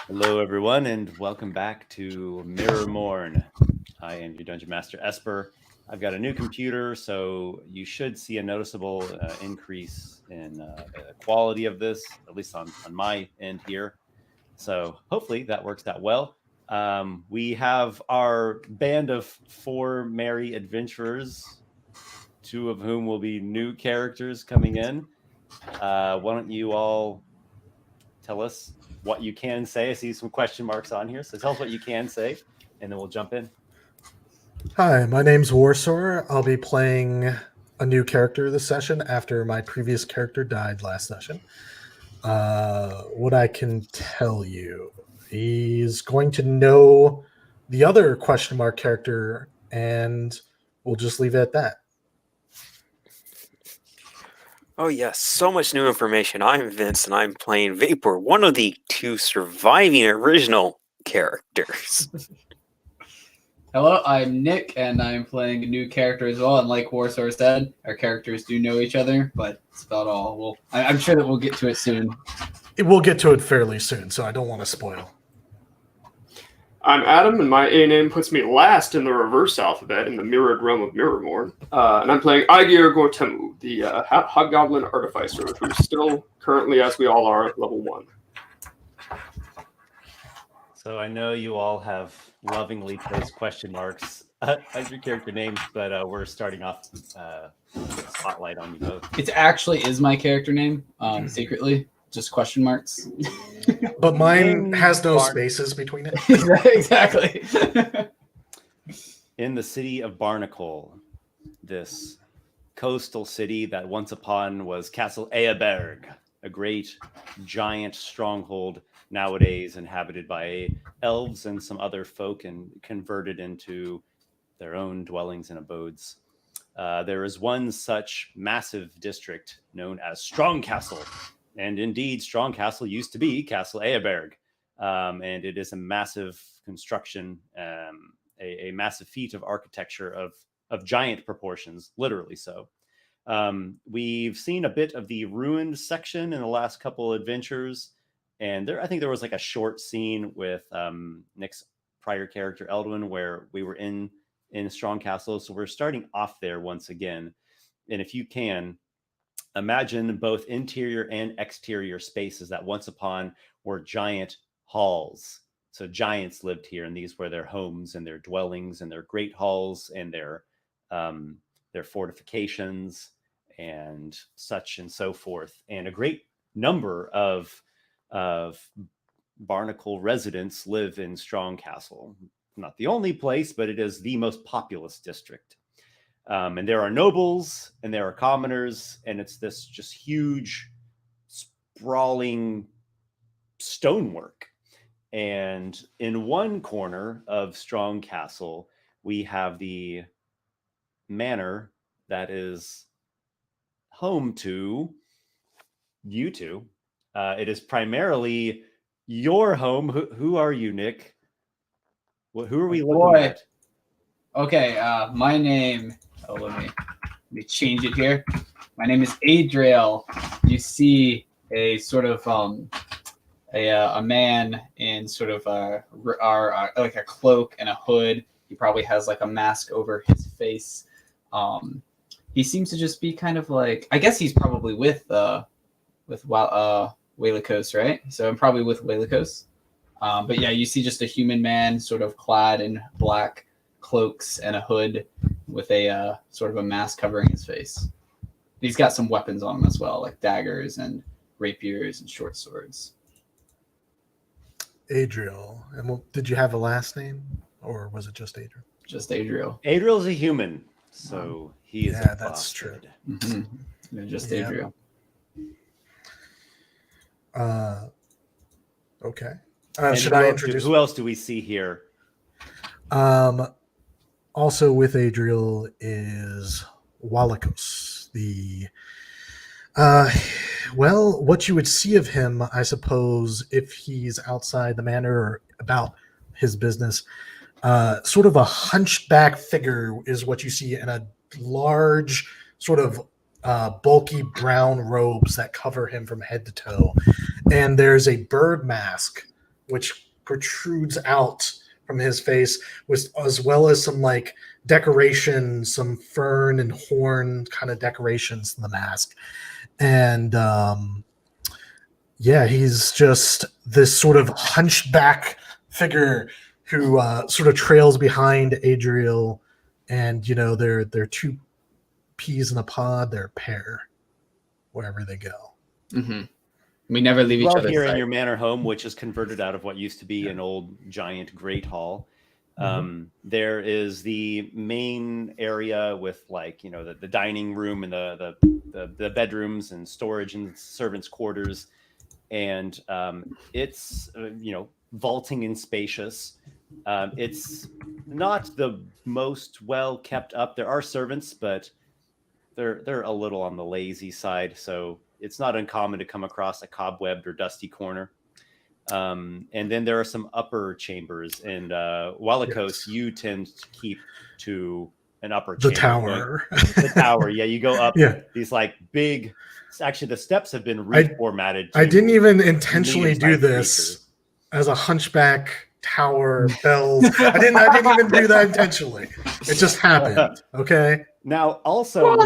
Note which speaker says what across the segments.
Speaker 1: Hello, everyone, and welcome back to MIRRORMOURN. I am your Dungeon Master, Esper. I've got a new computer, so you should see a noticeable increase in the quality of this, at least on my end here. So hopefully that works out well. We have our band of 4 merry adventurers, 2 of whom will be new characters coming in. Why don't you all tell us what you can say? I see some question marks on here, so tell us what you can say, and then we'll jump in.
Speaker 2: Hi, my name's Warsor. I'll be playing a new character this session after my previous character died last session. What I can tell you, he's going to know the other question mark character, and we'll just leave it at that.
Speaker 3: Oh yes, so much new information. I'm Vince, and I'm playing Vapor, one of the 2 surviving original characters.
Speaker 4: Hello, I'm Nick, and I'm playing a new character as well. And like Warsor said, our characters do know each other, but that's about all. I'm sure that we'll get to it soon.
Speaker 2: We'll get to it fairly soon, so I don't want to spoil.
Speaker 5: I'm Adam, and my A name puts me last in the reverse alphabet in the mirrored realm of MIRRORMOURN. And I'm playing Aygir gor-Temu, the Hobgoblin Artificer, who's still currently, as we all are, at level 1.
Speaker 1: So I know you all have lovingly placed question marks as your character names, but we're starting off spotlight on you both.
Speaker 4: It actually is my character name, secretly, just question marks.
Speaker 2: But mine has no spaces between it.
Speaker 4: Exactly.
Speaker 1: In the city of Barnacle, this coastal city that once upon was Castle Aygir, a great giant stronghold nowadays inhabited by elves and some other folk and converted into their own dwellings and abodes. There is one such massive district known as Strong Castle. And indeed, Strong Castle used to be Castle Aygir. And it is a massive construction, a massive feat of architecture of giant proportions, literally so. We've seen a bit of the ruined section in the last couple adventures. And I think there was like a short scene with Nick's prior character, Eldwin, where we were in Strong Castle. So we're starting off there once again. And if you can, imagine both interior and exterior spaces that once upon were giant halls. So giants lived here, and these were their homes and their dwellings and their great halls and their fortifications and such and so forth. And a great number of Barnacle residents live in Strong Castle. Not the only place, but it is the most populous district. And there are nobles and there are commoners, and it's this just huge, sprawling stonework. And in one corner of Strong Castle, we have the manor that is home to you two. It is primarily your home. Who are you, Nick? Who are we looking at?
Speaker 4: Okay, my name. Oh, let me change it here. My name is Adriel. You see a sort of a man in sort of like a cloak and a hood. He probably has like a mask over his face. He seems to just be kind of like, I guess he's probably with Walykos, right? So I'm probably with Walykos. But yeah, you see just a human man sort of clad in black cloaks and a hood with a sort of a mask covering his face. He's got some weapons on him as well, like daggers and rapiers and short swords.
Speaker 2: Adriel. And did you have a last name, or was it just Adriel?
Speaker 4: Just Adriel.
Speaker 1: Adriel's a human, so he is.
Speaker 2: Yeah, that's true.
Speaker 4: Mm-hmm. Yeah, just Adriel.
Speaker 2: Okay. Should I introduce?
Speaker 1: Who else do we see here?
Speaker 2: Also with Adriel is Walykos, well, what you would see of him, I suppose, if he's outside the manor or about his business, sort of a hunchback figure is what you see in a large sort of bulky brown robes that cover him from head to toe. And there's a bird mask which protrudes out from his face, with as well as some like decorations, some fern and horn kind of decorations in the mask. And yeah, he's just this sort of hunchback figure who sort of trails behind Adriel, and you know they're two peas in a pod. They're a pair wherever they go.
Speaker 4: Mm-hmm. We never leave each
Speaker 1: Well,
Speaker 4: other's
Speaker 1: here in
Speaker 4: sight.
Speaker 1: your manor home, which is converted out of what used to be an old giant great hall, there is the main area with like the dining room and the bedrooms and storage and servants' quarters, and it's vaulting and spacious. It's not the most well kept up. There are servants, but they're a little on the lazy side, so it's not uncommon to come across a cobwebbed or dusty corner. And then there are some upper chambers, and Walykos, you tend to keep to an upper chamber.
Speaker 2: The tower.
Speaker 1: The tower, yeah. You go up these like big. Actually, the steps have been reformatted.
Speaker 2: I didn't even intentionally do this as a hunchback tower bells. I didn't even do that intentionally. It just happened. Okay.
Speaker 1: Now, also,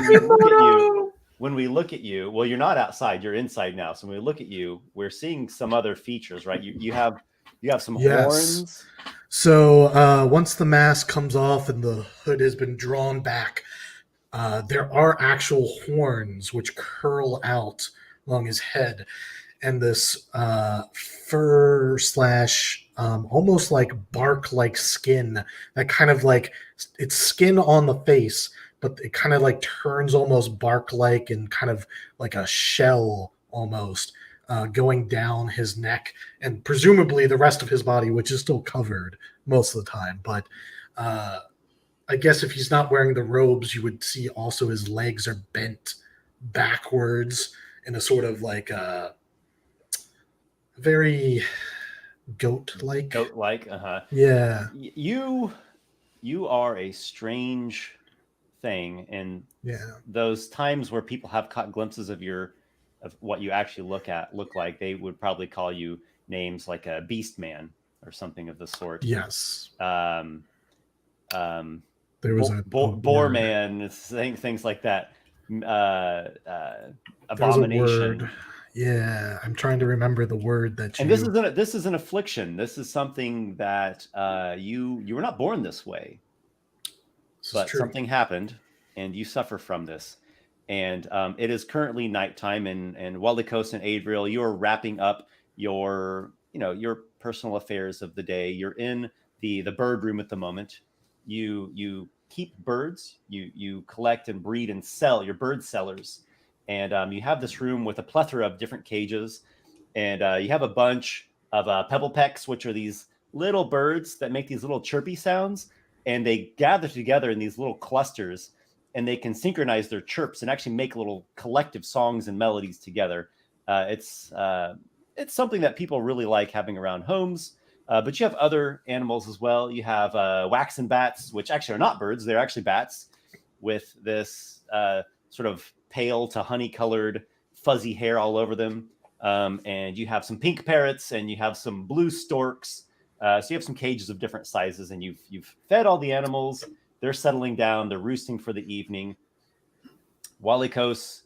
Speaker 1: when we look at you, well, you're not outside, you're inside now. So when we look at you, we're seeing some other features, right? You have some horns.
Speaker 2: So once the mask comes off and the hood has been drawn back, there are actual horns which curl out along his head, and this fur / almost like bark like skin that kind of like it's skin on the face, but it kind of like turns almost bark-like and kind of like a shell almost going down his neck and presumably the rest of his body, which is still covered most of the time. But I guess if he's not wearing the robes, you would see also his legs are bent backwards in a sort of like very goat-like.
Speaker 1: Goat-like,
Speaker 2: Yeah.
Speaker 1: You are a strange thing, and those times where people have caught glimpses of what you actually look like, they would probably call you names like a beast man or something of the sort.
Speaker 2: Yes.
Speaker 1: There
Speaker 2: was a
Speaker 1: boar man, things like that. Abomination.
Speaker 2: Yeah, I'm trying to remember the word that you.
Speaker 1: And this is an affliction. This is something that you were not born this way. But something happened, and you suffer from this. And it is currently nighttime, and Walykos and Adriel, you are wrapping up your personal affairs of the day. You're in the bird room at the moment. You keep birds. You collect and breed and sell. You're bird sellers, and you have this room with a plethora of different cages, and you have a bunch of pebble pecks, which are these little birds that make these little chirpy sounds. And they gather together in these little clusters, and they can synchronize their chirps and actually make little collective songs and melodies together. It's something that people really like having around homes. But you have other animals as well. You have waxen bats, which actually are not birds; they're actually bats with this sort of pale to honey-colored fuzzy hair all over them. And you have some pink parrots, and you have some blue storks. So you have some cages of different sizes, and you've fed all the animals. They're settling down. They're roosting for the evening. Walykos,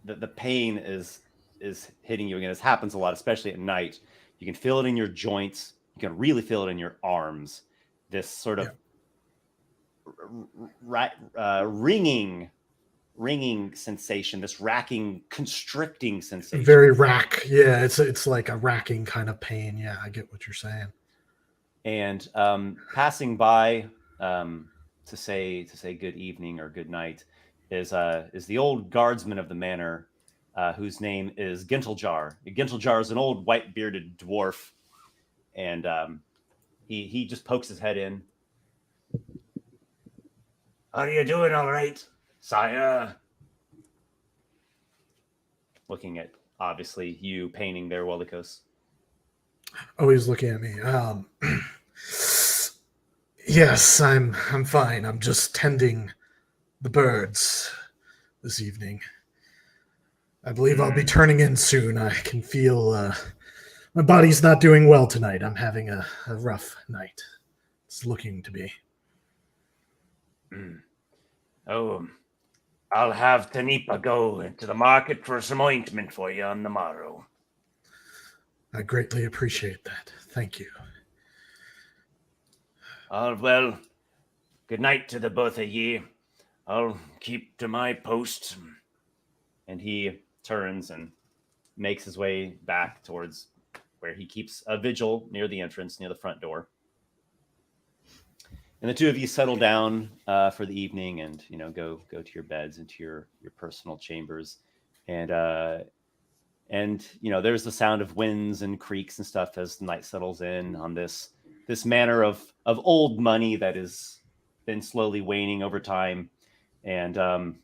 Speaker 1: the pain is hitting you again. This happens a lot, especially at night. You can feel it in your joints. You can really feel it in your arms. This sort of ringing sensation, this racking, constricting sensation.
Speaker 2: Very rack. Yeah, it's like a racking kind of pain. Yeah, I get what you're saying.
Speaker 1: And passing by to say good evening or good night is the old guardsman of the manor, whose name is Ginteljar. Ginteljar is an old white bearded dwarf, and he just pokes his head in. Are you doing all right, sire? Looking at, obviously, you painting there, Walykos.
Speaker 2: Oh, he's looking at me. Yes, I'm fine. I'm just tending the birds this evening. I believe I'll be turning in soon. I can feel My body's not doing well tonight. I'm having a rough night. It's looking to be.
Speaker 6: Oh, I'll have Tanipa go into the market for some ointment for you on the morrow.
Speaker 2: I greatly appreciate that. Thank you.
Speaker 6: Well, good night to the both of ye. I'll keep to my post.
Speaker 1: And he turns and makes his way back towards where he keeps a vigil near the entrance, near the front door. And the two of you settle down for the evening, and go to your beds, into your personal chambers, and there's the sound of winds and creaks and stuff as the night settles in on this manor of old money that has been slowly waning over time, and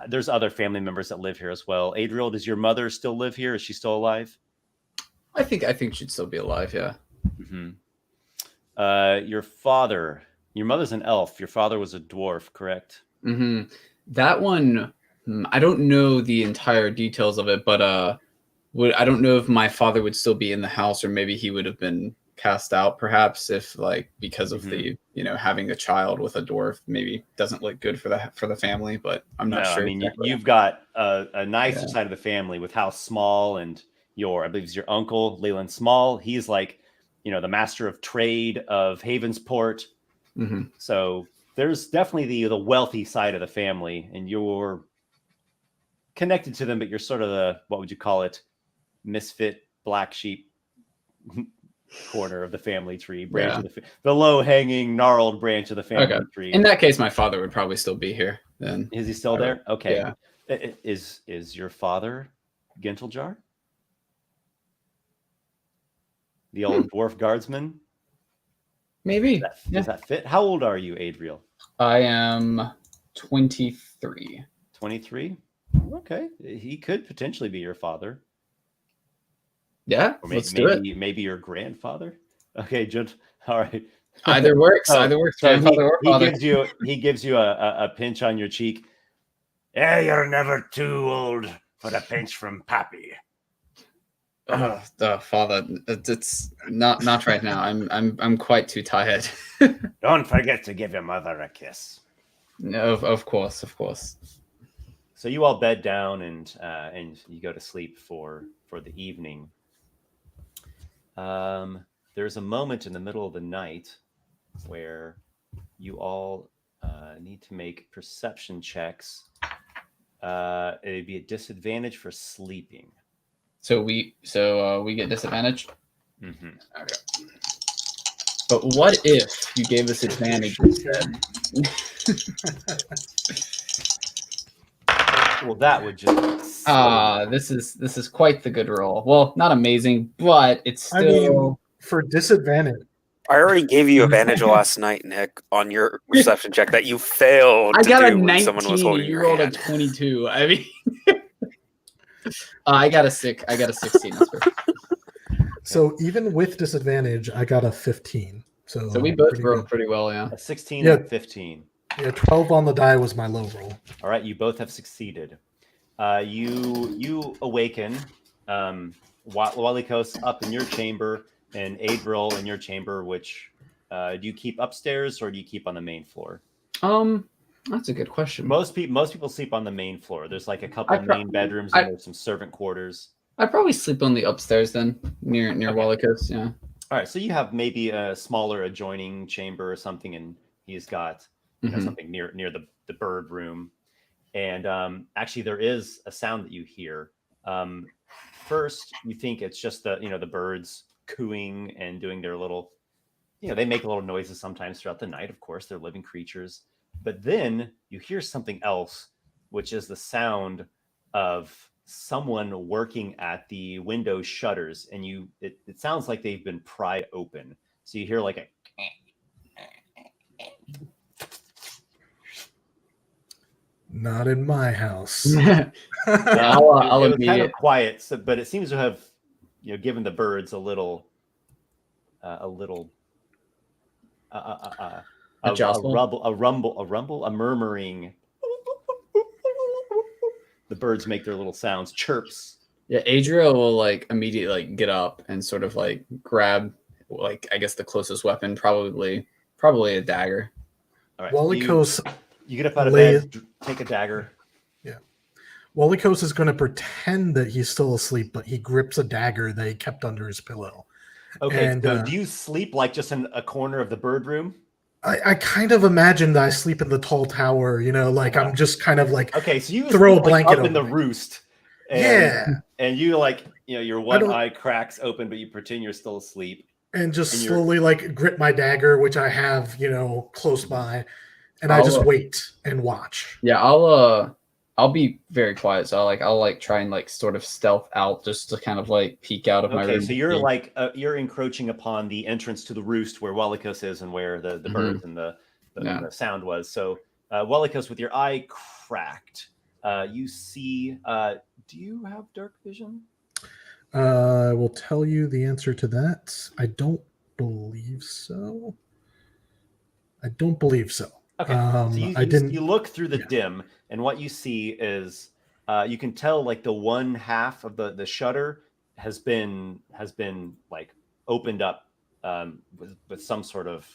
Speaker 1: there's other family members that live here as well. Adriel, does your mother still live here? Is she still alive?
Speaker 4: I think she'd still be alive. Yeah.
Speaker 1: Mm-hmm. Your father. Your mother's an elf. Your father was a dwarf, correct?
Speaker 4: Mm-hmm. That one, I don't know the entire details of it, but I don't know if my father would still be in the house, or maybe he would have been cast out, perhaps, if because of the having a child with a dwarf maybe doesn't look good for the family. But I'm not sure.
Speaker 1: I mean,
Speaker 4: exactly.
Speaker 1: you've got a nicer side of the family with how Small and I believe it's your uncle Leyland Small. He's like the master of trade of Havensport.
Speaker 4: Mm-hmm.
Speaker 1: So there's definitely the wealthy side of the family, and you're connected to them, but you're sort of the, what would you call it, misfit black sheep corner of the family tree, branch of the low-hanging, gnarled branch of the family tree.
Speaker 4: In that case, my father would probably still be here then.
Speaker 1: Is he still there? Okay.
Speaker 4: Yeah.
Speaker 1: Is your father Ginteljar? The old dwarf guardsman?
Speaker 4: Maybe.
Speaker 1: Does that fit? How old are you, Adriel?
Speaker 4: I am 23.
Speaker 1: 23? Okay. He could potentially be your father.
Speaker 4: Yeah,
Speaker 1: Or
Speaker 4: let's do it.
Speaker 1: Maybe your grandfather. Okay, all right.
Speaker 4: Either works. Either works.
Speaker 1: So he gives you a pinch on your cheek.
Speaker 6: Yeah, you're never too old for a pinch from Pappy.
Speaker 4: Father, it's not right now. I'm quite too tired.
Speaker 6: Don't forget to give your mother a kiss.
Speaker 4: No, of course.
Speaker 1: So you all bed down and you go to sleep for the evening. There's a moment in the middle of the night where you all need to make perception checks. It'd be a disadvantage for sleeping.
Speaker 4: So we get disadvantage.
Speaker 1: Mm-hmm.
Speaker 4: Okay. But what if you gave us advantage instead?
Speaker 1: Well, that would just.
Speaker 4: This is quite the good roll. Well, not amazing, but it's still.
Speaker 2: I mean, for disadvantage.
Speaker 3: I already gave you advantage last night, Nick, on your reception check that you failed.
Speaker 4: I got
Speaker 3: to
Speaker 4: a
Speaker 3: do when
Speaker 4: 19.
Speaker 3: someone was holding
Speaker 4: You
Speaker 3: your
Speaker 4: rolled
Speaker 3: hand.
Speaker 4: a 22. I mean, I got a 16.
Speaker 2: So even with disadvantage, I got a 15. So
Speaker 4: we both rolled pretty well, yeah.
Speaker 1: A 16 and 15.
Speaker 2: Yeah, 12 on the die was my low roll.
Speaker 1: All right, you both have succeeded. You awaken. Walykos up in your chamber, and Adriel in your chamber. Which do you keep upstairs or do you keep on the main floor?
Speaker 4: That's a good question.
Speaker 1: Most people sleep on the main floor. There's like a couple of main bedrooms and there's some servant quarters.
Speaker 4: I'd probably sleep on the upstairs then, near Walykos. Yeah.
Speaker 1: All right, so you have maybe a smaller adjoining chamber or something, and he's got something near the bird room. And actually, there is a sound that you hear. First, you think it's just the birds cooing and doing their little, they make little noises sometimes throughout the night. Of course, they're living creatures. But then you hear something else, which is the sound of someone working at the window shutters, and it sounds like they've been pried open. So you hear like a.
Speaker 2: Not in my house.
Speaker 4: I'll
Speaker 1: it was
Speaker 4: admit
Speaker 1: kind of
Speaker 4: it.
Speaker 1: quiet, but it seems to have, given the birds a little, a rumble, a murmuring. The birds make their little sounds, chirps,
Speaker 4: Yeah, Adriel will like immediately like get up and sort of like grab like I guess the closest weapon, probably a dagger.
Speaker 1: All right.
Speaker 2: Walykos,
Speaker 1: You get up out of
Speaker 2: lay-
Speaker 1: bed, take a dagger.
Speaker 2: Walykos is going to pretend that he's still asleep, but he grips a dagger that he kept under his pillow.
Speaker 1: Okay,
Speaker 2: And,
Speaker 1: so do you sleep like just in a corner of the bird room?
Speaker 2: I kind of imagine that I sleep in the tall tower, like I'm just kind of like,
Speaker 1: Okay, so you
Speaker 2: throw a
Speaker 1: sleep, like,
Speaker 2: blanket
Speaker 1: up in the
Speaker 2: over me.
Speaker 1: roost. And,
Speaker 2: yeah,
Speaker 1: And you like, your one
Speaker 2: don't-
Speaker 1: eye cracks open, but you pretend you're still asleep.
Speaker 2: and just
Speaker 1: And you're-
Speaker 2: slowly like grip my dagger, which I have, close by, and I just wait and watch.
Speaker 4: Yeah, I'll be very quiet. So I'll try and like sort of stealth out just to kind of like peek out of my room.
Speaker 1: Okay, so you're like you're encroaching upon the entrance to the roost where Walykos is and where the birds and the sound was. So Walykos, with your eye cracked, you see. Do you have dark vision?
Speaker 2: I will tell you the answer to that. I don't believe so.
Speaker 1: Okay, so you look through the
Speaker 2: yeah.
Speaker 1: dim, and what you see is you can tell like the one half of the shutter has been like opened up with some sort of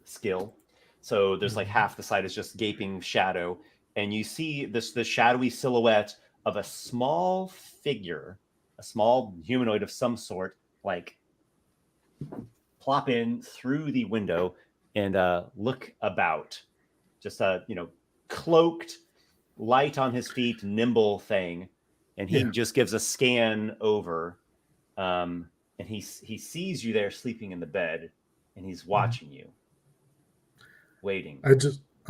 Speaker 1: skill. So there's like half the side is just gaping shadow, and you see the shadowy silhouette of a small figure, a small humanoid of some sort, like plop in through the window and look about. Just cloaked, light on his feet, nimble thing, and he just gives a scan over, and he sees you there sleeping in the bed, and he's watching you, waiting.
Speaker 2: I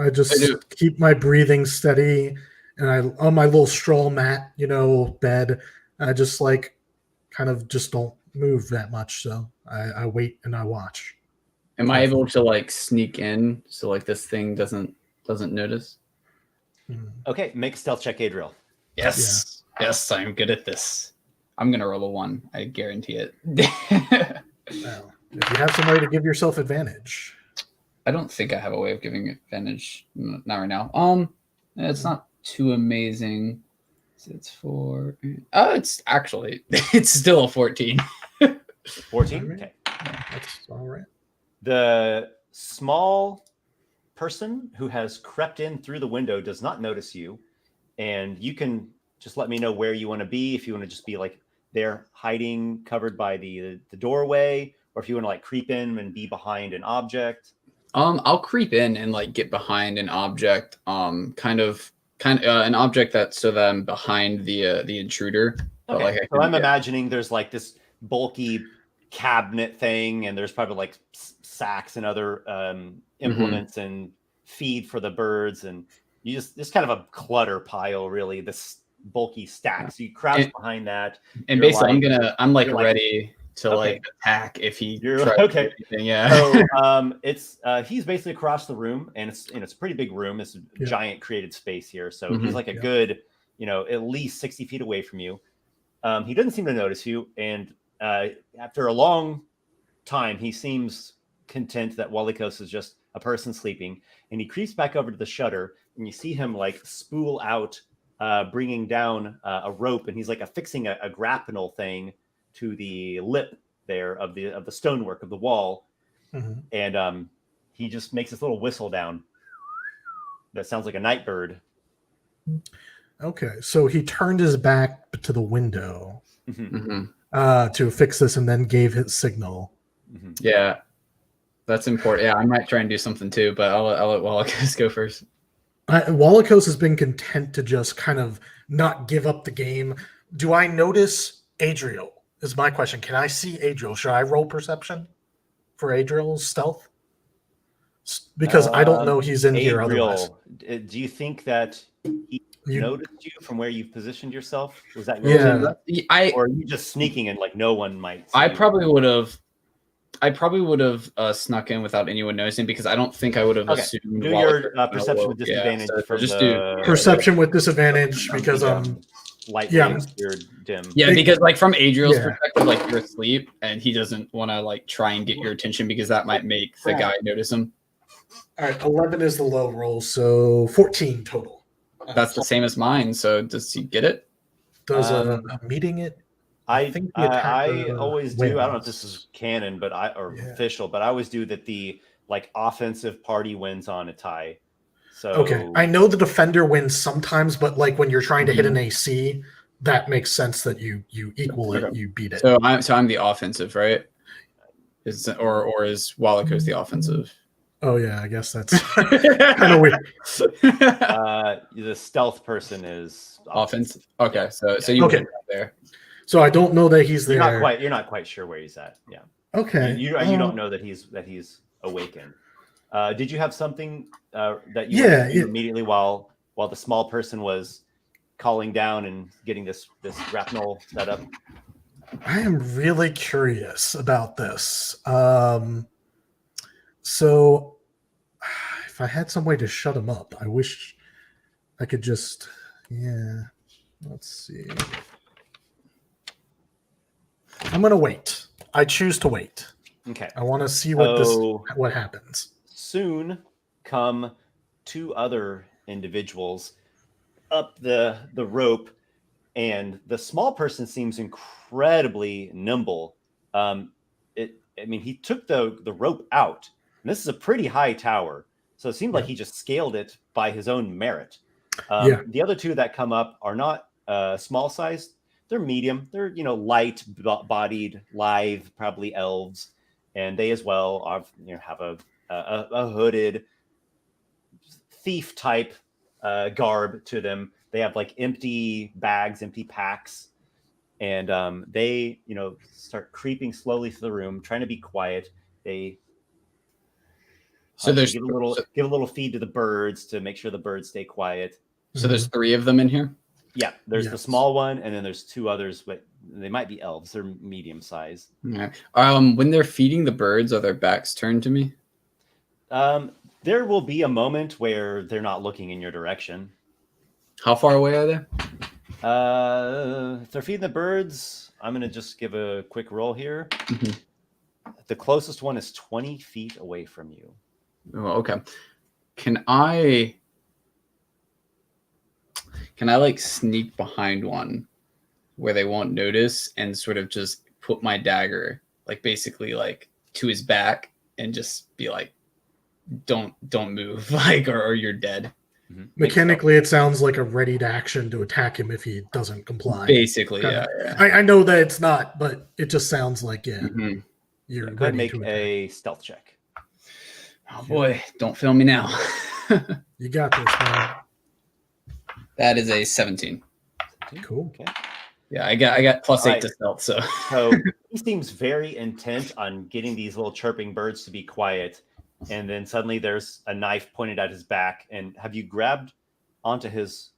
Speaker 2: just keep my breathing steady, and I on my little straw mat, bed. I just like kind of just don't move that much, so I wait and I watch.
Speaker 4: Am I able to like sneak in so like this thing doesn't notice?
Speaker 1: Okay, make a stealth check, Adriel.
Speaker 4: Yes, I'm good at this. I'm gonna roll a 1. I guarantee it.
Speaker 2: Well, if you have some way to give yourself advantage.
Speaker 4: I don't think I have a way of giving advantage. Not right now. It's not too amazing. It's 4. It's actually it's still a 14.
Speaker 1: 14. Okay.
Speaker 2: That's all right.
Speaker 1: The small person who has crept in through the window does not notice you, and you can just let me know where you want to be. If you want to just be like there hiding, covered by the doorway, or if you want to like creep in and be behind an object.
Speaker 4: I'll creep in and like get behind an object. Kind of an object so that I'm behind the intruder. But,
Speaker 1: Okay. So I'm imagining there's like this bulky cabinet thing, and there's probably like sacks and other implements and feed for the birds, and you just kind of a clutter pile, really, this bulky stack. So you crouch behind that,
Speaker 4: and basically I'm ready to like attack if he tries to do anything. Yeah.
Speaker 1: So it's he's basically across the room, and it's a pretty big room. It's a giant created space here, so he's like a good at least 60 feet away from you. He doesn't seem to notice you, and after a long time, he seems content that Walykos is just a person sleeping, and he creeps back over to the shutter, and you see him like spool out, bringing down a rope, and he's like affixing a grapnel thing to the lip there of the stonework of the wall, and he just makes this little whistle down that sounds like a night bird.
Speaker 2: Okay, so he turned his back to the window to fix this, and then gave his signal.
Speaker 4: Yeah, that's important. Yeah, I might try and do something too, but I'll let Walykos go first.
Speaker 2: Walykos has been content to just kind of not give up the game. Do I notice Adriel? Is my question. Can I see Adriel? Should I roll perception for Adriel's stealth? Because I don't know he's in here otherwise.
Speaker 1: Do you think that he noticed you from where you've positioned yourself? Was that your or are you just sneaking in like no one might see
Speaker 4: I
Speaker 1: you?
Speaker 4: probably would have snuck in without anyone noticing, because I don't think I would have assumed.
Speaker 1: Do your perception with disadvantage.
Speaker 4: So just do
Speaker 2: perception with disadvantage because
Speaker 1: light you're dim.
Speaker 4: Yeah, because like from Adriel's perspective, like you're asleep and he doesn't want to like try and get your attention because that might make the guy notice him.
Speaker 2: All right, 11 is the low roll, so 14 total.
Speaker 4: That's the same as mine. So does he get it?
Speaker 2: Does meeting it
Speaker 1: I
Speaker 2: think the
Speaker 1: I
Speaker 2: attacker
Speaker 1: always do. I don't know if
Speaker 2: wins.
Speaker 1: this is canon, but
Speaker 2: Yeah.
Speaker 1: official, but I always do that. The like offensive party wins on a tie. So
Speaker 2: Okay, I know the defender wins sometimes, but like when you're trying to hit an AC, that makes sense that you equal it,
Speaker 4: Okay.
Speaker 2: you beat it.
Speaker 4: So I'm the offensive, right? Is Walykos the offensive?
Speaker 2: Oh yeah, I guess that's kind of weird.
Speaker 1: the stealth person is
Speaker 4: Offensive. Okay,
Speaker 1: Yeah.
Speaker 4: so you
Speaker 2: Okay.
Speaker 4: win right there.
Speaker 2: So I don't know that he's there.
Speaker 1: You're not quite sure where he's at. Yeah.
Speaker 2: Okay.
Speaker 1: You don't know that he's awakened. Did you have something that you
Speaker 2: Yeah,
Speaker 1: wanted to do immediately while the small person was calling down and getting this grapnel set up?
Speaker 2: I am really curious about this. So if I had some way to shut him up, I wish I could just, yeah, let's see. I'm going to wait. I choose to wait.
Speaker 1: Okay.
Speaker 2: I want to see what happens.
Speaker 1: Soon come two other individuals up the rope, and the small person seems incredibly nimble. He took the rope out, and this is a pretty high tower, so it seemed like he just scaled it by his own merit. The other two that come up are not small sized; they're medium. They're light bodied, lithe, probably elves, and they as well have a hooded thief type garb to them. They have like empty bags, empty packs, and they start creeping slowly through the room, trying to be quiet. They give a little feed to the birds to make sure the birds stay quiet.
Speaker 4: So there's 3 of them in here.
Speaker 1: Yeah, there's the small one, and then there's 2 others, but they might be elves. They're medium sized.
Speaker 4: Okay. When they're feeding the birds, are their backs turned to me?
Speaker 1: There will be a moment where they're not looking in your direction.
Speaker 4: How far away are they?
Speaker 1: If they're feeding the birds, I'm going to just give a quick roll here. The closest one is 20 feet away from you.
Speaker 4: Oh, okay. Can I like sneak behind one where they won't notice and sort of just put my dagger like basically like to his back and just be like, don't move, like, or you're dead.
Speaker 2: Mechanically, it sounds like a ready to action to attack him if he doesn't comply.
Speaker 4: Basically,
Speaker 2: Kinda.
Speaker 4: yeah.
Speaker 2: I know that it's not, but it just sounds like you're
Speaker 1: Go ahead and
Speaker 2: ready
Speaker 1: make
Speaker 2: to attack.
Speaker 1: a stealth check.
Speaker 4: Oh boy, don't fail me now.
Speaker 2: You got this, man.
Speaker 4: That is a 17.
Speaker 2: Cool.
Speaker 1: Okay.
Speaker 4: Yeah, I got +8
Speaker 1: Alright.
Speaker 4: to stealth, so
Speaker 1: So he seems very intent on getting these little chirping birds to be quiet. And then suddenly there's a knife pointed at his back. And have you grabbed onto his?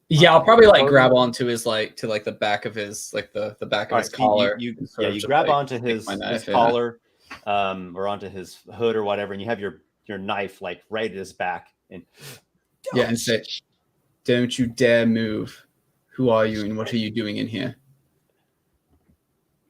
Speaker 4: yeah, I'll probably like grab onto his the back of his the back of
Speaker 1: All
Speaker 4: his
Speaker 1: right,
Speaker 4: collar.
Speaker 1: You
Speaker 4: sort of just,
Speaker 1: grab
Speaker 4: like,
Speaker 1: onto
Speaker 4: take
Speaker 1: his
Speaker 4: my knife,
Speaker 1: collar, or onto his hood or whatever, and you have your knife like right at his back, and
Speaker 4: and say, "Don't you dare move! Who are you, and what are you doing in here?"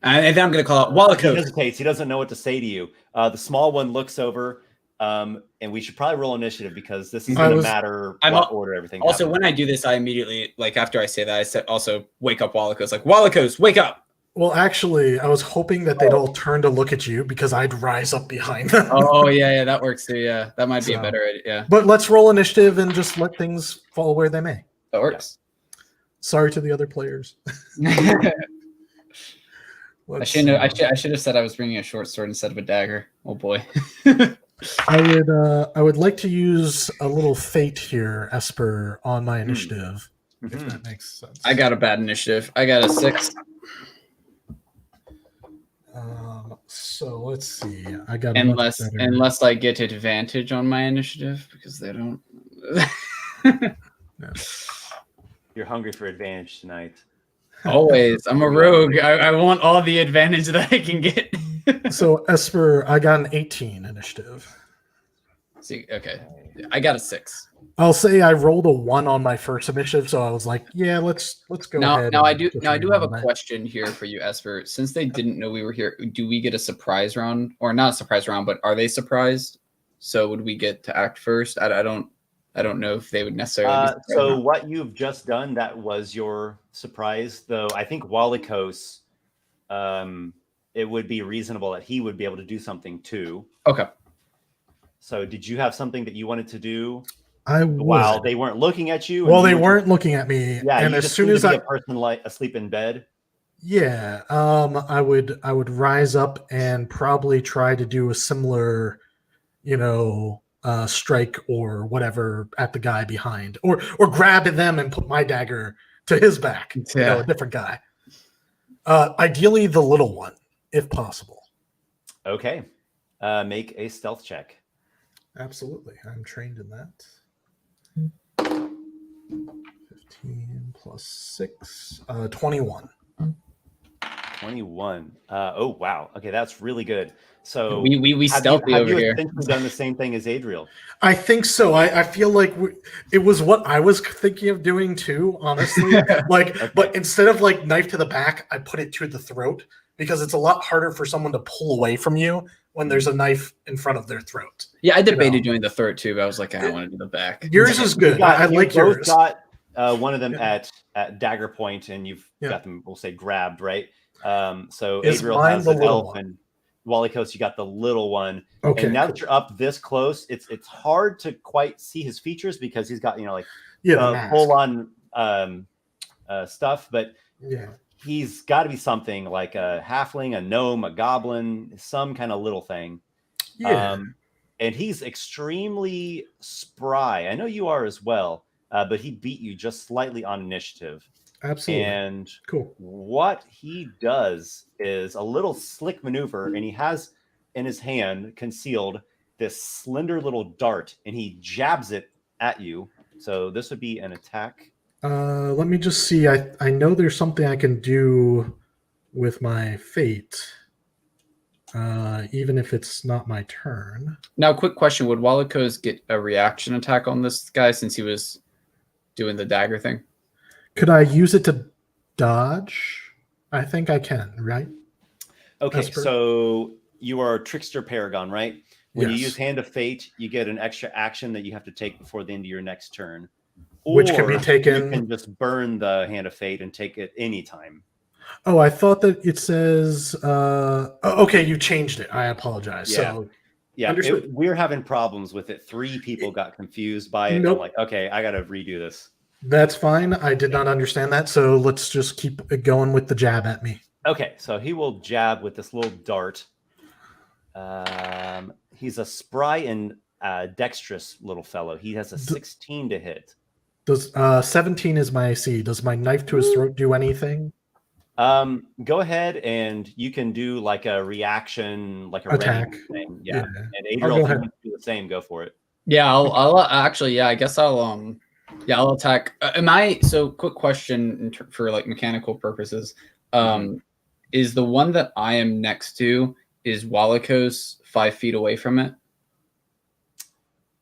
Speaker 4: And then I'm going to call out
Speaker 1: he
Speaker 4: Walykos.
Speaker 1: hesitates. He doesn't know what to say to you. The small one looks over, and we should probably roll initiative because this is going to matter what order everything.
Speaker 4: Also,
Speaker 1: happens.
Speaker 4: when I do this, I immediately, like, after I say that, I said also wake up Walykos. Like, Walykos, wake up!
Speaker 2: Well, actually, I was hoping that they'd all turn to look at you because I'd rise up behind them.
Speaker 4: Oh, yeah, that works too. Yeah, that might be a
Speaker 2: So-
Speaker 4: better idea. Yeah,
Speaker 2: But let's roll initiative and just let things fall where they may.
Speaker 4: that works.
Speaker 2: Sorry to the other players.
Speaker 4: I should have said I was bringing a short sword instead of a dagger. Oh boy.
Speaker 2: I would like to use a little fate here, Esper, on my initiative, if that makes sense.
Speaker 4: I got a bad initiative. I got a 6.
Speaker 2: So let's see. I got
Speaker 4: Unless I get advantage on my initiative because they don't.
Speaker 1: You're hungry for advantage tonight.
Speaker 4: Always. I'm a rogue. I want all the advantage that I can get.
Speaker 2: So Esper, I got an 18 initiative.
Speaker 4: See, okay. I got a 6.
Speaker 2: I'll say I rolled a 1 on my first initiative, so I was like, yeah, let's go ahead.
Speaker 4: Now I do have a question here for you, Esper. Since they didn't know we were here, do we get a surprise round? Or not a surprise round, but are they surprised? So would we get to act first? I don't know if they would necessarily be
Speaker 1: so what you've just done, that was your surprise, though I think Walykos it would be reasonable that he would be able to do something too.
Speaker 4: Okay.
Speaker 1: So did you have something that you wanted to do
Speaker 2: I would.
Speaker 1: while they weren't looking at you?
Speaker 2: Well,
Speaker 1: and
Speaker 2: they
Speaker 1: you were
Speaker 2: weren't looking at me.
Speaker 1: Yeah,
Speaker 2: and
Speaker 1: you
Speaker 2: as
Speaker 1: just
Speaker 2: soon
Speaker 1: seemed
Speaker 2: as
Speaker 1: to be
Speaker 2: I
Speaker 1: a person like asleep in bed.
Speaker 2: Yeah, I would rise up and probably try to do a similar, strike or whatever at the guy behind, or grab them and put my dagger to his back.
Speaker 4: Yeah.
Speaker 2: A different guy. Ideally, the little one, if possible.
Speaker 1: Okay, make a stealth check.
Speaker 2: Absolutely, I'm trained in that. 15 plus 6, 21.
Speaker 1: 21. Oh wow. Okay, that's really good. So
Speaker 4: We stealthy
Speaker 1: have
Speaker 4: over
Speaker 1: you
Speaker 4: here.
Speaker 1: essentially done the same thing as Adriel?
Speaker 2: I think so. I feel like it was what I was thinking of doing too, honestly.
Speaker 1: Okay.
Speaker 2: But instead of like knife to the back, I put it to the throat because it's a lot harder for someone to pull away from you when there's a knife in front of their throat.
Speaker 4: Yeah, I debated doing the third too, but I was like, I want to do the back.
Speaker 2: Yours is good. I
Speaker 1: You
Speaker 2: like
Speaker 1: both
Speaker 2: yours.
Speaker 1: got one of them at dagger point, and you've got them, we'll say, grabbed, right? So
Speaker 2: Is
Speaker 1: Adriel
Speaker 2: mine
Speaker 1: has
Speaker 2: the
Speaker 1: an
Speaker 2: little
Speaker 1: elf,
Speaker 2: one?
Speaker 1: and Walykos, you got the little one.
Speaker 2: Okay.
Speaker 1: And now that you're up this close, it's hard to quite see his features because he's got the
Speaker 2: mask.
Speaker 1: full on stuff, but
Speaker 2: Yeah.
Speaker 1: he's got to be something like a halfling, a gnome, a goblin, some kind of little thing.
Speaker 2: Yeah.
Speaker 1: And he's extremely spry. I know you are as well, but he beat you just slightly on initiative.
Speaker 2: Absolutely.
Speaker 1: And
Speaker 2: Cool.
Speaker 1: what he does is a little slick maneuver, and he has in his hand concealed this slender little dart, and he jabs it at you. So this would be an attack.
Speaker 2: Let me just see. I know there's something I can do with my fate, even if it's not my turn.
Speaker 4: Now, quick question: would Walykos get a reaction attack on this guy since he was doing the dagger thing?
Speaker 2: Could I use it to dodge? I think I can, right?
Speaker 1: Okay,
Speaker 2: Esper?
Speaker 1: so you are a Trickster Paragon, right? When you
Speaker 2: Yes.
Speaker 1: use Hand of Fate, you get an extra action that you have to take before the end of your next turn.
Speaker 2: Which can be
Speaker 1: Or
Speaker 2: taken-
Speaker 1: You can just burn the Hand of Fate and take it anytime.
Speaker 2: Oh, I thought that it says. Okay, you changed it. I apologize.
Speaker 1: Yeah.
Speaker 2: So
Speaker 1: Yeah,
Speaker 2: Understood.
Speaker 1: we're having problems with it. 3 people got confused by it.
Speaker 2: Nope.
Speaker 1: I'm like, okay, I got to redo this.
Speaker 2: that's fine. I did not understand that. So let's just keep it going with the jab at me.
Speaker 1: Okay, so he will jab with this little dart. He's a spry and dexterous little fellow. He has a 16 to hit.
Speaker 2: Does 17 is my AC? Does my knife to his throat do anything?
Speaker 1: Go ahead and you can do like a reaction, like a
Speaker 2: Attack.
Speaker 1: ready thing. Yeah. And
Speaker 2: I'll
Speaker 1: Adriel,
Speaker 2: go
Speaker 1: if you
Speaker 2: ahead.
Speaker 1: want to do the same, go for it.
Speaker 4: Yeah, I'll actually. Yeah, I guess I'll attack. So quick question for like mechanical purposes. Is the one that I am next to, is Walykos 5 feet away from it?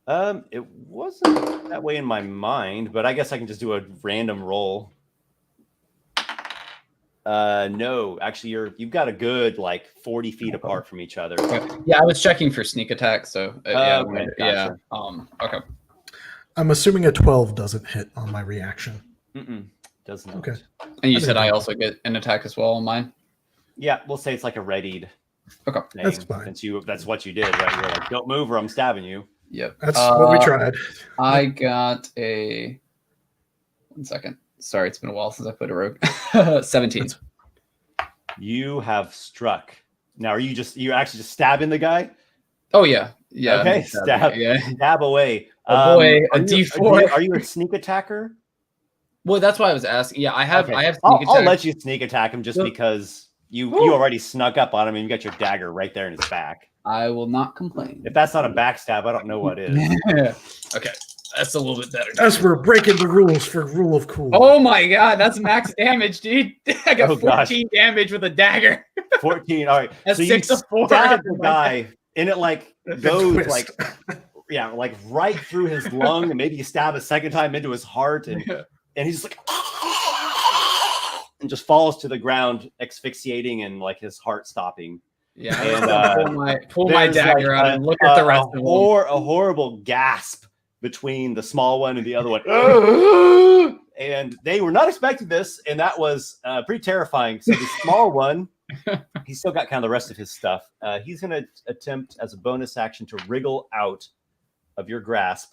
Speaker 1: It wasn't that way in my mind, but I guess I can just do a random roll. No, actually, you've got a good like 40 feet apart from each other.
Speaker 4: Yeah, I was checking for sneak attack. So
Speaker 1: Okay,
Speaker 4: yeah.
Speaker 1: gotcha.
Speaker 4: Okay.
Speaker 2: I'm assuming a 12 doesn't hit on my reaction.
Speaker 1: Does not.
Speaker 2: Okay.
Speaker 4: And you
Speaker 2: I
Speaker 4: said
Speaker 2: didn't
Speaker 4: I
Speaker 2: know.
Speaker 4: also get an attack as well on mine.
Speaker 1: Yeah, we'll say it's like a readied
Speaker 4: Okay.
Speaker 1: thing.
Speaker 2: That's fine.
Speaker 1: Since that's what you did, right? You're like, don't move or I'm stabbing you.
Speaker 4: Yep.
Speaker 2: That's what we tried.
Speaker 4: I got a 1 second. Sorry, it's been a while since I played a rogue. 17.
Speaker 1: You have struck. Now, are you actually just stabbing the guy?
Speaker 4: Oh yeah. Yeah.
Speaker 1: Okay, stab.
Speaker 4: Yeah.
Speaker 1: Stab away.
Speaker 4: Oh boy, a
Speaker 1: are you-
Speaker 4: D4.
Speaker 1: Are you a sneak attacker?
Speaker 4: Well, that's why I was asking. Yeah, I have.
Speaker 1: Okay.
Speaker 4: I have
Speaker 1: I'll
Speaker 4: sneak attack.
Speaker 1: let you sneak attack him just
Speaker 4: Well-
Speaker 1: because you
Speaker 4: Woo.
Speaker 1: already snuck up on him and you got your dagger right there in his back.
Speaker 4: I will not complain.
Speaker 1: If that's not a backstab, I don't know what is.
Speaker 4: Okay, that's a little bit better.
Speaker 2: As we're breaking the rules for rule of cool.
Speaker 4: Oh my god, that's max damage, dude. I got
Speaker 1: Oh, gosh.
Speaker 4: 14 damage with a dagger.
Speaker 1: 14. All right.
Speaker 4: That's
Speaker 1: so
Speaker 4: 6
Speaker 1: you
Speaker 4: of 4.
Speaker 1: stab the guy, and it like goes
Speaker 2: twist.
Speaker 1: like, yeah, like right through his lung, and maybe you stab a second time into his heart, and he's just like, and just falls to the ground, asphyxiating, and like his heart stopping.
Speaker 4: Yeah,
Speaker 1: And,
Speaker 4: pull my
Speaker 1: There's,
Speaker 4: dagger
Speaker 1: like,
Speaker 4: out and look at the rest of them.
Speaker 1: a horrible gasp between the small one and the other one. And they were not expecting this, and that was pretty terrifying. So the small one He's still got kind of the rest of his stuff. He's going to attempt as a bonus action to wriggle out of your grasp.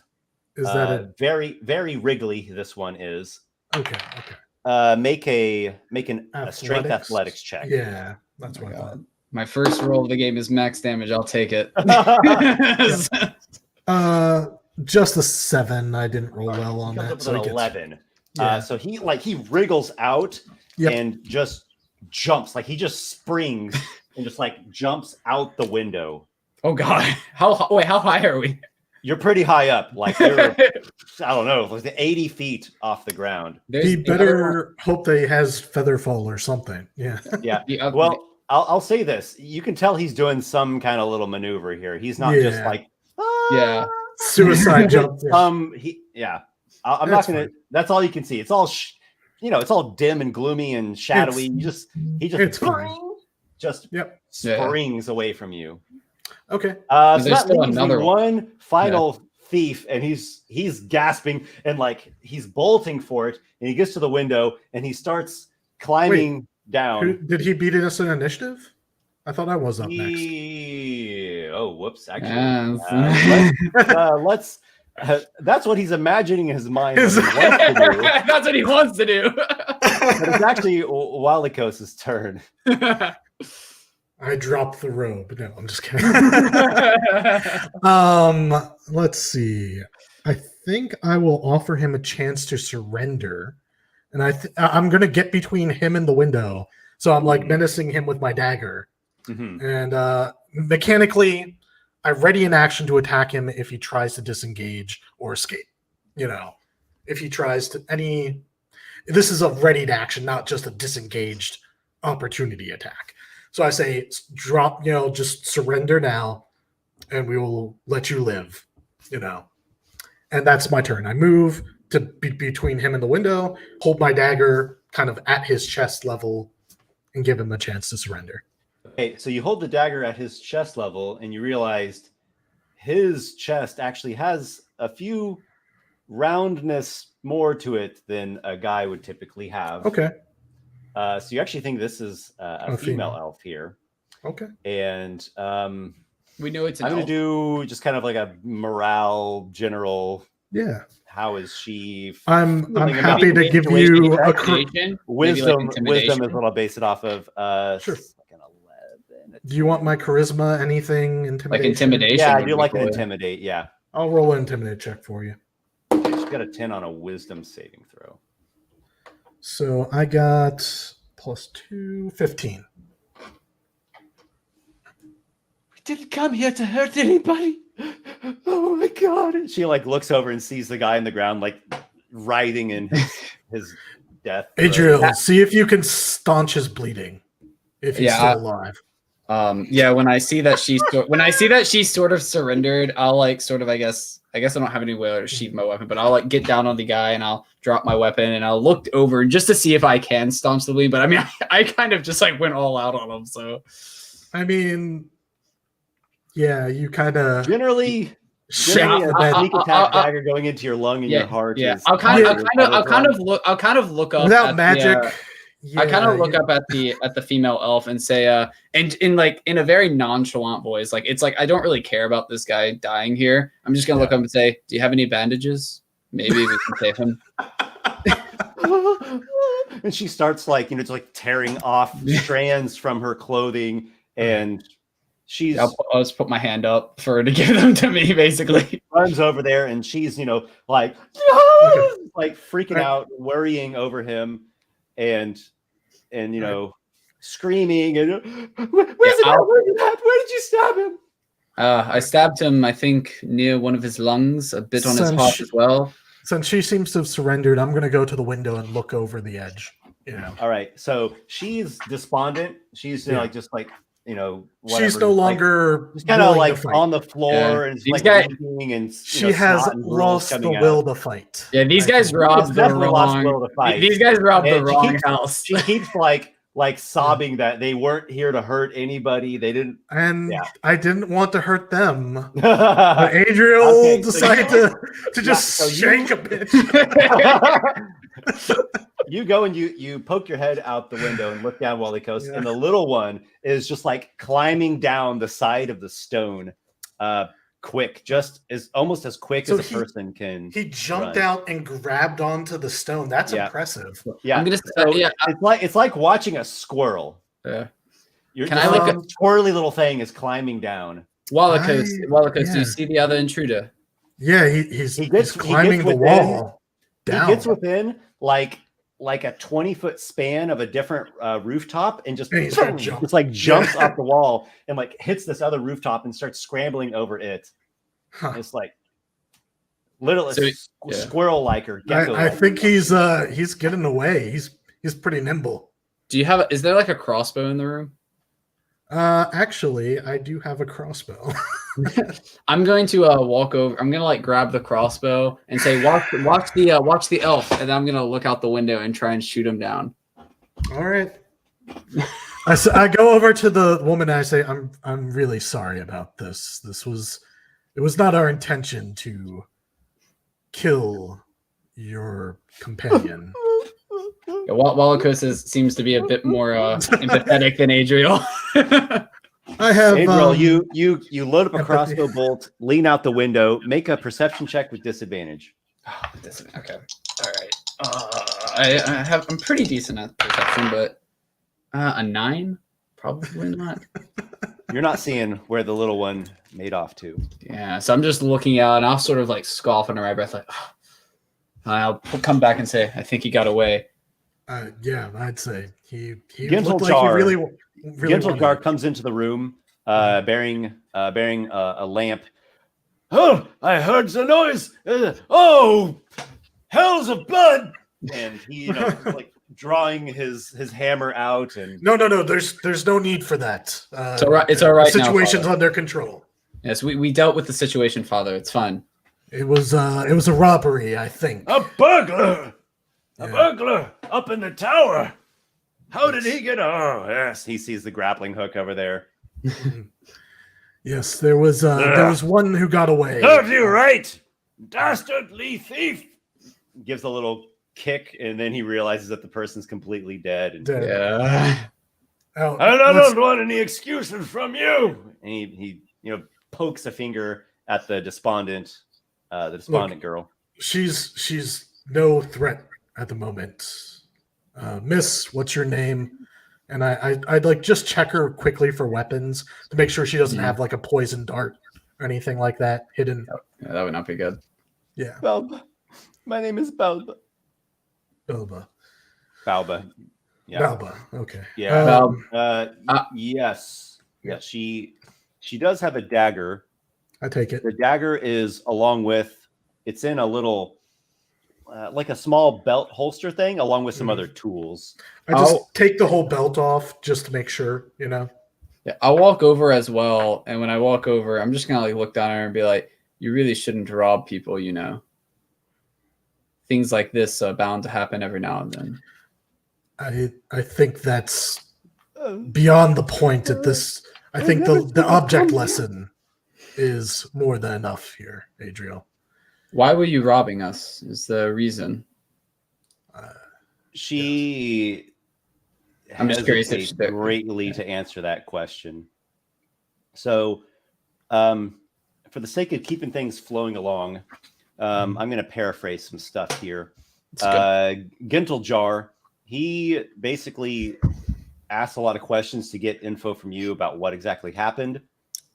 Speaker 2: Is that
Speaker 1: very, very wriggly? This one is.
Speaker 2: Okay. Okay.
Speaker 1: Make a strength athletics check.
Speaker 2: Yeah, that's what I thought.
Speaker 4: My first roll of the game is max damage. I'll take it.
Speaker 2: Just a 7. I didn't roll well on that.
Speaker 1: So 11.
Speaker 2: Yeah.
Speaker 1: So he wriggles out and just jumps, like he just springs and just like jumps out the window.
Speaker 4: Oh God! How high are we?
Speaker 1: You're pretty high up, like you're, I don't know, like 80 feet off the ground.
Speaker 2: He better hope that he has feather fall or something. Yeah.
Speaker 1: Yeah. Well, I'll say this: you can tell he's doing some kind of little maneuver here. He's not just like
Speaker 2: suicide jump.
Speaker 1: I'm not gonna. Fine. That's all you can see. It's all it's all dim and gloomy and shadowy. He just springs away from you.
Speaker 2: Okay.
Speaker 1: So that leaves one final thief, and he's gasping and like he's bolting for it, and he gets to the window and he starts climbing down.
Speaker 2: Did he beat us in initiative? I thought I was up next.
Speaker 1: Oh, whoops! Actually, let's. That's what he's imagining in his mind.
Speaker 4: That's what he wants to do.
Speaker 1: But it's actually Walykos' turn.
Speaker 2: I dropped the robe. No, I'm just kidding. Let's see. I think I will offer him a chance to surrender, and I'm gonna get between him and the window. So I'm like menacing him with my dagger, and mechanically, I ready an action to attack him if he tries to disengage or escape. If he tries to this is a readied action, not just a disengaged opportunity attack. So I say, drop, just surrender now, and we will let you live, And that's my turn. I move to be between him and the window, hold my dagger kind of at his chest level, and give him a chance to surrender.
Speaker 1: Okay, so you hold the dagger at his chest level, and you realized his chest actually has a few roundness more to it than a guy would typically have.
Speaker 2: Okay.
Speaker 1: So you actually think this is a female elf here.
Speaker 2: Okay.
Speaker 1: And
Speaker 4: we know it's an
Speaker 1: I'm going to do just kind of like a morale general.
Speaker 2: Yeah.
Speaker 1: How is she?
Speaker 2: I'm happy to give you a
Speaker 1: wisdom. Wisdom is what I'll base it off of.
Speaker 2: Sure.
Speaker 1: Like an 11.
Speaker 2: Do you want my charisma? Anything? Intimidation?
Speaker 4: Like intimidation?
Speaker 1: Yeah, I do like an intimidate. Yeah.
Speaker 2: I'll roll an intimidate check for you.
Speaker 1: She's got a 10 on a wisdom saving throw.
Speaker 2: So I got +2, 15.
Speaker 1: We didn't come here to hurt anybody. Oh my God. She like looks over and sees the guy on the ground, like writhing in his death.
Speaker 2: Adriel, see if you can staunch his bleeding if he's still alive.
Speaker 4: When I see that she's sort of surrendered, I'll like sort of I guess I don't have any way to sheath my weapon, but I'll like get down on the guy and I'll drop my weapon and I'll look over just to see if I can staunch the bleed. But I mean, I kind of just like went all out on him. So,
Speaker 2: I mean, yeah, you kind of
Speaker 1: generally a sneak attack dagger going into your lung and your heart.
Speaker 4: Yeah, I'll kind of look up
Speaker 2: without magic.
Speaker 4: I kind of look up at the female elf and say, and in a very nonchalant voice, like it's like I don't really care about this guy dying here. I'm just gonna look up and say, "Do you have any bandages? Maybe we can save him."
Speaker 1: And she starts just like tearing off strands from her clothing, and I'll
Speaker 4: just put my hand up for her to give them to me. Basically,
Speaker 1: runs over there, and she's like freaking out, worrying over him. And screaming and where did you stab him?
Speaker 4: I stabbed him, I think, near one of his lungs, a bit on his heart as well.
Speaker 2: Since she seems to have surrendered, I'm going to go to the window and look over the edge.
Speaker 1: All right. So she's despondent. She's whatever.
Speaker 2: She's no longer
Speaker 1: just kind of like on the floor and
Speaker 4: these guys.
Speaker 1: And
Speaker 2: she has lost the will to fight.
Speaker 4: Yeah, these guys robbed the wrong. These guys robbed the wrong house.
Speaker 1: She keeps like sobbing that they weren't here to hurt anybody. They didn't,
Speaker 2: and I didn't want to hurt them. But Adriel decided to just shank a bitch.
Speaker 1: You go and you poke your head out the window and look down Walykos, and the little one is just like climbing down the side of the stone, quick, just almost as quick as a person can.
Speaker 2: He jumped
Speaker 1: run.
Speaker 2: out and grabbed onto the stone. That's impressive.
Speaker 1: Yeah,
Speaker 4: I'm gonna
Speaker 1: so it's like watching a squirrel.
Speaker 4: Yeah.
Speaker 1: You're
Speaker 4: Can
Speaker 1: just
Speaker 4: I
Speaker 1: like
Speaker 4: look
Speaker 1: a twirly little thing is climbing down.
Speaker 4: Walykos, do you see the other intruder?
Speaker 2: Yeah, he's
Speaker 1: gets
Speaker 2: climbing the
Speaker 1: within-
Speaker 2: wall. Down.
Speaker 1: He gets within like a 20-foot span of a different rooftop and just
Speaker 2: And
Speaker 1: it's like jumps off the wall and like hits this other rooftop and starts scrambling over it.
Speaker 2: Huh.
Speaker 1: It's like literally squirrel-like or gecko.
Speaker 2: I think he's getting away. He's pretty nimble.
Speaker 4: Do you have? Is there like a crossbow in the room?
Speaker 2: Actually, I do have a crossbow.
Speaker 4: I'm going to walk over. I'm gonna like grab the crossbow and say, watch the elf, and then I'm gonna look out the window and try and shoot him down.
Speaker 2: All right. I go over to the woman and I say, I'm really sorry about this. It was not our intention to kill your companion.
Speaker 4: Yeah, Walykos seems to be a bit more empathetic than Adriel.
Speaker 2: I have
Speaker 1: Adriel, you load up a
Speaker 2: empathy.
Speaker 1: crossbow bolt, lean out the window, make a perception check with disadvantage.
Speaker 4: Okay. All right. I'm pretty decent at perception, but a 9? Probably not.
Speaker 1: You're not seeing where the little one made off to.
Speaker 4: Yeah, so I'm just looking out, and I'll sort of like scoff under my breath, like, I'll come back and say, I think he got away.
Speaker 2: Yeah, I'd say he
Speaker 1: Gintle
Speaker 2: looked
Speaker 1: Jar,
Speaker 2: like he really
Speaker 1: Gintle Jar comes into the room, bearing a lamp. Oh, I heard the noise. Oh, hells of blood! And he, like drawing his hammer out. And
Speaker 2: no. There's no need for that.
Speaker 4: It's all right. It's all right.
Speaker 2: The situation's
Speaker 4: now,
Speaker 2: under control.
Speaker 4: Yes, we dealt with the situation, Father. It's fine.
Speaker 2: It was a robbery, I think.
Speaker 6: A burglar! A burglar up in the tower. How did he get? Oh, yes.
Speaker 1: he sees the grappling hook over there.
Speaker 2: Yes, there was one who got away.
Speaker 6: Serves you right, dastardly thief.
Speaker 1: Gives a little kick, and then he realizes that the person's completely dead. And
Speaker 4: Yeah.
Speaker 2: Oh,
Speaker 6: I don't want any excuses from you.
Speaker 1: And he pokes a finger at the despondent girl.
Speaker 2: She's no threat at the moment. Miss, what's your name? And I'd like just check her quickly for weapons to make sure she doesn't have like a poison dart or anything like that hidden.
Speaker 4: Yeah, that would not be good.
Speaker 2: Yeah.
Speaker 1: Balba. My name is Balba.
Speaker 2: Balba.
Speaker 1: Yeah.
Speaker 2: Balba. Okay.
Speaker 1: Yeah. Yes. Yeah. She does have a dagger.
Speaker 2: I take it.
Speaker 1: The dagger is it's in a little like a small belt holster thing along with some other tools.
Speaker 2: I just take the whole belt off just to make sure,
Speaker 4: Yeah, I'll walk over as well, and when I walk over, I'm just gonna like look down at her and be like, "You really shouldn't rob people, Things like this are bound to happen every now and then."
Speaker 2: I think that's beyond the point at this. I think the object lesson is more than enough here, Adriel.
Speaker 4: Why were you robbing us? Is the reason?
Speaker 1: I'm
Speaker 4: just curious if
Speaker 1: greatly to answer that question. So, for the sake of keeping things flowing along, I'm going to paraphrase some stuff here. Gintle Jar, he basically asked a lot of questions to get info from you about what exactly happened.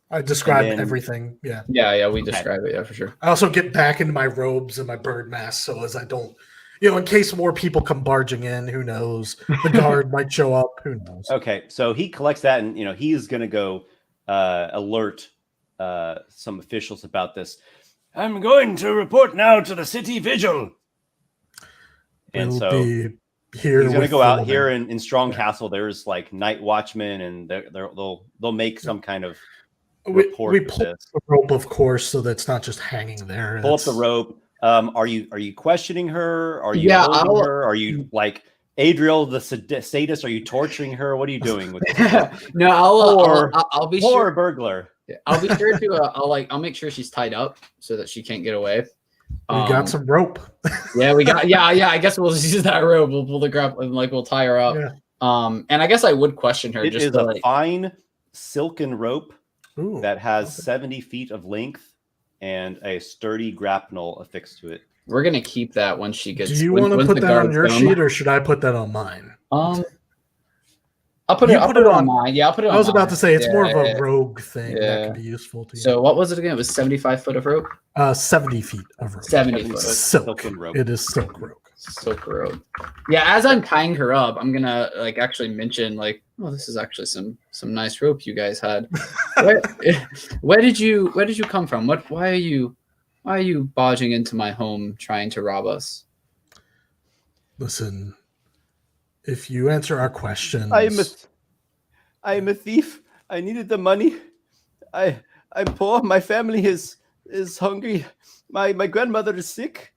Speaker 2: I described everything. Yeah.
Speaker 4: Yeah, we describe it. Yeah, for sure.
Speaker 2: I also get back into my robes and my bird mask so as I don't, in case more people come barging in, who knows? The guard might show up. Who knows?
Speaker 1: Okay, so he collects that, and he's going to go alert some officials about this.
Speaker 6: I'm going to report now to the city vigil.
Speaker 1: And
Speaker 2: We'll
Speaker 1: so
Speaker 2: be here.
Speaker 1: he's going to
Speaker 2: with
Speaker 1: go
Speaker 2: the
Speaker 1: out
Speaker 2: woman.
Speaker 1: here in Strong Castle. There's like night watchmen, and they'll make some kind of report.
Speaker 2: We
Speaker 1: of
Speaker 2: pull
Speaker 1: this.
Speaker 2: the rope, of course, so that's not just hanging there.
Speaker 1: Pull up the rope. Are you questioning her? Are you holding her? Are you like Adriel the sadist? Are you torturing her? What are you doing with this?
Speaker 4: No, I'll be
Speaker 1: Poor
Speaker 4: sure.
Speaker 1: burglar.
Speaker 4: I'll be sure to. I'll make sure she's tied up so that she can't get away.
Speaker 2: We got some rope.
Speaker 4: Yeah, we got. Yeah. I guess we'll just use that rope. We'll pull the grapple and we'll tie her up.
Speaker 2: Yeah.
Speaker 4: And I guess I would question her.
Speaker 1: It
Speaker 4: just
Speaker 1: is
Speaker 4: to,
Speaker 1: a fine silken rope
Speaker 2: Ooh,
Speaker 1: that has
Speaker 2: okay.
Speaker 1: 70 feet of length and a sturdy grapnel affixed to it.
Speaker 4: We're gonna keep that when she gets.
Speaker 2: Do you
Speaker 4: when,
Speaker 2: want to
Speaker 4: once
Speaker 2: put
Speaker 4: the
Speaker 2: that on
Speaker 4: guards
Speaker 2: your
Speaker 4: come.
Speaker 2: sheet, or should I put that on mine?
Speaker 4: I'll put
Speaker 2: You
Speaker 4: it. I'll
Speaker 2: put
Speaker 4: put
Speaker 2: it
Speaker 4: it on
Speaker 2: on-
Speaker 4: mine. Yeah, I'll put it on.
Speaker 2: I was about
Speaker 4: mine.
Speaker 2: to say it's more of a
Speaker 4: Yeah.
Speaker 2: rogue thing that
Speaker 4: Yeah.
Speaker 2: could be useful to you.
Speaker 4: So what was it again? It was 75 foot of rope.
Speaker 2: 70 feet of rope.
Speaker 4: 70
Speaker 1: 70
Speaker 4: foot.
Speaker 1: foot
Speaker 2: Silk.
Speaker 1: silken rope.
Speaker 2: It is silk rope.
Speaker 4: Silk rope. Yeah, as I'm tying her up, I'm gonna like actually mention like, oh, this is actually some nice rope you guys had. Where did you come from? Why are you barging into my home trying to rob us?
Speaker 2: Listen, if you answer our questions,
Speaker 1: I am a thief. I needed the money. I'm poor. My family is hungry. My grandmother is sick.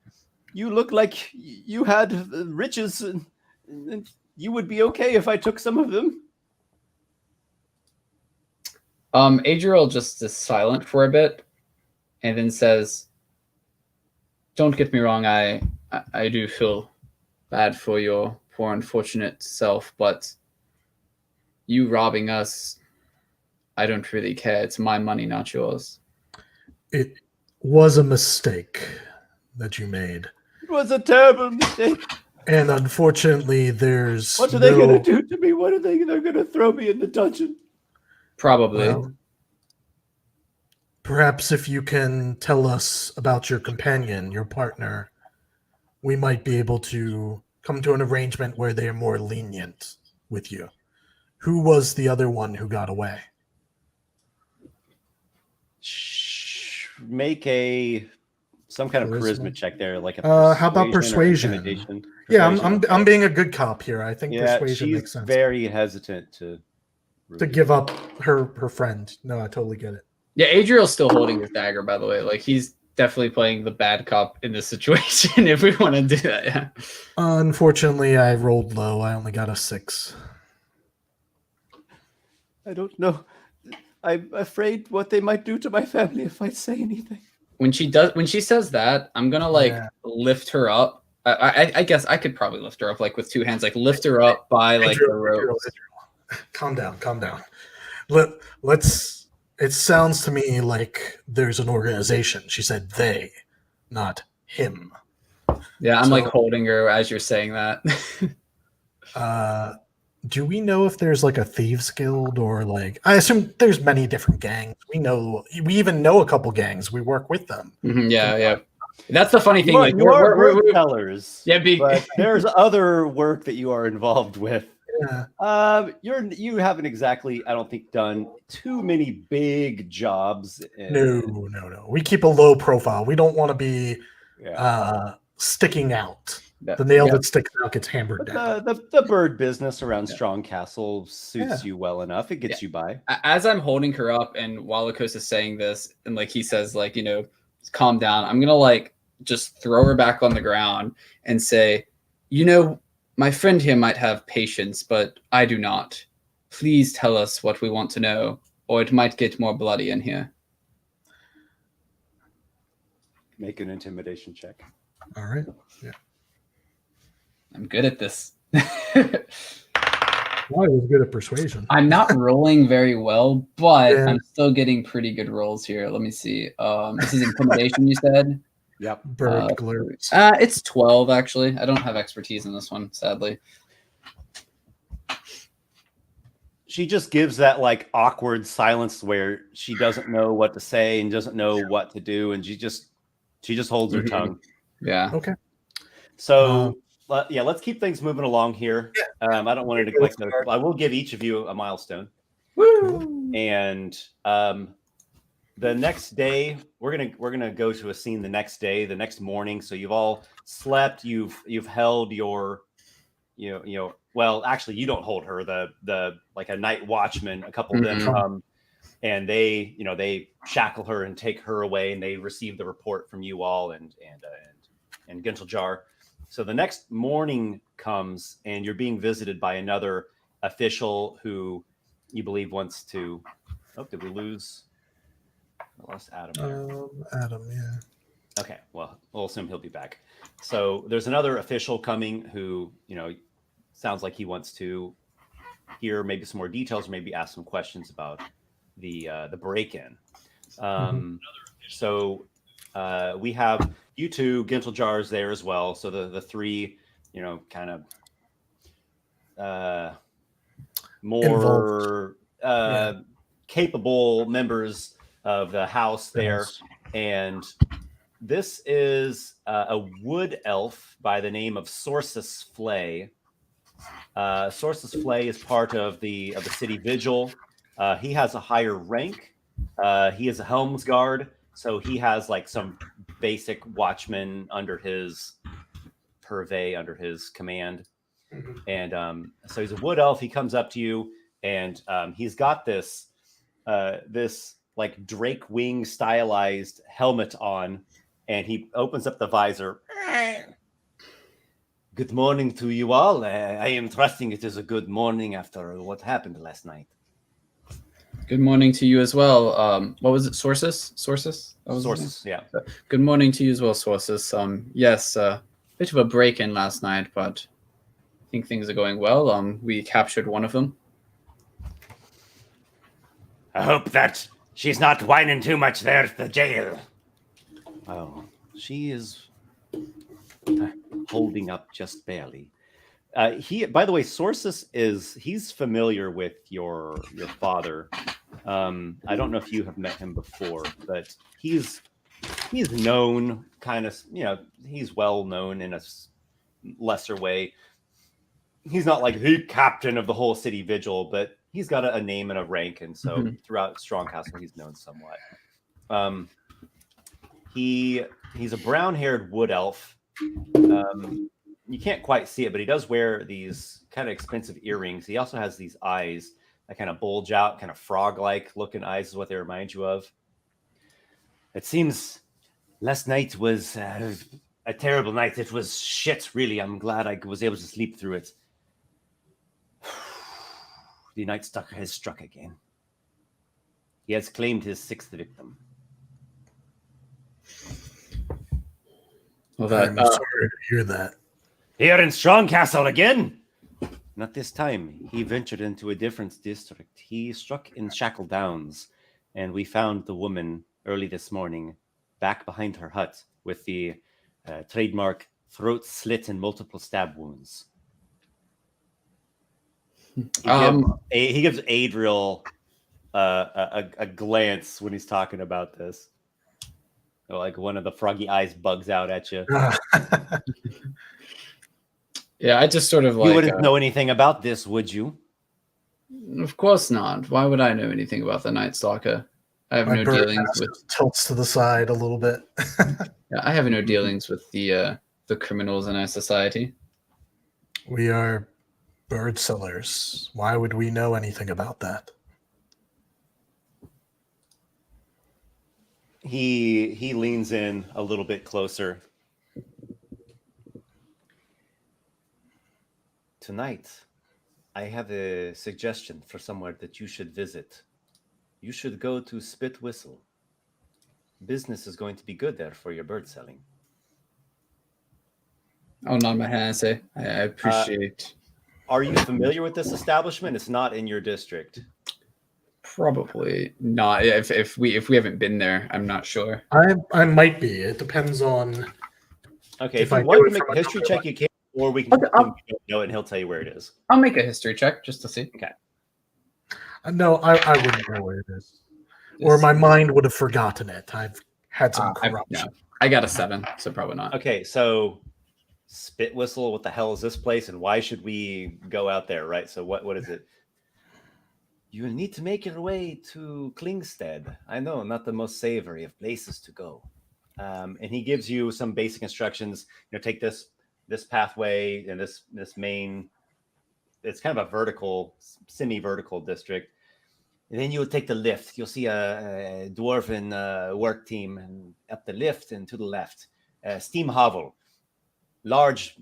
Speaker 1: You look like you had riches, and you would be okay if I took some of them.
Speaker 4: Adriel just is silent for a bit, and then says, "Don't get me wrong. I do feel bad for your poor unfortunate self, but you robbing us, I don't really care. It's my money, not yours."
Speaker 2: it was a mistake that you made.
Speaker 1: It was a terrible mistake.
Speaker 2: And unfortunately, there's
Speaker 1: What are they going to do to me? What are they're going to throw me in the dungeon?
Speaker 4: Probably.
Speaker 2: Well, perhaps if you can tell us about your companion, your partner, we might be able to come to an arrangement where they are more lenient with you. Who was the other one who got away?
Speaker 1: Make some kind of charisma check there, like
Speaker 2: how about persuasion?
Speaker 1: Or intimidation.
Speaker 2: Yeah,
Speaker 1: Persuasion,
Speaker 2: I'm being a good cop here. I think
Speaker 1: yeah,
Speaker 2: persuasion
Speaker 1: she's
Speaker 2: makes sense.
Speaker 1: very hesitant to
Speaker 2: Give up her friend. No, I totally get it.
Speaker 4: Yeah, Adriel's still holding his dagger, by the way. Like he's definitely playing the bad cop in this situation. If we want to do that, yeah.
Speaker 2: Unfortunately, I rolled low. I only got a 6.
Speaker 1: I don't know. I'm afraid what they might do to my family if I say anything.
Speaker 4: When she says that, I'm gonna lift her up. I guess I could probably lift her up like with 2 hands, like lift her up by like the rope.
Speaker 2: Calm down. Let's. It sounds to me like there's an organization. She said they, not him.
Speaker 4: Yeah, I'm like holding her as you're saying that.
Speaker 2: Do we know if there's like a thieves guild or like? I assume there's many different gangs. We even know a couple gangs. We work with them.
Speaker 4: Mm-hmm, yeah. That's the funny thing.
Speaker 1: You are,
Speaker 4: like
Speaker 1: you are word tellers.
Speaker 4: Yeah,
Speaker 1: but there's other work that you are involved with.
Speaker 2: Yeah.
Speaker 1: You haven't exactly, I don't think, done too many big jobs.
Speaker 2: No. We keep a low profile. We don't want to be sticking out. The nail that sticks out gets hammered down.
Speaker 1: The bird business around Strong Castle suits you well enough. It gets you by.
Speaker 4: As I'm holding her up and Walykos is saying this, and like he says, like, you know, calm down. I'm gonna like just throw her back on the ground and say, you know, my friend here might have patience, but I do not. Please tell us what we want to know, or it might get more bloody in here.
Speaker 1: Make an intimidation check.
Speaker 2: All right. Yeah.
Speaker 4: I'm good at this.
Speaker 2: Well, I was good at persuasion.
Speaker 4: I'm not rolling very well, but I'm still getting pretty good rolls here. Let me see. This is intimidation, you said?
Speaker 2: Yep. Bird glows.
Speaker 4: It's 12, actually. I don't have expertise in this one, sadly.
Speaker 1: She just gives that like awkward silence where she doesn't know what to say and doesn't know what to do, and she just holds her tongue.
Speaker 4: Yeah.
Speaker 2: Okay.
Speaker 1: So let's keep things moving along here. I don't want to neglect those. I will give each of you a milestone.
Speaker 4: Woo!
Speaker 1: And the next day, we're gonna go to a scene the next day, the next morning. So you've all slept. You've held your, well, actually, you don't hold her. The like a night watchman. A couple of them come, and they shackle her and take her away, and they receive the report from you all and Ginteljar. So the next morning comes, and you're being visited by another official who you believe wants to. Oh, did we lose? I lost Adam.
Speaker 2: Adam,
Speaker 1: Okay, well, we'll assume he'll be back. So there's another official coming who, sounds like he wants to hear maybe some more details, or maybe ask some questions about the break-in. So we have you two Gintel jars there as well. So the three, kind of more capable members of the house there.
Speaker 2: Yes.
Speaker 1: And this is a wood elf by the name of Sorcerer Flay. Sorcerer Flay is part of the city vigil. He has a higher rank. He is a Helm's Guard, so he has like some basic watchmen under his purvey, under his command. And so he's a wood elf. He comes up to you, and he's got this like Drake wing stylized helmet on, and he opens up the visor. Good morning to you all. I am trusting it is a good morning after what happened last night.
Speaker 4: Good morning to you as well. What was it? Sources? That was
Speaker 1: Sources, yeah.
Speaker 4: Good morning to you as well, Sources. Yes, bit of a break-in last night, but I think things are going well. We captured one of them.
Speaker 6: I hope that she's not whining too much there at the jail.
Speaker 1: Oh, she is holding up just barely. By the way, Sorcerer he's familiar with your father. I don't know if you have met him before, but he's known kind of, he's well known in a lesser way. He's not like the captain of the whole city vigil, but he's got a name and a rank, and so throughout Strongcastle he's known somewhat. He's a brown-haired wood elf. You can't quite see it, but he does wear these kind of expensive earrings. He also has these eyes that kind of bulge out, kind of frog-like looking eyes is what they remind you of.
Speaker 6: It seems last night was a terrible night. It was shit, really. I'm glad I was able to sleep through it.
Speaker 1: The Night Stalker has struck again. He has claimed his 6th victim.
Speaker 2: Well, I'm sorry to hear that.
Speaker 6: Here in Strongcastle again?
Speaker 1: Not this time. He ventured into a different district. He struck in Shackle Downs, and we found the woman early this morning back behind her hut with the trademark throat slit and multiple stab wounds. He gives Adriel a glance when he's talking about this. Like one of the froggy eyes bugs out at you.
Speaker 4: Yeah, I just sort of like...
Speaker 1: You wouldn't know anything about this, would you?
Speaker 4: Of course not. Why would I know anything about the Night Stalker? I have no dealings with...
Speaker 2: Tilts to the side a little bit.
Speaker 4: Yeah, I have no dealings with the criminals in our society.
Speaker 2: We are bird sellers. Why would we know anything about that?
Speaker 1: He leans in a little bit closer. Tonight, I have a suggestion for somewhere that you should visit. You should go to Spit Whistle. Business is going to be good there for your bird selling.
Speaker 4: I'll nod my head and say, I appreciate...
Speaker 1: Are you familiar with this establishment? It's not in your district.
Speaker 4: Probably not. If we haven't been there, I'm not sure.
Speaker 2: I might be. It depends on...
Speaker 1: Okay, if you want to make a history check, you can, or we can you don't know it and he'll tell you where it is.
Speaker 4: I'll make a history check just to see.
Speaker 1: Okay.
Speaker 2: No, I wouldn't know where it is. Or my mind would have forgotten it. I've had some corruption.
Speaker 4: I got a 7, so probably not.
Speaker 1: Okay, so Spit Whistle, what the hell is this place, and why should we go out there, right? So what is it? You will need to make your way to Klingstead. I know, not the most savory of places to go. And he gives you some basic instructions. Take this pathway and this main. It's kind of a vertical, semi-vertical district. And then you'll take the lift. You'll see a dwarven work team, and up the lift and to the left, steam hovel, large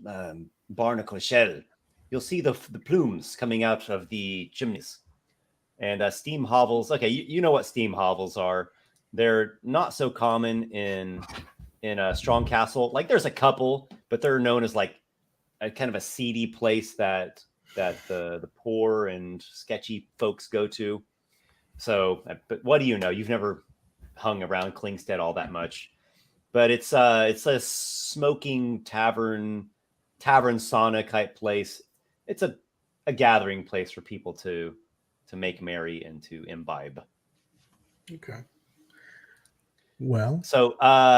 Speaker 1: barnacle shell. You'll see the plumes coming out of the chimneys. And steam hovels. Okay, you know what steam hovels are. They're not so common in in a strong castle. Like there's a couple, but they're known as like a kind of a seedy place that the poor and sketchy folks go to. So, but what do you know? You've never hung around Klingstead all that much, but it's a smoking tavern sauna type place. It's a gathering place for people to make merry and to imbibe.
Speaker 2: Okay. Well,
Speaker 1: so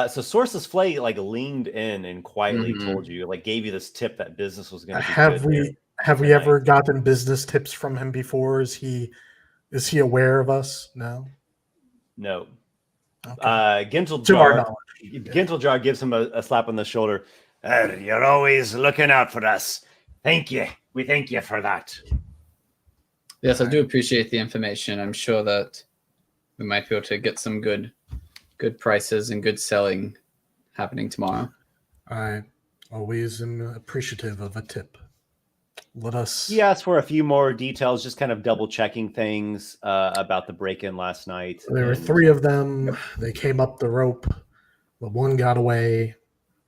Speaker 1: Source's Flay like leaned in and quietly told you, like gave you this tip that business was going to be good.
Speaker 2: Have we ever gotten business tips from him before? Is he aware of us? No.
Speaker 1: No.
Speaker 2: Okay.
Speaker 1: Ginteljar gives him a slap on the shoulder. You're always looking out for us. Thank you. We thank you for that.
Speaker 4: Yes, I do appreciate the information. I'm sure that we might be able to get some good prices and good selling happening tomorrow.
Speaker 2: I always am appreciative of a tip. Let us.
Speaker 1: He asked for a few more details, just kind of double checking things about the break-in last night.
Speaker 2: There were 3 of them. They came up the rope. The one got away.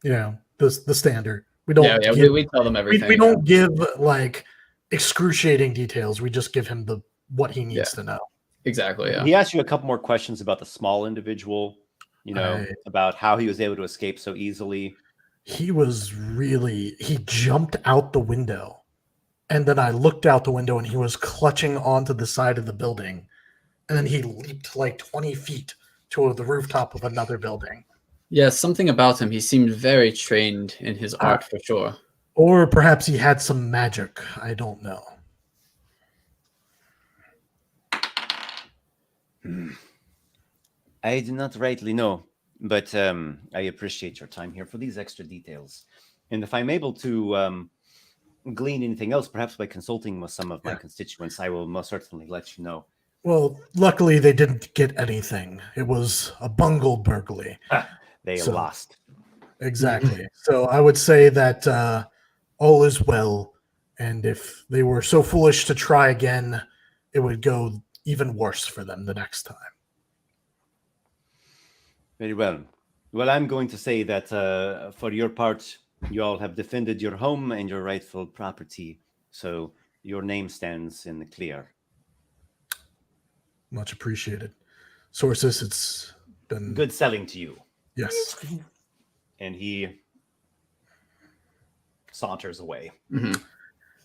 Speaker 2: You know, the standard. We don't.
Speaker 4: We tell them everything.
Speaker 2: We don't give like excruciating details. We just give him what he needs to know.
Speaker 4: Exactly. Yeah.
Speaker 1: He asked you a couple more questions about the small individual. You know, about how he was able to escape so easily.
Speaker 2: He jumped out the window. And then I looked out the window and he was clutching onto the side of the building. And then he leaped like 20 feet to the rooftop of another building.
Speaker 4: Yeah, something about him. He seemed very trained in his art for sure.
Speaker 2: Or perhaps he had some magic. I don't know.
Speaker 6: I do not rightly know, but I appreciate your time here for these extra details.
Speaker 1: And if I'm able to glean anything else, perhaps by consulting with some of my constituents, I will most certainly let you know.
Speaker 2: Well, luckily they didn't get anything. It was a bungled burglary.
Speaker 1: They lost.
Speaker 2: Exactly. So I would say that all is well. And if they were so foolish to try again, it would go even worse for them the next time.
Speaker 1: Very well. Well, I'm going to say that for your part, you all have defended your home and your rightful property, so your name stands in the clear.
Speaker 2: Much appreciated. Sources, it's been
Speaker 1: good selling to you.
Speaker 2: Yes.
Speaker 1: And he saunters away.
Speaker 4: Mm-hmm.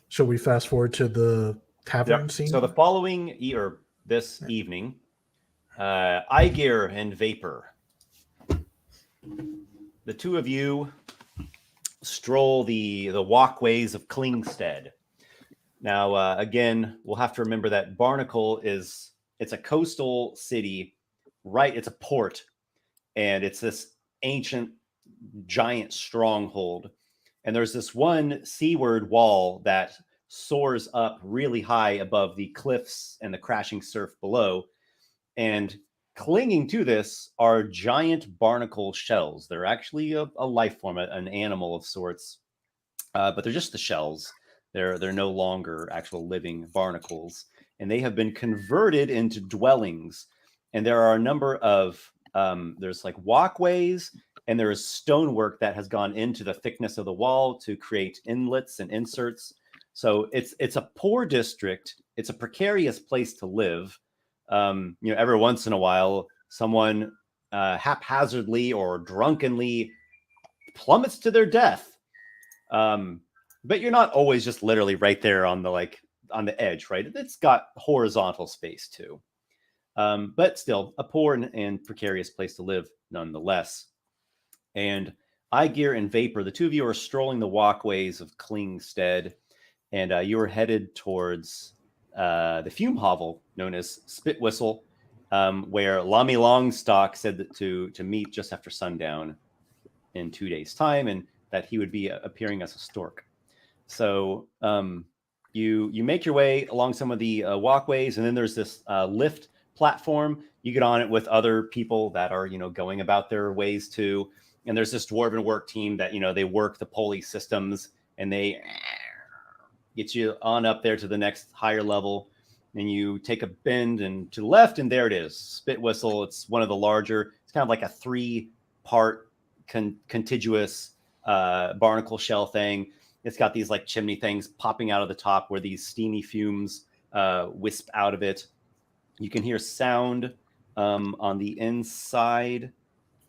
Speaker 2: Shall we fast forward to the tavern scene?
Speaker 1: So the following this evening, Aygir and Vapor, the two of you stroll the walkways of Klingstead. Now, again, we'll have to remember that Barnacle it's a coastal city, right? It's a port, and it's this ancient, giant stronghold. And there's this one seaward wall that soars up really high above the cliffs and the crashing surf below. And clinging to this are giant barnacle shells. They're actually a life form, an animal of sorts, but they're just the shells. They're no longer actual living barnacles, and they have been converted into dwellings. And there are a number of there's like walkways, and there is stonework that has gone into the thickness of the wall to create inlets and inserts. So it's a poor district. It's a precarious place to live. Every once in a while, someone haphazardly or drunkenly plummets to their death. But you're not always just literally right there on the edge, right? It's got horizontal space too. But still, a poor and precarious place to live nonetheless. And Aygir and Vapor, the two of you are strolling the walkways of Klingstead, and you are headed towards the fume hovel known as Spit Whistle, where Lami Longstock said that to meet just after sundown in 2 days' time, and that he would be appearing as a stork. So you make your way along some of the walkways, and then there's this lift platform. You get on it with other people that are going about their ways too. And there's this dwarven work team that they work the pulley systems, and they get you on up there to the next higher level. And you take a bend and to the left, and there it is, Spit Whistle. It's one of the larger. It's kind of like a 3-part contiguous barnacle shell thing. It's got these like chimney things popping out of the top where these steamy fumes wisp out of it. You can hear sound on the inside,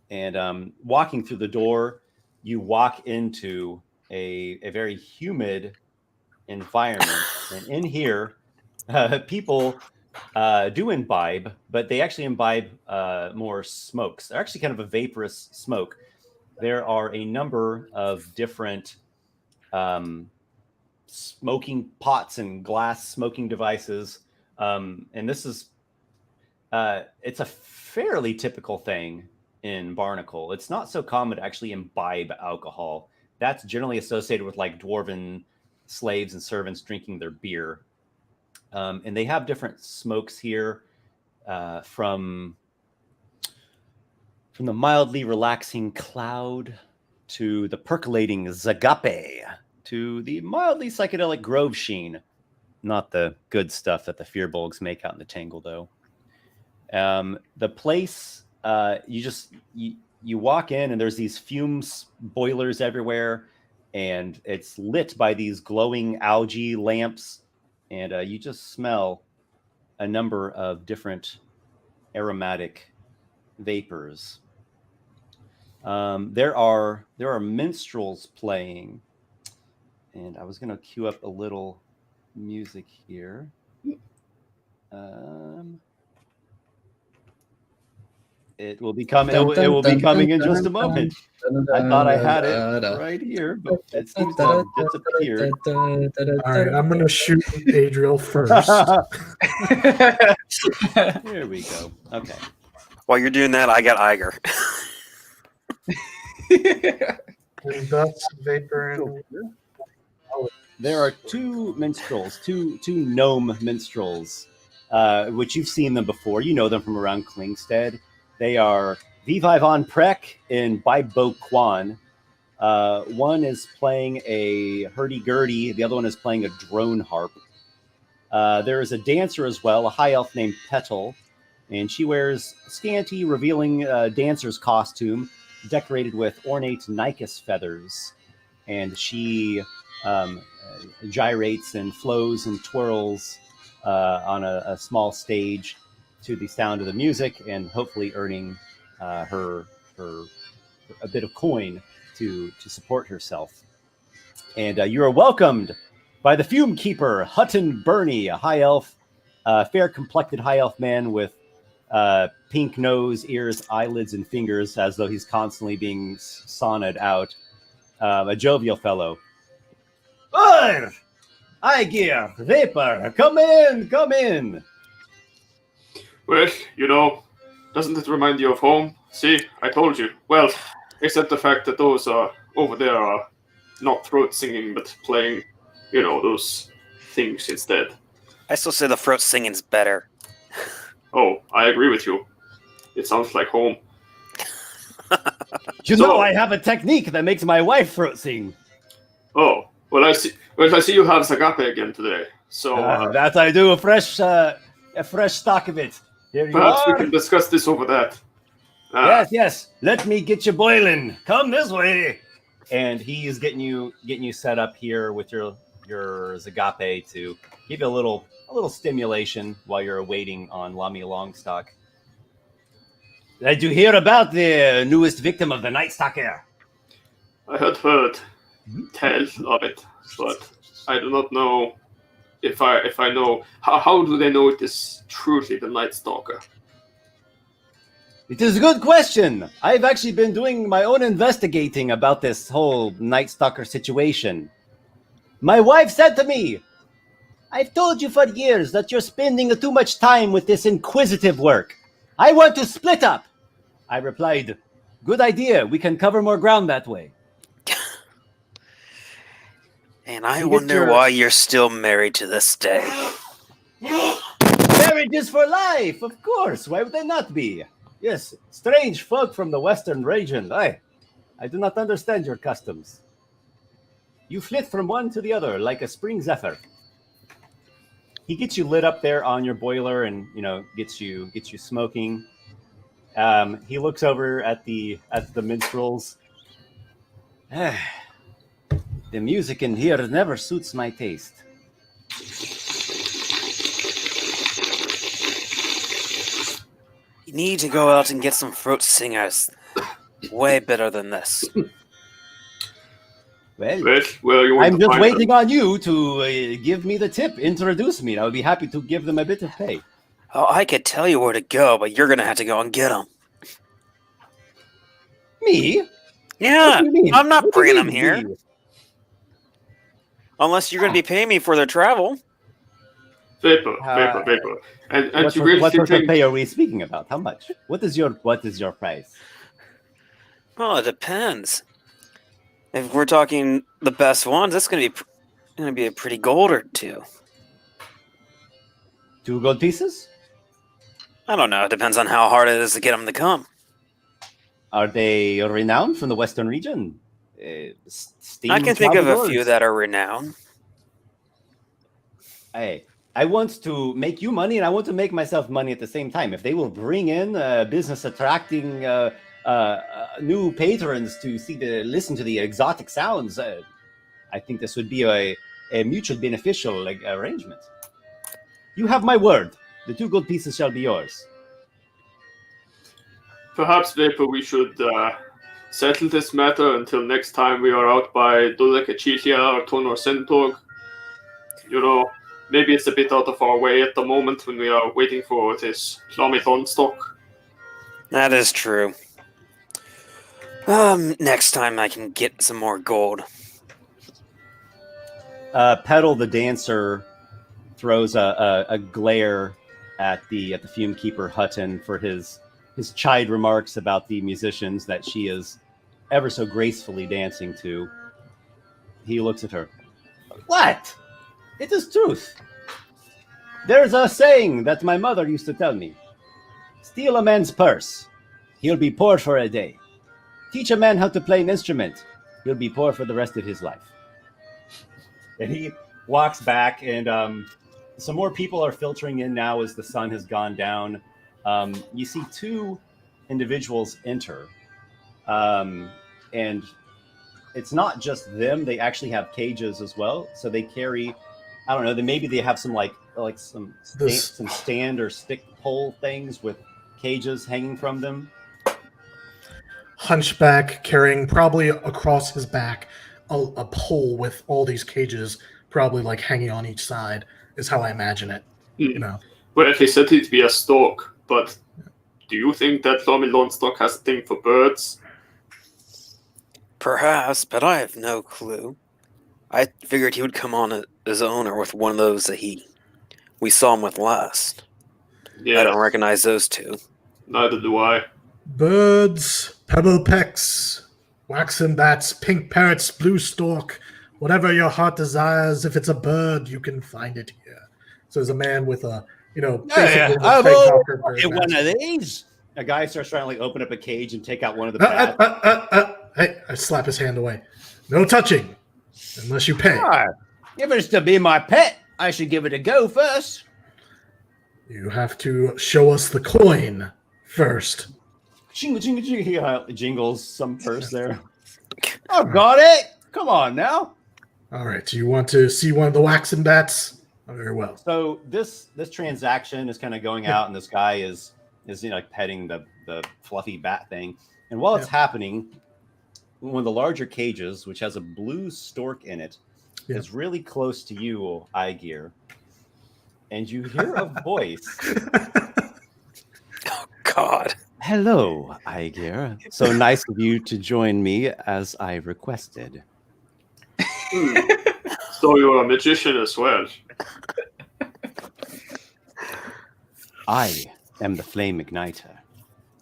Speaker 1: and walking through the door, you walk into a very humid environment. And in here, people do imbibe, but they actually imbibe more smokes. They're actually kind of a vaporous smoke. There are a number of different smoking pots and glass smoking devices. And this is, it's a fairly typical thing in Barnacle. It's not so common to actually imbibe alcohol. That's generally associated with like dwarven slaves and servants drinking their beer. And they have different smokes here, from the mildly relaxing cloud to the percolating zagape to the mildly psychedelic grove sheen. Not the good stuff that the fearbolgs make out in the Tangle, though. The place, you walk in and there's these fumes boilers everywhere, and it's lit by these glowing algae lamps, and you just smell a number of different aromatic vapors. There are minstrels playing, and I was going to cue up a little music here. It will be coming. It will be coming in just a moment. I thought I had it right here, but it seems to have disappeared.
Speaker 2: All right, I'm going to shoot Adriel first.
Speaker 1: Here we go. Okay.
Speaker 3: While you're doing that, I got Aygir.
Speaker 2: Dust, vapor, and...
Speaker 1: There are two minstrels, two gnome minstrels, which you've seen them before. You know them from around Klingstead. They are Vivi von Preck and Bibo Kwan. One is playing a hurdy-gurdy. The other one is playing a drone harp. There is a dancer as well, a high elf named Petal, and she wears a scanty, revealing dancer's costume decorated with ornate Nycus feathers. And she gyrates and flows and twirls on a small stage to the sound of the music, and hopefully earning her a bit of coin to support herself. And you are welcomed by the Fume Keeper, Hutton Burney, a high elf, fair-complected high elf man with pink nose, ears, eyelids, and fingers, as though he's constantly being saunted out. A jovial fellow. Ur! Aygir! Vapor! Come in! Come in!
Speaker 5: Well, you know, doesn't it remind you of home? See, I told you. Well, except the fact that those over there are not throat singing, but playing, you know, those things instead.
Speaker 3: I still say the throat singing's better.
Speaker 5: Oh, I agree with you. It sounds like home.
Speaker 1: You know, I have a technique that makes my wife throat sing.
Speaker 5: Oh, well, I see you have Zagape again today. So
Speaker 1: that I do a fresh stock of it. Here you
Speaker 5: perhaps
Speaker 1: are.
Speaker 5: we can discuss this over that.
Speaker 1: Yes. Let me get you boiling. Come this way. And he's getting you set up here with your Zagape to give you a little stimulation while you're waiting on Lami Longstock. Did you hear about the newest victim of the Night Stalker?
Speaker 5: I had heard tales of it, but I do not know if I know. How do they know it is truly the Night Stalker?
Speaker 1: It is a good question. I've actually been doing my own investigating about this whole Night Stalker situation. My wife said to me, I've told you for years that you're spending too much time with this inquisitive work. I want to split up. I replied, good idea. We can cover more ground that way.
Speaker 3: And I wonder why you're still married to this day.
Speaker 1: Marriage is for life, of course. Why would they not be? Yes, strange folk from the western region. I do not understand your customs. You flit from one to the other like a spring zephyr. He gets you lit up there on your boiler, and gets you smoking. He looks over at the minstrels,
Speaker 6: The music in here never suits my taste.
Speaker 3: You need to go out and get some fruit singers. Way better than this.
Speaker 6: Well,
Speaker 5: Well, you want
Speaker 6: I'm
Speaker 5: to
Speaker 6: just
Speaker 5: find
Speaker 6: waiting on you to give me the tip, introduce me. I would be happy to give them a bit of pay.
Speaker 3: Oh, I could tell you where to go, but you're gonna have to go and get them.
Speaker 6: Me?
Speaker 3: Yeah,
Speaker 6: What do you mean?
Speaker 3: I'm not
Speaker 6: What do you
Speaker 3: bringing them
Speaker 6: mean,
Speaker 3: here.
Speaker 6: me?
Speaker 3: Unless you're gonna be paying me for their travel.
Speaker 5: Vapor. And
Speaker 6: What
Speaker 5: you really
Speaker 6: sort of
Speaker 5: think
Speaker 6: pay are we speaking about? How much? What is your price?
Speaker 3: Well, it depends. If we're talking the best ones, that's gonna be a pretty gold or two.
Speaker 6: 2 gold pieces?
Speaker 3: I don't know. It depends on how hard it is to get them to come.
Speaker 6: Are they renowned from the Western region?
Speaker 3: I can think of a few that are renowned.
Speaker 6: I want to make you money, and I want to make myself money at the same time. If they will bring in business attracting new patrons to listen to the exotic sounds, I think this would be a mutually beneficial arrangement. You have my word. The 2 gold pieces shall be yours.
Speaker 5: perhaps, Vapor, we should settle this matter until next time we are out by Dodekachilia or Tonor Centaur. You know, maybe it's a bit out of our way at the moment when we are waiting for this Clomithon stock.
Speaker 3: That is true. Next time I can get some more gold.
Speaker 6: Petal the dancer throws a glare at the fume keeper Hutton for his chide remarks about the musicians that she is ever so gracefully dancing to. He looks at her. What? It is truth. There's a saying that my mother used to tell me. Steal a man's purse. He'll be poor for a day. Teach a man how to play an instrument. He'll be poor for the rest of his life. And he walks back, and some more people are filtering in now as the sun has gone down. You see 2 individuals enter, and it's not just them. They actually have cages as well. So they carry, I don't know, maybe they have some some stand or stick pole things with cages hanging from them.
Speaker 2: Hunchback carrying probably across his back a pole with all these cages, probably like hanging on each side, is how I imagine it. You know.
Speaker 5: Well, he said it'd be a stork, but do you think that Clomithon stock has a thing for birds?
Speaker 3: Perhaps, but I have no clue. I figured he would come on his own or with one of those that we saw him with last.
Speaker 5: Yeah,
Speaker 3: I don't recognize those 2.
Speaker 5: neither do I.
Speaker 2: Birds, pebble pecks, waxen bats, pink parrots, blue stork, whatever your heart desires. If it's a bird, you can find it here. So there's a man with a, basically the Craig Hawker bird
Speaker 6: One
Speaker 2: mask.
Speaker 6: of these. A guy starts trying to open up a cage and take out one of the bats.
Speaker 2: Hey, I slap his hand away. No touching, unless you pay.
Speaker 6: If it's to be my pet, I should give it a go first.
Speaker 2: You have to show us the coin first.
Speaker 6: Jingle, jingle, jingle. He jingles some purse there. I've got it. Come on now.
Speaker 2: All right. Do you want to see one of the waxen bats? Oh, very well.
Speaker 6: So this transaction is kind of going out, and this guy is petting the fluffy bat thing. And while it's happening, one of the larger cages, which has a blue stork in it, is really close to you, Aygir. And you hear a voice.
Speaker 3: Oh, God.
Speaker 6: Hello, Aygir. So nice of you to join me as I requested.
Speaker 5: So you're a magician as well.
Speaker 6: I am the flame igniter,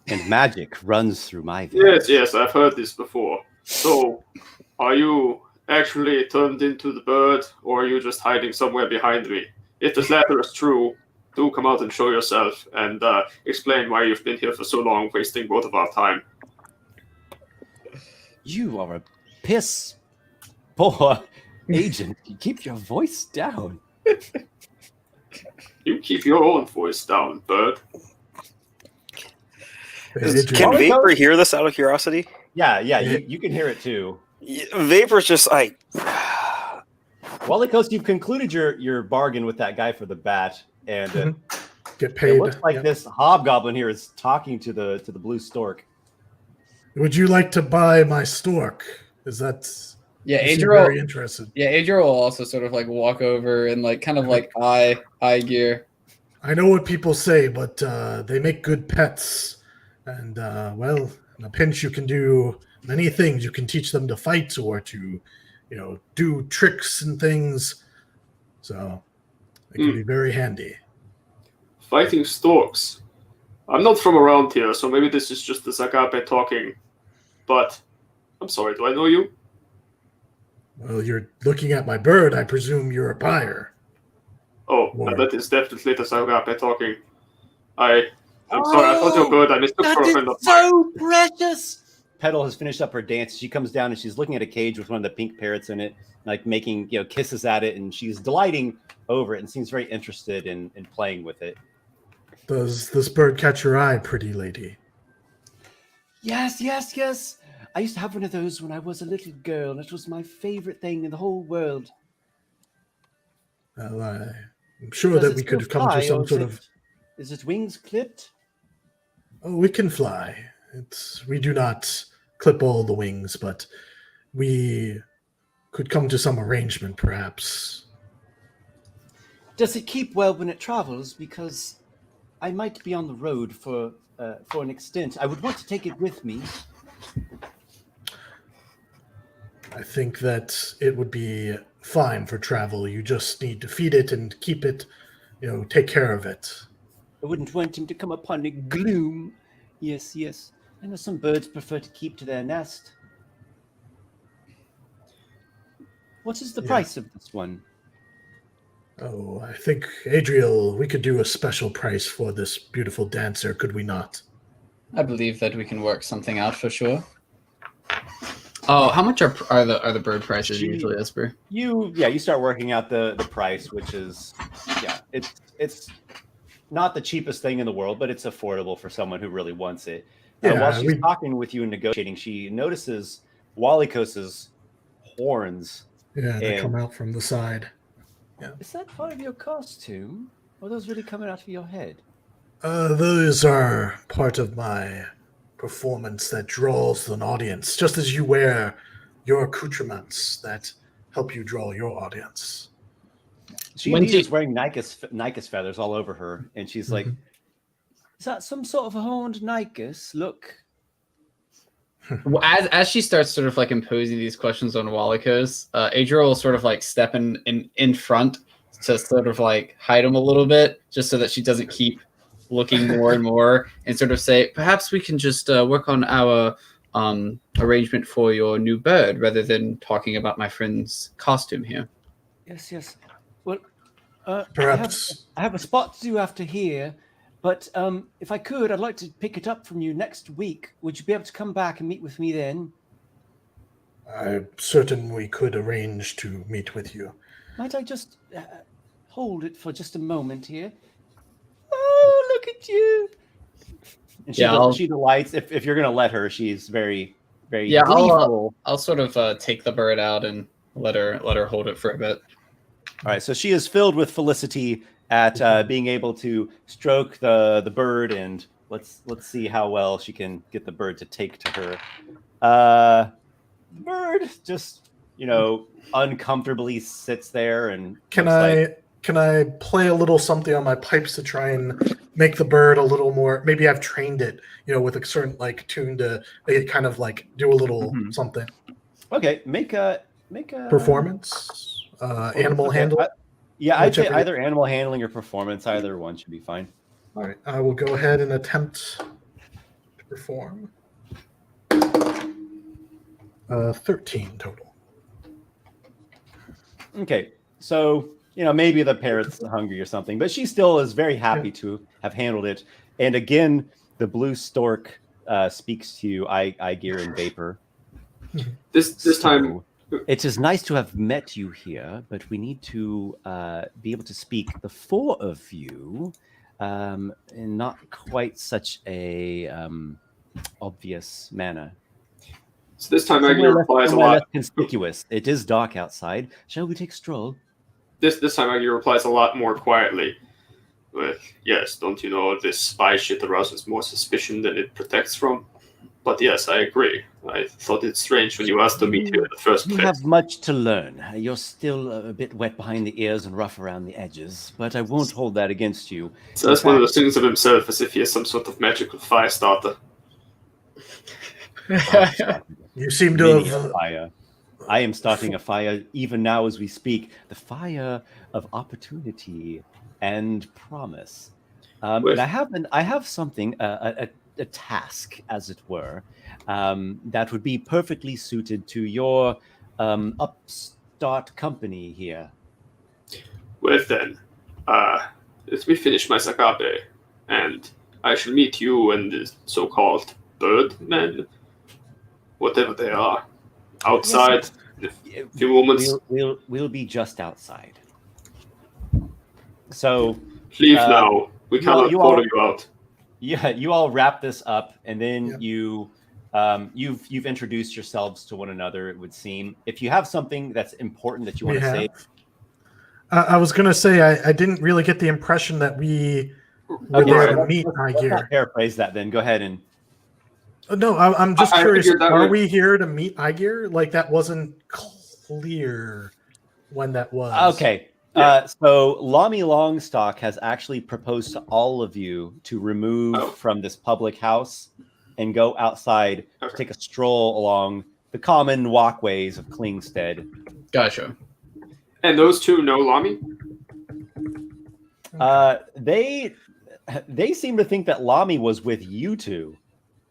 Speaker 6: and magic runs through my veins.
Speaker 5: Yes, I've heard this before. So, are you actually turned into the bird, or are you just hiding somewhere behind me? If the latter is true, do come out and show yourself and explain why you've been here for so long, wasting both of our time.
Speaker 6: You are a piss poor agent. Keep your voice down.
Speaker 5: You keep your own voice down, bird.
Speaker 3: Can Vapor hear this out of curiosity?
Speaker 6: Yeah, you can hear it too.
Speaker 3: Vapor's just like,
Speaker 6: Walykos, you've concluded your bargain with that guy for the bat, and
Speaker 2: Get
Speaker 6: it
Speaker 2: paid.
Speaker 6: looks like
Speaker 2: Yep.
Speaker 6: this hobgoblin here is talking to the blue stork.
Speaker 2: Would you like to buy my stork? Is that?
Speaker 4: Yeah,
Speaker 2: You seem
Speaker 4: Adriel.
Speaker 2: very interested.
Speaker 4: Yeah, Adriel will also sort of like walk over and like kind of like eye gear.
Speaker 2: I know what people say, but they make good pets, and well, in a pinch, you can do many things. You can teach them to fight or to, do tricks and things. So they can be very handy.
Speaker 5: Fighting storks. I'm not from around here, so maybe this is just the Zagabe talking. But I'm sorry, do I know you?
Speaker 2: Well, you're looking at my bird. I presume you're a buyer.
Speaker 5: Oh,
Speaker 2: Or-
Speaker 5: that is definitely the Zagabe talking. I'm sorry, I thought you were good. I mistook for a friend of mine.
Speaker 6: So precious. Petal has finished up her dance. She comes down and she's looking at a cage with one of the pink parrots in it, like making kisses at it, and she's delighting over it and seems very interested in playing with it.
Speaker 2: Does this bird catch your eye, pretty lady?
Speaker 6: Yes. I used to have one of those when I was a little girl, and it was my favorite thing in the whole world.
Speaker 2: Well, I'm sure
Speaker 6: Does
Speaker 2: that
Speaker 6: it
Speaker 2: we could
Speaker 6: still
Speaker 2: have come
Speaker 6: fly,
Speaker 2: to some
Speaker 6: or
Speaker 2: sort of.
Speaker 6: Is its wings clipped?
Speaker 2: Oh, we can fly. We do not clip all the wings, but we could come to some arrangement, perhaps.
Speaker 6: Does it keep well when it travels? Because I might be on the road for an extent. I would want to take it with me.
Speaker 2: I think that it would be fine for travel. You just need to feed it and keep it, take care of it.
Speaker 6: I wouldn't want him to come upon a gloom. Yes. I know some birds prefer to keep to their nest. What is the price of this one?
Speaker 2: Oh, I think, Adriel, we could do a special price for this beautiful dancer, could we not?
Speaker 4: I believe that we can work something out for sure. Oh, how much are the bird prices usually, Esper?
Speaker 6: You start working out the price, which is it's not the cheapest thing in the world, but it's affordable for someone who really wants it. While she's talking with you and negotiating, she notices Walykos's horns.
Speaker 2: Yeah, they come out from the side. Yeah.
Speaker 6: Is that part of your costume? Or are those really coming out of your head?
Speaker 2: Those are part of my performance that draws an audience, just as you wear your accoutrements that help you draw your audience.
Speaker 6: She's wearing Nycus feathers all over her, and she's like, is that some sort of a horned Nycus? Look.
Speaker 4: Well, as she starts sort of like imposing these questions on Walykos, Adriel will sort of like step in front to sort of like hide him a little bit, just so that she doesn't keep looking more and more, and sort of say, perhaps we can just work on our arrangement for your new bird rather than talking about my friend's costume here.
Speaker 6: Yes. Well,
Speaker 2: perhaps
Speaker 6: I have a spot to do after here, but if I could, I'd like to pick it up from you next week. Would you be able to come back and meet with me then?
Speaker 2: I'm certain we could arrange to meet with you.
Speaker 6: Might I just hold it for just a moment here? Oh, look at you! And she delights. If you're going to let her, she's very, very gleeful.
Speaker 4: I'll sort of take the bird out and let her hold it for a bit.
Speaker 6: All right, so she is filled with felicity at being able to stroke the bird, and let's see how well she can get the bird to take to her. Bird just uncomfortably sits there and
Speaker 2: Can I play a little something on my pipes to try and make the bird a little more? Maybe I've trained it, with a certain tune to make it kind of like do a little something.
Speaker 6: Okay, make a
Speaker 2: performance, animal handling.
Speaker 6: I'd say either animal handling or performance. Either one should be fine.
Speaker 2: All right, I will go ahead and attempt to perform. 13 total.
Speaker 6: Okay, so maybe the parrot's hungry or something, but she still is very happy to have handled it. And again, the blue stork speaks to you, Aygir and Vapor.
Speaker 5: This time,
Speaker 6: it is nice to have met you here, but we need to be able to speak, the four of you, in not quite such a obvious manner.
Speaker 5: So this time
Speaker 1: Somewhere
Speaker 5: Aygir replies a
Speaker 1: somewhere
Speaker 5: lot.
Speaker 1: less conspicuous. It is dark outside. Shall we take a stroll?
Speaker 5: This time Aygir replies a lot more quietly. With, yes, don't you know this spy shit arouses more suspicion than it protects from? But yes, I agree. I thought it strange when you asked to meet here in the first
Speaker 1: You
Speaker 5: place.
Speaker 1: have much to learn. You're still a bit wet behind the ears and rough around the edges, but I won't hold that against you.
Speaker 5: So that's one of the things of himself, as if he is some sort of magical fire starter.
Speaker 2: You seem to
Speaker 1: Many
Speaker 2: have.
Speaker 1: a fire. I am starting a fire even now as we speak. The fire of opportunity and promise. And I have something, a task, as it were, that would be perfectly suited to your upstart company here.
Speaker 5: Well then, let me finish my sakabe, and I shall meet you and the so-called birdmen, whatever they are, outside in a few moments.
Speaker 1: We'll be just outside. So
Speaker 5: Leave now. We cannot follow you out.
Speaker 1: Yeah, you all wrap this up, and then you've introduced yourselves to one another. It would seem. If you have something that's important that you want to say,
Speaker 2: I was going to say I didn't really get the impression that we were there to meet Aygir.
Speaker 1: Paraphrase that, then. Go ahead and.
Speaker 2: No, I'm just curious. Are
Speaker 5: we
Speaker 2: we here to meet Aygir? Like that wasn't clear when that was.
Speaker 1: Okay. So Lami Longstock has actually proposed to all of you to remove from this public house and go outside to take a stroll along the common walkways of Klingstead.
Speaker 4: Gotcha.
Speaker 5: And those two know Lami?
Speaker 1: They seem to think that Lami was with you two.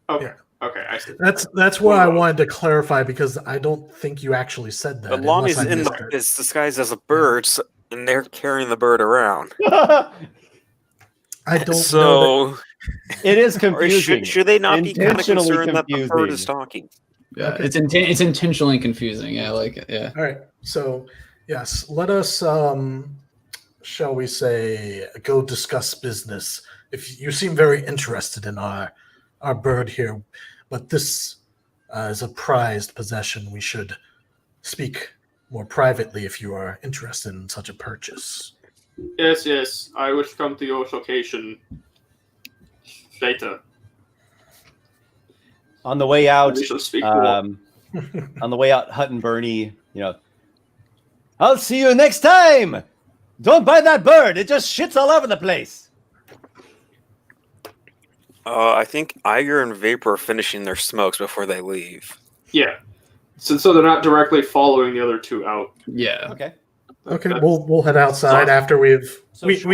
Speaker 5: Okay. Okay, I see.
Speaker 2: That's what I wanted to clarify, because I don't think you actually said that.
Speaker 3: But Lami's is disguised as a bird, and they're carrying the bird around.
Speaker 2: I don't know.
Speaker 1: It is confusing.
Speaker 3: Should they not be kind of concerned that the
Speaker 1: confusing.
Speaker 3: bird is talking?
Speaker 4: Yeah,
Speaker 2: Okay.
Speaker 4: it's intentionally confusing. Yeah, like it. Yeah.
Speaker 2: All right. So, yes, let us, shall we say, go discuss business. If you seem very interested in our bird here, but this is a prized possession. We should speak more privately if you are interested in such a purchase.
Speaker 5: Yes. I will come to your location later.
Speaker 1: On the way out,
Speaker 5: We shall speak more.
Speaker 1: on the way out, Hut and Bernie, I'll see you next time. Don't buy that bird. It just shits all over the place.
Speaker 3: I think Aygir and Vapor are finishing their smokes before they leave.
Speaker 5: Yeah. So they're not directly following the other two out.
Speaker 4: Yeah.
Speaker 1: Okay.
Speaker 2: Okay, we'll head outside after we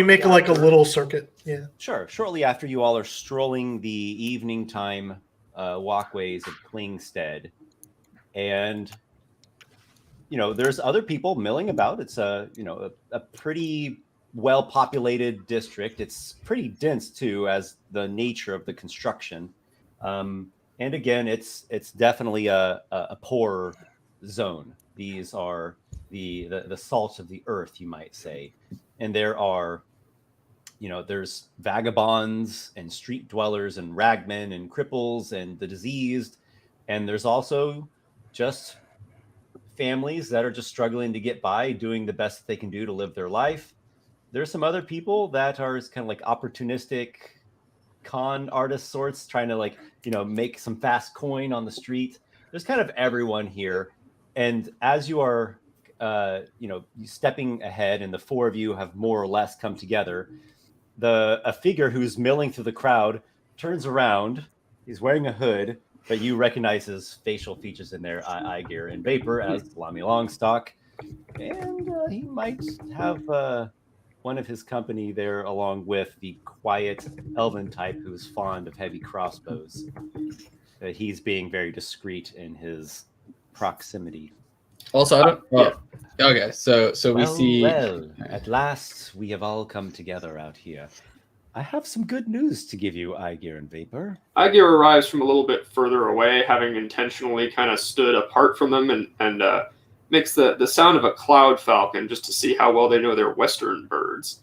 Speaker 2: make like a little circuit. Yeah.
Speaker 1: Sure. Shortly after, you all are strolling the evening time walkways of Klingstead, and there's other people milling about. It's a pretty well-populated district. It's pretty dense too, as the nature of the construction. And again, it's definitely a poor zone. These are the salt of the earth, you might say. And there are, there's vagabonds and street dwellers and ragmen and cripples and the diseased. And there's also just families that are just struggling to get by, doing the best that they can do to live their life. There's some other people that are kind of like opportunistic con artist sorts, trying to make some fast coin on the street. There's kind of everyone here. And as you are, stepping ahead, and the four of you have more or less come together, a figure who's milling through the crowd turns around. He's wearing a hood, but you recognize his facial features in there, Aygir and Vapor, as Lami Longstock. And he might have one of his company there, along with the quiet elven type who's fond of heavy crossbows. He's being very discreet in his proximity.
Speaker 4: Also, I don't. Okay, so we see.
Speaker 1: Well, at last we have all come together out here. I have some good news to give you, Aygir and Vapor.
Speaker 5: Aygir arrives from a little bit further away, having intentionally kind of stood apart from them, and makes the sound of a cloud falcon just to see how well they know their western birds.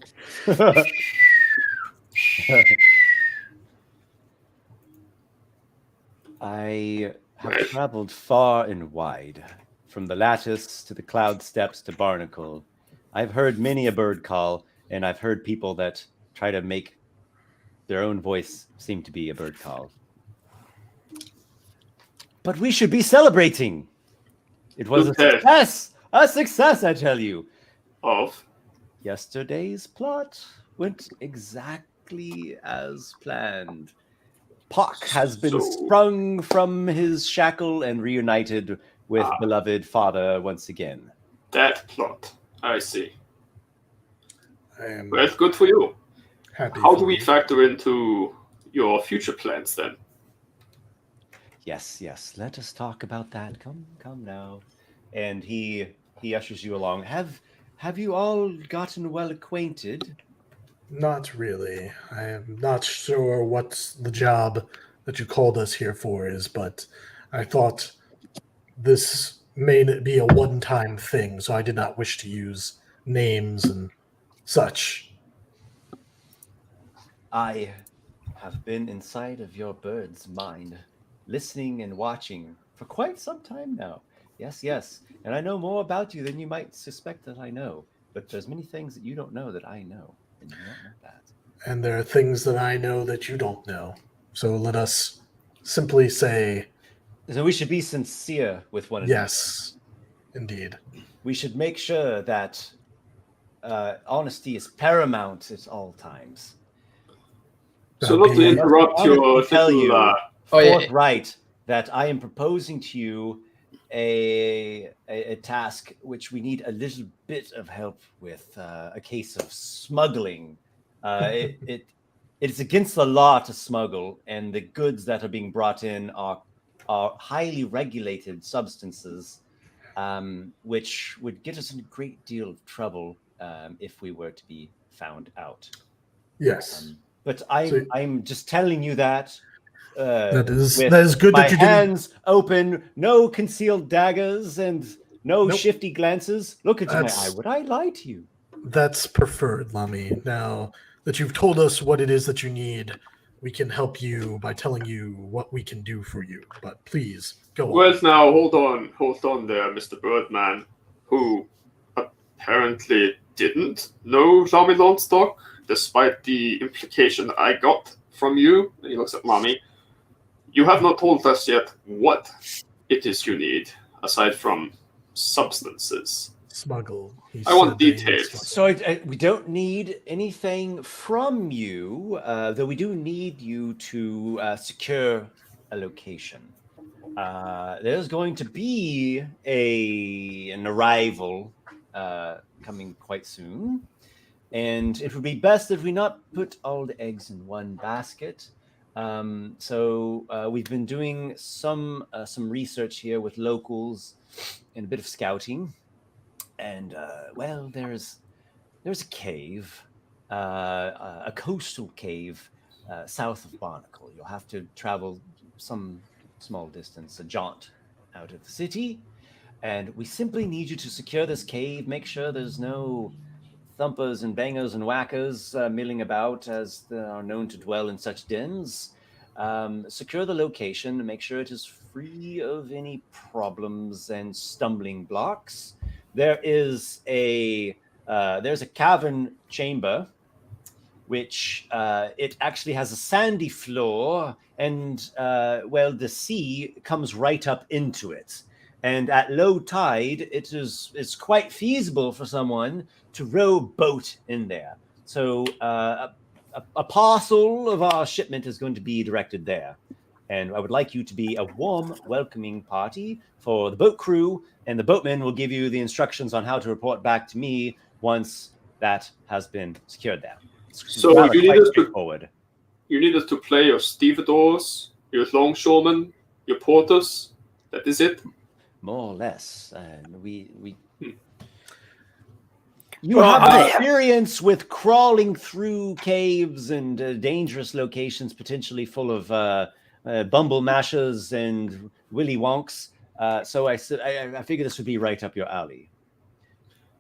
Speaker 1: I have
Speaker 5: Right.
Speaker 1: traveled far and wide, from the lattice to the cloud steps to Barnacle. I've heard many a bird call, and I've heard people that try to make their own voice seem to be a bird call. But we should be celebrating. It was a
Speaker 5: Okay.
Speaker 1: success! A success, I tell you.
Speaker 5: Of
Speaker 1: Yesterday's plot went exactly as planned. Pock has been
Speaker 5: So-
Speaker 1: sprung from his shackle and reunited with
Speaker 5: Ah.
Speaker 1: beloved father once again.
Speaker 5: that plot. I see.
Speaker 2: I am
Speaker 5: Well, good for you.
Speaker 2: happy.
Speaker 5: How
Speaker 2: for
Speaker 5: do we
Speaker 2: you.
Speaker 5: factor into your future plans then?
Speaker 1: Yes, yes. Let us talk about that. Come now. And he ushers you along. Have you all gotten well acquainted?
Speaker 2: Not really. I am not sure what the job that you called us here for is, but I thought this may be a one-time thing, so I did not wish to use names and such.
Speaker 1: I have been inside of your bird's mind, listening and watching for quite some time now. Yes, yes. And I know more about you than you might suspect that I know. But there's many things that you don't know that I know. And you don't know that.
Speaker 2: And there are things that I know that you don't know. So let us simply say,
Speaker 1: So we should be sincere with one another.
Speaker 2: yes, indeed.
Speaker 1: We should make sure that honesty is paramount at all times.
Speaker 5: So not to
Speaker 2: Being-
Speaker 5: interrupt your
Speaker 1: honestly tell you-
Speaker 5: little,
Speaker 4: Oh yeah.
Speaker 1: Forthright that I am proposing to you a task which we need a little bit of help with, a case of smuggling. It's against the law to smuggle, and the goods that are being brought in are highly regulated substances, which would get us in a great deal of trouble if we were to be found out.
Speaker 2: Yes.
Speaker 1: But
Speaker 2: So-
Speaker 1: I'm just telling you that.
Speaker 2: That is
Speaker 1: with
Speaker 2: good
Speaker 1: my
Speaker 2: that you didn't.
Speaker 1: hands open, no concealed daggers, and no
Speaker 2: Nope.
Speaker 1: shifty glances. Look into my
Speaker 2: That's-
Speaker 1: eye. Would I lie to you?
Speaker 2: That's preferred, Lami. Now that you've told us what it is that you need, we can help you by telling you what we can do for you. But please, go
Speaker 5: well,
Speaker 2: on.
Speaker 5: now hold on there, Mr. Birdman, who apparently didn't know Lami Longstock, despite the implication I got from you. And he looks at Lami. You have not told us yet what it is you need, aside from substances.
Speaker 2: Smuggle. He
Speaker 5: I want
Speaker 2: said that he
Speaker 5: details.
Speaker 2: smuggled.
Speaker 1: So we don't need anything from you, though we do need you to secure a location. There's going to be an arrival coming quite soon, and it would be best if we not put all the eggs in one basket. So we've been doing some research here with locals and a bit of scouting, and well, there's a cave, a coastal cave south of Barnacle. You'll have to travel some small distance, a jaunt out of the city, and we simply need you to secure this cave. Make sure there's no thumpers and bangers and whackers milling about as they are known to dwell in such dens. Secure the location and make sure it is free of any problems and stumbling blocks. There's a cavern chamber, which it actually has a sandy floor, and well, the sea comes right up into it. And at low tide, it's quite feasible for someone to row a boat in there. So a parcel of our shipment is going to be directed there. And I would like you to be a warm, welcoming party for the boat crew, and the boatman will give you the instructions on how to report back to me once that has been secured there.
Speaker 5: So
Speaker 1: Rather
Speaker 5: you need
Speaker 1: quite
Speaker 5: us to-
Speaker 1: straightforward.
Speaker 5: You need us to play your stevedores, your longshoremen, your porters. That is it.
Speaker 1: More or less. We
Speaker 5: Hmm.
Speaker 1: You
Speaker 3: Well,
Speaker 1: have
Speaker 3: I-
Speaker 1: experience with crawling through caves and dangerous locations, potentially full of bumble mashers and willy wonks. So I figure this would be right up your alley.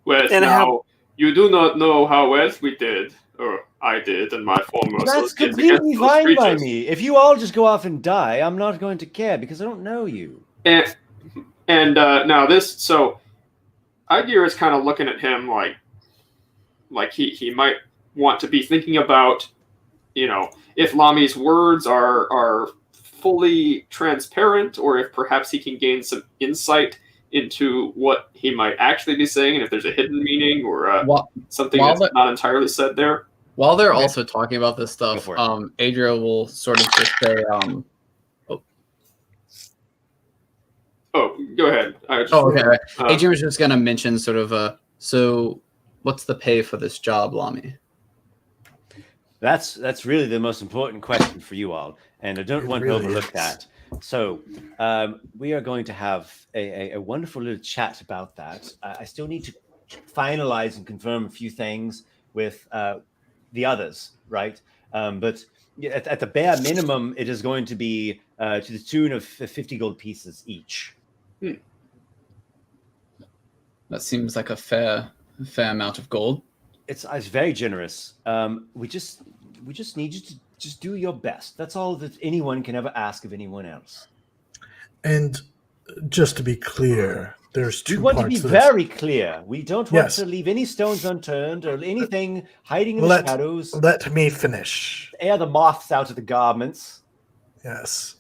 Speaker 5: Well,
Speaker 3: And
Speaker 5: now you do not know how well we did, or I did and my former
Speaker 1: That's
Speaker 5: associates
Speaker 1: completely
Speaker 5: against those
Speaker 1: fine by
Speaker 5: creatures.
Speaker 1: me. If you all just go off and die, I'm not going to care because I don't know you.
Speaker 5: And now this, so Aygir is kind of looking at him like he might want to be thinking about, if Lami's words are fully transparent, or if perhaps he can gain some insight into what he might actually be saying, and if there's a hidden meaning or something that's not entirely said there.
Speaker 4: While they're also talking about this
Speaker 1: Go
Speaker 4: stuff,
Speaker 1: for it.
Speaker 4: Adriel will sort of just say,
Speaker 5: Oh, go ahead.
Speaker 4: okay. Right. Adrian was just going to mention sort of, so what's the pay for this job, Lami?
Speaker 1: That's really the most important question for you all, and I don't want to overlook that. So we are going to have a wonderful little chat about that. I still need to finalize and confirm a few things with the others, right? But at the bare minimum, it is going to be to the tune of 50 gold pieces each.
Speaker 4: That seems like a fair amount of gold.
Speaker 1: It's very generous. We just need you to just do your best. That's all that anyone can ever ask of anyone else.
Speaker 2: And just to be clear, there's two
Speaker 1: We want
Speaker 2: parts
Speaker 1: to be
Speaker 2: to this.
Speaker 1: very clear. We don't want to leave any stones unturned or anything hiding in the shadows.
Speaker 2: Let me finish.
Speaker 1: Air the moths out of the garments.
Speaker 2: Yes.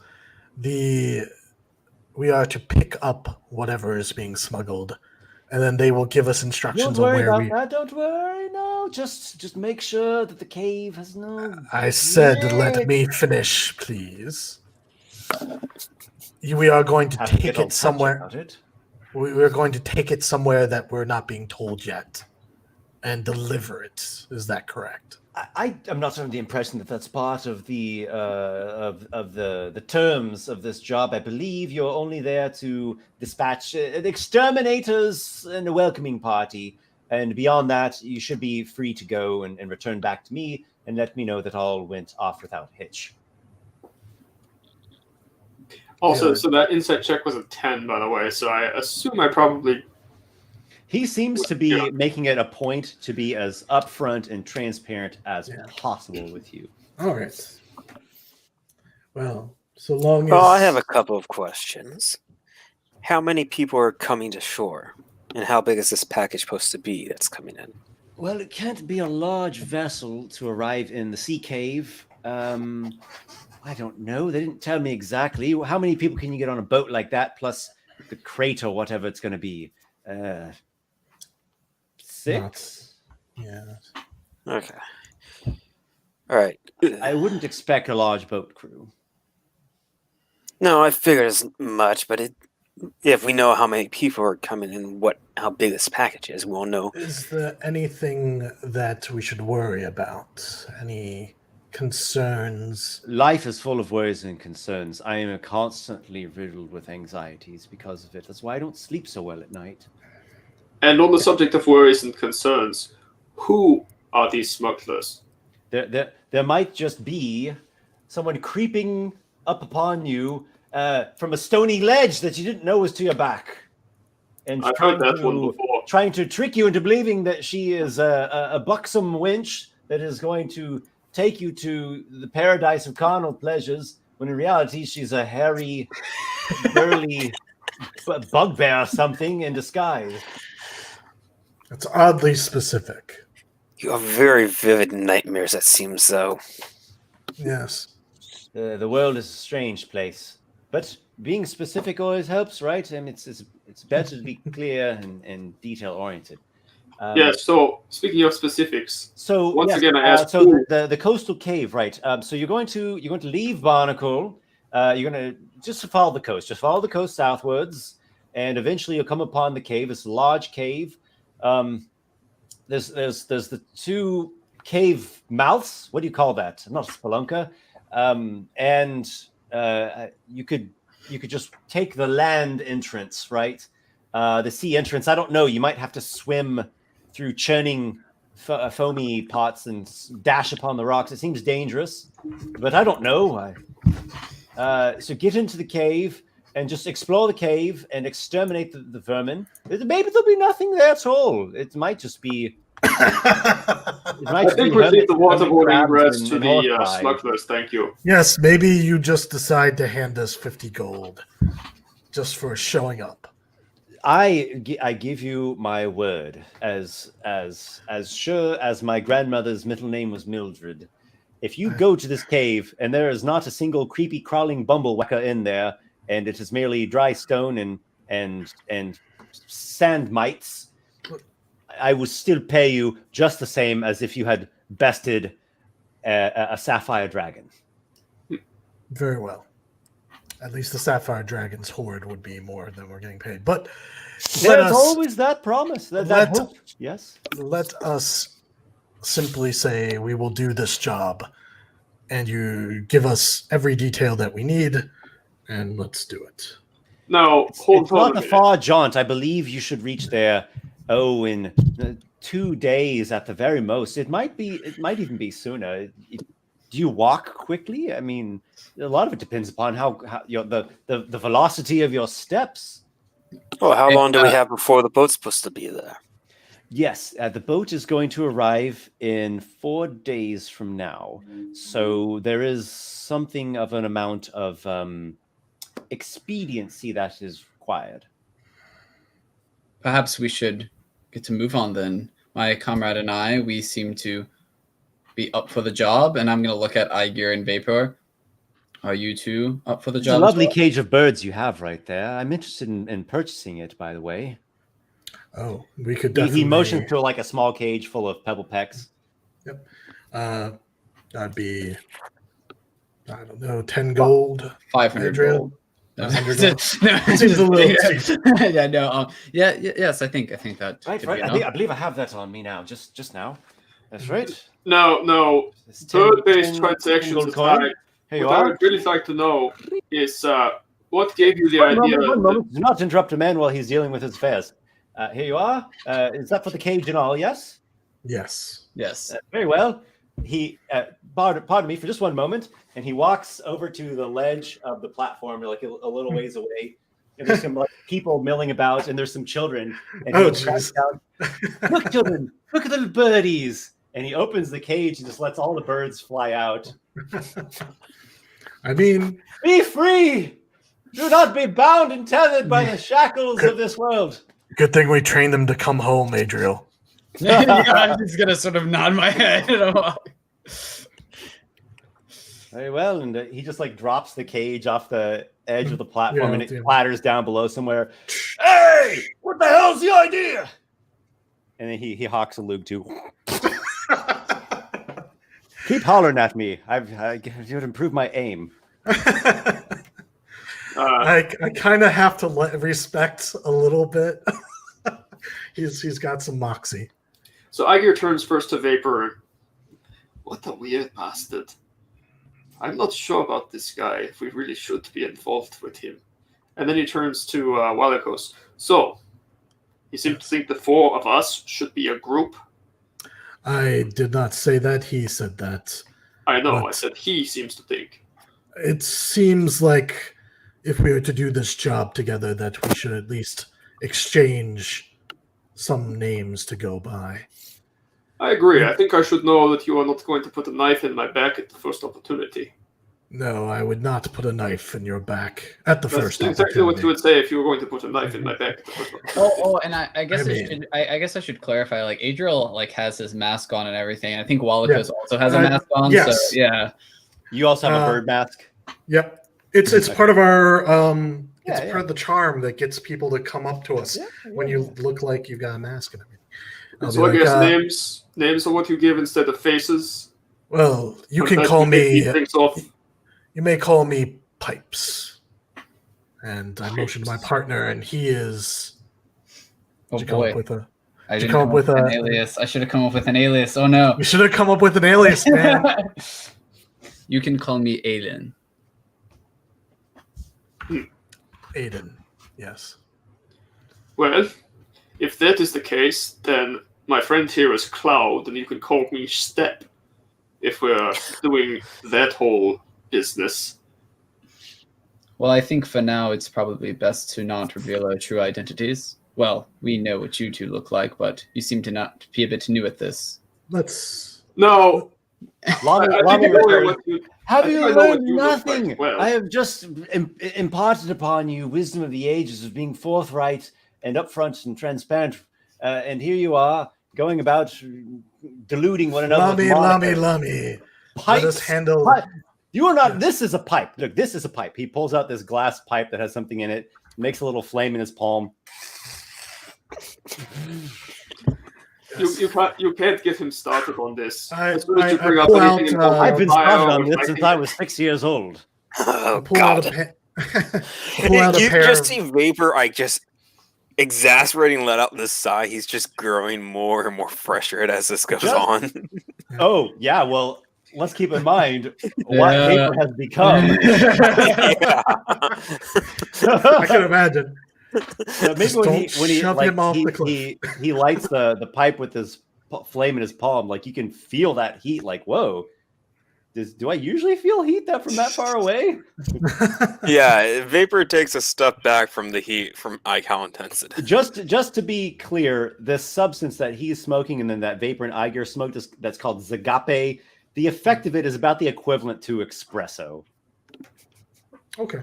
Speaker 2: We are to pick up whatever is being smuggled, and then they will give us instructions
Speaker 1: Don't
Speaker 2: on
Speaker 1: worry
Speaker 2: where
Speaker 1: about
Speaker 2: we.
Speaker 1: that. Don't worry. No, just make sure that the cave has no.
Speaker 2: I said, let me finish, please. We are going to take it somewhere. We are going to take it somewhere that we're not being told yet, and deliver it. Is that correct?
Speaker 1: I'm not under the impression that that's part of the the terms of this job. I believe you're only there to dispatch exterminators and a welcoming party, and beyond that, you should be free to go and return back to me and let me know that all went off without hitch.
Speaker 5: Also, so that insight check was a 10, by the way. So I assume I probably.
Speaker 1: He seems to be making it a point to be as upfront and transparent as possible with you.
Speaker 2: All right. Well, so long as...
Speaker 3: Well, I have a couple of questions. How many people are coming to shore? And how big is this package supposed to be that's coming in?
Speaker 1: Well, it can't be a large vessel to arrive in the sea cave. I don't know. They didn't tell me exactly. How many people can you get on a boat like that, plus the crate or whatever it's going to be? 6?
Speaker 2: Yeah.
Speaker 3: Okay. All right.
Speaker 1: I wouldn't expect a large boat crew.
Speaker 3: No, I figured as much, but if we know how many people are coming and how big this package is, we'll know.
Speaker 2: Is there anything that we should worry about? Any concerns?
Speaker 1: Life is full of worries and concerns. I am constantly riddled with anxieties because of it. That's why I don't sleep so well at night.
Speaker 5: And on the subject of worries and concerns, who are these smugglers?
Speaker 1: There might just be someone creeping up upon you from a stony ledge that you didn't know was to your back. And
Speaker 5: I've heard that one before.
Speaker 1: Trying to trick you into believing that she is a buxom wench that is going to take you to the paradise of carnal pleasures, when in reality she's a hairy, burly bugbear or something in disguise.
Speaker 2: It's oddly specific.
Speaker 3: You have very vivid nightmares, that seems, though.
Speaker 2: Yes.
Speaker 1: The world is a strange place, but being specific always helps, right? I mean, it's better to be clear and detail oriented.
Speaker 5: So speaking of specifics,
Speaker 1: so
Speaker 5: once again, I asked.
Speaker 1: So the coastal cave, right? So you're going to leave Barnacle. You're going to just follow the coast. Just follow the coast southwards, and eventually you'll come upon the cave. It's a large cave. There's the two cave mouths. What do you call that? Not a spelunker. And you could just take the land entrance, right? The sea entrance. I don't know. You might have to swim through churning foamy pots and dash upon the rocks. It seems dangerous, but I don't know. So get into the cave and just explore the cave and exterminate the vermin. Maybe there'll be nothing there at all. It might just be
Speaker 5: I think we leave the waterboarding rest to the smugglers, thank you.
Speaker 2: Yes, maybe you just decide to hand us 50 gold just for showing up.
Speaker 6: I give you my word, as sure as my grandmother's middle name was Mildred. If you go to this cave and there is not a single creepy crawling bumblewhacker in there, and it is merely dry stone and sand mites, I will still pay you just the same as if you had bested a sapphire dragon.
Speaker 2: Very well. At least the sapphire dragon's hoard would be more than we're getting paid. But
Speaker 6: there's always that promise, that hope. Yes.
Speaker 2: Let us simply say we will do this job, and you give us every detail that we need, and let's do it.
Speaker 5: No,
Speaker 6: it's not a far jaunt. I believe you should reach there, in 2 days at the very most. It might even be sooner. Do you walk quickly? I mean, a lot of it depends upon how the velocity of your steps.
Speaker 3: Well, how long do we have before the boat's supposed to be there?
Speaker 6: Yes, the boat is going to arrive in 4 days from now. So there is something of an amount of expediency that is required.
Speaker 4: Perhaps we should get to move on then. My comrade and I, we seem to be up for the job, and I'm going to look at Aygir and Vapor. Are you two up for the job?
Speaker 6: It's a lovely cage of birds you have right there. I'm interested in purchasing it, by the way.
Speaker 2: Oh, we could definitely...
Speaker 6: He motioned to like a small cage full of pebble pecks.
Speaker 2: Yep. That'd be, I don't know, 10 gold.
Speaker 4: 500 gold.
Speaker 2: 100 gold. It seems a little cheap.
Speaker 4: Yeah, no. Yes, I think that.
Speaker 6: Right. I believe I have that on me now. Just now. That's right.
Speaker 5: No. Bird-based transactions aside,
Speaker 6: what
Speaker 5: I would really like to know is what gave you the idea?
Speaker 6: Do not interrupt a man while he's dealing with his affairs. Here you are. Is that for the cage and all? Yes.
Speaker 2: Yes.
Speaker 6: Very well. He pardon me for just one moment, and he walks over to the ledge of the platform, like a little ways away. And there's some like people milling about, and there's some children. And
Speaker 2: jeez!
Speaker 6: Look, children! Look at the little birdies! And he opens the cage and just lets all the birds fly out.
Speaker 2: I mean,
Speaker 6: be free! Do not be bound and tethered by the shackles of this world.
Speaker 2: Good thing we trained them to come home, Adriel.
Speaker 4: I'm just gonna sort of nod my head.
Speaker 6: Very well, and he just like drops the cage off the edge of the platform, and it clatters down below somewhere. Hey, what the hell's the idea? And then he hawks a lug too. Keep hollering at me. You'd improve my aim.
Speaker 2: I kind of have to respect a little bit. He's got some moxie.
Speaker 5: So Aygir turns first to Vapor. What a weird bastard. I'm not sure about this guy, if we really should be involved with him. And then he turns to Walykos. So, you seem to think the four of us should be a group?
Speaker 2: I did not say that. He said that.
Speaker 5: I know. I said he seems to think.
Speaker 2: It seems like if we were to do this job together, that we should at least exchange some names to go by.
Speaker 5: I agree. I think I should know that you are not going to put a knife in my back at the first opportunity.
Speaker 2: No, I would not put a knife in your back at the first opportunity.
Speaker 5: That's exactly what you would say if you were going to put a knife in my back at the first opportunity.
Speaker 4: And I guess I should clarify. Like Adriel, like has his mask on and everything. I think Walykos also has a mask on.
Speaker 2: Yes.
Speaker 4: So, yeah.
Speaker 6: You also have a bird mask.
Speaker 2: Yep. It's part of our it's part of the charm that gets people to come up to us when you look like you've got a mask and everything.
Speaker 5: So I guess names are what you give instead of faces.
Speaker 2: Well, you can call me. You may call me Pipes. And I motioned my partner, and he is.
Speaker 4: Oh boy!
Speaker 2: I didn't come up with
Speaker 4: an alias. I should have come up with an alias. Oh no!
Speaker 2: You should have come up with an alias, man.
Speaker 4: You can call me Aiden.
Speaker 2: Aiden, yes.
Speaker 5: Well, if that is the case, then my friend here is Cloud, and you can call me Step if we're doing that whole business.
Speaker 4: Well, I think for now it's probably best to not reveal our true identities. Well, we know what you two look like, but you seem to not be a bit new at this.
Speaker 2: let's.
Speaker 5: No.
Speaker 6: Lami
Speaker 5: I think
Speaker 6: returns,
Speaker 5: earlier what you-
Speaker 6: have
Speaker 5: I
Speaker 6: you
Speaker 5: think I know what
Speaker 6: learned
Speaker 5: you look like
Speaker 6: nothing?
Speaker 5: as well.
Speaker 6: I have just imparted upon you wisdom of the ages of being forthright and upfront and transparent. And here you are going about deluding one another. with
Speaker 2: Lummy.
Speaker 6: monikers.
Speaker 2: Let us
Speaker 6: Pipes.
Speaker 2: handle.
Speaker 6: You are not.
Speaker 2: Yes.
Speaker 6: This is a pipe. Look, this is a pipe. He pulls out this glass pipe that has something in it, makes a little flame in his palm.
Speaker 5: You can't get him started on this.
Speaker 2: I
Speaker 5: As soon as you
Speaker 2: I
Speaker 5: bring up
Speaker 2: pull out,
Speaker 5: anything involving
Speaker 6: I've been
Speaker 5: bio
Speaker 6: started
Speaker 5: or
Speaker 6: on this
Speaker 5: fighting-
Speaker 6: since I was 6 years old.
Speaker 3: Oh
Speaker 2: pull out
Speaker 3: God!
Speaker 2: a pull out a
Speaker 3: You
Speaker 2: pair.
Speaker 3: just see Vapor, like just exasperating, let out this sigh. He's just growing more and more frustrated as this goes
Speaker 6: Just-
Speaker 3: on.
Speaker 6: Oh yeah, well, let's keep in mind what
Speaker 4: Yeah.
Speaker 6: Vapor has become.
Speaker 3: Yeah.
Speaker 2: I can imagine.
Speaker 6: Maybe
Speaker 2: Just
Speaker 6: when
Speaker 2: don't
Speaker 6: he
Speaker 2: shove
Speaker 6: like,
Speaker 2: him off the cliff.
Speaker 6: he lights the pipe with his flame in his palm, like you can feel that heat. Like, whoa, do I usually feel heat that from that far away?
Speaker 3: Yeah, Vapor takes a step back from the heat, from how intense it is.
Speaker 6: Just to be clear, this substance that he's smoking and then that Vapor and Aygir smoked that's called Zagape. The effect of it is about the equivalent to espresso.
Speaker 2: Okay.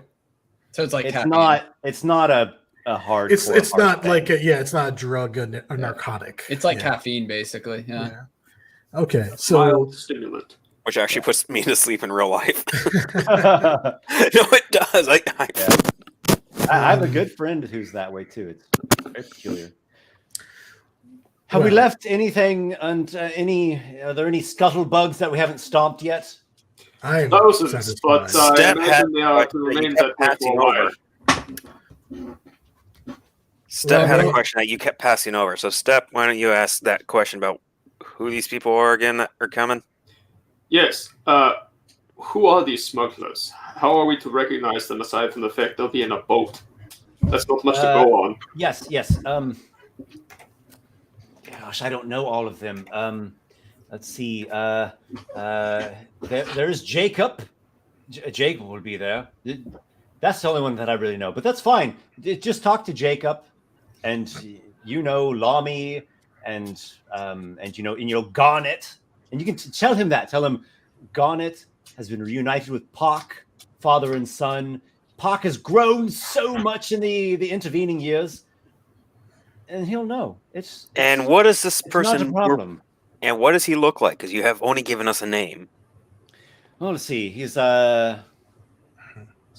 Speaker 4: So it's like
Speaker 6: It's
Speaker 4: caffeine.
Speaker 6: not a hard.
Speaker 2: It's not like it's not a drug, a narcotic.
Speaker 4: It's like
Speaker 2: Yeah.
Speaker 4: caffeine, basically. Yeah.
Speaker 2: Yeah. Okay, so
Speaker 5: mild stimulant.
Speaker 3: Which actually puts me to sleep in real life.
Speaker 6: I
Speaker 3: No, it does.
Speaker 6: Yeah. have a good friend who's that way too. It's very peculiar. Have we
Speaker 2: Well-
Speaker 6: left anything and are there any scuttlebugs that we haven't stomped yet?
Speaker 2: I'm
Speaker 5: Thousands,
Speaker 2: satisfied.
Speaker 5: but I
Speaker 3: Step
Speaker 5: imagine they are
Speaker 3: had-
Speaker 5: to
Speaker 3: you
Speaker 5: remain
Speaker 3: kept
Speaker 5: that
Speaker 3: passing
Speaker 5: for a while.
Speaker 3: over. Step had a
Speaker 2: Well-
Speaker 3: question that you kept passing over. So, Step, why don't you ask that question about who these people are again that are coming?
Speaker 5: Yes. Who are these smugglers? How are we to recognize them aside from the fact they'll be in a boat? That's not much to go on.
Speaker 6: Yes. Gosh, I don't know all of them. Let's see. There's Jacob. Jacob will be there. That's the only one that I really know, but that's fine. Just talk to Jacob, and Lami, and Garnet, and you can tell him that. Tell him Garnet has been reunited with Pak, father and son. Pak has grown so much in the intervening years, and he'll know.
Speaker 3: And what is this
Speaker 6: It's not a
Speaker 3: person?
Speaker 6: problem.
Speaker 3: And what does he look like? Because you have only given us a name.
Speaker 6: Well, let's see. He's a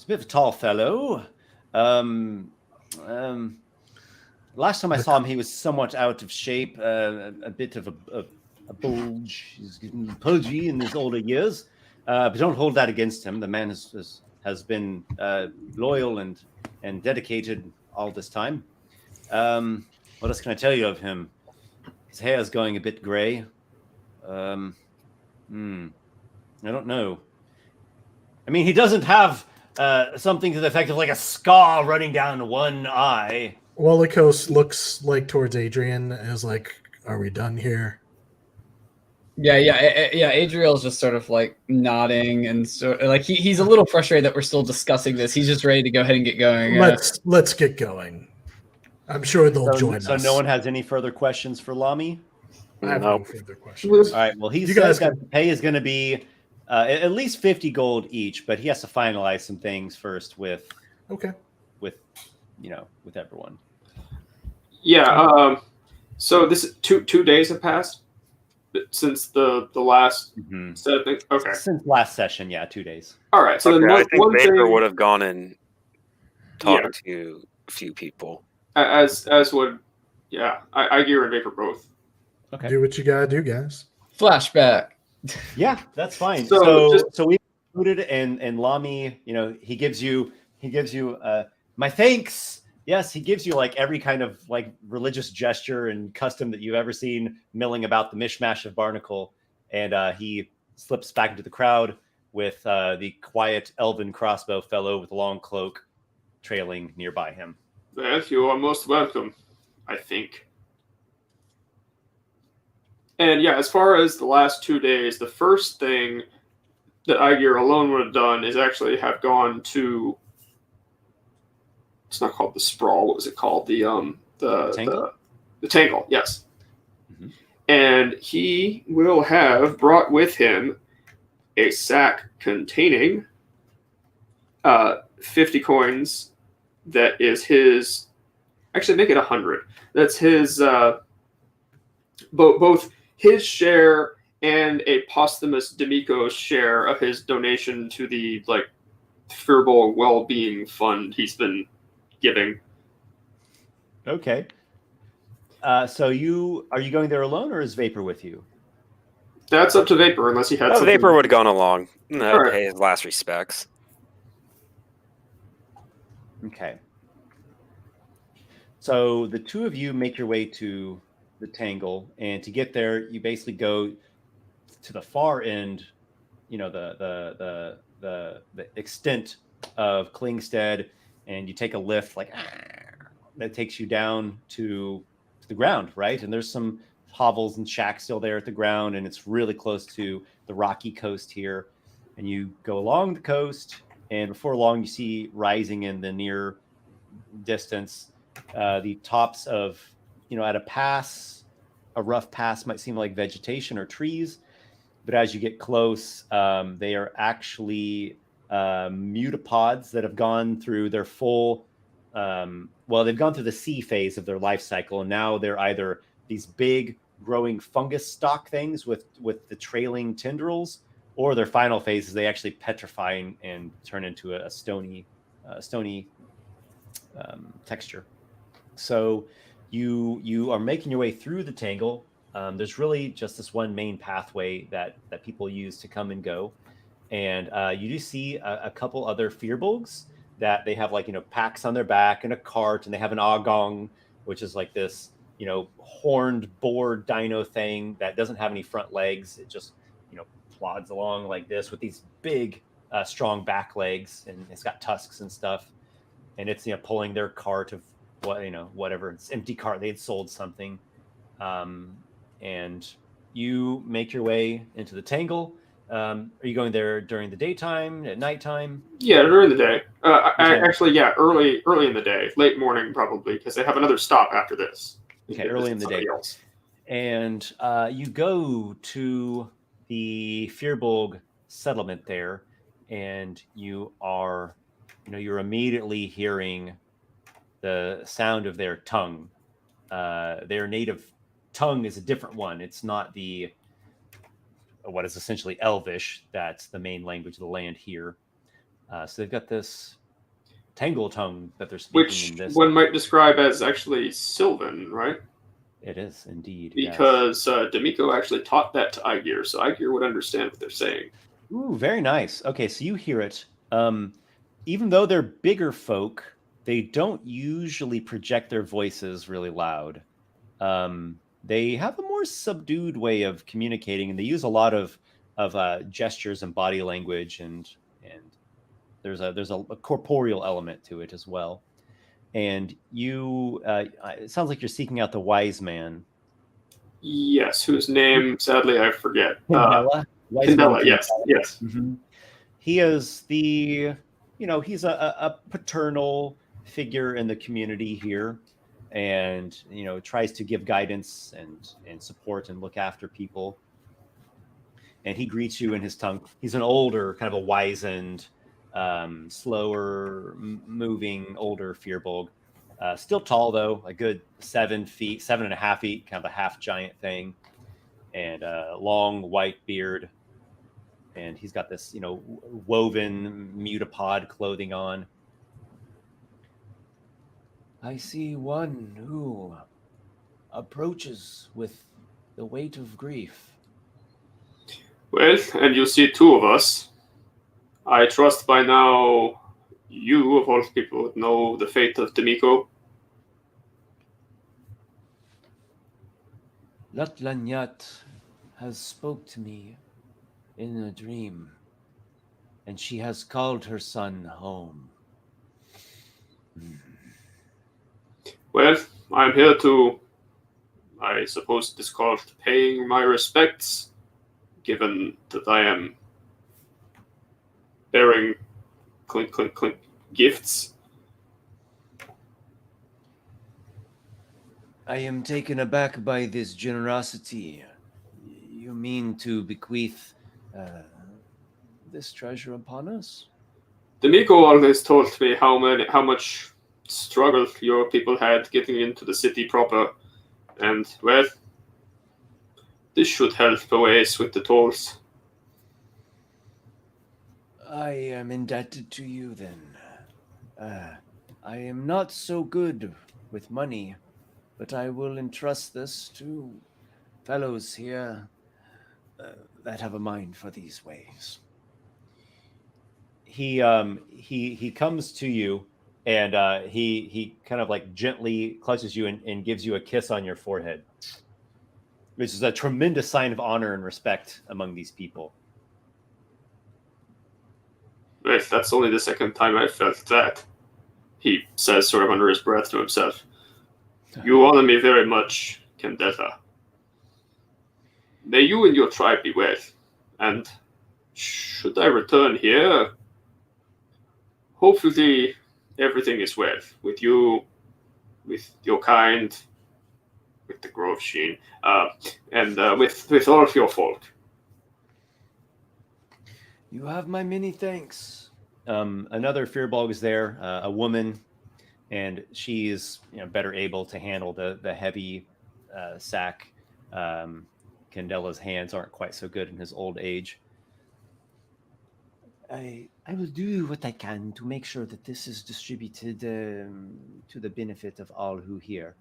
Speaker 6: bit of a tall fellow. Last time I saw him, he was somewhat out of shape, a bit of a bulge. He's getting pudgy in his older years, but don't hold that against him. The man has been loyal and dedicated all this time. What else can I tell you of him? His hair is going a bit gray. I don't know. I mean, he doesn't have something to the effect of like a scar running down one eye.
Speaker 2: Walykos looks like towards Adrian and is like, "Are we done here?"
Speaker 4: Yeah. Adriel's just sort of like nodding and like he's a little frustrated that we're still discussing this. He's just ready to go ahead and get going.
Speaker 2: Let's get going. I'm sure they'll join
Speaker 6: So
Speaker 2: us.
Speaker 6: no one has any further questions for Lami?
Speaker 2: I have
Speaker 3: No.
Speaker 2: no further questions.
Speaker 6: All right. Well, he
Speaker 2: You
Speaker 6: says
Speaker 2: guys
Speaker 6: that
Speaker 2: can-
Speaker 6: the pay is going to be at least 50 gold each, but he has to finalize some things first with
Speaker 2: Okay.
Speaker 6: with everyone.
Speaker 5: Yeah. So this 2 days have passed since the last set of things. Okay.
Speaker 6: Since last session, 2 days.
Speaker 5: All right. So then
Speaker 3: Okay, I
Speaker 5: one,
Speaker 3: think
Speaker 5: one
Speaker 3: Vapor
Speaker 5: thing,
Speaker 3: would have gone and talked to a few people.
Speaker 5: as would, Aygir and Vapor both.
Speaker 6: Okay.
Speaker 2: Do what you gotta do, guys.
Speaker 4: Flashback.
Speaker 6: Yeah, that's fine.
Speaker 5: So
Speaker 6: So we included and Lami, he gives you my thanks. Yes, he gives you like every kind of like religious gesture and custom that you've ever seen milling about the mishmash of Barnacle, and he slips back into the crowd with the quiet elven crossbow fellow with a long cloak trailing nearby him.
Speaker 5: Well, you are most welcome, I think. And as far as the last 2 days, the first thing that Aygir alone would have done is actually have gone to. It's not called the sprawl. What was it called? The
Speaker 6: Tangle?
Speaker 5: the tangle. Yes.
Speaker 6: Mhm.
Speaker 5: and he will have brought with him a sack containing 50 coins. That is his. Actually, make it 100. That's his. Both his share and a posthumous D'Amico share of his donation to the Fearball well-being fund he's been giving.
Speaker 6: Okay. So are you going there alone, or is Vapor with you?
Speaker 5: That's up to Vapor, unless he had something.
Speaker 3: Vapor would have gone along.
Speaker 5: Alright.
Speaker 3: Pay his last respects.
Speaker 6: Okay. So the two of you make your way to the Tangle, and to get there, you basically go to the far end. You know, the extent of Klingstead, and you take a lift that takes you down to the ground, right? And there's some hovels and shacks still there at the ground, and it's really close to the rocky coast here. And you go along the coast, and before long, you see rising in the near distance the tops of, at a rough pass might seem like vegetation or trees, but as you get close, they are actually mutapods that have gone through their full, they've gone through the sea phase of their life cycle, and now they're either these big growing fungus stalk things with the trailing tendrils, or their final phase is they actually petrify and turn into a stony texture. So you are making your way through the Tangle. There's really just this one main pathway that people use to come and go. And you do see a couple other Fearbolgs that they have packs on their back and a cart, and they have an Agong, which is like this, horned boar dino thing that doesn't have any front legs. It just, plods along like this with these big, strong back legs, and it's got tusks and stuff. And it's, pulling their cart of whatever, it's empty cart. They had sold something. And you make your way into the Tangle. Are you going there during the daytime, at nighttime?
Speaker 5: Yeah, during the day. Actually, early in the day, late morning probably, because they have another stop after this.
Speaker 6: Okay, early in the day. Else. And you go to the Fearbolg settlement there, and you are, you're immediately hearing the sound of their tongue. Their native tongue is a different one. It's not what is essentially Elvish. That's the main language of the land here. So they've got this Tangle tongue that they're speaking,
Speaker 5: which
Speaker 6: in this.
Speaker 5: One might describe as actually Sylvan, right?
Speaker 6: It is indeed,
Speaker 5: because D'Amico actually taught that to Aygir, so Aygir would understand what they're saying.
Speaker 6: Ooh, very nice. Okay, so you hear it. Even though they're bigger folk, they don't usually project their voices really loud. They have a more subdued way of communicating, and they use a lot of gestures and body language, and there's a corporeal element to it as well. And you, it sounds like you're seeking out the wise man.
Speaker 5: Yes, whose name, sadly, I forget.
Speaker 6: Candela?
Speaker 5: Candela, yes.
Speaker 6: Mm-hmm. He is the, he's a paternal figure in the community here, and, tries to give guidance and support and look after people. And he greets you in his tongue. He's an older, kind of a wizened, slower moving, older Fearbolg. Still tall though, a good 7 feet, 7.5 feet, kind of a half giant thing, and a long white beard. And he's got this, woven mutapod clothing on. I see one who approaches with the weight of grief.
Speaker 5: Well, and you see two of us. I trust by now you, of all people, know the fate of D'Amico.
Speaker 6: Latlanyat has spoke to me in a dream, and she has called her son home.
Speaker 5: Well, I'm here to, I suppose it is called paying my respects, given that I am bearing clink, clink, clink gifts.
Speaker 1: I am taken aback by this generosity. You mean to bequeath this treasure upon us?
Speaker 5: The Miko always told me how much struggle your people had getting into the city proper, and well, this should help a ways with the tolls.
Speaker 1: I am indebted to you then. I am not so good with money, but I will entrust this to fellows here that have a mind for these ways. He comes to you and he kind of like gently clutches you and gives you a kiss on your forehead, which is a tremendous sign of honor and respect among these people.
Speaker 5: Well, that's only the second time I felt that. He says sort of under his breath to himself. You honor me very much, Candela. May you and your tribe be well. And should I return here, hopefully everything is well with you, with your kind, with the Grove Sheen, and with all of your folk.
Speaker 1: You have my many thanks. Another Fearbog is there, a woman, and she is better able to handle the heavy sack. Candela's hands aren't quite so good in his old age. I will do what I can to make sure that this is distributed to the benefit of all who hear.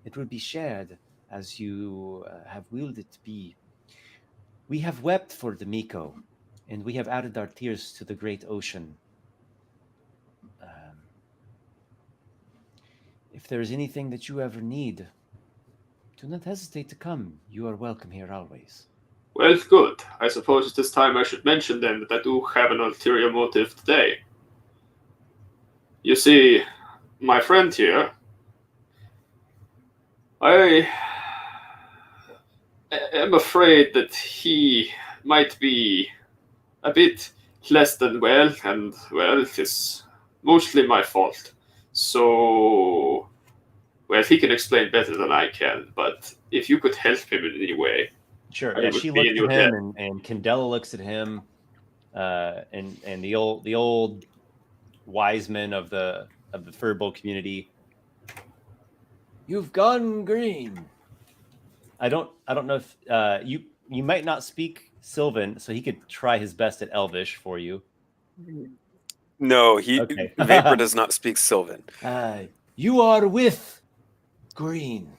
Speaker 1: It will be shared as you have willed it to be. We have wept for the Miko, and we have added our tears to the great ocean. If there is anything that you ever need, do not hesitate to come. You are welcome here always.
Speaker 5: Well, good. I suppose at this time I should mention then that I do have an ulterior motive today. You see, my friend here, I am afraid that he might be a bit less than well, and well, it is mostly my fault. So, well, he can explain better than I can, but if you could help him in any way.
Speaker 1: Sure.
Speaker 5: I
Speaker 1: Yeah,
Speaker 5: would
Speaker 1: she
Speaker 5: be
Speaker 1: looks
Speaker 5: in
Speaker 1: at
Speaker 5: your
Speaker 1: him,
Speaker 5: debt.
Speaker 1: and Candela looks at him, and the old wise men of the Furbo community. You've gone green. I don't know if you might not speak Sylvan, so he could try his best at Elvish for you.
Speaker 3: No,
Speaker 1: Okay.
Speaker 3: Vapor does not speak Sylvan.
Speaker 1: You are with green.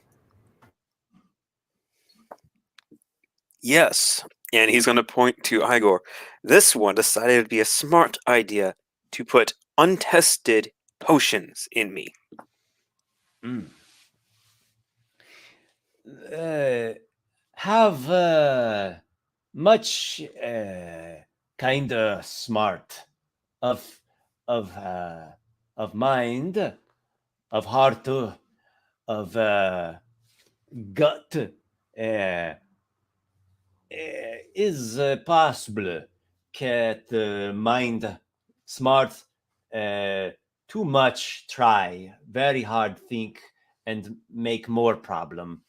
Speaker 3: Yes, and he's going to point to Igor. This one decided it would be a smart idea to put untested potions in me.
Speaker 1: Have much kind of smart of mind, of heart, of gut is possible. Cat mind smart too much try very hard think and make more problem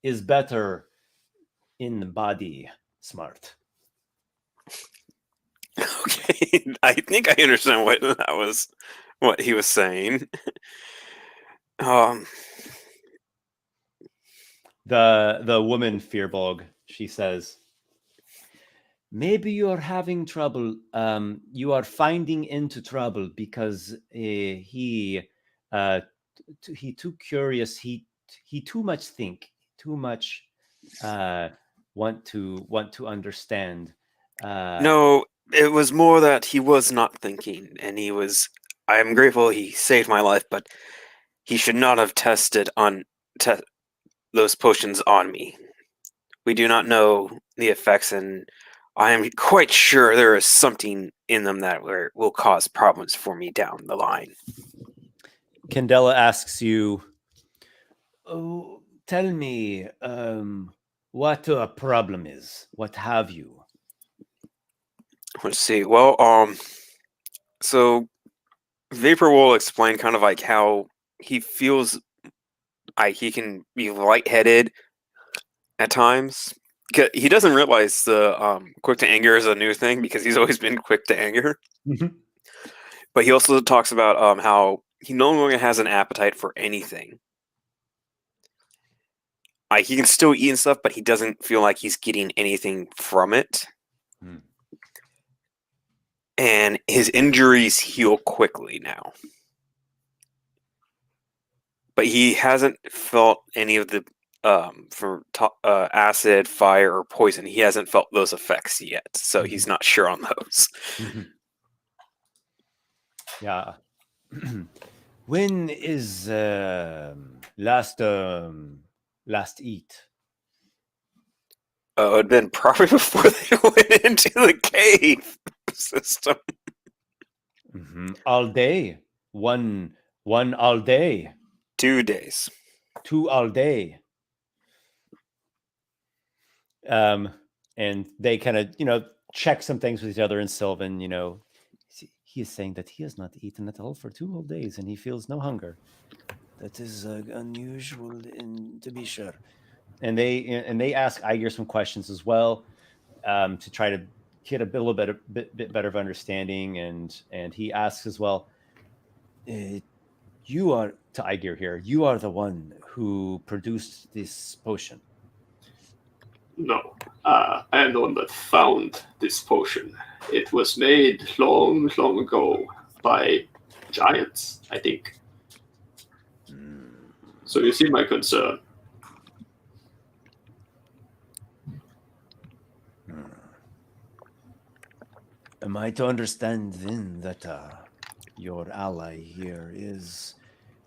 Speaker 1: is better in the body smart.
Speaker 3: Okay, I think I understand what he was saying.
Speaker 1: The woman Fearbog, she says, maybe you're having trouble. You are finding into trouble because he too curious. He too much think, too much want to understand.
Speaker 3: No, it was more that he was not thinking, and I am grateful he saved my life, but he should not have tested those potions on me. We do not know the effects, and I am quite sure there is something in them that will cause problems for me down the line.
Speaker 1: Candela asks you, oh, tell me what a problem is. What have you?
Speaker 3: Let's see. Well, so Vapor will explain kind of like how he feels he can be lightheaded at times. He doesn't realize the quick to anger is a new thing because he's always been quick to anger.
Speaker 1: Mhm.
Speaker 3: But he also talks about how he no longer has an appetite for anything. He can still eat and stuff, but he doesn't feel like he's getting anything from it.
Speaker 1: Hmm.
Speaker 3: And his injuries heal quickly now. But he hasn't felt any of the acid, fire, or poison. He hasn't felt those effects yet, so he's not sure on those.
Speaker 1: Mhm. Yeah. When is last eat?
Speaker 3: It had been probably before they went into the cave system.
Speaker 1: All day. One all day.
Speaker 3: 2 days.
Speaker 1: 2 all day. And they kind of, check some things with each other. And Sylvan, he is saying that he has not eaten at all for 2 whole days, and he feels no hunger. That is unusual, to be sure. And they ask Aygir some questions as well, to try to get a little bit better of understanding. And he asks as well, you are, to Aygir here, you are the one who produced this potion.
Speaker 5: No, I am the one that found this potion. It was made long, long ago by giants, I think. So you see my concern.
Speaker 1: Am I to understand then that your ally here is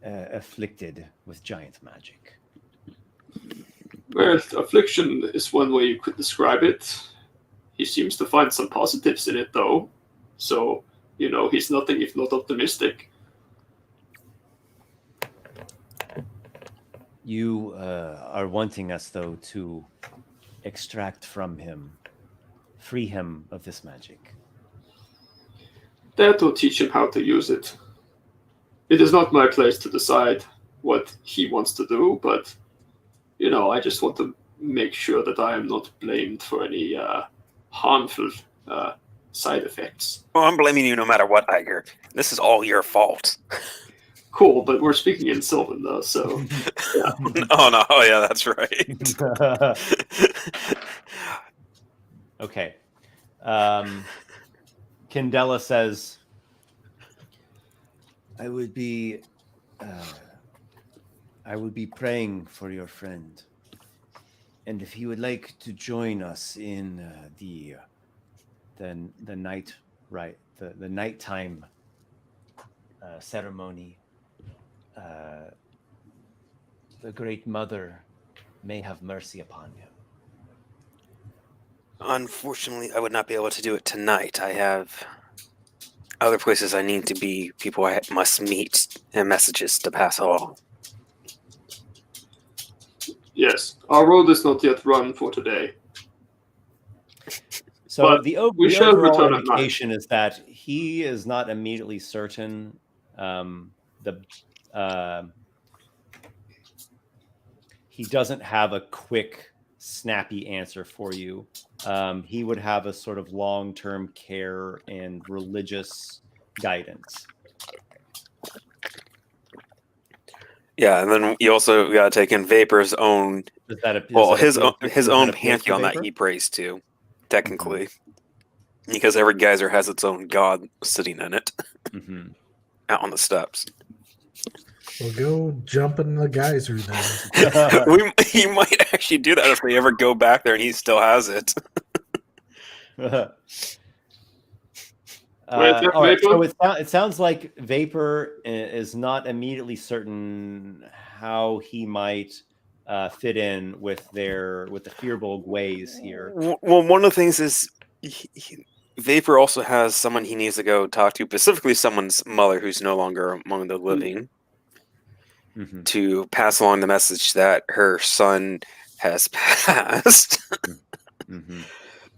Speaker 1: afflicted with giant magic?
Speaker 5: Well, affliction is one way you could describe it. He seems to find some positives in it, though. So, he's nothing if not optimistic.
Speaker 1: You are wanting us, though, to extract from him, free him of this magic.
Speaker 5: That will teach him how to use it. It is not my place to decide what he wants to do, but, I just want to make sure that I am not blamed for any harmful side effects.
Speaker 3: Well, I'm blaming you no matter what, Aygir. This is all your fault.
Speaker 5: Cool, but we're speaking in Sylvan, though, so... Yeah.
Speaker 3: Oh, no. Oh, yeah, that's right.
Speaker 1: Okay. Candela says, I would be praying for your friend, and if he would like to join us in the night, right, the nighttime ceremony, the Great Mother may have mercy upon him.
Speaker 3: Unfortunately, I would not be able to do it tonight. I have other places I need to be, people I must meet, and messages to pass along.
Speaker 5: Yes, our road is not yet run for today.
Speaker 1: So
Speaker 5: But
Speaker 1: the
Speaker 5: we shall
Speaker 1: overall
Speaker 5: return at night.
Speaker 1: indication is that he is not immediately certain. He doesn't have a quick, snappy answer for you. He would have a sort of long-term care and religious guidance.
Speaker 3: Yeah, and then you also got to take in Vapor's own, his own pantheon that he prays to, technically, because every geyser has its own god sitting in it, out on the steps.
Speaker 2: Well, go jump in the geyser then.
Speaker 3: He might actually do that if we ever go back there and he still has it.
Speaker 1: All right, so it sounds like Vapor is not immediately certain how he might fit in with the Fearbolg ways here.
Speaker 3: Well, one of the things is Vapor also has someone he needs to go talk to, specifically someone's mother who's no longer among the living, to pass along the message that her son has passed.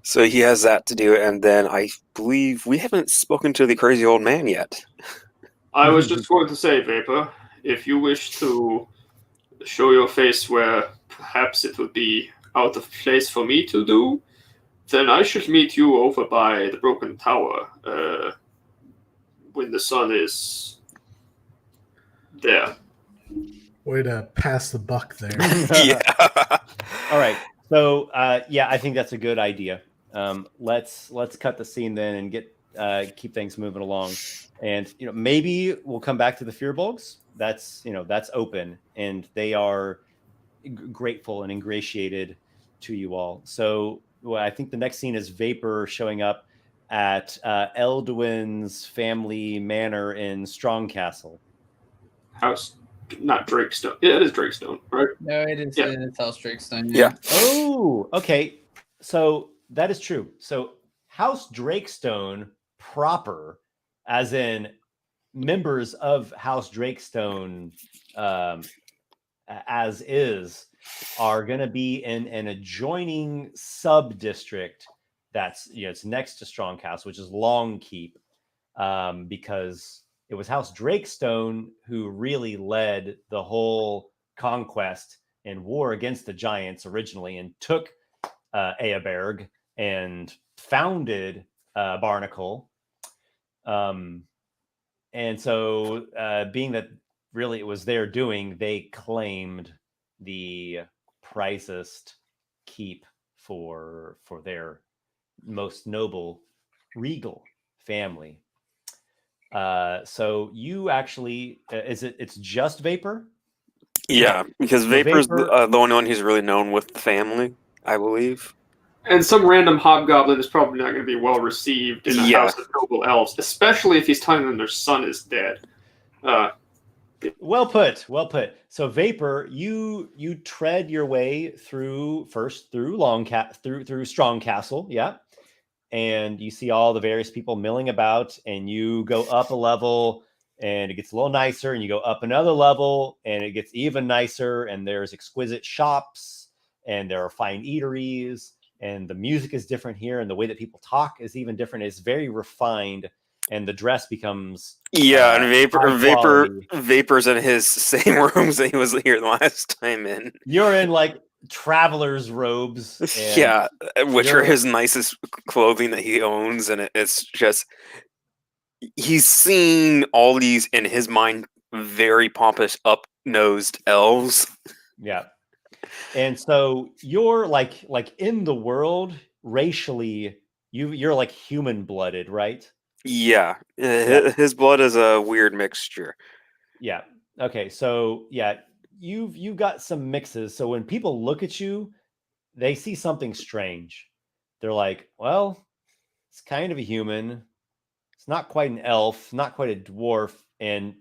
Speaker 3: So he has that to do, and then I believe we haven't spoken to the crazy old man yet.
Speaker 5: I was just going to say, Vapor, if you wish to show your face where perhaps it would be out of place for me to do, then I should meet you over by the Broken Tower when the sun is there.
Speaker 2: Way to pass the buck there.
Speaker 3: Yeah.
Speaker 1: All right. So yeah, I think that's a good idea. Let's cut the scene then and get keep things moving along. And maybe we'll come back to the Fearbolgs. That's that's open, and they are grateful and ingratiated to you all. So I think the next scene is Vapor showing up at Eldwin's family manor in Strongcastle.
Speaker 5: House, not Drakestone. Yeah, it is Drakestone, right?
Speaker 4: No, it is.
Speaker 5: Yeah.
Speaker 4: It's House Trickster.
Speaker 3: Yeah.
Speaker 1: Oh, okay. So that is true. So House Drakestone proper, as in members of House Drakestone, as is, are going to be in an adjoining sub district that's it's next to Strongcastle, which is Longkeep, because it was House Drakestone who really led the whole conquest and war against the giants originally, and took Eaberg and founded Barnacle. And so, being that really it was their doing, they claimed the prizest keep for their most noble regal family. So you actually it's just Vapor?
Speaker 3: Yeah, because
Speaker 1: So
Speaker 3: Vapor's
Speaker 1: Vapor-
Speaker 3: the only one who's really known with the family, I believe.
Speaker 5: And some random hobgoblin is probably not going to be well received in a
Speaker 3: Yeah.
Speaker 5: house of noble elves, especially if he's telling them their son is dead.
Speaker 1: Well put. So Vapor, you tread your way through Strongcastle, yeah, and you see all the various people milling about, and you go up a level, and it gets a little nicer, and you go up another level, and it gets even nicer, and there's exquisite shops, and there are fine eateries, and the music is different here, and the way that people talk is even different. It's very refined, and the dress becomes
Speaker 3: Yeah, and
Speaker 1: high quality.
Speaker 3: Vapor's in his same rooms that he was here the last time in.
Speaker 1: You're in like traveler's robes. And
Speaker 3: Yeah, which are
Speaker 1: you're-
Speaker 3: his nicest clothing that he owns, and it's just he's seen all these in his mind very pompous, up-nosed elves.
Speaker 1: Yeah. And so you're like in the world racially, you're like human blooded, right?
Speaker 3: Yeah,
Speaker 1: Yeah.
Speaker 3: his blood is a weird mixture.
Speaker 1: Yeah. Okay. So yeah, you've got some mixes. So when people look at you, they see something strange. They're like, well, it's kind of a human. It's not quite an elf, not quite a dwarf, and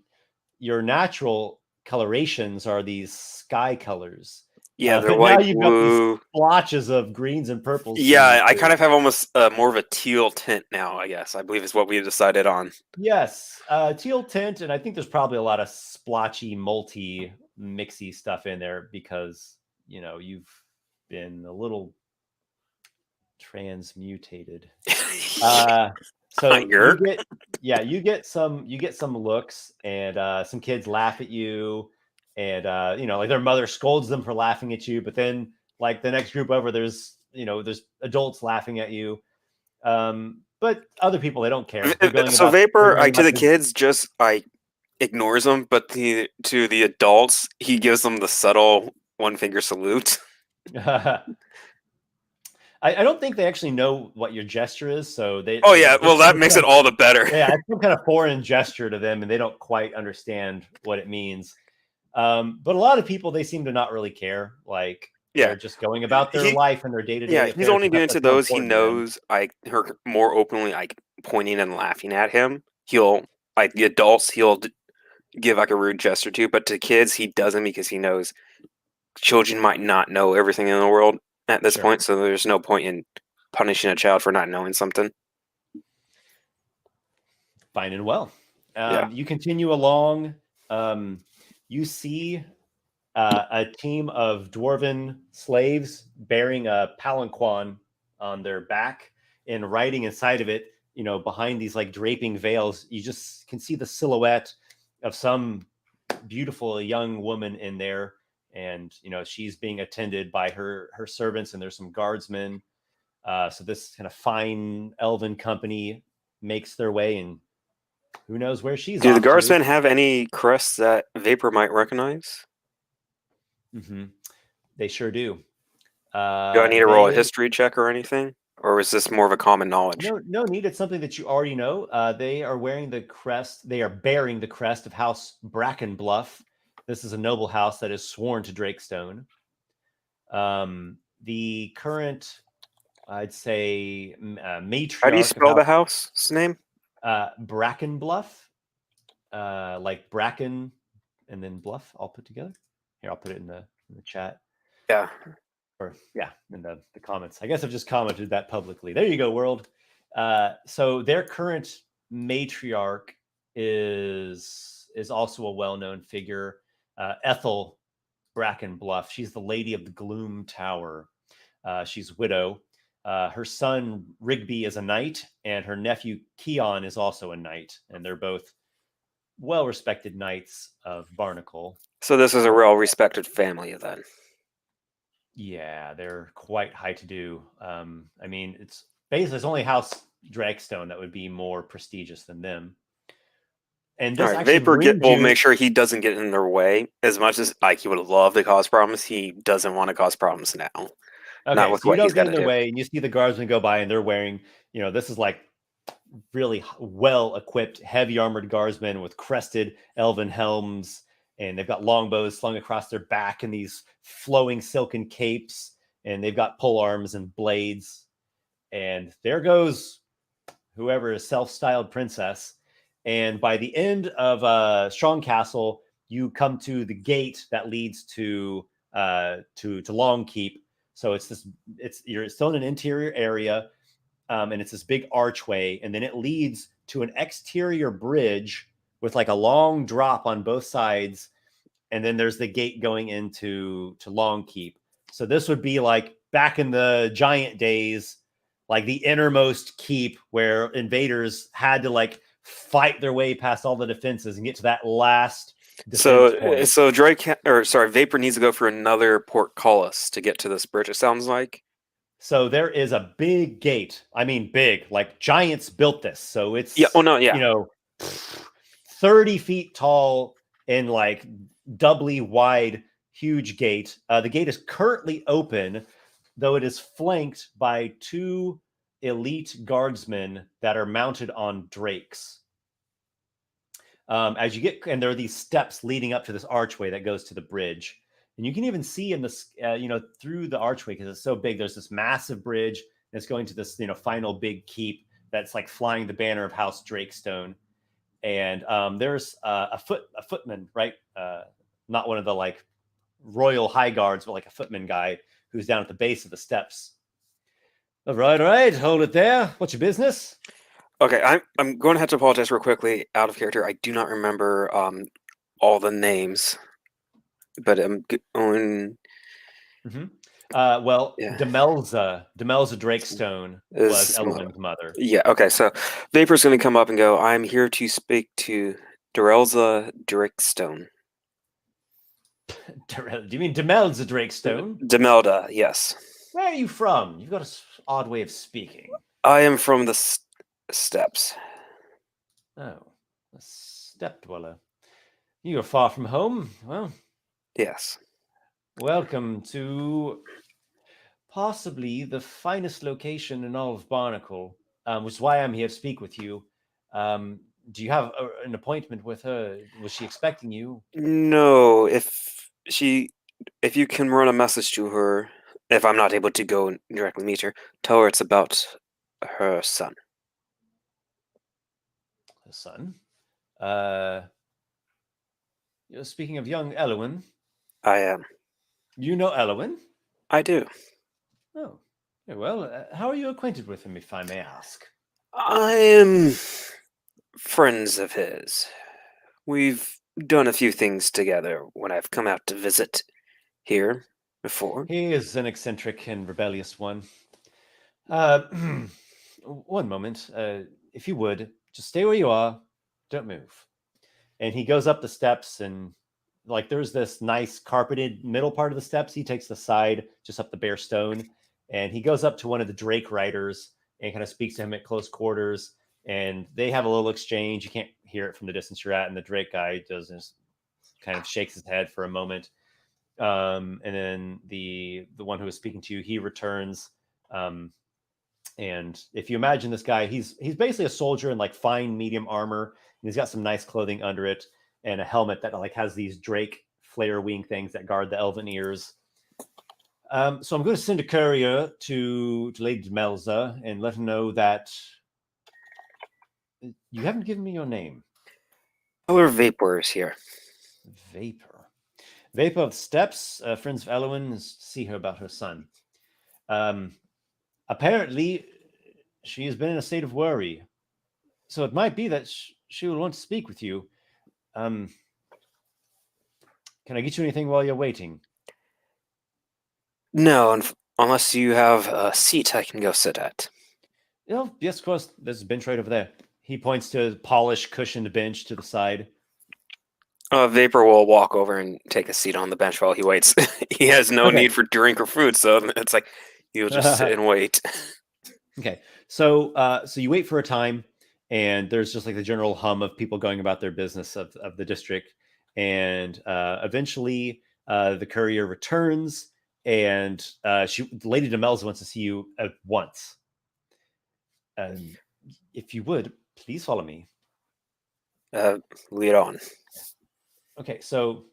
Speaker 1: your natural colorations are these sky colors.
Speaker 3: Yeah, they're
Speaker 1: But
Speaker 3: like
Speaker 1: now you've got
Speaker 3: blue.
Speaker 1: these splotches of greens and purples.
Speaker 3: Yeah, I kind of have almost more of a teal tint now, I guess. I believe is what we decided on.
Speaker 1: Yes, teal tint, and I think there's probably a lot of splotchy, multi, mixy stuff in there because you've been a little transmutated. So
Speaker 3: Aygir.
Speaker 1: you get some looks, and some kids laugh at you, and like their mother scolds them for laughing at you, but then like the next group over, there's adults laughing at you, but other people, they don't care. They're going
Speaker 3: So
Speaker 1: about- they're
Speaker 3: Vapor,
Speaker 1: going
Speaker 3: to the
Speaker 1: about
Speaker 3: kids, just ignores them, but to the adults, he gives them the subtle one finger salute.
Speaker 1: I don't think they actually know what your gesture is, so they.
Speaker 3: Oh yeah, well that makes it all the better.
Speaker 1: Yeah, it's some kind of foreign gesture to them, and they don't quite understand what it means. But a lot of people, they seem to not really care. Like,
Speaker 3: Yeah.
Speaker 1: they're just going about their
Speaker 3: He-
Speaker 1: life and their day-to-day.
Speaker 3: Yeah,
Speaker 1: affairs,
Speaker 3: he's only
Speaker 1: and
Speaker 3: doing it
Speaker 1: that's
Speaker 3: to
Speaker 1: what's more
Speaker 3: those he
Speaker 1: important to them.
Speaker 3: knows are more openly pointing and laughing at him. He'll the adults he'll give a rude gesture to, but to kids he doesn't because he knows children might not know everything in the world at this
Speaker 1: Sure.
Speaker 3: point, so there's no point in punishing a child for not knowing something.
Speaker 1: Fine and well.
Speaker 3: Yeah.
Speaker 1: You continue along. You see a team of dwarven slaves bearing a palanquin on their back, and riding inside of it, behind these like draping veils, you just can see the silhouette of some beautiful young woman in there. and she's being attended by her servants, and there's some guardsmen. So this kind of fine elven company makes their way, and who knows where she's
Speaker 3: Do the
Speaker 1: off to.
Speaker 3: guardsmen have any crests that Vapor might recognize?
Speaker 1: They sure do.
Speaker 3: Do I need to roll a history check or anything? Or is this more of a common knowledge?
Speaker 1: No need. It's something that you already know. They are wearing the crest. They are bearing the crest of House Brackenbluff. This is a noble house that is sworn to Drakestone. The current, I'd say, matriarch.
Speaker 3: How do you spell the house's name?
Speaker 1: Brackenbluff, like Bracken and then Bluff, all put together. Here, I'll put it in the chat.
Speaker 3: Yeah.
Speaker 1: Or in the comments. I guess I've just commented that publicly. There you go, world. So their current matriarch is also a well-known figure, Ethel Brackenbluff. She's the Lady of the Gloom Tower. She's widow. Her son Rigby is a knight, and her nephew Keon is also a knight, and they're both well-respected knights of Barnacle.
Speaker 3: So this is a well-respected family then.
Speaker 1: Yeah, they're quite high to do. I mean, it's basically only House Drakestone that would be more prestigious than them. And this
Speaker 3: Vapor will make sure he doesn't get in their way. As much as he would love to cause problems, he doesn't want to cause problems now.
Speaker 1: Okay,
Speaker 3: not with
Speaker 1: so
Speaker 3: what
Speaker 1: you
Speaker 3: he's
Speaker 1: don't
Speaker 3: got
Speaker 1: get
Speaker 3: to
Speaker 1: in their
Speaker 3: do.
Speaker 1: way, and you see the guardsmen go by, and they're wearing, this is like really well-equipped, heavy armored guardsmen with crested elven helms, and they've got longbows slung across their back and these flowing silken capes, and they've got pole arms and blades. And there goes whoever is self-styled princess. And by the end of Strong Castle, you come to the gate that leads to Longkeep. So you're still in an interior area, and it's this big archway, and then it leads to an exterior bridge with like a long drop on both sides, and then there's the gate going into Longkeep. So this would be like back in the giant days, like the innermost keep where invaders had to like fight their way past all the defenses and get to that last defense point.
Speaker 3: So Vapor needs to go for another portcullis to get to this bridge, it sounds like.
Speaker 1: So there is a big gate. I mean, big, like giants built this. So it's 30 feet tall and like doubly wide, huge gate. The gate is currently open, though it is flanked by 2 elite guardsmen that are mounted on drakes. As you get, and there are these steps leading up to this archway that goes to the bridge. And you can even see in this, through the archway, because it's so big, there's this massive bridge that's going to this, final big keep that's like flying the banner of House Drakestone. And there's a footman, right? Not one of the like royal high guards, but like a footman guy who's down at the base of the steps. All right, hold it there. What's your business?
Speaker 3: Okay, I'm going to have to apologize real quickly, out of character. I do not remember all the names. But I'm going.
Speaker 1: Demelza Drakestone was Elwyn's mother.
Speaker 3: Yeah. Okay. So Vapor's going to come up and go. I'm here to speak to Dorelza Drakestone.
Speaker 1: Do you mean Demelza Drakestone?
Speaker 3: Demelda. Yes.
Speaker 1: Where are you from? You've got an odd way of speaking.
Speaker 3: I am from the steppes.
Speaker 1: Oh, a steppe dweller. You are far from home. Well.
Speaker 3: Yes. Welcome
Speaker 1: to possibly the finest location in all of Barnacle, which is why I'm here to speak with you. Do you have an appointment with her? Was she expecting you?
Speaker 3: No. If you can run a message to her, if I'm not able to go and directly meet her, tell her it's about her son.
Speaker 1: Her son? You're speaking of young Elwyn.
Speaker 3: I am.
Speaker 1: You know Elwyn?
Speaker 3: I do.
Speaker 1: Oh, well, how are you acquainted with him, if I may ask?
Speaker 3: I am friends of his. We've done a few things together when I've come out to visit here before.
Speaker 1: He is an eccentric and rebellious one. One moment. If you would, just stay where you are. Don't move. And he goes up the steps and
Speaker 6: like there's this nice carpeted middle part of the steps. He takes the side just up the bare stone, and he goes up to one of the Drake riders and kind of speaks to him at close quarters. And they have a little exchange. You can't hear it from the distance you're at, and the Drake guy does this, kind of shakes his head for a moment. And then the one who was speaking to you, he returns. And if you imagine this guy, he's basically a soldier in like fine medium armor, and he's got some nice clothing under it, and a helmet that like has these Drake flare wing things that guard the elven ears. So I'm going to send a courier to Lady Melza and let her know that you haven't given me your name.
Speaker 3: Our Vapor is here.
Speaker 6: Vapor. Vapor of Steps, friends of Elwyn, is to see her about her son. Apparently, she has been in a state of worry. So it might be that she will want to speak with you. Can I get you anything while you're waiting?
Speaker 3: No, unless you have a seat I can go sit at.
Speaker 6: Oh, yes, of course. There's a bench right over there. He points to a polished, cushioned bench to the side.
Speaker 3: Vapor will walk over and take a seat on the bench while he waits. He has no need for drink or food, so it's like he'll just sit and wait.
Speaker 6: Okay, so you wait for a time, and there's just like the general hum of people going about their business of the district, and eventually the courier returns, and Lady Demelza wants to see you at once. If you would, please follow me.
Speaker 3: Lead on.
Speaker 6: Okay, so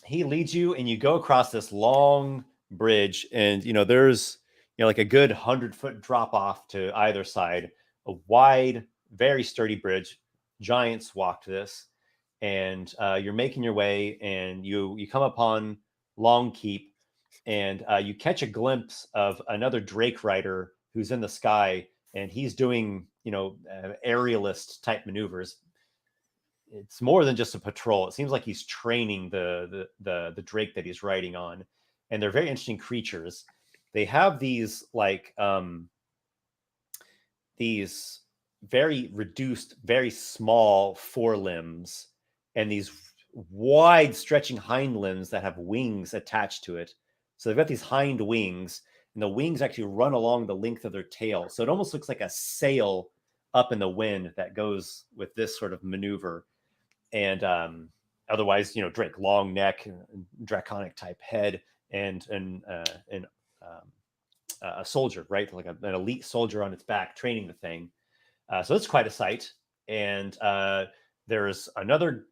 Speaker 6: he leads you, and you go across this long bridge, and there's like a good 100-foot drop off to either side. A wide, very sturdy bridge. Giants walked this, and you're making your way, and you come upon Long Keep, and you catch a glimpse of another Drake rider who's in the sky, and he's doing aerialist type maneuvers. It's more than just a patrol. It seems like he's training the Drake that he's riding on, and they're very interesting creatures. They have these these very reduced, very small forelimbs, and these wide stretching hind limbs that have wings attached to it. So they've got these hind wings, and the wings actually run along the length of their tail. So it almost looks like a sail up in the wind that goes with this sort of maneuver. And otherwise, Drake, long neck, draconic type head, and a soldier, right? Like an elite soldier on its back training the thing. So it's quite a sight. And there's another,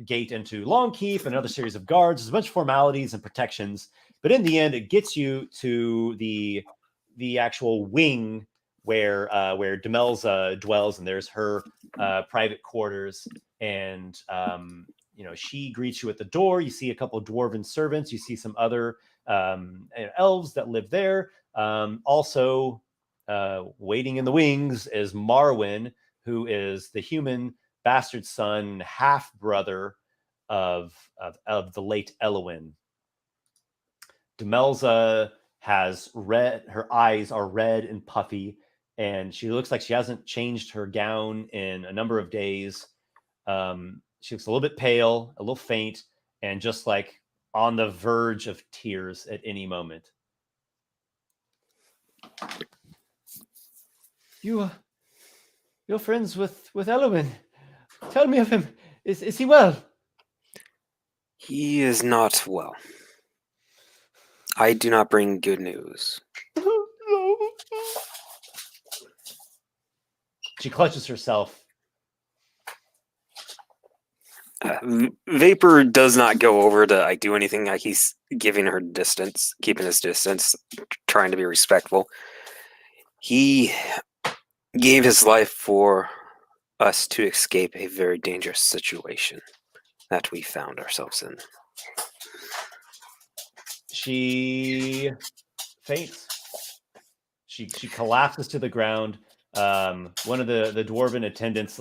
Speaker 6: gate into Long Keep, another series of guards. There's a bunch of formalities and protections. But in the end, it gets you to the actual wing where Demelza dwells, and there's her private quarters. And she greets you at the door. You see a couple of dwarven servants. You see some other elves that live there. Also, waiting in the wings is Marwyn, who is the human bastard son, half brother of the late Elwyn. Demelza has her eyes are red and puffy, and she looks like she hasn't changed her gown in a number of days. She looks a little bit pale, a little faint, and just like on the verge of tears at any moment. You're friends with Elwyn. Tell me of him. Is he well?
Speaker 3: He is not well. I do not bring good news.
Speaker 6: She clutches herself.
Speaker 3: Vapor does not go over to do anything. Like he's giving her distance, keeping his distance, trying to be respectful. He gave his life for us to escape a very dangerous situation that we found ourselves in.
Speaker 6: She faints. She collapses to the ground. One of the dwarven attendants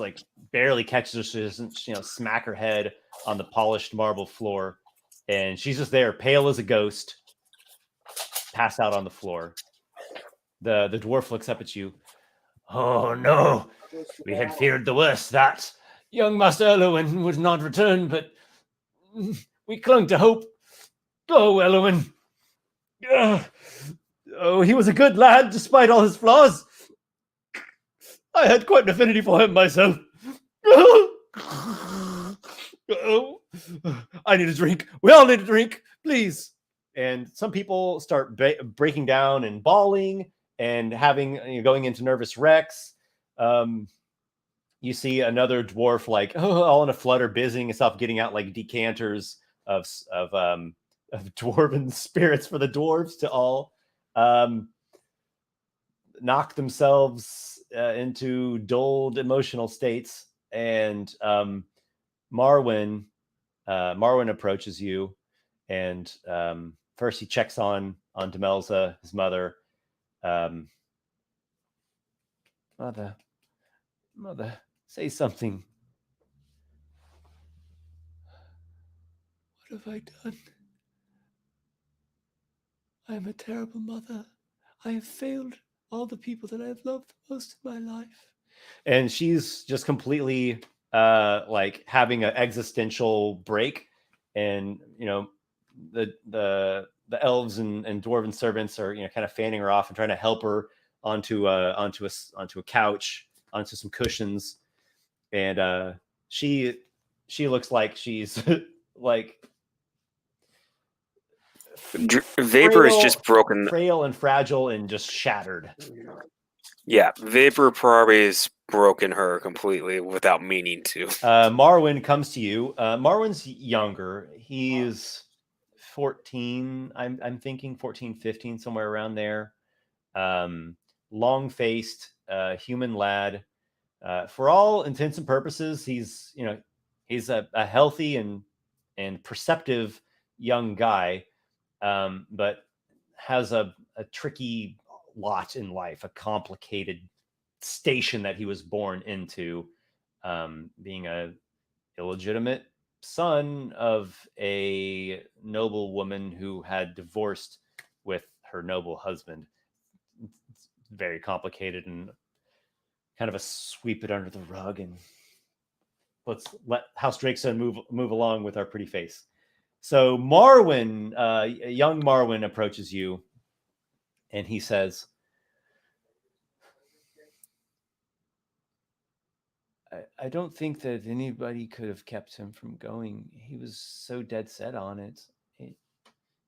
Speaker 6: barely catches her. She doesn't smack her head on the polished marble floor, and she's just there, pale as a ghost, passed out on the floor. The dwarf looks up at you. Oh no, we had feared the worst, that young Master Elwyn would not return, but
Speaker 1: We clung to hope. Oh, Elowen. Oh, he was a good lad despite all his flaws. I had quite an affinity for him myself. Oh, I need a drink. We all need a drink, please. And some people start breaking down and bawling and having going into nervous wrecks. You see another dwarf all in a flutter, busying himself, getting out like decanters of dwarven spirits for the dwarves to all knock themselves into dulled emotional states. And Marwyn approaches you, and first he checks on Demelza, his mother. Mother, say something. What have I done? I am a terrible mother. I have failed all the people that I have loved the most in my life. And she's just completely having an existential break. And the elves and dwarven servants are kind of fanning her off and trying to help her onto a couch, onto some cushions. And she looks like she's like
Speaker 3: Vapor is just broken.
Speaker 1: Frail and fragile and just shattered.
Speaker 3: Yeah, Vapor probably has broken her completely without meaning to.
Speaker 1: Marwyn comes to you. Marwyn's younger. He's 14. I'm thinking 14, 15, somewhere around there. Long-faced, human lad. For all intents and purposes, he's a healthy and perceptive young guy, but has a tricky lot in life, a complicated station that he was born into, being a illegitimate son of a noble woman who had divorced with her noble husband. It's very complicated and kind of a sweep it under the rug, and let's let House Drakeson move along with our pretty face. So Marwyn, young Marwyn approaches you, and he says, I don't think that anybody could have kept him from going. He was so dead set on it. He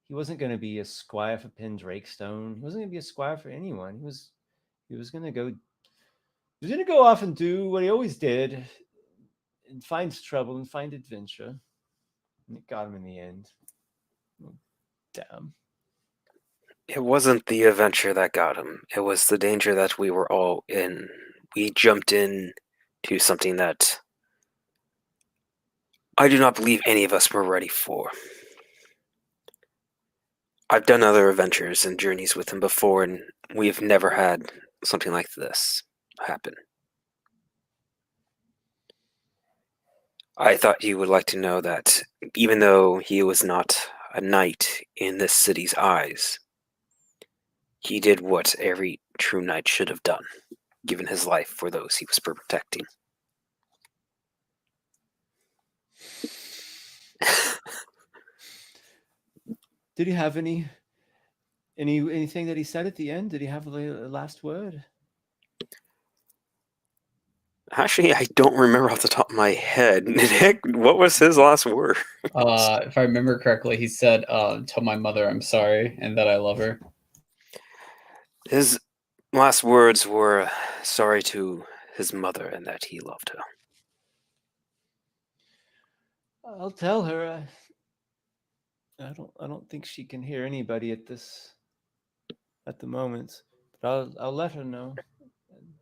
Speaker 1: wasn't going to be a squire for Drakestone. He wasn't going to be a squire for anyone. He was going to go. He was going to go off and do what he always did, and find trouble and find adventure. And it got him in the end. Oh, damn.
Speaker 3: It wasn't the adventure that got him. It was the danger that we were all in. We jumped in to something that I do not believe any of us were ready for. I've done other adventures and journeys with him before, and we've never had something like this happen. I thought you would like to know that even though he was not a knight in this city's eyes, he did what every true knight should have done, given his life for those he was protecting.
Speaker 1: Did he have anything that he said at the end? Did he have a last word?
Speaker 3: Actually, I don't remember off the top of my head. Nick, what was his last word?
Speaker 4: If I remember correctly, he said, tell my mother I'm sorry and that I love her.
Speaker 3: His last words were sorry to his mother and that he loved her.
Speaker 1: I'll tell her. I don't think she can hear anybody at the moment, but I'll let her know.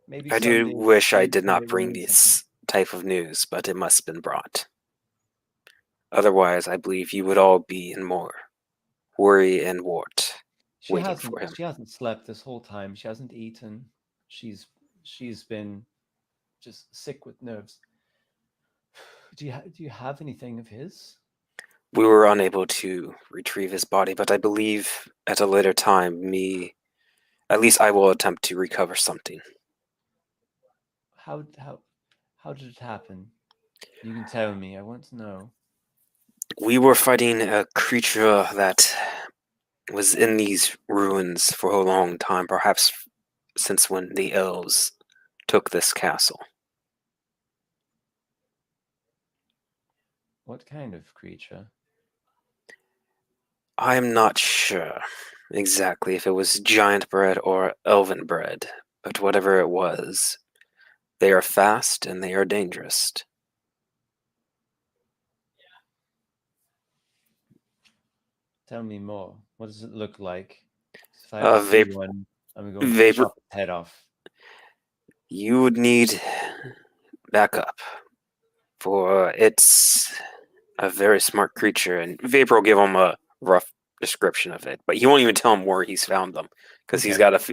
Speaker 1: Maybe
Speaker 3: I do wish I did not bring this type of news, but it must have been brought. Otherwise, I believe you would all be in more worry and wart waiting for him.
Speaker 1: She hasn't slept this whole time. She hasn't eaten. She's been just sick with nerves. Do you have anything of his?
Speaker 3: We were unable to retrieve his body, but I believe at a later time, at least I will attempt to recover something.
Speaker 1: How did it happen? You can tell me. I want to know.
Speaker 3: We were fighting a creature that was in these ruins for a long time, perhaps since when the elves took this castle.
Speaker 1: What kind of creature?
Speaker 3: I'm not sure exactly if it was giant bread or elven bread, but whatever it was, they are fast and they are dangerous.
Speaker 1: Tell me more. What does it look like? If I
Speaker 3: Uh,
Speaker 1: ever see
Speaker 3: vap-
Speaker 1: one, I'm going to
Speaker 3: vapor-
Speaker 1: chop its head off.
Speaker 3: You would need backup, for it's a very smart creature, and Vapor will give him a rough description of it, but he won't even tell him where he's found them, because he's
Speaker 1: Okay.
Speaker 3: got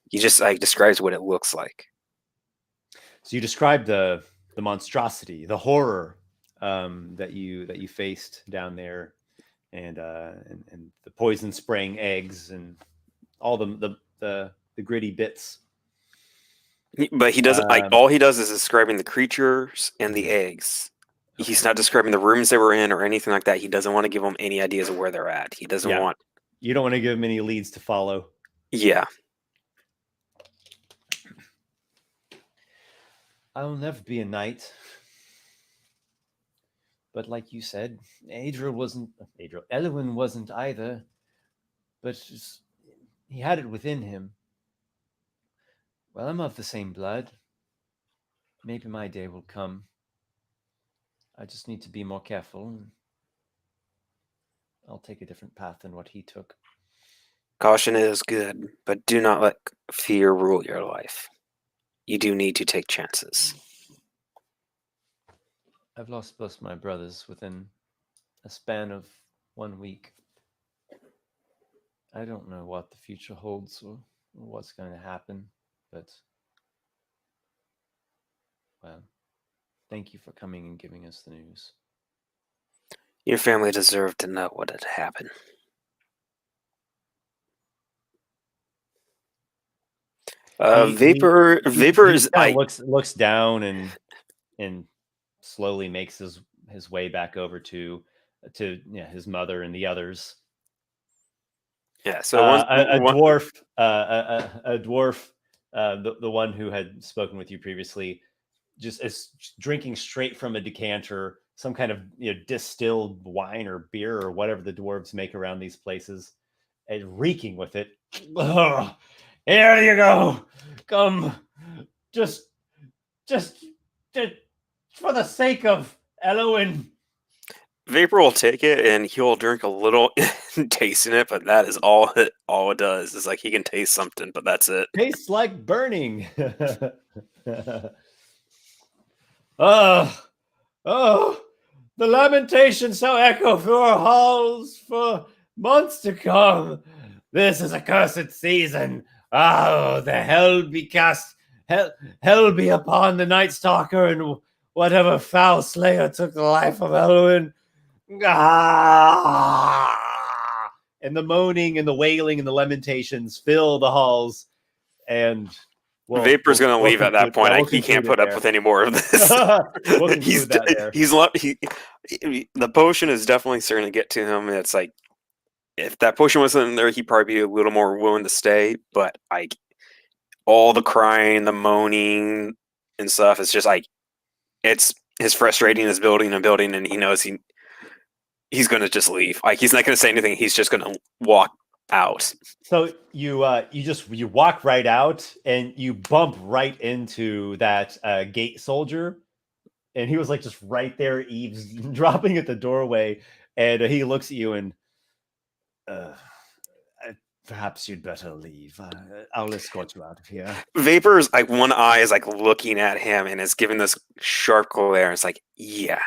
Speaker 3: he just like describes what it looks like.
Speaker 1: So you described the monstrosity, the horror that you faced down there, and the poison spraying eggs and all the gritty bits.
Speaker 3: But he doesn't like
Speaker 1: Um,
Speaker 3: all he does is describing the creatures and the eggs. He's
Speaker 1: Okay.
Speaker 3: not describing the rooms they were in or anything like that. He doesn't want to give them any ideas of where they're at. He doesn't
Speaker 1: Yeah.
Speaker 3: want.
Speaker 1: You don't want to give him any leads to follow.
Speaker 3: Yeah.
Speaker 1: I'll never be a knight. But like you said, Elwyn wasn't either. But he had it within him. Well, I'm of the same blood. Maybe my day will come. I just need to be more careful. I'll take a different path than what he took.
Speaker 3: Caution is good, but do not let fear rule your life. You do need to take chances.
Speaker 1: I've lost both my brothers within a span of 1 week. I don't know what the future holds or what's going to happen, but, well, thank you for coming and giving us the news.
Speaker 3: Your family deserved to know what had happened. Vapor
Speaker 1: He
Speaker 3: is
Speaker 1: kind of looks down and slowly makes his way back over to his mother and the others.
Speaker 3: yeah. So
Speaker 1: A dwarf, the one who had spoken with you previously, just is drinking straight from a decanter, some kind of distilled wine or beer or whatever the dwarves make around these places, and reeking with it. Oh, here you go. Come, just for the sake of Elwyn.
Speaker 3: Vapor will take it and he'll drink a little, tasting it, but that is all it does. Is like he can taste something, but that's it.
Speaker 1: Tastes like burning. Oh, the lamentations shall echo through our halls for months to come. This is a cursed season. Oh, the hell be cast, hell be upon the Night Stalker and whatever foul slayer took the life of Elwyn. Ah! And the moaning and the wailing and the lamentations fill the halls. And
Speaker 3: Vapor's going to leave at that point. He can't put up with any more of this. The potion is definitely starting to get to him. And it's like, if that potion wasn't in there, he'd probably be a little more willing to stay. But like all the crying, the moaning and stuff, it's just like it's his frustrating is building and building, and he knows he's going to just leave. Like he's not going to say anything. He's just going to walk out.
Speaker 1: So you walk right out and you bump right into that gate soldier, and he was like just right there eavesdropping at the doorway, and he looks at you and perhaps you'd better leave. I'll escort you out of here.
Speaker 3: Vapor's like one eye is like looking at him and is giving this sharp glare. It's like, yeah,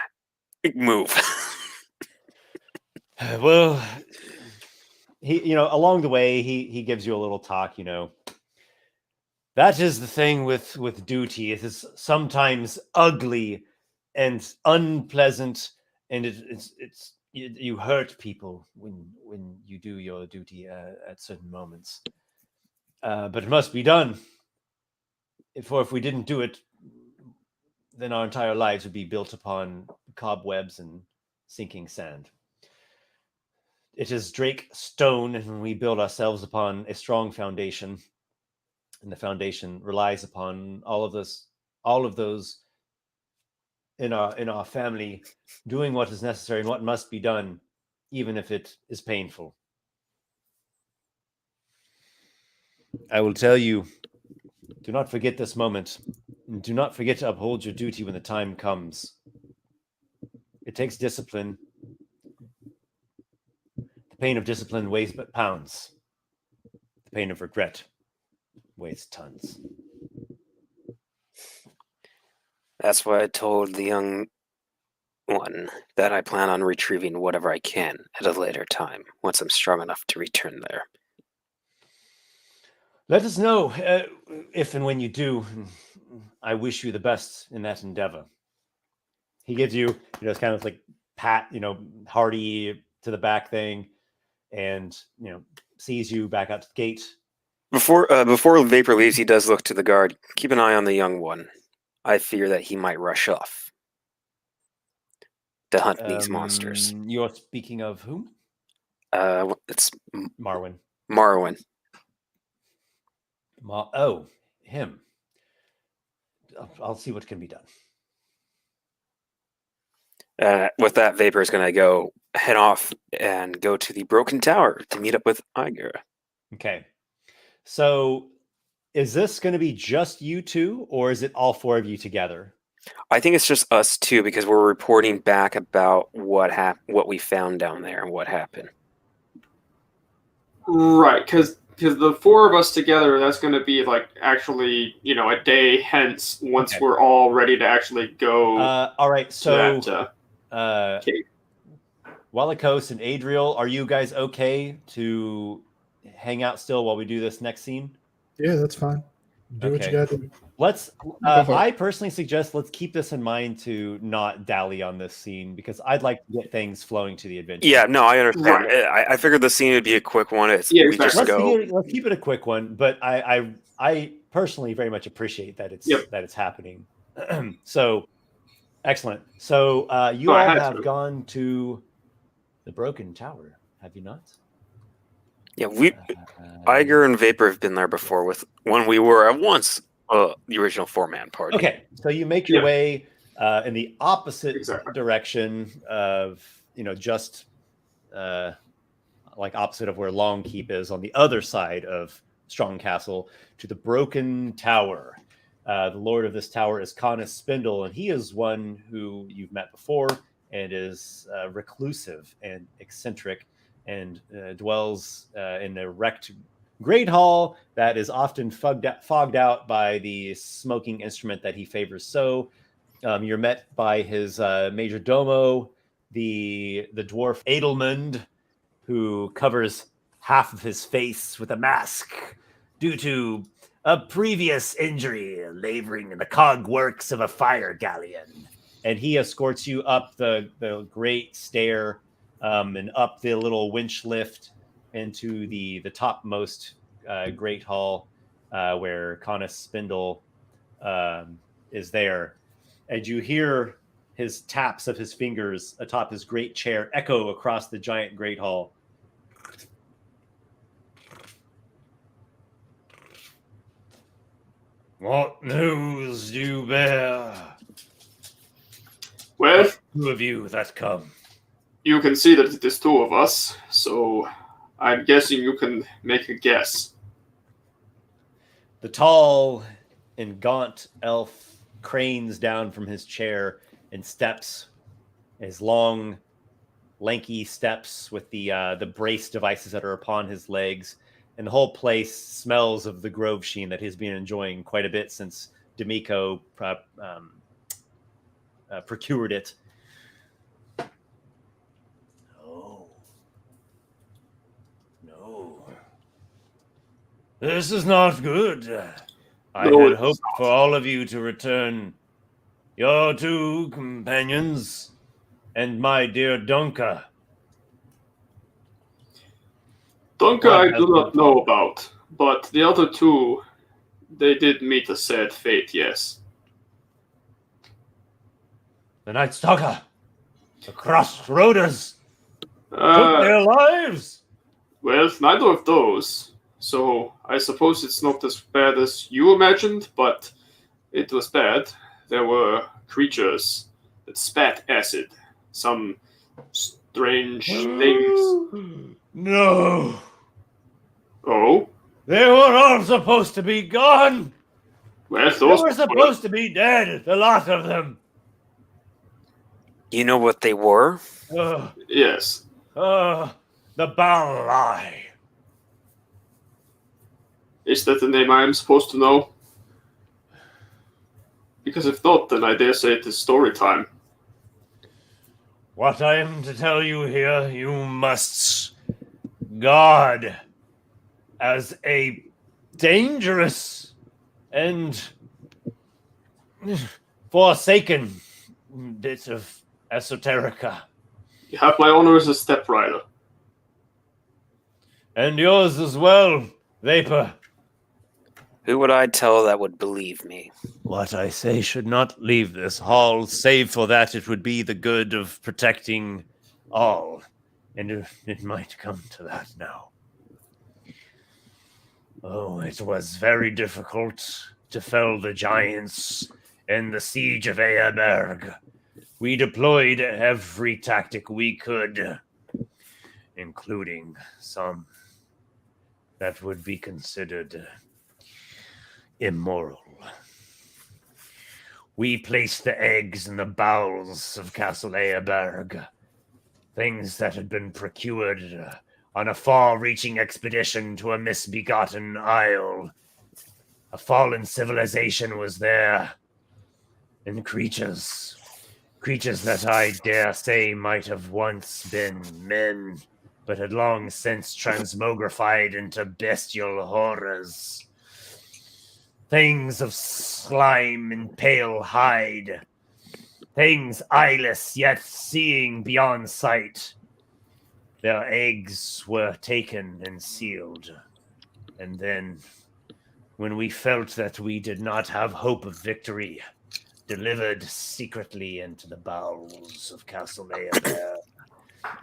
Speaker 3: move.
Speaker 1: Well, he, along the way, he gives you a little talk. That is the thing with duty. It is sometimes ugly and unpleasant, and it's you hurt people when you do your duty at certain moments. But it must be done. If we didn't do it, then our entire lives would be built upon cobwebs and sinking sand. It is Drake stone, and we build ourselves upon a strong foundation. And the foundation relies upon all of those in our family doing what is necessary and what must be done, even if it is painful. I will tell you, do not forget this moment. And do not forget to uphold your duty when the time comes. It takes discipline. The pain of discipline weighs but pounds. The pain of regret weighs tons.
Speaker 3: That's why I told the young one that I plan on retrieving whatever I can at a later time, once I'm strong enough to return there.
Speaker 1: Let us know if and when you do. I wish you the best in that endeavor. He gives you, it's kind of like pat, hearty to the back thing, and sees you back out to the gate.
Speaker 3: Before Vapor leaves, he does look to the guard. Keep an eye on the young one. I fear that he might rush off to hunt these monsters.
Speaker 1: You're speaking of whom?
Speaker 3: It's
Speaker 1: Marwyn.
Speaker 3: Marwyn.
Speaker 1: Oh, him. I'll see what can be done.
Speaker 3: With that, Vapor is going to head off and go to the Broken Tower to meet up with Aygir.
Speaker 1: Okay. So is this going to be just you two, or is it all four of you together?
Speaker 3: I think it's just us two, because we're reporting back about what we found down there and what happened.
Speaker 5: Right, because the four of us together, that's going to be like actually, a day hence once
Speaker 1: Okay.
Speaker 5: we're all ready to actually go.
Speaker 1: All right. So,
Speaker 5: cave.
Speaker 1: Walykos and Adriel, are you guys okay to hang out still while we do this next scene?
Speaker 2: Yeah, that's fine. Do what you
Speaker 1: Okay.
Speaker 2: gotta do.
Speaker 1: Let's.
Speaker 4: Go for it.
Speaker 1: I personally suggest let's keep this in mind to not dally on this scene, because I'd like to get things flowing to the adventure.
Speaker 3: Yeah, no, I understand.
Speaker 5: Right.
Speaker 3: I figured the scene would be a quick one.
Speaker 5: Yeah,
Speaker 3: We
Speaker 5: exactly.
Speaker 3: just go.
Speaker 1: Let's keep it a quick one, but I personally very much appreciate that it's happening. So excellent. So you all have gone to the Broken Tower, have you not?
Speaker 3: Yeah, Aygir and Vapor have been there before when we were at once the original four-man party.
Speaker 1: Okay, so you make your way in the opposite direction of, just like opposite of where Longkeep is, on the other side of Strong Castle, to the Broken Tower. The lord of this tower is Canis Spindle, and he is one who you've met before and is reclusive and eccentric, and dwells in a wrecked great hall that is often fogged out by the smoking instrument that he favors. So you're met by his major domo, the dwarf Adelmund, who covers half of his face with a mask due to a previous injury, laboring in the cog works of a fire galleon. And he escorts you up the great stair and up the little winch lift into the topmost great hall where Canis Spindle is there. And you hear his taps of his fingers atop his great chair echo across the giant great hall. What news do you bear?
Speaker 5: Well,
Speaker 1: Two of you that come.
Speaker 5: you can see that it is two of us, so I'm guessing you can make a guess.
Speaker 1: The tall and gaunt elf cranes down from his chair and steps, his long, lanky steps with the brace devices that are upon his legs, and the whole place smells of the Grove Sheen that he's been enjoying quite a bit since D'Amico procured it. No. This is not good. I had hoped for all of you to return, your two companions and my dear Dunka.
Speaker 5: Dunka I do not know about, but the other two, they did meet a sad fate, yes.
Speaker 1: The Night Stalker.
Speaker 7: The crossroaders took
Speaker 5: Uh,
Speaker 7: their lives.
Speaker 5: well, neither of those. So I suppose it's not as bad as you imagined, but it was bad. There were creatures that spat acid. Some strange things.
Speaker 7: No.
Speaker 5: Oh?
Speaker 7: They were all supposed to be gone.
Speaker 5: Well,
Speaker 7: They
Speaker 5: those
Speaker 7: were supposed to be dead, the lot of them.
Speaker 3: You know what they were?
Speaker 5: Yes.
Speaker 7: The Balai.
Speaker 5: Is that the name I am supposed to know? Because if not, then I dare say it is story time.
Speaker 7: What I am to tell you here, you must guard as a dangerous and forsaken bit of esoterica.
Speaker 5: You have my honor as a stepbrother.
Speaker 7: And yours as well, Vapor.
Speaker 3: Who would I tell that would believe me?
Speaker 7: What I say should not leave this hall, save for that it would be the good of protecting all. And it might come to that now. Oh, it was very difficult to fell the giants in the siege of Eyaberg. We deployed every tactic we could, including some that would be considered immoral. We placed the eggs in the bowels of Castle Eyaberg, things that had been procured on a far-reaching expedition to a misbegotten isle. A fallen civilization was there, and creatures that I dare say might have once been men, but had long since transmogrified into bestial horrors. Things of slime and pale hide. Things eyeless, yet seeing beyond sight. Their eggs were taken and sealed. And then, when we felt that we did not have hope of victory, delivered secretly into the bowels of Castle Eyaberg,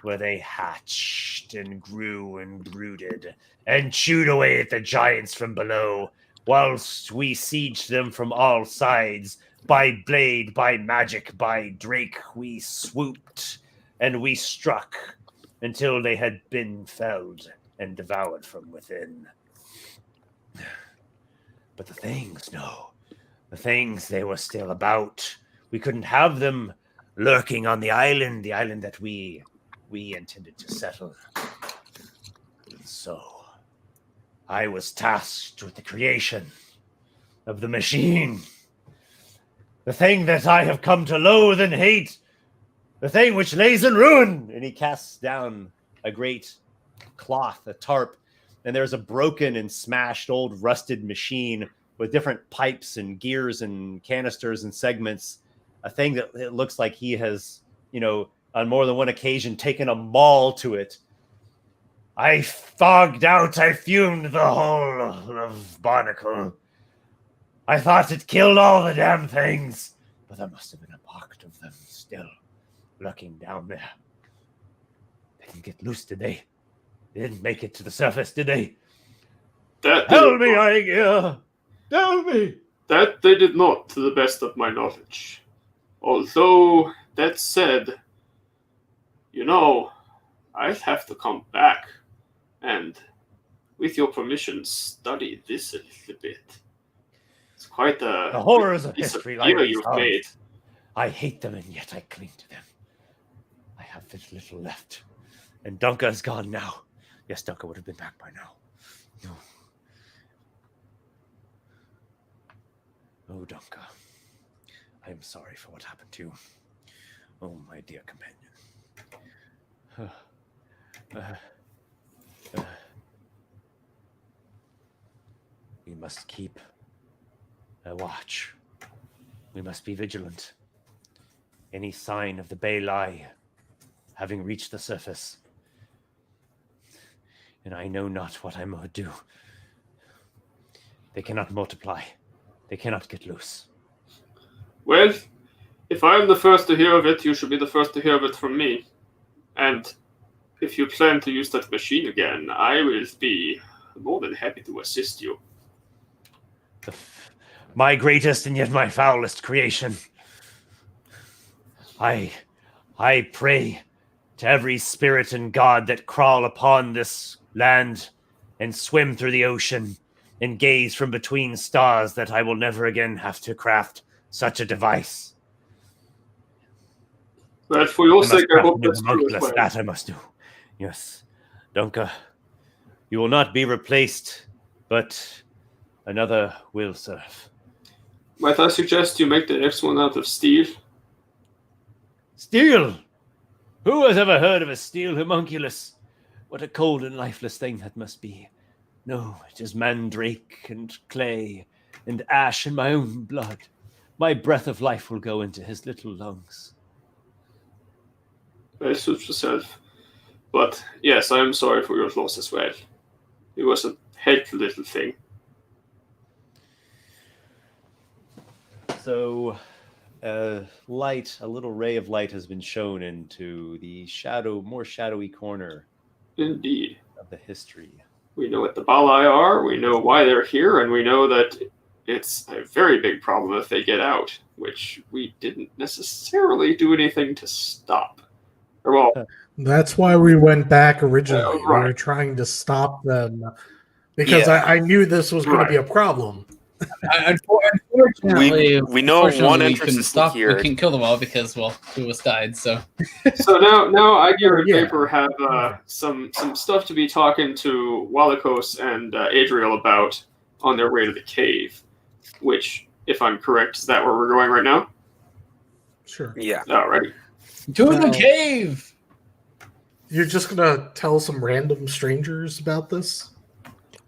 Speaker 7: where they hatched and grew and brooded, and chewed away at the giants from below, whilst we sieged them from all sides. By blade, by magic, by drake, we swooped, and we struck, until they had been felled and devoured from within. But the things, no. The things, they were still about. We couldn't have them lurking on the island that we intended to settle. And so, I was tasked with the creation of the machine. The thing that I have come to loathe and hate. The thing which lays in ruin.
Speaker 6: And he casts down a great cloth, a tarp, and there's a broken and smashed old rusted machine with different pipes and gears and canisters and segments. A thing that it looks like he has, on more than one occasion taken a maul to it.
Speaker 7: I fogged out, I fumed the whole of Barnacle. I thought it killed all the damn things, but there must have been a pocket of them still lurking down there. They didn't get loose, did they? They didn't make it to the surface, did they? Tell me, Aygir! Tell me!
Speaker 5: That they did not, to the best of my knowledge. Although, that said, I'd have to come back and, with your permission, study this a little bit. It's quite
Speaker 7: the horrors of
Speaker 5: piece
Speaker 7: history
Speaker 5: of gear
Speaker 7: like
Speaker 5: you've
Speaker 7: these.
Speaker 5: made.
Speaker 7: I hate them, and yet I cling to them. I have very little left. And Dunka is gone now. Yes, Dunka would have been back by now. No. Oh, Dunka. I am sorry for what happened to you. Oh, my dear companion. We must keep a watch. We must be vigilant. Any sign of the Balai having reached the surface. And I know not what I might do. They cannot multiply. They cannot get loose.
Speaker 5: Well, If I am the first to hear of it, you should be the first to hear of it from me. And if you plan to use that machine again, I will be more than happy to assist you.
Speaker 7: My greatest and yet my foulest creation. I pray to every spirit and god that crawl upon this land and swim through the ocean and gaze from between stars that I will never again have to craft such a device.
Speaker 5: But for your sake, I hope that's true as well.
Speaker 7: That I must do. Yes. Dunka, you will not be replaced, but another will serve.
Speaker 5: Might I suggest you make the next one out of steel?
Speaker 7: Steel! Who has ever heard of a steel homunculus? What a cold and lifeless thing that must be. No, it is mandrake and clay and ash and my own blood. My breath of life will go into his little lungs.
Speaker 5: Well, suit yourself. But yes, I am sorry for your loss as well. It was a helpful little thing.
Speaker 6: So, a little ray of light has been shown into the more shadowy corner
Speaker 5: Indeed.
Speaker 6: of the history.
Speaker 5: We know what the Balai are, we know why they're here, and we know that it's a very big problem if they get out, which we didn't necessarily do anything to stop. Or, well,
Speaker 2: That's why we went back originally.
Speaker 5: Right.
Speaker 2: We were trying to stop them because I knew this was going to be a problem.
Speaker 4: Unfortunately,
Speaker 3: we know one
Speaker 4: we
Speaker 3: entrance
Speaker 4: couldn't
Speaker 3: is
Speaker 4: stop.
Speaker 3: here.
Speaker 4: We couldn't kill them all because, well, two of us died. So
Speaker 5: so now Aygir and
Speaker 2: Yeah.
Speaker 5: Vapor have some stuff to be talking to Walykos and Adriel about on their way to the cave, which, if I'm correct, is that where we're going right now?
Speaker 2: Sure.
Speaker 3: Yeah.
Speaker 5: Alrighty.
Speaker 4: to the
Speaker 2: Well-
Speaker 4: cave.
Speaker 2: You're just going to tell some random strangers about this?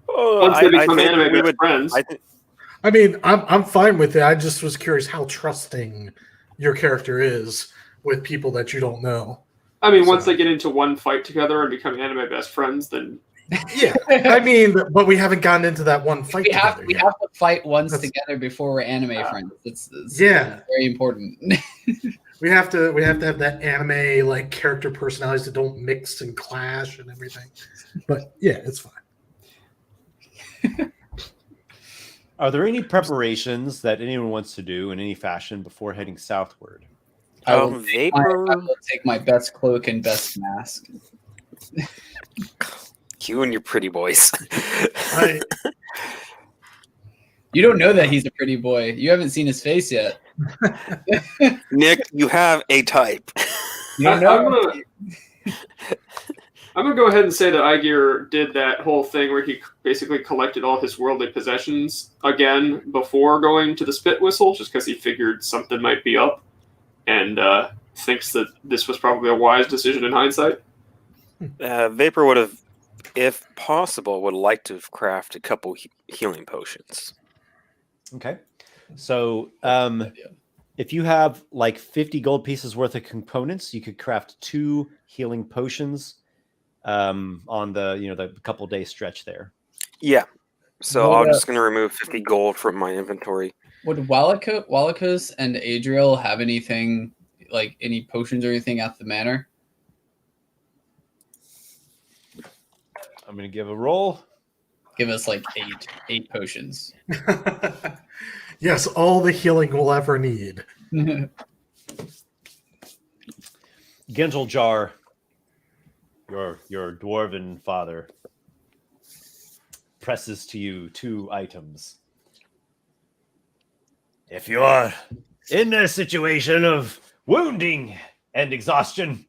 Speaker 5: Once they become
Speaker 3: think
Speaker 5: anime
Speaker 3: we
Speaker 5: best friends.
Speaker 2: I mean, I'm fine with it. I just was curious how trusting your character is with people that you don't know.
Speaker 5: I mean, once
Speaker 2: So-
Speaker 5: they get into one fight together and become anime best friends, then
Speaker 2: Yeah, I mean, but we haven't gotten into that one fight
Speaker 4: we have
Speaker 2: together
Speaker 4: we
Speaker 2: yet.
Speaker 4: have to fight once
Speaker 2: That's-
Speaker 4: together before we're anime friends. It's
Speaker 2: Yeah.
Speaker 4: very important.
Speaker 2: We have to have that anime like character personalities that don't mix and clash and everything. But yeah, it's fine.
Speaker 6: Are there any preparations that anyone wants to do in any fashion before heading southward?
Speaker 4: I will take
Speaker 3: Vapor.
Speaker 4: I will take my best cloak and best mask.
Speaker 3: You and your pretty boys.
Speaker 2: I,
Speaker 4: You don't know that he's a pretty boy. You haven't seen his face yet.
Speaker 3: Nick, you have a type.
Speaker 4: You don't know.
Speaker 5: I'm gonna go ahead and say that Aygir did that whole thing where he basically collected all his worldly possessions again before going to the Spit Whistle, just because he figured something might be up, and thinks that this was probably a wise decision in hindsight.
Speaker 3: Vapor would have, if possible, would like to have crafted a couple healing potions.
Speaker 6: Okay. So, if you have like 50 gold pieces worth of components, you could craft 2 healing potions on the couple day stretch there.
Speaker 3: Yeah. So
Speaker 4: Well,
Speaker 3: I'm just going to remove 50 gold from my inventory.
Speaker 4: Would Walykos and Adriel have anything, like any potions or anything at the manor?
Speaker 6: I'm going to give a roll.
Speaker 4: Give us like eight potions.
Speaker 2: yes, all the healing we'll ever need.
Speaker 6: Gentle your dwarven father, presses to you 2 items.
Speaker 7: If you are in a situation of wounding and exhaustion,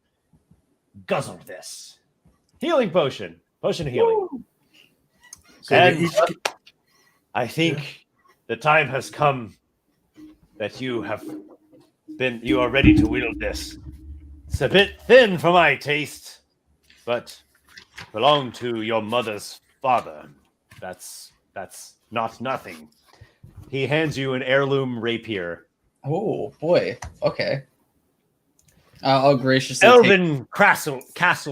Speaker 7: guzzle this.
Speaker 6: Healing potion. Potion of healing.
Speaker 2: So
Speaker 7: And
Speaker 2: they each
Speaker 7: I think the time has come that you are ready to wield this. It's a bit thin for my taste, but belonged to your mother's father. That's not nothing.
Speaker 6: He hands you an heirloom rapier.
Speaker 4: Oh boy. Okay. I'll graciously take.
Speaker 7: Elven castle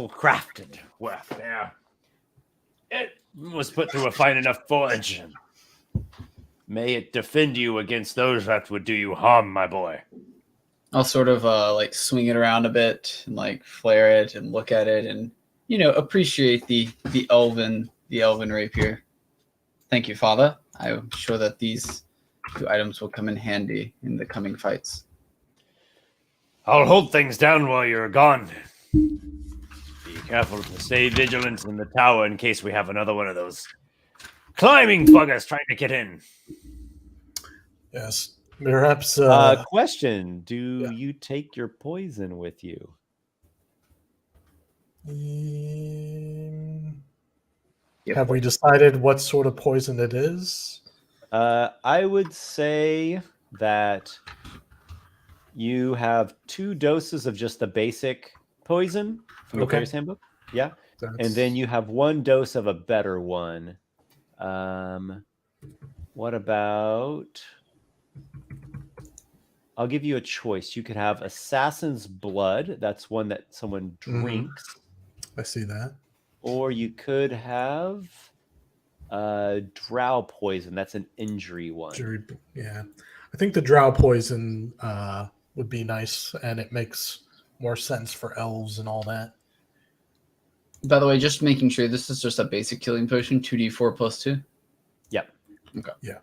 Speaker 7: crafted work there. It was put through a fine enough forge. May it defend you against those that would do you harm, my boy.
Speaker 4: I'll sort of like swing it around a bit and like flare it and look at it and appreciate the elven rapier. Thank you, Father. I'm sure that these 2 items will come in handy in the coming fights.
Speaker 7: I'll hold things down while you're gone. Be careful to stay vigilant in the tower in case we have another one of those climbing buggers trying to get in.
Speaker 2: Yes. Perhaps.
Speaker 6: Question: do you take your poison with you?
Speaker 2: Have we decided what sort of poison it is?
Speaker 6: I would say that you have 2 doses of just the basic poison from the Player's Handbook. Yeah. And then you have 1 dose of a better one. What about... I'll give you a choice. You could have Assassin's Blood. That's one that someone drinks.
Speaker 2: I see that.
Speaker 6: Or you could have Drow Poison. That's an injury one.
Speaker 2: Yeah. I think the Drow Poison would be nice, and it makes more sense for elves and all that.
Speaker 4: By the way, just making sure this is just a basic healing potion, 2d4 plus 2?
Speaker 6: Yep.
Speaker 4: Okay.
Speaker 2: Yeah.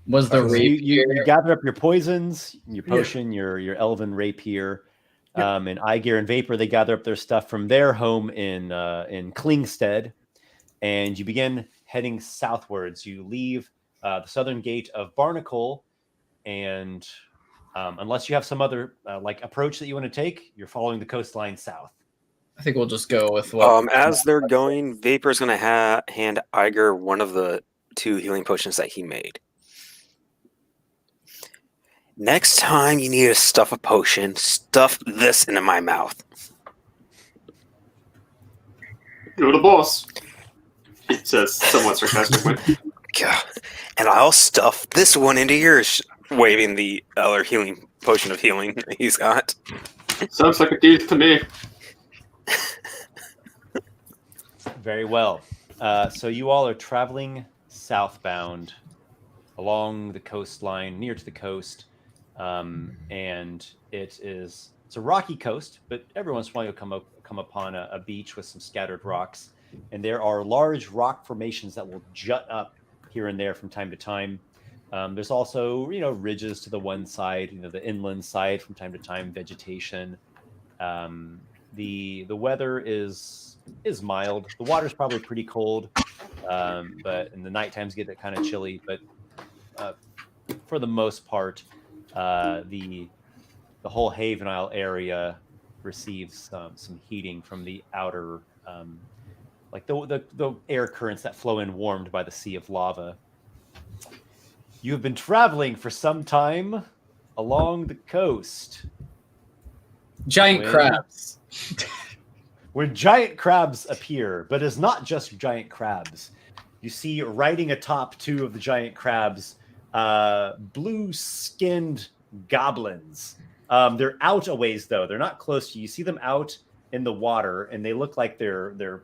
Speaker 4: Was the rapier...
Speaker 6: You gather up your poisons, your potion, your elven rapier, and Aygir and Vapor, they gather up their stuff from their home in Klingstead, and you begin heading southwards. You leave the southern gate of Barnacle, and unless you have some other approach that you want to take, you're following the coastline south.
Speaker 4: I think we'll just go with what...
Speaker 3: As they're going, Vapor's going to hand Aygir one of the 2 healing potions that he made. Next time you need to stuff a potion, stuff this into my mouth.
Speaker 5: You're the boss, he says somewhat sarcastically.
Speaker 3: God. And I'll stuff this one into yours, waving the other healing potion of healing he's got.
Speaker 5: Sounds like a deal to me.
Speaker 6: Very well. So you all are traveling southbound along the coastline, near to the coast. And it's a rocky coast, but every once in a while you'll come upon a beach with some scattered rocks, and there are large rock formations that will jut up here and there from time to time. There's also ridges to the one side, the inland side from time to time, vegetation. The weather is mild. The water's probably pretty cold, but in the night times get it kind of chilly. But for the most part, the whole Haven Isle area receives some heating from the outer, the air currents that flow in warmed by the sea of lava. You have been traveling for some time along the coast.
Speaker 4: Giant crabs.
Speaker 6: When giant crabs appear, but it's not just giant crabs. You see riding atop 2 of the giant crabs, blue-skinned goblins. They're out a ways, though. They're not close to you. You see them out in the water, and they look like they're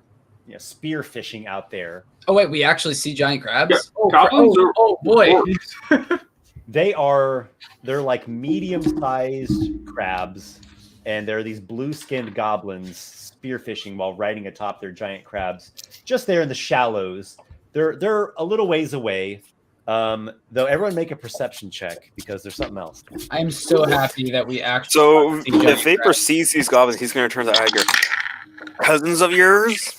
Speaker 6: spear fishing out there.
Speaker 4: Oh, wait, we actually see giant crabs?
Speaker 5: Yeah,
Speaker 4: oh boy.
Speaker 6: They're like medium-sized crabs, and there are these blue-skinned goblins spear fishing while riding atop their giant crabs, just there in the shallows. They're a little ways away. Though everyone make a perception check because there's something else.
Speaker 4: I'm so happy that we actually...
Speaker 3: So if Vapor sees these goblins, he's going to turn to Aygir. Cousins of yours?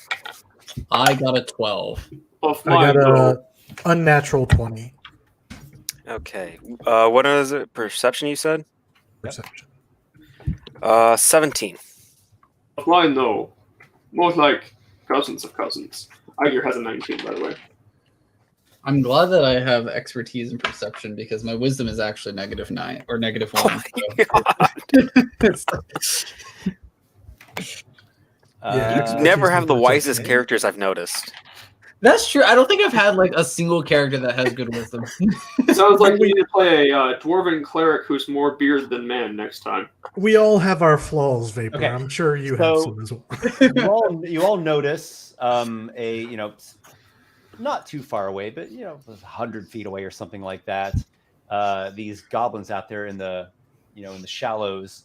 Speaker 4: I got a 12.
Speaker 2: I got a unnatural 20.
Speaker 3: Okay. What is it? Perception, you said?
Speaker 2: Perception.
Speaker 3: 17.
Speaker 5: Offline, no. More like cousins of cousins. Aygir has a 19, by the way.
Speaker 4: I'm glad that I have expertise in perception because my wisdom is actually -9 or -1.
Speaker 3: You never have the wisest characters, I've noticed.
Speaker 4: That's true. I don't think I've had a single character that has good wisdom.
Speaker 5: Sounds like we need to play a dwarven cleric who's more beard than man next time.
Speaker 2: We all have our flaws, Vapor.
Speaker 6: Okay.
Speaker 2: I'm sure you have some as
Speaker 6: well. you all notice not too far away, but 100 feet away or something like that. These goblins out there in the
Speaker 1: in the shallows.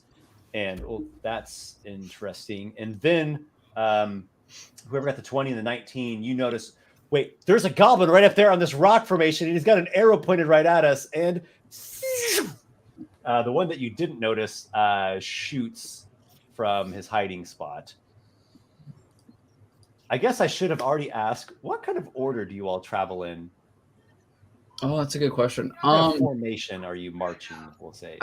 Speaker 1: And that's interesting. And then whoever got the 20 and the 19, you notice, wait, there's a goblin right up there on this rock formation, and he's got an arrow pointed right at us. And the one that you didn't notice shoots from his hiding spot. I guess I should have already asked, what kind of order do you all travel in?
Speaker 4: Oh, that's a good question.
Speaker 1: What kind of formation are you marching, we'll say?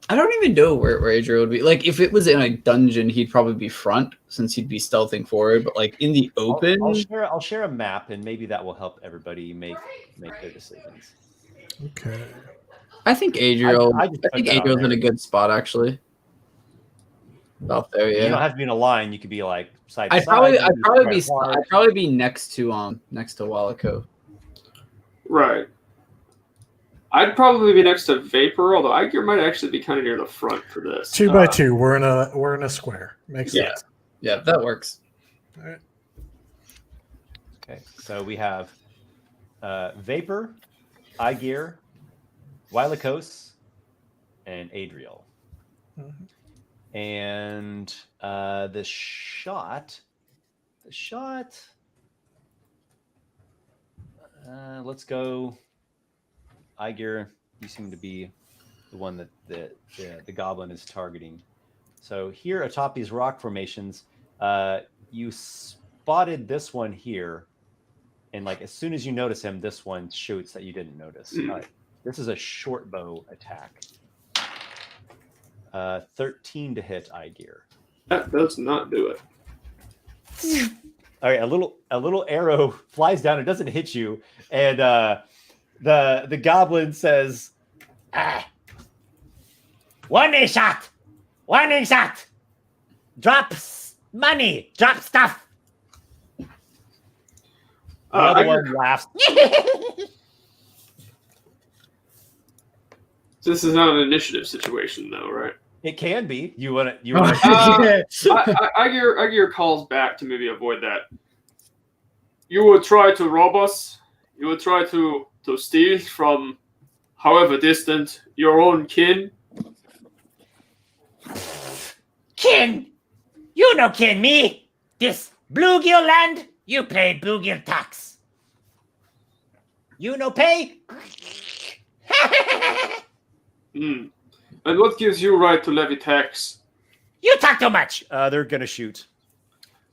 Speaker 4: I don't even know where Adriel would be. Like, if it was in a dungeon, he'd probably be front, since he'd be stealthing forward. But like in the open,
Speaker 1: I'll share a map, and maybe that will help everybody make their decisions.
Speaker 2: Okay.
Speaker 4: I think Adriel.
Speaker 1: I
Speaker 4: I
Speaker 1: just put
Speaker 4: think
Speaker 1: that on
Speaker 4: Adriel's in
Speaker 1: there.
Speaker 4: a good spot, actually. About there,
Speaker 1: You don't
Speaker 4: yeah.
Speaker 1: have to be in a line. You could be like side to
Speaker 4: I'd
Speaker 1: side.
Speaker 4: probably
Speaker 1: You can
Speaker 4: be
Speaker 1: spread apart.
Speaker 4: I'd probably be next to Walykos.
Speaker 5: Right. I'd probably be next to Vapor, although Aygir might actually be kind of near the front for this.
Speaker 2: 2 by 2. We're in a square. Makes
Speaker 4: Yeah.
Speaker 2: sense.
Speaker 4: Yeah, that works.
Speaker 2: All right.
Speaker 1: Okay, so we have Vapor, Aygir, Walykos, and Adriel.
Speaker 2: Mhm.
Speaker 1: And the shot. Let's go. Aygir, you seem to be the one that the goblin is targeting. So here atop these rock formations, you spotted this one here, and like as soon as you notice him, this one shoots that you didn't notice. This is a short bow attack. 13 to hit Aygir.
Speaker 5: That does not do it.
Speaker 1: All right, a little arrow flies down. It doesn't hit you, and the goblin says,
Speaker 7: Warning shot! Warning shot! Drop money! Drop stuff!
Speaker 1: the other
Speaker 5: Aygir,
Speaker 1: one laughs.
Speaker 5: this is not an initiative situation, though, right?
Speaker 1: It can be. You want to?
Speaker 5: Aygir calls back to maybe avoid that. You will try to rob us. You will try to steal from, however distant, your own kin.
Speaker 7: Kin! You no kin me! This bluegill land, you pay bluegill tax. You no pay?
Speaker 5: And what gives you right to levy tax?
Speaker 7: You talk too much!
Speaker 1: They're gonna shoot.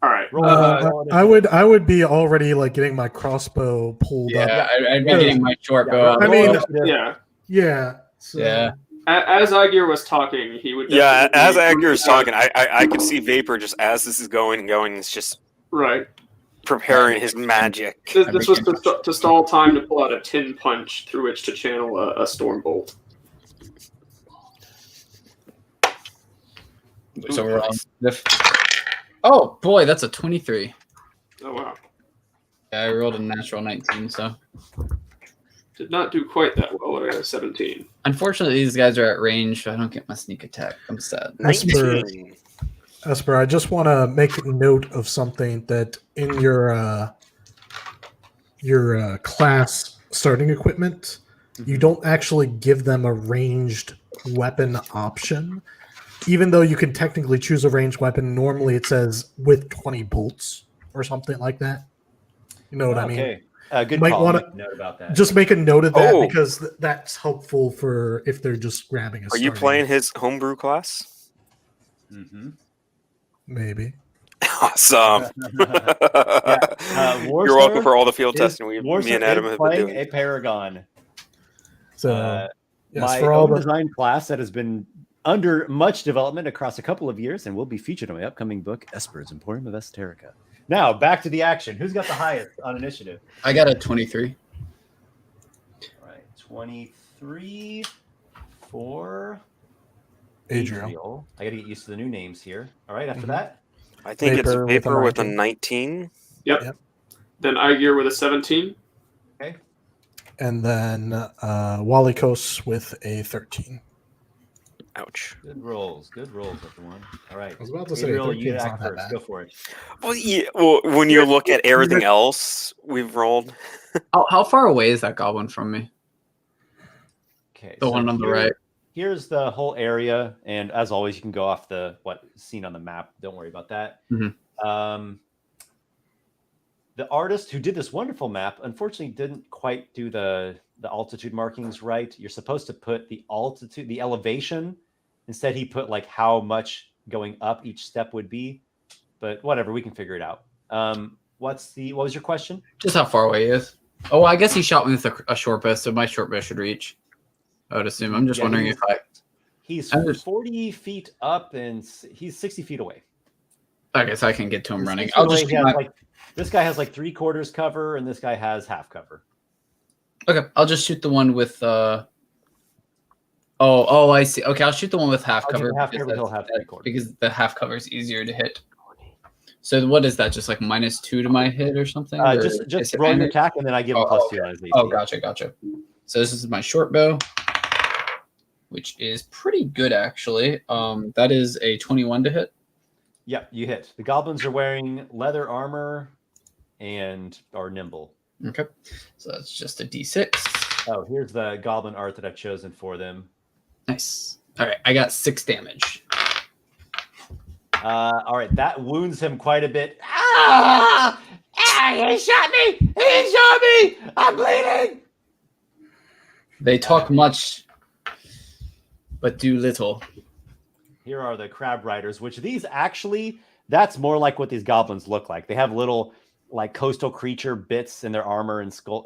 Speaker 5: All right.
Speaker 1: Roll
Speaker 2: I would be already like getting my crossbow pulled up.
Speaker 4: Yeah, I'd be getting my short bow.
Speaker 2: I mean,
Speaker 5: Yeah.
Speaker 2: Yeah. So,
Speaker 4: yeah.
Speaker 5: As Aygir was talking, he would.
Speaker 3: Yeah, as
Speaker 5: definitely-
Speaker 3: Aygir is talking, I could see Vapor just as this is going, it's just
Speaker 5: Right.
Speaker 3: preparing his magic.
Speaker 5: This was to stall time to pull out a tin punch through which to channel a storm bolt.
Speaker 4: So we're on. Oh boy, that's a 23.
Speaker 5: Oh wow.
Speaker 4: Yeah, I rolled a natural 19. So
Speaker 5: Did not do quite that well. I got a 17.
Speaker 4: unfortunately, these guys are at range, so I don't get my sneak attack. I'm sad.
Speaker 2: Esper,
Speaker 3: 19.
Speaker 2: Esper, I just want to make a note of something that in your class starting equipment, you don't actually give them a ranged weapon option. Even though you can technically choose a ranged weapon, normally it says with 20 bolts or something like that. You know what I mean?
Speaker 1: Okay. Good
Speaker 2: Might
Speaker 1: call.
Speaker 2: wanna-
Speaker 1: Make a note about that.
Speaker 2: Just make a note of that
Speaker 3: Oh.
Speaker 2: because that's helpful for if they're just grabbing a
Speaker 3: Are you
Speaker 2: starting-
Speaker 3: playing his homebrew class?
Speaker 1: Mm-hmm.
Speaker 2: Maybe.
Speaker 3: Awesome.
Speaker 1: Warsor
Speaker 3: You're welcome for all the field testing me
Speaker 1: Warsor
Speaker 3: and Adam
Speaker 1: is
Speaker 3: have been
Speaker 1: playing
Speaker 3: doing.
Speaker 1: a Paragon.
Speaker 2: So yes,
Speaker 1: My
Speaker 2: for all
Speaker 1: own
Speaker 2: the
Speaker 1: design class that has been under much development across a couple of years and will be featured in my upcoming book, Esper's Emporium of Esoterica. Now, back to the action. Who's got the highest on initiative?
Speaker 4: I got a 23.
Speaker 1: All right, 23 for
Speaker 2: Adriel.
Speaker 1: I got to get used to the new names here. All right, after that,
Speaker 3: I think it's
Speaker 2: Vapor with a
Speaker 3: Vapor with a
Speaker 2: 19.
Speaker 3: 19.
Speaker 5: Yep. Then Aygir with a 17.
Speaker 2: And then Walykos with a 13.
Speaker 3: Ouch.
Speaker 1: good rolls, everyone. All right,
Speaker 2: I was about to say,
Speaker 1: Adriel,
Speaker 2: 13
Speaker 1: you
Speaker 2: is
Speaker 1: act
Speaker 2: not that
Speaker 1: first.
Speaker 2: bad.
Speaker 1: Go for it.
Speaker 3: Well, yeah, well, when you look at everything else we've rolled,
Speaker 4: How far away is that goblin from me?
Speaker 1: Okay,
Speaker 4: The one on the right.
Speaker 1: here's the whole area, and as always, you can go off the seen on the map. Don't worry about that.
Speaker 4: Mhm.
Speaker 1: The artist who did this wonderful map, unfortunately, didn't quite do the altitude markings right. You're supposed to put the altitude, the elevation. Instead, he put like how much going up each step would be. But whatever, we can figure it out. What was your question?
Speaker 4: Just how far away he is. Oh, I guess he shot me with a short bow, so my short bow should reach. I would assume. I'm just wondering if
Speaker 1: He's
Speaker 4: I'm just-
Speaker 1: 40 feet up and he's 60 feet away.
Speaker 4: Okay, so I can get to him
Speaker 1: He's
Speaker 4: running.
Speaker 1: 60
Speaker 4: I'll
Speaker 1: away,
Speaker 4: just
Speaker 1: he has, this guy has like 3/4 cover, and this guy has half cover.
Speaker 4: okay. I'll just shoot the one with. Oh, I see. Okay, I'll shoot the one with half cover.
Speaker 1: He'll have 3/4.
Speaker 4: Because the half cover is easier to hit. So what is that? Just like -2 to my hit or something? Or
Speaker 1: Just roll your attack, and then I give him +2 on his AC.
Speaker 4: Oh, gotcha. So this is my short bow, which is pretty good actually. That is a 21 to hit.
Speaker 1: Yep, you hit. The goblins are wearing leather armor and are nimble.
Speaker 4: Okay, so that's just a D6.
Speaker 1: Oh, here's the goblin art that I've chosen for them.
Speaker 4: Nice. All right, I got 6 damage.
Speaker 1: All right, that wounds him quite a bit. Ah! He shot me! He shot me! I'm bleeding!
Speaker 4: They talk much, but do little.
Speaker 1: Here are the crab riders, which these actually, that's more like what these goblins look like. They have little like coastal creature bits in their armor and skull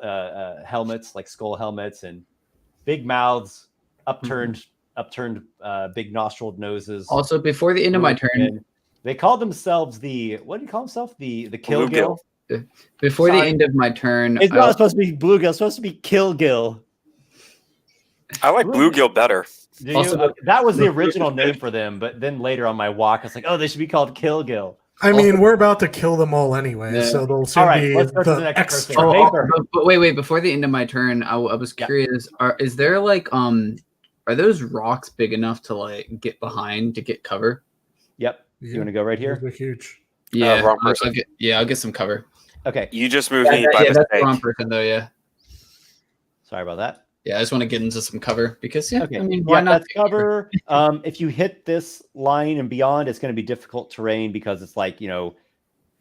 Speaker 1: helmets, like skull helmets, and big mouths, upturned big nostriled noses.
Speaker 4: Also, before the end of my turn,
Speaker 1: they call themselves what do you call themselves? The Killgill.
Speaker 4: Before the end of my turn,
Speaker 1: It's not supposed to be Bluegill. It's supposed to be Killgill.
Speaker 3: I like bluegill better.
Speaker 1: That was the original name for them, but then later on my walk, it's like, oh, they should be called Killgill.
Speaker 2: I mean, we're about to kill them all anyway, so they'll soon be
Speaker 1: let's go to the next person. Vapor.
Speaker 4: But wait, before the end of my turn, I was curious. Is there like are those rocks big enough to like get behind to get cover?
Speaker 1: Yep.
Speaker 2: Yeah,
Speaker 1: You want to go right here?
Speaker 2: they're huge.
Speaker 4: Yeah,
Speaker 3: wrong person.
Speaker 4: I'll get some cover.
Speaker 1: Okay.
Speaker 3: You just moved me by
Speaker 4: That's the
Speaker 3: mistake.
Speaker 4: wrong person though. Yeah.
Speaker 1: Sorry about that.
Speaker 4: Yeah, I just want to get into some cover because
Speaker 1: Okay.
Speaker 4: I mean, why not?
Speaker 1: That's cover. If you hit this line and beyond, it's going to be difficult terrain because it's like,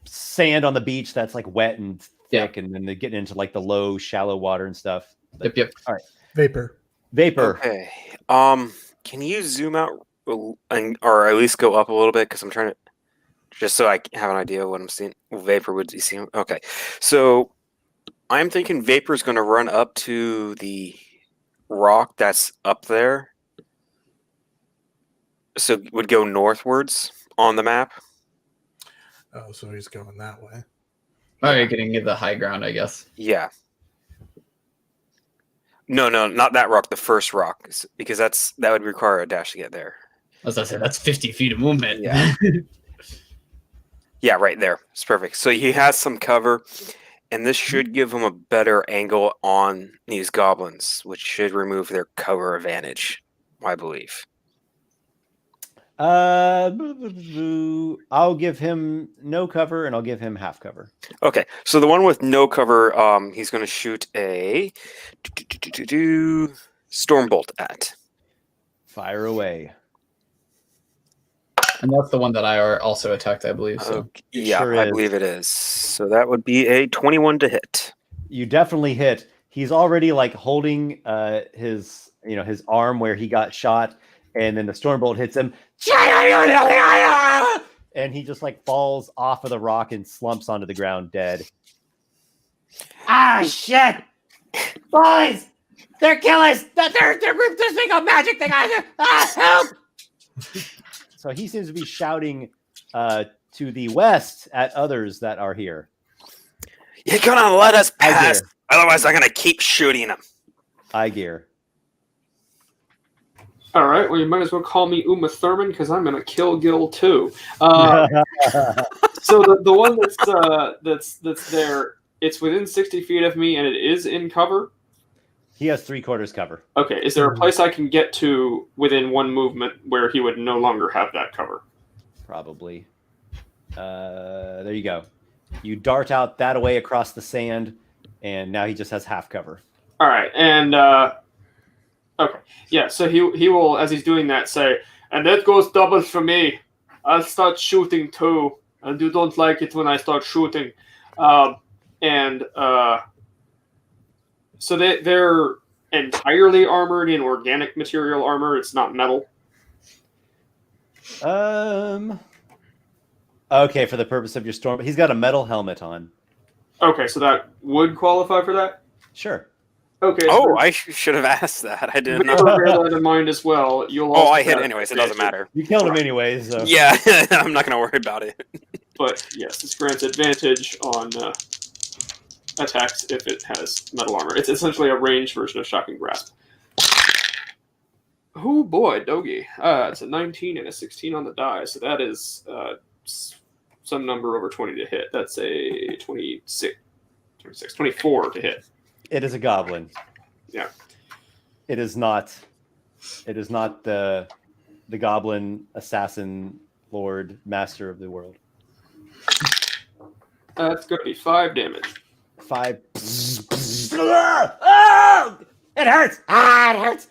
Speaker 1: sand on the beach that's like wet and thick, and then they get into like the low, shallow water and stuff. But,
Speaker 4: Yep.
Speaker 1: All right.
Speaker 2: Vapor.
Speaker 3: Okay. Can you zoom out or at least go up a little bit? Because I'm trying to, just so I have an idea of what I'm seeing. Vapor would you see? Okay. So I'm thinking Vapor is going to run up to the rock that's up there. So it would go northwards on the map.
Speaker 2: Oh, so he's going that way.
Speaker 4: Oh, you're getting the high ground, I guess.
Speaker 3: Yeah. No, not that rock. The first rock, because that would require a dash to get there.
Speaker 4: As I said, that's 50 feet of movement.
Speaker 3: Yeah. Yeah, right there. It's perfect. So he has some cover, and this should give him a better angle on these goblins, which should remove their cover advantage, I believe.
Speaker 1: I'll give him no cover and I'll give him half cover.
Speaker 3: Okay, so the one with no cover, he's going to shoot a storm bolt at.
Speaker 1: Fire away.
Speaker 4: And that's the one that I also attacked, I believe. So
Speaker 3: Okay, yeah,
Speaker 1: sure
Speaker 3: I
Speaker 1: is.
Speaker 3: believe it is. So that would be a 21 to hit.
Speaker 1: You definitely hit. He's already like holding his arm where he got shot, and then the stormbolt hits him, and he just like falls off of the rock and slumps onto the ground dead.
Speaker 7: Ah, shit! Boys! They're killers! They're this thing of magic thing! Help!
Speaker 1: So he seems to be shouting to the west at others that are here.
Speaker 3: You're going to let us pass,
Speaker 1: Aygir.
Speaker 3: otherwise I'm going to keep shooting them.
Speaker 1: Aygir.
Speaker 5: All right, well, you might as well call me Uma Thurman because I'm gonna kill Gil too. So the one that's there, it's within 60 feet of me and it is in cover.
Speaker 1: He has 3/4 cover.
Speaker 5: Okay, is there a place I can get to within one movement where he would no longer have that cover?
Speaker 1: Probably. There you go. You dart out that away across the sand, and now he just has half cover.
Speaker 5: All right, and Okay. Yeah. So he will, as he's doing that, say, "And that goes double for me. I'll start shooting too, and you don't like it when I start shooting." And so they're entirely armored in organic material armor. It's not metal.
Speaker 1: Okay, for the purpose of your storm, he's got a metal helmet on.
Speaker 5: Okay, so that would qualify for that.
Speaker 1: Sure.
Speaker 5: Okay.
Speaker 3: Oh,
Speaker 5: so
Speaker 3: I should have asked that. I did
Speaker 5: bear
Speaker 3: not.
Speaker 5: that in mind as well. You'll
Speaker 3: Oh,
Speaker 5: also
Speaker 3: I hit
Speaker 5: have
Speaker 3: anyways. It doesn't matter.
Speaker 1: You killed him anyways. So.
Speaker 3: Yeah, I'm not gonna worry about it.
Speaker 5: But yes, this grants advantage on attacks if it has metal armor. It's essentially a ranged version of Shocking Grasp. Oh boy, Dogi. It's a 19 and a 16 on the die, so that is some number over 20 to hit. That's a 24 to hit.
Speaker 1: It is a goblin.
Speaker 5: Yeah.
Speaker 1: It is not the goblin assassin lord master of the world.
Speaker 5: That's going to be 5 damage.
Speaker 1: 5. Oh! It hurts. It hurts.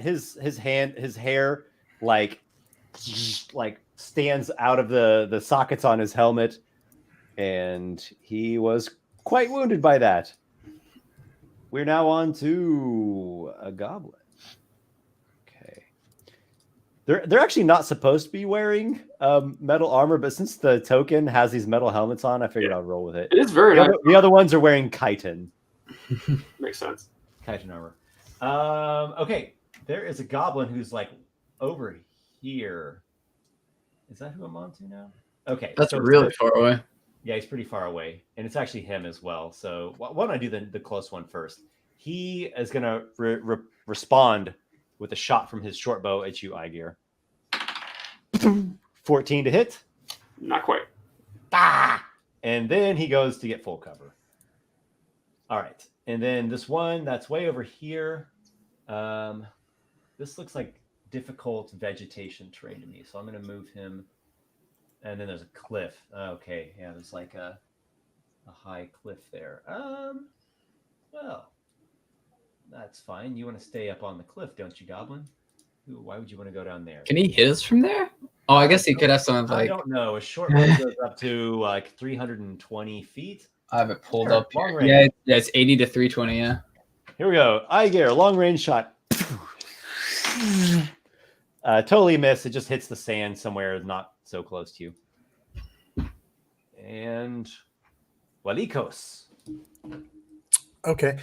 Speaker 1: His hair like stands out of the sockets on his helmet, and he was quite wounded by that. We're now on to a goblin. Okay. They're actually not supposed to be wearing metal armor, but since the token has these metal helmets on, I figured I'll roll with it.
Speaker 5: It is very
Speaker 1: The
Speaker 5: nice.
Speaker 1: other ones are wearing chitin.
Speaker 5: Makes sense.
Speaker 1: Chitin armor. Okay. There is a goblin who's like over here. Is that who I'm on to now? Okay.
Speaker 4: That's really far away.
Speaker 1: Yeah, he's pretty far away. And it's actually him as well. So why don't I do the close one first? He is going to respond with a shot from his short bow at you, Aygir. 14 to hit.
Speaker 5: Not quite.
Speaker 1: Ah! And then he goes to get full cover. All right. And then this one that's way over here. This looks like difficult vegetation terrain to me. So I'm going to move him. And then there's a cliff. Okay. Yeah, there's like a high cliff there. Well, that's fine. You want to stay up on the cliff, don't you, Goblin? Why would you want to go down there?
Speaker 4: Can he hit us from there? Oh, I guess he could have some
Speaker 1: I
Speaker 4: like.
Speaker 1: don't know. A short range goes up to like 320 feet.
Speaker 4: I have it pulled
Speaker 1: Sure,
Speaker 4: up
Speaker 1: long
Speaker 4: here.
Speaker 1: range.
Speaker 4: Yeah, it's 80 to 320. Yeah.
Speaker 1: Here we go. Aygir, long range shot. Totally missed. It just hits the sand somewhere not so close to you. And Walykos.
Speaker 2: Okay.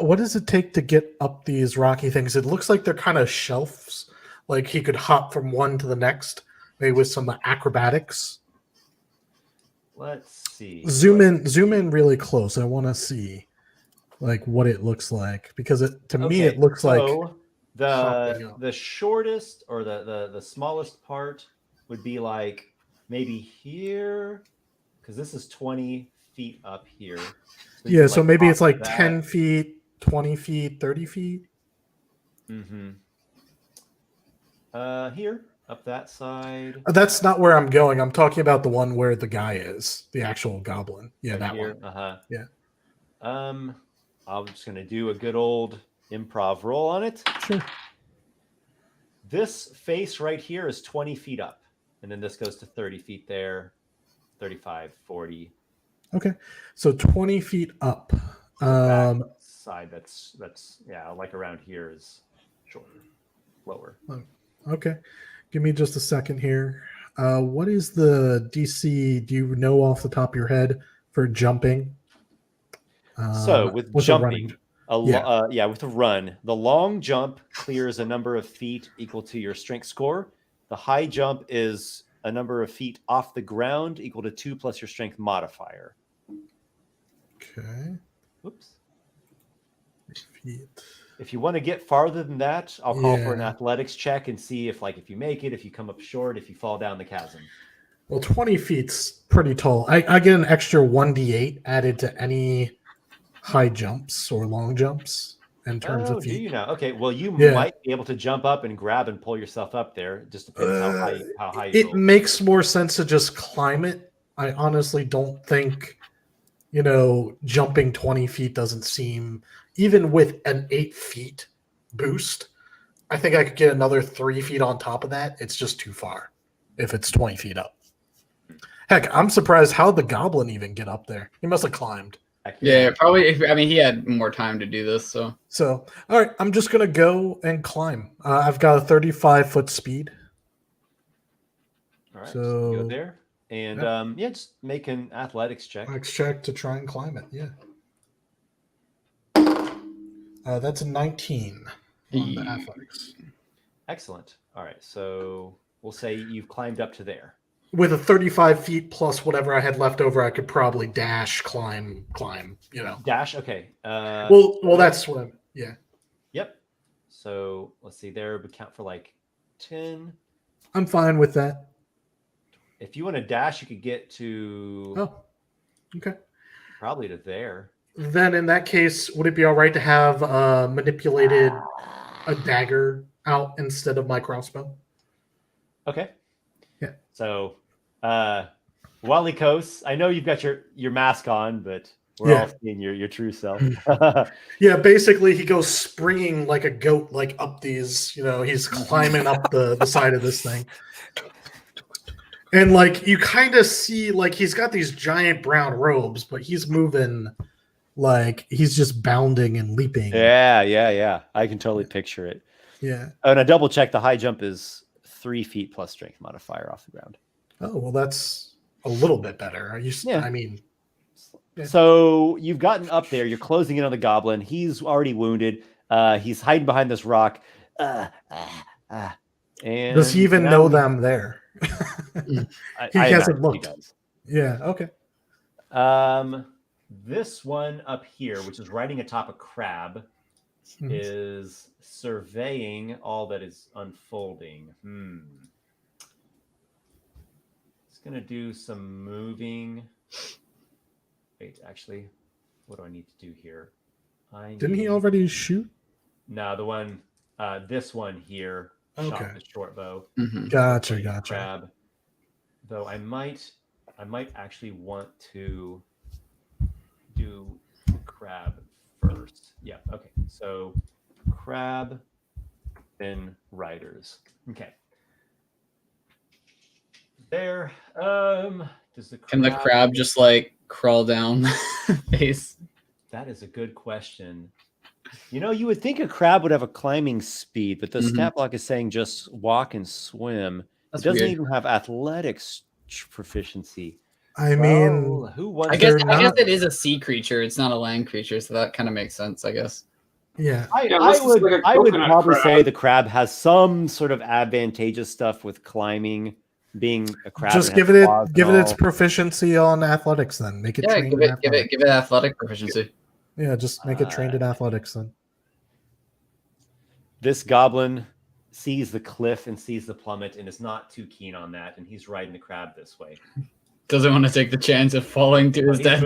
Speaker 2: What does it take to get up these rocky things? It looks like they're kind of shelves. Like he could hop from one to the next, maybe with some acrobatics.
Speaker 1: Let's see.
Speaker 2: Zoom in really close. I want to see like what it looks like because to me it looks like
Speaker 1: the shortest or the smallest part would be like maybe here because this is 20 feet up here. So
Speaker 2: yeah, so maybe it's like
Speaker 1: that.
Speaker 2: 10 feet, 20 feet, 30 feet.
Speaker 1: Mm-hmm. Here, up that side.
Speaker 2: That's not where I'm going. I'm talking about the one where the guy is, the actual goblin. Yeah,
Speaker 1: Right
Speaker 2: that
Speaker 1: here.
Speaker 2: one.
Speaker 1: Uh-huh.
Speaker 2: Yeah.
Speaker 1: I'm just gonna do a good old improv roll on it.
Speaker 2: Sure.
Speaker 1: This face right here is 20 feet up, and then this goes to 30 feet there, 35, 40.
Speaker 2: Okay, so 20 feet up.
Speaker 1: That side that's yeah, like around here is shorter, lower.
Speaker 2: Okay, give me just a second here. What is the DC? Do you know off the top of your head for jumping?
Speaker 1: So with
Speaker 2: the
Speaker 1: jumping,
Speaker 2: running.
Speaker 1: with a run, the long jump clears a number of feet equal to your strength score. The high jump is a number of feet off the ground equal to 2 plus your strength modifier.
Speaker 2: Okay.
Speaker 1: Whoops.
Speaker 2: Feet.
Speaker 1: If you want to get farther than that, I'll call for an
Speaker 2: Yeah.
Speaker 1: athletics check and see if you make it, if you come up short, if you fall down the chasm.
Speaker 2: Well, 20 feet's pretty tall. I get an extra 1d8 added to any high jumps or long jumps in terms of
Speaker 1: Do
Speaker 2: feet.
Speaker 1: you now? Okay, well, you
Speaker 2: Yeah.
Speaker 1: might be able to jump up and grab and pull yourself up there. It just depends how high you
Speaker 2: It
Speaker 1: roll.
Speaker 2: makes more sense to just climb it. I honestly don't think jumping 20 feet doesn't seem, even with an 8 feet boost, I think I could get another 3 feet on top of that. It's just too far if it's 20 feet up. Heck, I'm surprised how the goblin even get up there. He must have climbed.
Speaker 4: Yeah, probably. He had more time to do this. So,
Speaker 2: all right, I'm just going to go and climb. I've got a 35-foot speed.
Speaker 1: All right, so you go
Speaker 2: So
Speaker 1: there. And just make an athletics check.
Speaker 2: athletics check to try and climb it. Yeah. That's a 19 on the athletics.
Speaker 1: Excellent. All right, so we'll say you've climbed up to there.
Speaker 2: With a 35 feet plus whatever I had left over, I could probably dash, climb,
Speaker 1: Dash, okay.
Speaker 2: Well, that's what I'm, yeah.
Speaker 1: Yep. So let's see, there would count for like 10.
Speaker 2: I'm fine with that.
Speaker 1: If you want to dash, you could get to
Speaker 2: Okay.
Speaker 1: probably to there.
Speaker 2: Then in that case, would it be all right to have manipulated a dagger out instead of my crossbow?
Speaker 1: Okay.
Speaker 2: Yeah.
Speaker 1: So, Walykos, I know you've got your mask on, but we're all seeing your true self.
Speaker 2: Yeah, basically he goes springing like a goat, like up these, he's climbing up the side of this thing. And like you kind of see like he's got these giant brown robes, but he's moving like he's just bounding and leaping.
Speaker 1: Yeah. I can totally picture it.
Speaker 2: Yeah.
Speaker 1: And a double check, the high jump is 3 feet plus strength modifier off the ground.
Speaker 2: Oh, well, that's a little bit better. I mean. Yeah.
Speaker 1: So you've gotten up there. You're closing in on the goblin. He's already wounded. He's hiding behind this rock. And
Speaker 2: does he even know them there? He hasn't looked. Yeah. Okay.
Speaker 1: This one up here, which is riding atop a crab, is surveying all that is unfolding. It's gonna do some moving. Wait, actually, what do I need to do here?
Speaker 2: Didn't he already shoot?
Speaker 1: No, the one, this one here, shot with short bow.
Speaker 2: Gotcha.
Speaker 1: Crab. Though I might actually want to do crab first. Yeah. Okay. So crab, then riders. Okay. There.
Speaker 4: Can the crab just like crawl down face?
Speaker 1: That is a good question. You would think a crab would have a climbing speed, but the stat block is saying just walk and swim. It doesn't even have athletics proficiency.
Speaker 2: I mean,
Speaker 1: who wants?
Speaker 4: I guess it is a sea creature. It's not a land creature, so that kind of makes sense, I guess.
Speaker 2: Yeah.
Speaker 1: I would probably say the crab has some sort of advantageous stuff with climbing, being a crab.
Speaker 2: Just give it its proficiency on athletics, then make it.
Speaker 4: Yeah, give it athletic proficiency.
Speaker 2: Yeah, just make it trained in athletics then.
Speaker 1: This goblin sees the cliff and sees the plummet and is not too keen on that, and he's riding the crab this way.
Speaker 4: Doesn't want to take the chance of falling to his death.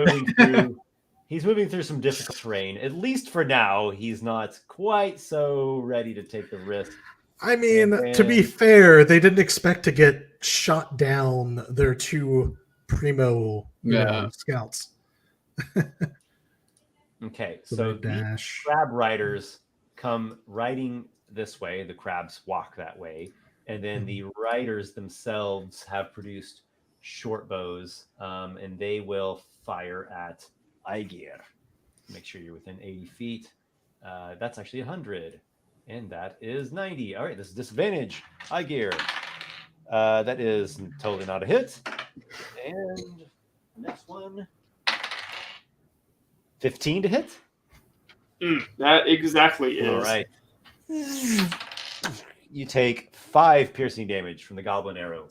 Speaker 1: He's moving through some difficult terrain. At least for now, he's not quite so ready to take the risk.
Speaker 2: I mean, to be fair, they didn't expect to get shot down their two primo scouts.
Speaker 1: Okay, so the crab riders come riding this way. The crabs walk that way. And then the riders themselves have produced short bows, and they will fire at Aygir. Make sure you're within 80 feet. That's actually 100. And that is 90. All right, this is disadvantage. Aygir. That is totally not a hit. And next one. 15 to hit?
Speaker 5: That exactly is.
Speaker 1: All right. You take 5 piercing damage from the goblin arrow.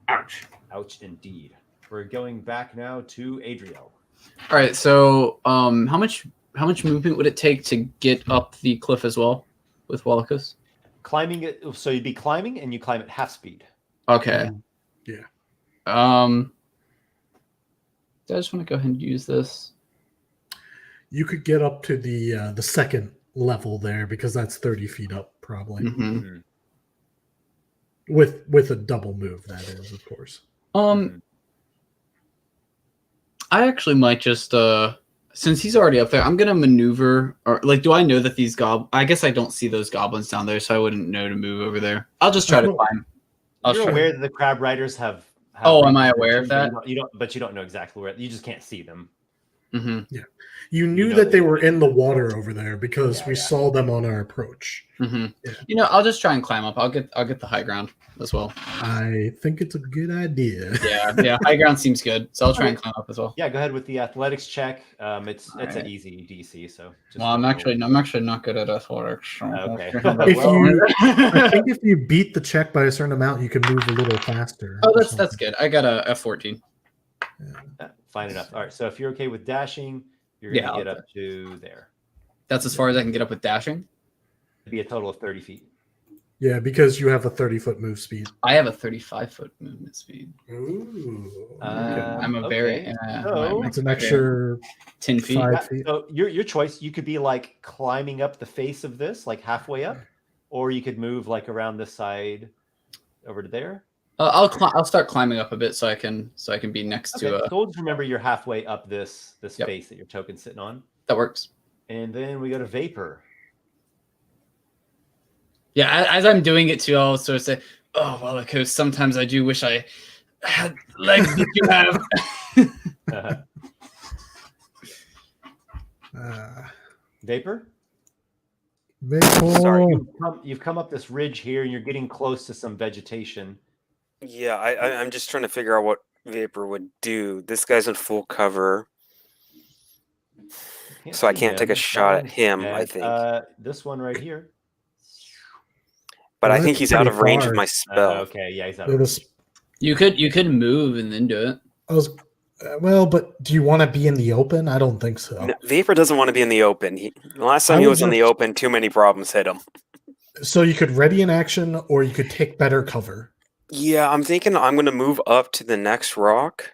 Speaker 5: Ouch.
Speaker 1: Ouch indeed. We're going back now to Adriel.
Speaker 4: All right, so how much movement would it take to get up the cliff as well with Walykos?
Speaker 1: Climbing it, so you'd be climbing and you climb at half speed.
Speaker 4: Okay.
Speaker 2: Yeah.
Speaker 4: I just want to go ahead and use this.
Speaker 2: You could get up to the second level there because that's 30 feet up probably. With a double move, that is, of course.
Speaker 4: I actually might just since he's already up there, I'm gonna maneuver. Or like, do I know that these I guess I don't see those goblins down there, so I wouldn't know to move over there. I'll just try to climb.
Speaker 1: You're aware that the crab riders have
Speaker 4: Oh, am I aware of that?
Speaker 1: But you don't know exactly where. You just can't see them.
Speaker 4: Mm-hmm.
Speaker 2: Yeah, you knew that they were in the water over there because we saw them on our approach.
Speaker 4: Mm-hmm.
Speaker 2: Yeah.
Speaker 4: You know, I'll just try and climb up. I'll get the high ground as well.
Speaker 2: I think it's a good idea.
Speaker 4: Yeah, high ground seems good, so I'll try and climb up as well.
Speaker 1: Yeah, go ahead with the athletics check. It's an easy DC. So.
Speaker 4: Well, I'm actually not good at athletics. So
Speaker 1: okay.
Speaker 2: I think if you beat the check by a certain amount, you can move a little faster.
Speaker 4: Oh, that's good. I got a F14.
Speaker 1: Fine enough. All right. So if you're okay with dashing, you're gonna get up to there.
Speaker 4: That's as far as I can get up with dashing.
Speaker 1: It'd be a total of 30 feet.
Speaker 2: Yeah, because you have a 30-foot move speed.
Speaker 4: I have a 35-foot movement speed.
Speaker 2: Ooh.
Speaker 4: I'm a very.
Speaker 2: That's an extra
Speaker 4: 10 feet.
Speaker 2: 5 feet.
Speaker 1: So your choice. You could be like climbing up the face of this, like halfway up, or you could move like around this side over to there.
Speaker 4: I'll start climbing up a bit so I can be next to.
Speaker 1: So just remember you're halfway up this face that your token's sitting on.
Speaker 4: That works.
Speaker 1: And then we go to Vapor.
Speaker 4: Yeah, as I'm doing it too, I'll sort of say, "Oh, Walykos, sometimes I do wish I had legs that you have."
Speaker 1: Vapor.
Speaker 2: Vapor.
Speaker 1: Sorry, you've come up this ridge here, and you're getting close to some vegetation.
Speaker 3: Yeah, I'm just trying to figure out what Vapor would do. This guy's in full cover, so I can't take a shot at him, I think.
Speaker 1: This one right here.
Speaker 3: But I think he's out of range of my spell.
Speaker 1: Okay, yeah, he's out of range.
Speaker 4: You could move and then do it.
Speaker 2: But do you want to be in the open? I don't think so.
Speaker 3: No, Vapor doesn't want to be in the open. The last time he was in the open, too many problems hit him.
Speaker 2: So you could ready an action, or you could take better cover.
Speaker 3: Yeah, I'm thinking I'm going to move up to the next rock.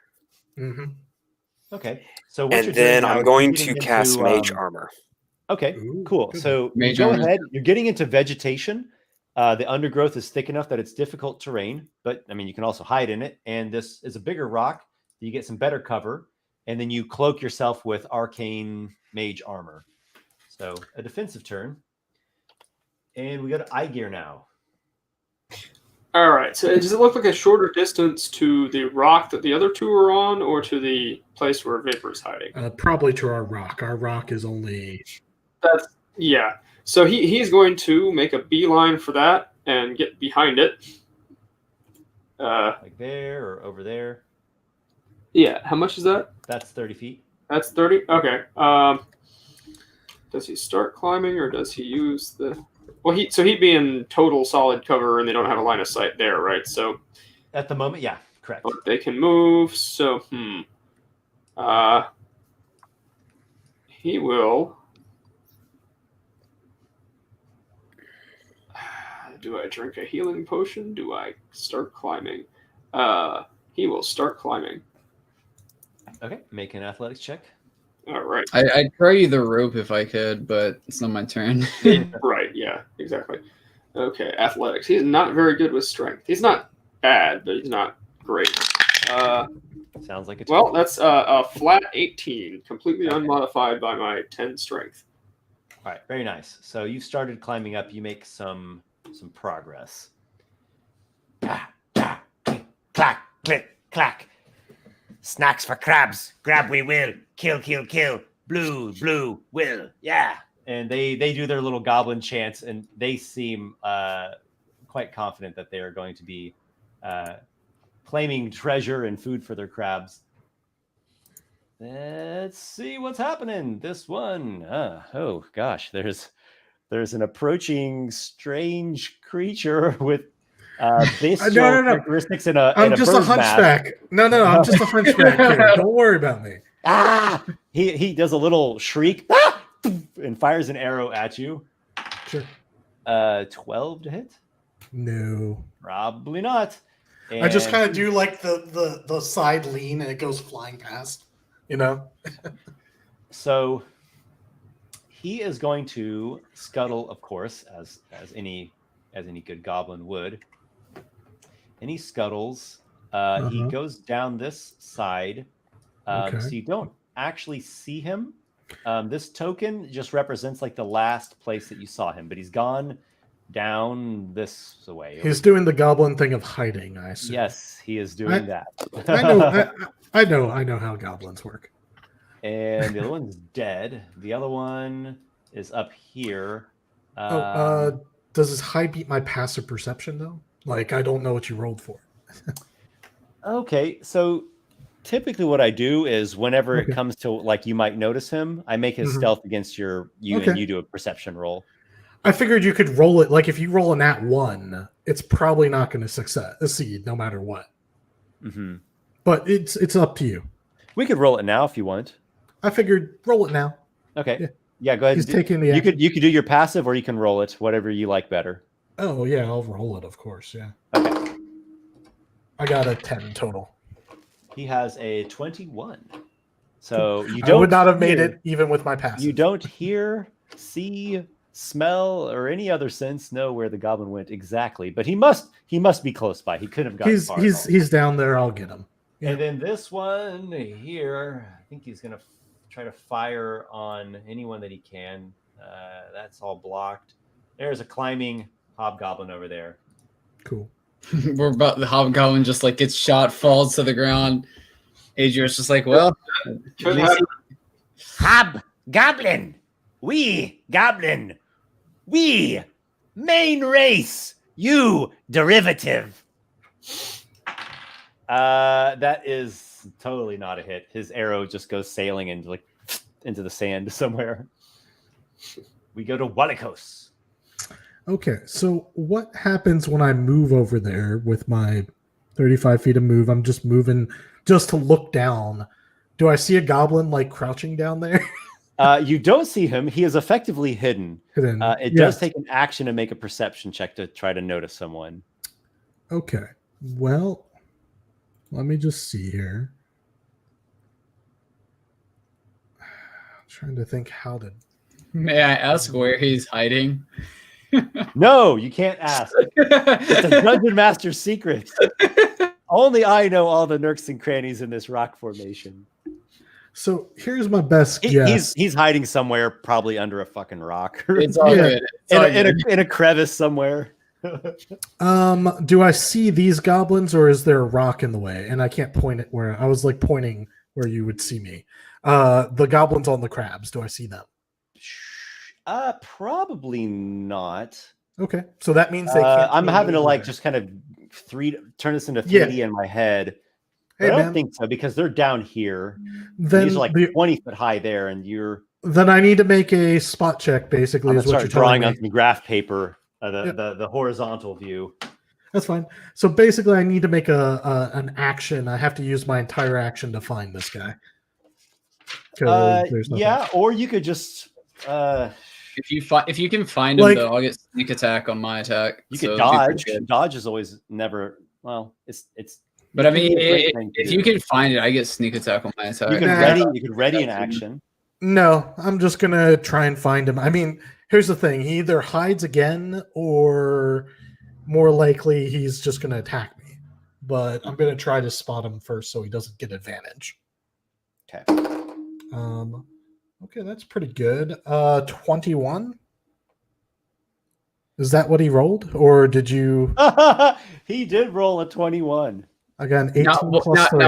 Speaker 2: Mm-hmm.
Speaker 1: Okay. So
Speaker 3: and then I'm going to cast Mage Armor.
Speaker 1: Okay, cool. So
Speaker 4: Mage
Speaker 1: go
Speaker 4: Armor.
Speaker 1: ahead. You're getting into vegetation. The undergrowth is thick enough that it's difficult terrain, but I mean, you can also hide in it. And this is a bigger rock. You get some better cover, and then you cloak yourself with arcane mage armor. So a defensive turn. And we go to Aygir now.
Speaker 5: All right. So does it look like a shorter distance to the rock that the other two are on, or to the place where Vapor's hiding?
Speaker 2: Probably to our rock. Our rock is only.
Speaker 5: Yeah. So he's going to make a beeline for that and get behind it.
Speaker 1: Like there or over there.
Speaker 5: Yeah. How much is that?
Speaker 1: That's 30 feet.
Speaker 5: That's 30? Okay. Does he start climbing, or does he use the... Well, he'd be in total solid cover, and they don't have a line of sight there, right? So
Speaker 1: at the moment, yeah, correct.
Speaker 5: But they can move, so he will... Do I drink a healing potion? Do I start climbing? He will start climbing.
Speaker 1: Okay, make an athletics check.
Speaker 5: All right.
Speaker 4: I'd try you the rope if I could, but it's not my turn.
Speaker 5: Right, yeah, exactly. Okay, athletics. He's not very good with strength. He's not bad, but he's not great.
Speaker 1: Sounds like it's...
Speaker 5: Well, that's a flat 18, completely unmodified by my 10 strength.
Speaker 1: All right, very nice. So you started climbing up. You make some progress.
Speaker 7: Clack, click, clack. Snacks for crabs. Grab we will. Kill, kill, kill. Blue, blue, will. Yeah.
Speaker 1: And they do their little goblin chants, and they seem quite confident that they are going to be claiming treasure and food for their crabs. Let's see what's happening. This one. Oh gosh, there's an approaching strange creature with bestial characteristics in a
Speaker 2: I'm just a hunchback.
Speaker 1: Mask.
Speaker 2: No, I'm just a hunchback here. Don't worry about me.
Speaker 1: He does a little shriek and fires an arrow at you.
Speaker 2: Sure.
Speaker 1: 12 to hit?
Speaker 2: No.
Speaker 1: Probably not. And
Speaker 2: I just kind of do like the side lean, and it goes flying past. You know.
Speaker 1: So he is going to scuttle, of course, as any good goblin would. And he scuttles. He goes down this side
Speaker 2: Okay.
Speaker 6: So you don't actually see him. This token just represents like the last place that you saw him, but he's gone down this way.
Speaker 2: He's doing the goblin thing of hiding, I assume.
Speaker 6: Yes, he is doing that.
Speaker 2: I know how goblins work.
Speaker 6: And the other one's dead. The other one is up here.
Speaker 2: Does his hide beat my passive perception though? Like, I don't know what you rolled for.
Speaker 6: Okay, so typically what I do is whenever it comes to like you might notice him, I make his stealth against you and you do a perception roll.
Speaker 2: I figured you could roll it. Like, if you roll a nat 1, it's probably not going to succeed no matter what.
Speaker 6: Mm-hmm.
Speaker 2: But it's up to you.
Speaker 6: We could roll it now if you want.
Speaker 2: I figured roll it now.
Speaker 6: Okay. Yeah, go ahead.
Speaker 2: He's taking the.
Speaker 6: You could do your passive or you can roll it, whatever you like better.
Speaker 2: Oh yeah, I'll roll it, of course. Yeah.
Speaker 6: Okay.
Speaker 2: I got a 10 total.
Speaker 6: He has a 21. So you
Speaker 2: I would not have made it even with my passive.
Speaker 6: You don't hear, see, smell, or any other sense know where the goblin went exactly, but he must be close by. He couldn't have gotten far.
Speaker 2: He's down there. I'll get him. Yeah.
Speaker 6: And then this one here, I think he's gonna try to fire on anyone that he can. That's all blocked. There's a climbing hobgoblin over there.
Speaker 2: Cool.
Speaker 4: We're about the hobgoblin just like gets shot, falls to the ground. Aygir's just like, well,
Speaker 7: Hobgoblin! We, goblin! We, main race! You, derivative!
Speaker 6: That is totally not a hit. His arrow just goes sailing into the sand somewhere. We go to Walykos.
Speaker 2: Okay, so what happens when I move over there with my 35 feet of move? I'm just moving just to look down. Do I see a goblin like crouching down there?
Speaker 6: You don't see him. He is effectively hidden. It does take an action to make a perception check to try to notice someone.
Speaker 2: Okay, well, let me just see here. I'm trying to think how to.
Speaker 4: may I ask where he's hiding?
Speaker 6: No, you can't ask. It's a dungeon master's secret. Only I know all the nooks and crannies in this rock formation.
Speaker 2: So here's my best guess.
Speaker 6: He's hiding somewhere, probably under a fucking rock.
Speaker 4: It's all good.
Speaker 6: In a crevice somewhere.
Speaker 2: Do I see these goblins, or is there a rock in the way? And I can't point it where I was like pointing where you would see me. The goblins on the crabs. Do I see them?
Speaker 6: Probably not.
Speaker 2: Okay, so that means they can't.
Speaker 6: I'm having to like just kind of turn this into 3D in my head.
Speaker 2: Hey,
Speaker 6: I don't think so because they're down here.
Speaker 2: Then
Speaker 6: these are like 20 foot high there, and you're.
Speaker 2: Then I need to make a spot check. Basically,
Speaker 6: I'm
Speaker 2: is what you're
Speaker 6: drawing
Speaker 2: telling
Speaker 6: on
Speaker 2: me.
Speaker 6: some graph paper. The horizontal view.
Speaker 2: That's fine. So basically, I need to make an action. I have to use my entire action to find this guy.
Speaker 6: Yeah, or you could just.
Speaker 4: If you can find him, though, I'll get sneak attack on my attack.
Speaker 6: You could dodge. Dodge is always never. Well, it's.
Speaker 4: But I mean, if you can find it, I get sneak attack on my attack.
Speaker 6: You could ready an action.
Speaker 2: No, I'm just gonna try and find him. I mean, here's the thing: he either hides again, or more likely he's just gonna attack me. But I'm gonna try to spot him first, so he doesn't get advantage.
Speaker 6: Okay.
Speaker 2: Okay, that's pretty good. 21. Is that what he rolled, or did you?
Speaker 6: He did roll a 21.
Speaker 2: I got an 18 plus 3.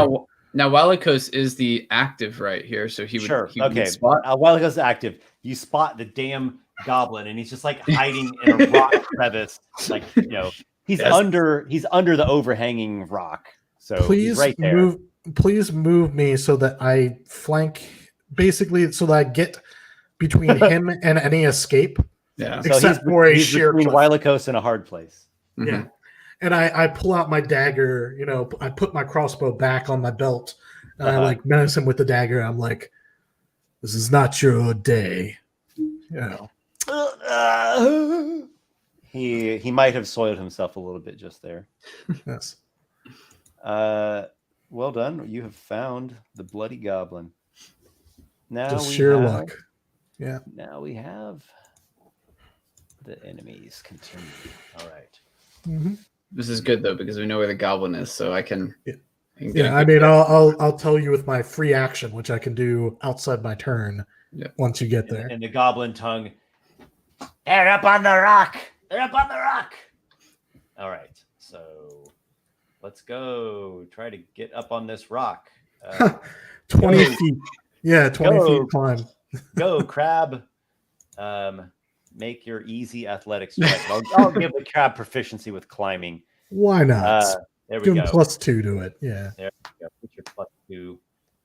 Speaker 4: Now, Walykos is the active right here, so he would.
Speaker 6: Sure.
Speaker 4: He would
Speaker 6: okay.
Speaker 4: spot.
Speaker 6: Walykos is active. You spot the damn goblin, and he's just like hiding in a rock crevice, like he's under the overhanging rock. So
Speaker 2: please
Speaker 6: he's right there.
Speaker 2: Please move me so that I flank. Basically, so that I get between him and any escape.
Speaker 4: Yeah.
Speaker 2: Except for a sheer
Speaker 6: between Walykos and a hard place.
Speaker 2: Mm-hmm. Yeah. And I pull out my dagger, I put my crossbow back on my belt, and I like menace him with the dagger. I'm like, this is not your day.
Speaker 6: He might have soiled himself a little bit just there.
Speaker 2: Yes.
Speaker 6: Well done. You have found the bloody goblin. Now
Speaker 2: just sheer luck. Yeah.
Speaker 6: Now we have the enemies continue. All right.
Speaker 2: Mm-hmm.
Speaker 4: This is good though because we know where the goblin is, so I can
Speaker 2: Yeah, I mean, I'll tell you with my free action, which I can do outside my turn.
Speaker 4: Yeah.
Speaker 2: Once you get there.
Speaker 1: In the goblin tongue.
Speaker 7: They're up on the rock. They're up on the rock.
Speaker 1: All right, so let's go. Try to get up on this rock.
Speaker 2: 20
Speaker 1: go.
Speaker 2: feet. Yeah, 20
Speaker 1: Go.
Speaker 2: feet climb.
Speaker 1: Go, crab. Make your easy athletics check. I'll give the crab proficiency with climbing.
Speaker 2: Why not?
Speaker 1: There we
Speaker 2: Give
Speaker 1: go.
Speaker 2: him +2 to it. Yeah.
Speaker 1: There we go. Put your +2.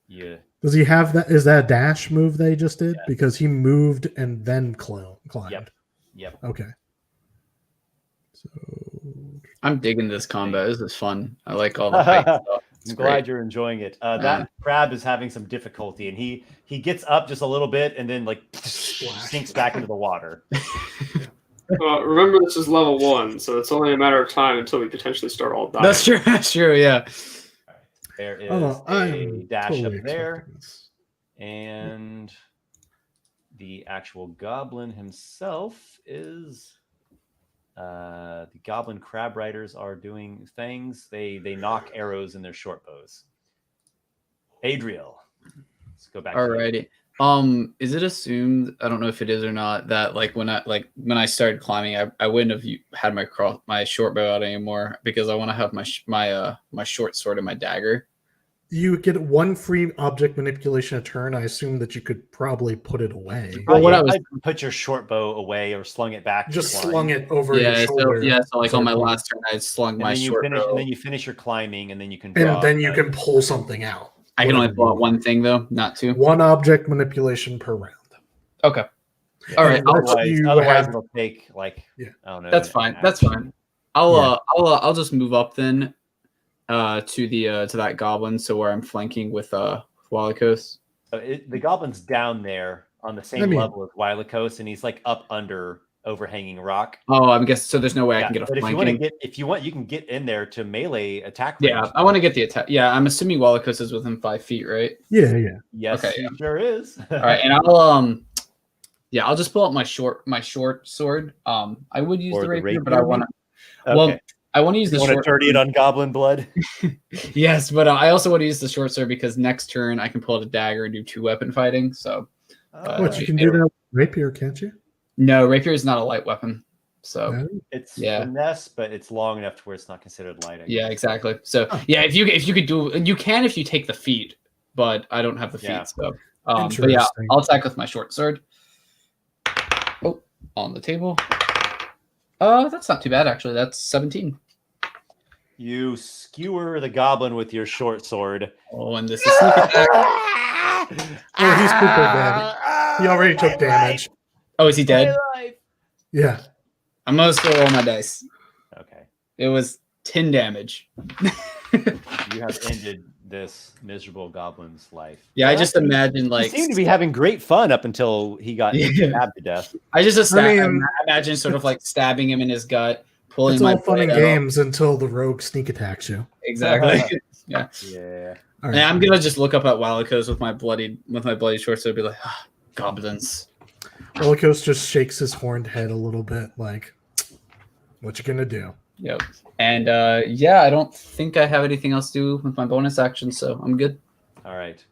Speaker 1: Yeah.
Speaker 2: Does he have that? Is that a dash move they just did?
Speaker 1: Yeah.
Speaker 2: Because he moved and then climbed.
Speaker 1: Yep.
Speaker 2: Okay. So
Speaker 4: I'm digging this combo. This is fun. I like all the fight stuff. It's
Speaker 1: I'm
Speaker 4: great.
Speaker 1: glad you're enjoying it. That crab is having some difficulty, and he gets up just a little bit and then like sinks back into the water.
Speaker 5: Remember, this is level 1, so it's only a matter of time until we potentially start all dying.
Speaker 4: That's true. That's true. Yeah.
Speaker 1: There is
Speaker 2: I'm
Speaker 1: a dash
Speaker 2: totally
Speaker 1: up there,
Speaker 2: expecting this.
Speaker 1: and the actual goblin himself is. The goblin crab riders are doing things. They knock arrows in their short bows. Adriel, let's go back.
Speaker 4: Alrighty. Is it assumed? I don't know if it is or not. That when I started climbing, I wouldn't have had my short bow out anymore because I want to have my short sword and my dagger.
Speaker 2: You get 1 free object manipulation a turn. I assume that you could probably put it away.
Speaker 4: Well,
Speaker 1: I put your short bow away or slung it back.
Speaker 2: Just
Speaker 1: to
Speaker 2: slung it over your
Speaker 4: Yeah.
Speaker 2: shoulder.
Speaker 4: So on my last turn, I slung my short bow.
Speaker 1: And then you finish your climbing, and then you can.
Speaker 2: And then you can pull something out.
Speaker 4: I can only pull out one thing though, not 2.
Speaker 2: 1 object manipulation per round.
Speaker 4: Okay. All right.
Speaker 1: Otherwise, it'll take I don't know.
Speaker 4: That's fine. That's fine. I'll just move up then to that goblin, so where I'm flanking with Walykos.
Speaker 1: The goblin's down there on the same level as Walykos, and he's like up under overhanging rock.
Speaker 4: Oh, I guess so. There's no way I can get a
Speaker 1: but
Speaker 4: flanking.
Speaker 1: if you want, you can get in there to melee attack.
Speaker 4: Yeah,
Speaker 1: range.
Speaker 4: I want to get the attack. Yeah, I'm assuming Walykos is within 5 feet, right?
Speaker 2: Yeah.
Speaker 1: Yes,
Speaker 4: Okay,
Speaker 1: he sure is.
Speaker 4: All right, and I'll just pull out my short sword. I would use the rapier, but I want to.
Speaker 1: Okay.
Speaker 4: Well, I want to use the
Speaker 1: want
Speaker 4: short.
Speaker 1: to dirty it on goblin blood.
Speaker 4: Yes, but I also want to use the short sword because next turn I can pull out a dagger and do 2 weapon fighting. So,
Speaker 2: What you can do that with rapier, can't you?
Speaker 4: No, rapier is not a light weapon. So
Speaker 1: it's finesse, but it's long enough to where it's not considered light.
Speaker 4: Yeah, exactly. So if you could do, you can if you take the feat, but I don't have the feat. So, but yeah, I'll attack with my short sword. Oh, on the table. That's not too bad actually. That's 17.
Speaker 1: You skewer the goblin with your short sword.
Speaker 4: Oh, and this is sneak attack.
Speaker 2: Oh, he's super bad. He already took damage.
Speaker 4: Oh, is he dead?
Speaker 2: Yeah.
Speaker 4: I'm gonna still roll my dice.
Speaker 1: Okay.
Speaker 4: It was 10 damage.
Speaker 1: You have ended this miserable goblin's life.
Speaker 4: Yeah, I just imagine
Speaker 1: he seemed to be having great fun up until he got stabbed to death.
Speaker 4: I imagine sort of like stabbing him in his gut, pulling
Speaker 2: It's
Speaker 4: my
Speaker 2: all fun and
Speaker 4: blade out.
Speaker 2: games until the rogue sneak attacks you.
Speaker 4: Exactly. Yeah.
Speaker 2: All
Speaker 4: And I'm gonna just look up at Walykos with my bloody short sword and be like, goblins.
Speaker 2: Walykos just shakes his horned head a little bit, like, what you gonna do?
Speaker 4: Yep. And I don't think I have anything else to do with my bonus action, so I'm good.
Speaker 1: All right.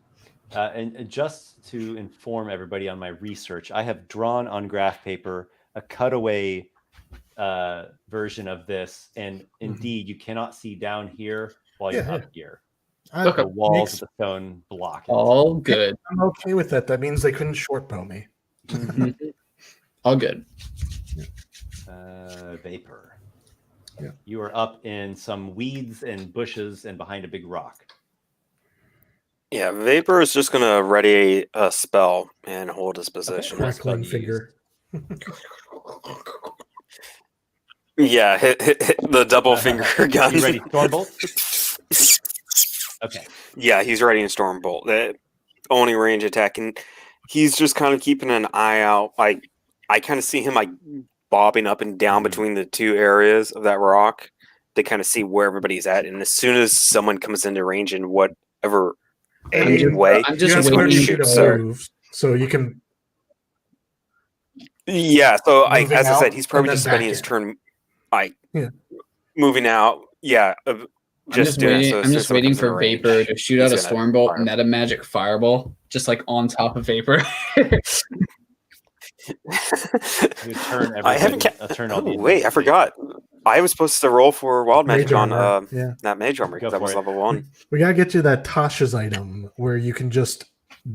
Speaker 1: And just to inform everybody on my research, I have drawn on graph paper a cutaway version of this, and indeed, you cannot see down here while you're up here. The walls of the stone block it.
Speaker 4: All good.
Speaker 2: I'm okay with that. That means they couldn't short bow me.
Speaker 4: All good.
Speaker 1: Vapor.
Speaker 2: Yeah.
Speaker 1: You are up in some weeds and bushes and behind a big rock.
Speaker 3: Yeah, Vapor is just going to ready a spell and hold his position.
Speaker 2: Crackling finger.
Speaker 3: Yeah, hit the double finger gun.
Speaker 1: You ready, Stormbolt? Okay.
Speaker 3: Yeah, he's ready in Stormbolt. The only range attack, and he's just kind of keeping an eye out. Like, I kind of see him like bobbing up and down between the 2 areas of that rock to kind of see where everybody's at. And as soon as someone comes into range in whatever way,
Speaker 4: I'm just
Speaker 2: waiting
Speaker 4: waiting
Speaker 2: to
Speaker 3: to
Speaker 2: move, so you can.
Speaker 3: Yeah, so
Speaker 2: Moving
Speaker 3: as I
Speaker 2: out
Speaker 3: said, he's probably
Speaker 2: and
Speaker 3: just
Speaker 2: then
Speaker 3: spending
Speaker 2: back
Speaker 3: his
Speaker 2: in.
Speaker 3: turn, moving out. Yeah,
Speaker 4: I'm just waiting for Vapor to shoot out a Stormbolt, meta magic Fireball, just like on top of Vapor.
Speaker 1: You turn
Speaker 3: I haven't. Wait, I forgot. I was supposed to roll for wild magic on that mage armor because that was level 1.
Speaker 2: We gotta get you that Tasha's item where you can just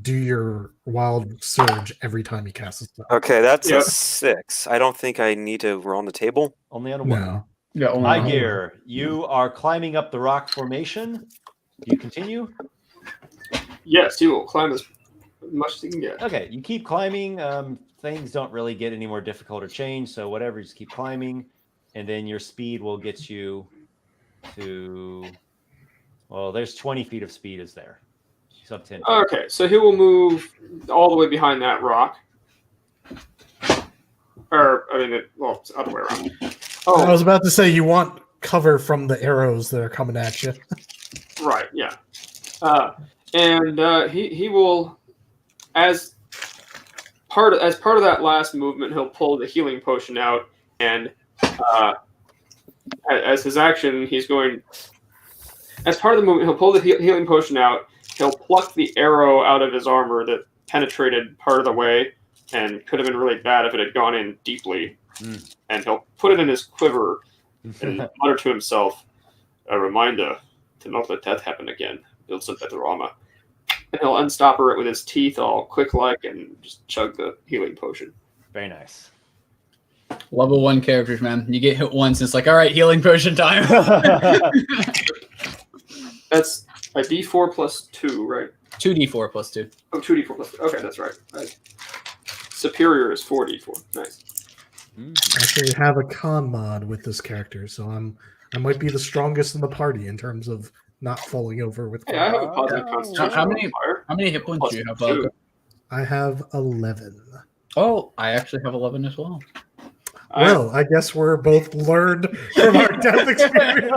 Speaker 2: do your wild surge every time you cast a spell.
Speaker 3: Okay, that's a 6. I don't think I need to roll on the table.
Speaker 1: Only on a 1.
Speaker 2: No.
Speaker 4: Yeah,
Speaker 1: Aygir, you are climbing up the rock formation. Do you continue?
Speaker 5: Yes, you will climb as much as you can get.
Speaker 1: Okay, you keep climbing. Things don't really get any more difficult or change, so whatever, just keep climbing. And then your speed will get you to, well, there's 20 feet of speed is there. He's up 10 feet.
Speaker 5: Okay, so he will move all the way behind that rock. Or, I mean, it's the other way around. Oh,
Speaker 2: I was about to say you want cover from the arrows that are coming at you.
Speaker 5: right, yeah. And he will, as part of that last movement, he'll pull the healing potion out, and as his action, he's going. As part of the movement, he'll pull the healing potion out. He'll pluck the arrow out of his armor that penetrated part of the way and could have been really bad if it had gone in deeply. And he'll put it in his quiver and mutter to himself, "A reminder to not let that happen again. Build some better armor." And he'll unstopper it with his teeth all quick-like and just chug the healing potion.
Speaker 1: Very nice.
Speaker 4: Level 1 characters, man. You get hit once, it's like, all right, healing potion time.
Speaker 5: That's a D4 plus 2, right?
Speaker 4: 2d4 plus 2.
Speaker 5: Oh, 2D4 plus 2. Okay, that's right. Superior is 4D4. Nice.
Speaker 2: I actually have a con mod with this character, so I might be the strongest in the party in terms of not falling over with.
Speaker 5: Hey, I have a positive constitution.
Speaker 4: How many hit points do you have, Walykos?
Speaker 2: I have 11.
Speaker 4: Oh, I actually have 11 as well.
Speaker 2: Well, I guess we're both learned from our death experience.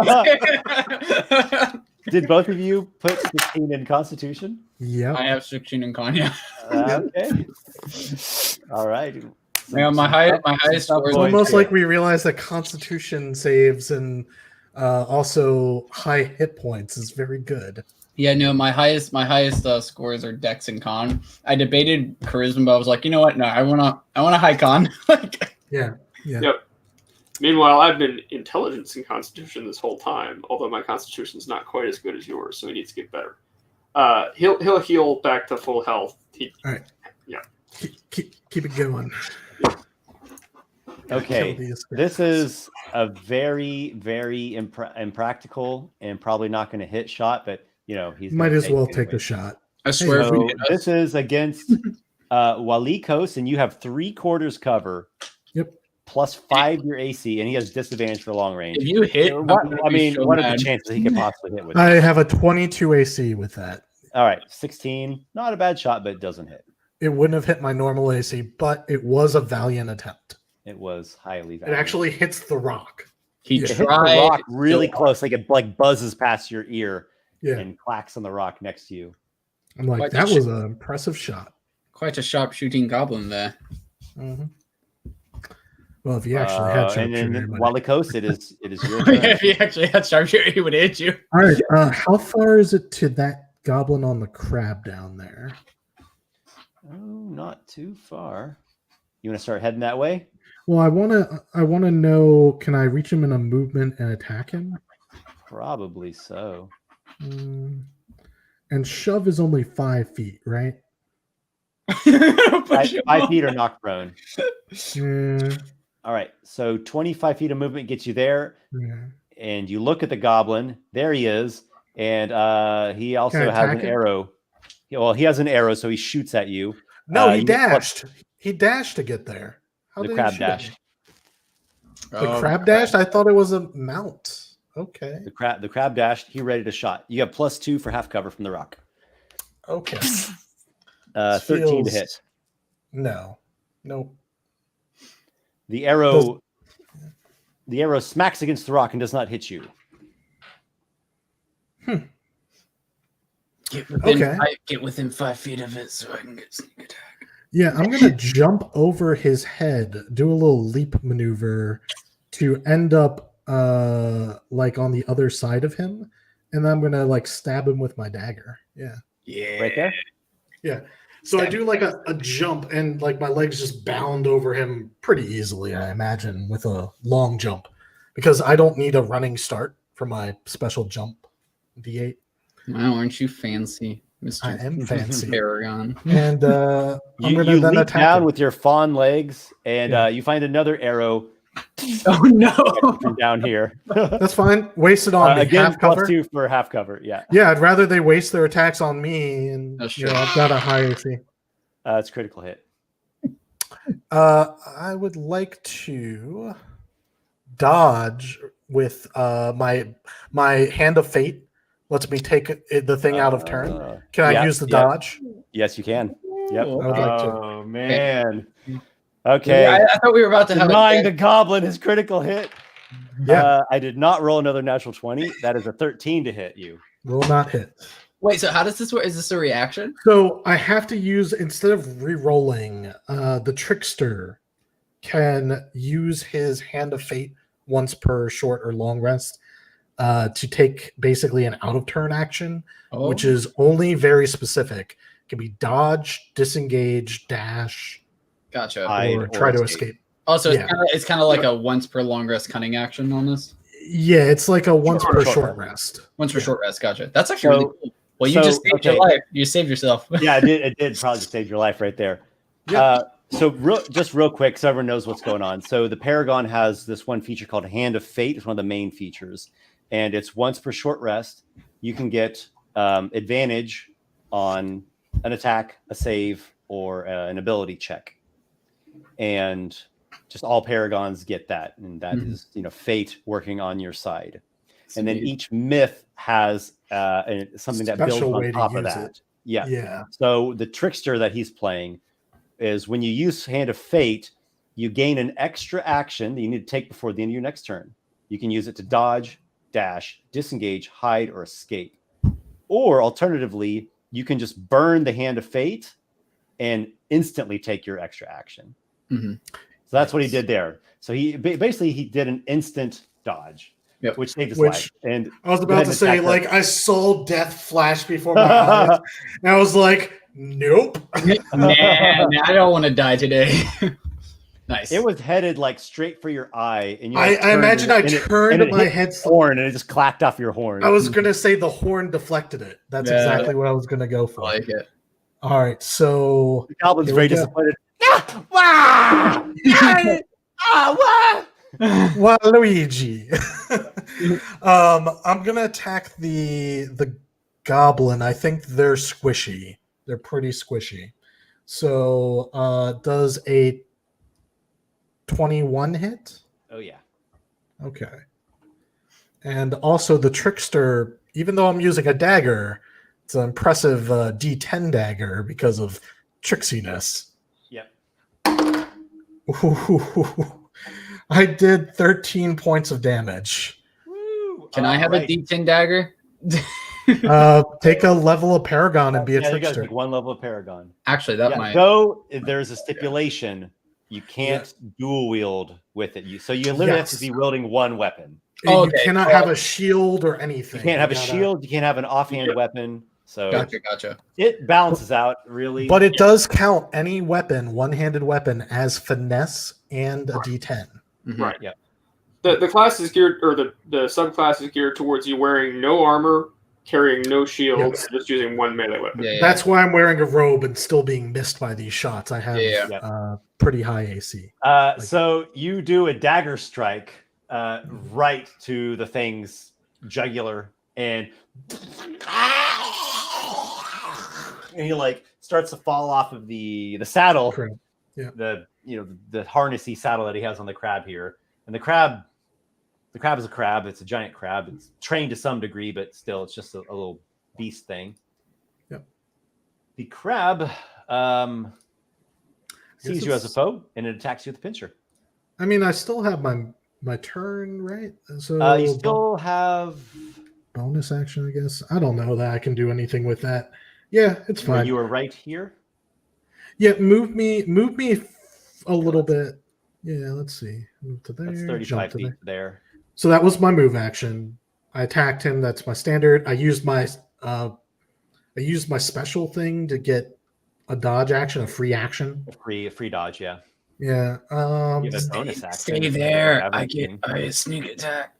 Speaker 1: Did both of you put 16 in Constitution?
Speaker 2: Yeah.
Speaker 4: I have 16 in con, yeah.
Speaker 1: Okay. All right.
Speaker 4: Yeah, my highest score
Speaker 2: It's
Speaker 4: is
Speaker 2: almost like we realized that Constitution saves and also high hit points is very good.
Speaker 4: Yeah, no, my highest scores are Dex and Con. I debated Charisma, but I was like, you know what? No, I want a high Con.
Speaker 2: Yeah.
Speaker 5: Yep. Meanwhile, I've been Intelligence and Constitution this whole time, although my Constitution's not quite as good as yours, so he needs to get better. He'll heal back to full health.
Speaker 2: All right.
Speaker 5: Yeah.
Speaker 2: Keep it going.
Speaker 1: Okay, this is a very, very impractical and probably not going to hit shot, but he's
Speaker 2: might as well take the shot.
Speaker 4: I swear.
Speaker 1: So this is against Walykos, and you have 3/4 cover.
Speaker 2: Yep.
Speaker 1: Plus 5 your AC, and he has disadvantage for long range.
Speaker 4: If you hit,
Speaker 1: what are the chances he could possibly hit with
Speaker 2: I have a 22 AC with that.
Speaker 1: All right, 16. Not a bad shot, but it doesn't hit.
Speaker 2: It wouldn't have hit my normal AC, but it was a valiant attempt.
Speaker 1: It was highly valiant.
Speaker 2: It actually hits the rock.
Speaker 4: He
Speaker 1: hits the rock really close, like it buzzes past your ear and clacks on the rock next to you.
Speaker 2: I'm like, that was an impressive shot.
Speaker 4: Quite a sharp shooting goblin there.
Speaker 2: Mm-hmm. Well, if you actually had sharpshooter,
Speaker 1: and then Walykos, it is your turn.
Speaker 4: If you actually had sharpshooter, he would hit you.
Speaker 2: All right, how far is it to that goblin on the crab down there?
Speaker 1: Oh, not too far. You want to start heading that way?
Speaker 2: Well, I want to know. Can I reach him in a movement and attack him?
Speaker 1: Probably so.
Speaker 2: And shove is only 5 feet, right?
Speaker 1: 5 feet or knock prone.
Speaker 2: Yeah.
Speaker 1: All right, so 25 feet of movement gets you there, and you look at the goblin. There he is, and he also has an arrow. Well, he has an arrow, so he shoots at you.
Speaker 2: No, he dashed. He dashed to get there. How
Speaker 1: the crab dashed.
Speaker 2: The crab dashed? I thought it was a mount. Okay.
Speaker 1: The crab dashed. He ready to shot. You have +2 for half cover from the rock.
Speaker 2: Okay.
Speaker 1: 13 to hit.
Speaker 2: No. Nope.
Speaker 1: The arrow smacks against the rock and does not hit you.
Speaker 4: Get within 5 feet of it so I can get sneak attack.
Speaker 2: Yeah, I'm going to jump over his head, do a little leap maneuver to end up like on the other side of him, and I'm gonna like stab him with my dagger. Yeah.
Speaker 4: Yeah.
Speaker 1: Right there.
Speaker 2: Yeah. So I do like a jump, and like my legs just bound over him pretty easily, I imagine, with a long jump, because I don't need a running start for my special jump D8.
Speaker 4: Wow, aren't you fancy,
Speaker 2: I
Speaker 4: Mr.
Speaker 2: am fancy.
Speaker 4: Paragon?
Speaker 2: And I'm
Speaker 1: You
Speaker 2: gonna then
Speaker 1: leap
Speaker 2: attack
Speaker 1: down
Speaker 2: him.
Speaker 1: with your fawn legs, and
Speaker 2: Yeah.
Speaker 1: you find another arrow
Speaker 4: Oh no!
Speaker 1: from down here.
Speaker 2: That's fine. Waste it on me.
Speaker 1: Again,
Speaker 2: Half cover.
Speaker 1: +2 for half cover. Yeah,
Speaker 2: Yeah, I'd rather they waste their attacks on me, and
Speaker 4: That's
Speaker 2: you know,
Speaker 4: true.
Speaker 2: I've got a high AC.
Speaker 1: it's critical hit.
Speaker 2: I would like to dodge with my hand of fate. Lets me take the thing out of turn. Can I
Speaker 1: yeah,
Speaker 2: use the
Speaker 1: yeah.
Speaker 2: dodge?
Speaker 1: Yes, you can. Yep.
Speaker 2: I would like to.
Speaker 1: Oh man. Okay.
Speaker 4: I thought we were about to have
Speaker 1: Denying
Speaker 4: a
Speaker 1: the goblin his critical hit.
Speaker 2: Yeah,
Speaker 1: I did not roll another natural 20. That is a 13 to hit you.
Speaker 2: will not hit.
Speaker 4: Wait, so how does this work? Is this a reaction?
Speaker 2: So I have to use, instead of re-rolling, the Trickster can use his Hand of Fate once per short or long rest to take basically an out-of-turn action, which is only very specific. It can be dodge, disengage, dash,
Speaker 4: Gotcha.
Speaker 1: Hide
Speaker 2: or
Speaker 1: or
Speaker 2: try to
Speaker 1: escape.
Speaker 2: escape.
Speaker 4: Also,
Speaker 2: yeah.
Speaker 4: it's kind of like a once per long rest cunning action on this.
Speaker 2: Yeah, it's like a once per
Speaker 1: short
Speaker 2: short rest.
Speaker 4: Once per short rest. Gotcha. That's actually really cool. Well, you
Speaker 1: so,
Speaker 4: just saved your
Speaker 1: okay.
Speaker 4: life. You saved yourself.
Speaker 1: Yeah, it did probably save your life right there.
Speaker 2: Yeah.
Speaker 1: So just real quick, so everyone knows what's going on. So the Paragon has this one feature called Hand of Fate. It's one of the main features, and it's once per short rest. You can get advantage on an attack, a save, or an ability check, and just all Paragons get that, and that is fate working on your side. And then each myth has something that builds
Speaker 2: Special way
Speaker 1: on
Speaker 2: to
Speaker 1: top of
Speaker 2: use
Speaker 1: that.
Speaker 2: it.
Speaker 1: Yeah.
Speaker 2: Yeah.
Speaker 1: So the Trickster that he's playing is when you use Hand of Fate, you gain an extra action that you need to take before the end of your next turn. You can use it to dodge, dash, disengage, hide, or escape. Or alternatively, you can just burn the Hand of Fate and instantly take your extra action.
Speaker 4: Mm-hmm.
Speaker 1: So that's what he did there. So he basically he did an instant dodge, which saved his life. And
Speaker 2: I was about to say, like, I saw death flash before my eyes, and I was like, nope.
Speaker 4: Nah, I don't want to die today. Nice.
Speaker 1: It was headed like straight for your eye, and
Speaker 2: I imagine I turned my head
Speaker 1: horn, and it just clacked off your horn.
Speaker 2: I was gonna say the horn deflected it. That's exactly what I was gonna go for.
Speaker 4: I like it.
Speaker 2: All right, so
Speaker 1: the goblin's very disappointed.
Speaker 2: Waluigi. I'm gonna attack the goblin. I think they're squishy. They're pretty squishy. So does a 21 hit?
Speaker 1: Oh yeah.
Speaker 2: Okay. And also the Trickster, even though I'm using a dagger, it's an impressive D10 dagger because of tricksiness.
Speaker 1: Yep.
Speaker 2: I did 13 points of damage.
Speaker 1: Woo!
Speaker 4: Can I have a D10 dagger?
Speaker 2: Take a level of Paragon and be a
Speaker 1: You
Speaker 2: Trickster.
Speaker 1: gotta take one level of Paragon.
Speaker 4: Actually, that might.
Speaker 1: Though there's a stipulation, you can't dual wield with it. So you literally have to be wielding one weapon.
Speaker 2: You cannot have a shield or anything.
Speaker 1: You can't have a shield. You can't have an offhand weapon. So
Speaker 4: Gotcha.
Speaker 1: It balances out really.
Speaker 2: But it does count any weapon, one-handed weapon, as finesse and a D10.
Speaker 4: Mm-hmm.
Speaker 5: Right.
Speaker 1: Yeah.
Speaker 5: The class is geared, or the subclass is geared towards you wearing no armor, carrying no shields, just using one melee weapon.
Speaker 4: Yeah.
Speaker 2: That's why I'm wearing a robe and still being missed by these shots. I have pretty high AC.
Speaker 1: So you do a dagger strike right to the thing's jugular, and he like starts to fall off of the saddle.
Speaker 2: Correct. Yeah.
Speaker 1: The harnessy saddle that he has on the crab here, and the crab is a crab. It's a giant crab. It's trained to some degree, but still, it's just a little beast thing.
Speaker 2: Yep.
Speaker 1: The crab sees you as a foe, and it attacks you with the pincher.
Speaker 2: I mean, I still have my turn, right? So
Speaker 1: You still have
Speaker 2: bonus action, I guess. I don't know that I can do anything with that. Yeah, it's fine.
Speaker 1: You were right here.
Speaker 2: Yeah, move me a little bit. Yeah, let's see. Move to there.
Speaker 1: That's
Speaker 2: jump
Speaker 1: 35
Speaker 2: to
Speaker 1: feet
Speaker 2: there.
Speaker 1: there.
Speaker 2: So that was my move action. I attacked him. That's my standard. I used my special thing to get a dodge action, a free action.
Speaker 1: A free dodge, yeah.
Speaker 2: Yeah.
Speaker 1: You have a bonus action.
Speaker 4: Stay
Speaker 1: if you
Speaker 4: there.
Speaker 1: have
Speaker 4: I
Speaker 1: anything.
Speaker 4: get a sneak attack.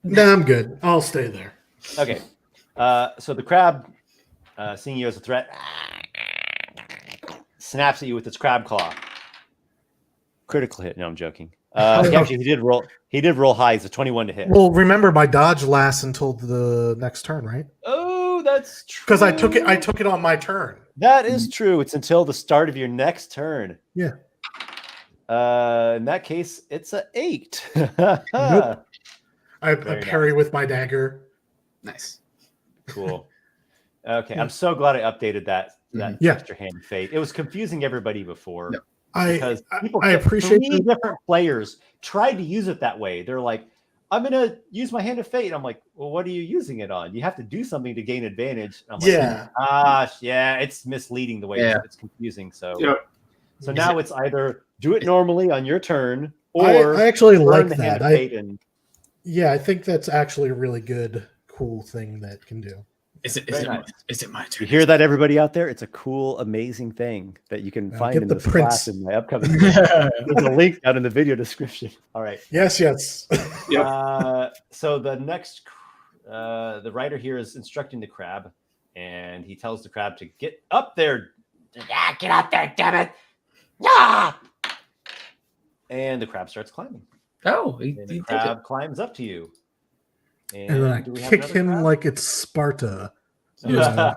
Speaker 2: Nah, I'm good. I'll stay there.
Speaker 1: Okay. So the crab, seeing you as a threat, snaps at you with its crab claw. Critical hit. No, I'm joking. He did roll. He did roll high. It's a 21 to hit.
Speaker 2: Well, remember my dodge lasts until the next turn, right?
Speaker 1: Oh, that's true.
Speaker 2: Because I took it on my turn.
Speaker 1: That is true. It's until the start of your next turn.
Speaker 2: Yeah.
Speaker 1: In that case, it's a 8.
Speaker 2: Nope. I
Speaker 1: Very
Speaker 2: parry with my dagger.
Speaker 4: Nice.
Speaker 1: Cool. Okay, I'm so glad I updated that
Speaker 2: Yeah.
Speaker 1: extra hand of fate. It was confusing everybody before.
Speaker 4: Yep.
Speaker 1: Because people,
Speaker 2: I appreciate
Speaker 1: three different players tried to use it that way. They're like, I'm gonna use my hand of fate. And I'm like, well, what are you using it on? You have to do something to gain advantage. And I'm like,
Speaker 2: Yeah.
Speaker 1: it's misleading the way it's confusing. So
Speaker 5: Yep.
Speaker 1: so now it's either do it normally on your turn, or
Speaker 2: I actually
Speaker 1: burn
Speaker 2: like
Speaker 1: the
Speaker 2: that.
Speaker 1: hand of fate and
Speaker 2: Yeah, I think that's actually a really good, cool thing that can do.
Speaker 4: Is it my
Speaker 1: you
Speaker 4: turn?
Speaker 1: hear that, everybody out there? It's a cool, amazing thing that you can find
Speaker 2: get
Speaker 1: in
Speaker 2: the
Speaker 1: this
Speaker 2: prints.
Speaker 1: class in my upcoming. There's a link down in the video description. All right.
Speaker 2: Yes.
Speaker 1: So the next, the writer here is instructing the crab, and he tells the crab to get up there. Yeah, get up there, damn it! Yeah. And the crab starts climbing.
Speaker 4: Oh,
Speaker 1: And the crab climbs up to you.
Speaker 2: And then I
Speaker 1: do we have
Speaker 2: kick
Speaker 1: another
Speaker 2: him
Speaker 1: crab?
Speaker 2: like it's Sparta.
Speaker 4: Sparta.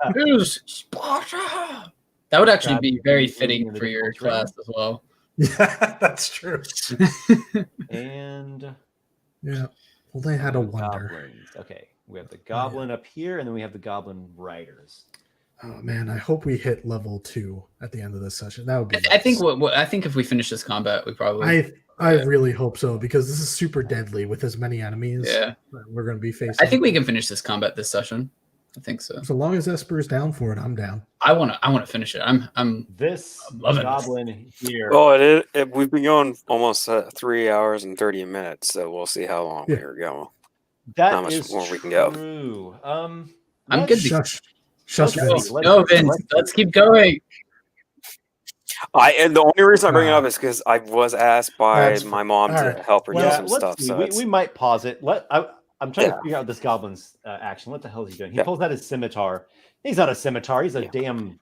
Speaker 4: That would actually
Speaker 1: Crab
Speaker 4: be very
Speaker 1: moving
Speaker 4: fitting
Speaker 1: in the
Speaker 4: for your
Speaker 1: different terrain.
Speaker 4: class as well.
Speaker 2: Yeah, that's true.
Speaker 1: And
Speaker 2: Yeah. Well, they had a wonder.
Speaker 1: goblins. Okay, we have the goblin up here, and then we have the goblin riders.
Speaker 2: Oh man, I hope we hit level 2 at the end of this session. That would be.
Speaker 4: I think
Speaker 2: nice.
Speaker 4: I think if we finish this combat, we probably.
Speaker 2: I really hope so, because this is super deadly with as many enemies
Speaker 4: Yeah.
Speaker 2: that we're going to be facing.
Speaker 4: I think we can finish this combat this session. I think so.
Speaker 2: So long as Esper's down for it, I'm down.
Speaker 4: I want to finish it. I'm
Speaker 1: This
Speaker 4: loving this.
Speaker 1: goblin here.
Speaker 3: Oh, we've been going almost 3 hours and 30 minutes, so we'll see how long
Speaker 2: Yeah.
Speaker 3: we're going.
Speaker 1: That
Speaker 3: how much
Speaker 1: is
Speaker 3: more we can go.
Speaker 1: true.
Speaker 4: I'm
Speaker 1: let's-
Speaker 4: good.
Speaker 2: Shush,
Speaker 1: let's
Speaker 2: Vince.
Speaker 1: see.
Speaker 4: No, Vince, let's keep going.
Speaker 3: And the only reason I bring it up is because I was asked by
Speaker 2: That's
Speaker 3: my mom
Speaker 2: all
Speaker 3: to
Speaker 2: right.
Speaker 3: help her do
Speaker 1: Yeah,
Speaker 3: some
Speaker 1: let's
Speaker 3: stuff.
Speaker 1: see.
Speaker 3: So
Speaker 1: We might pause it. I'm trying to
Speaker 3: Yeah.
Speaker 1: figure out this goblin's action. What the hell is he doing? He
Speaker 3: Yeah.
Speaker 1: pulls out his scimitar. He's not a scimitar. He's a
Speaker 3: Yeah.
Speaker 1: damn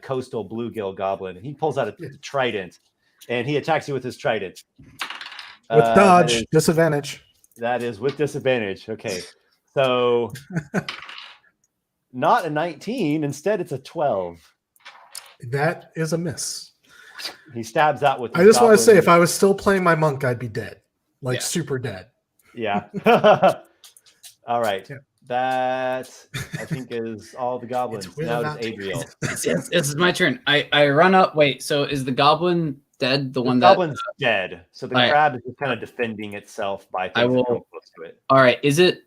Speaker 1: coastal bluegill goblin. He pulls out a trident, and he attacks you with his trident.
Speaker 2: With dodge,
Speaker 1: That is,
Speaker 2: disadvantage.
Speaker 1: that is with disadvantage. Okay, so not a 19. Instead, it's a 12.
Speaker 2: That is a miss.
Speaker 1: He stabs out with.
Speaker 2: I
Speaker 1: his
Speaker 2: just want to say,
Speaker 1: goblin-
Speaker 2: if I was still playing my monk, I'd be dead. Like
Speaker 4: Yeah.
Speaker 2: super dead.
Speaker 1: Yeah. All right.
Speaker 2: Yeah.
Speaker 1: That I think is all the goblins.
Speaker 2: It's
Speaker 1: Now
Speaker 2: not-
Speaker 1: it's Adriel.
Speaker 4: This is my turn. I run up. Wait, so is the goblin dead? The
Speaker 1: The
Speaker 4: one that.
Speaker 1: goblin's dead, so the
Speaker 4: All right.
Speaker 1: crab is just kind of defending itself by things
Speaker 4: I will-
Speaker 1: that come close to it.
Speaker 4: All right, is it?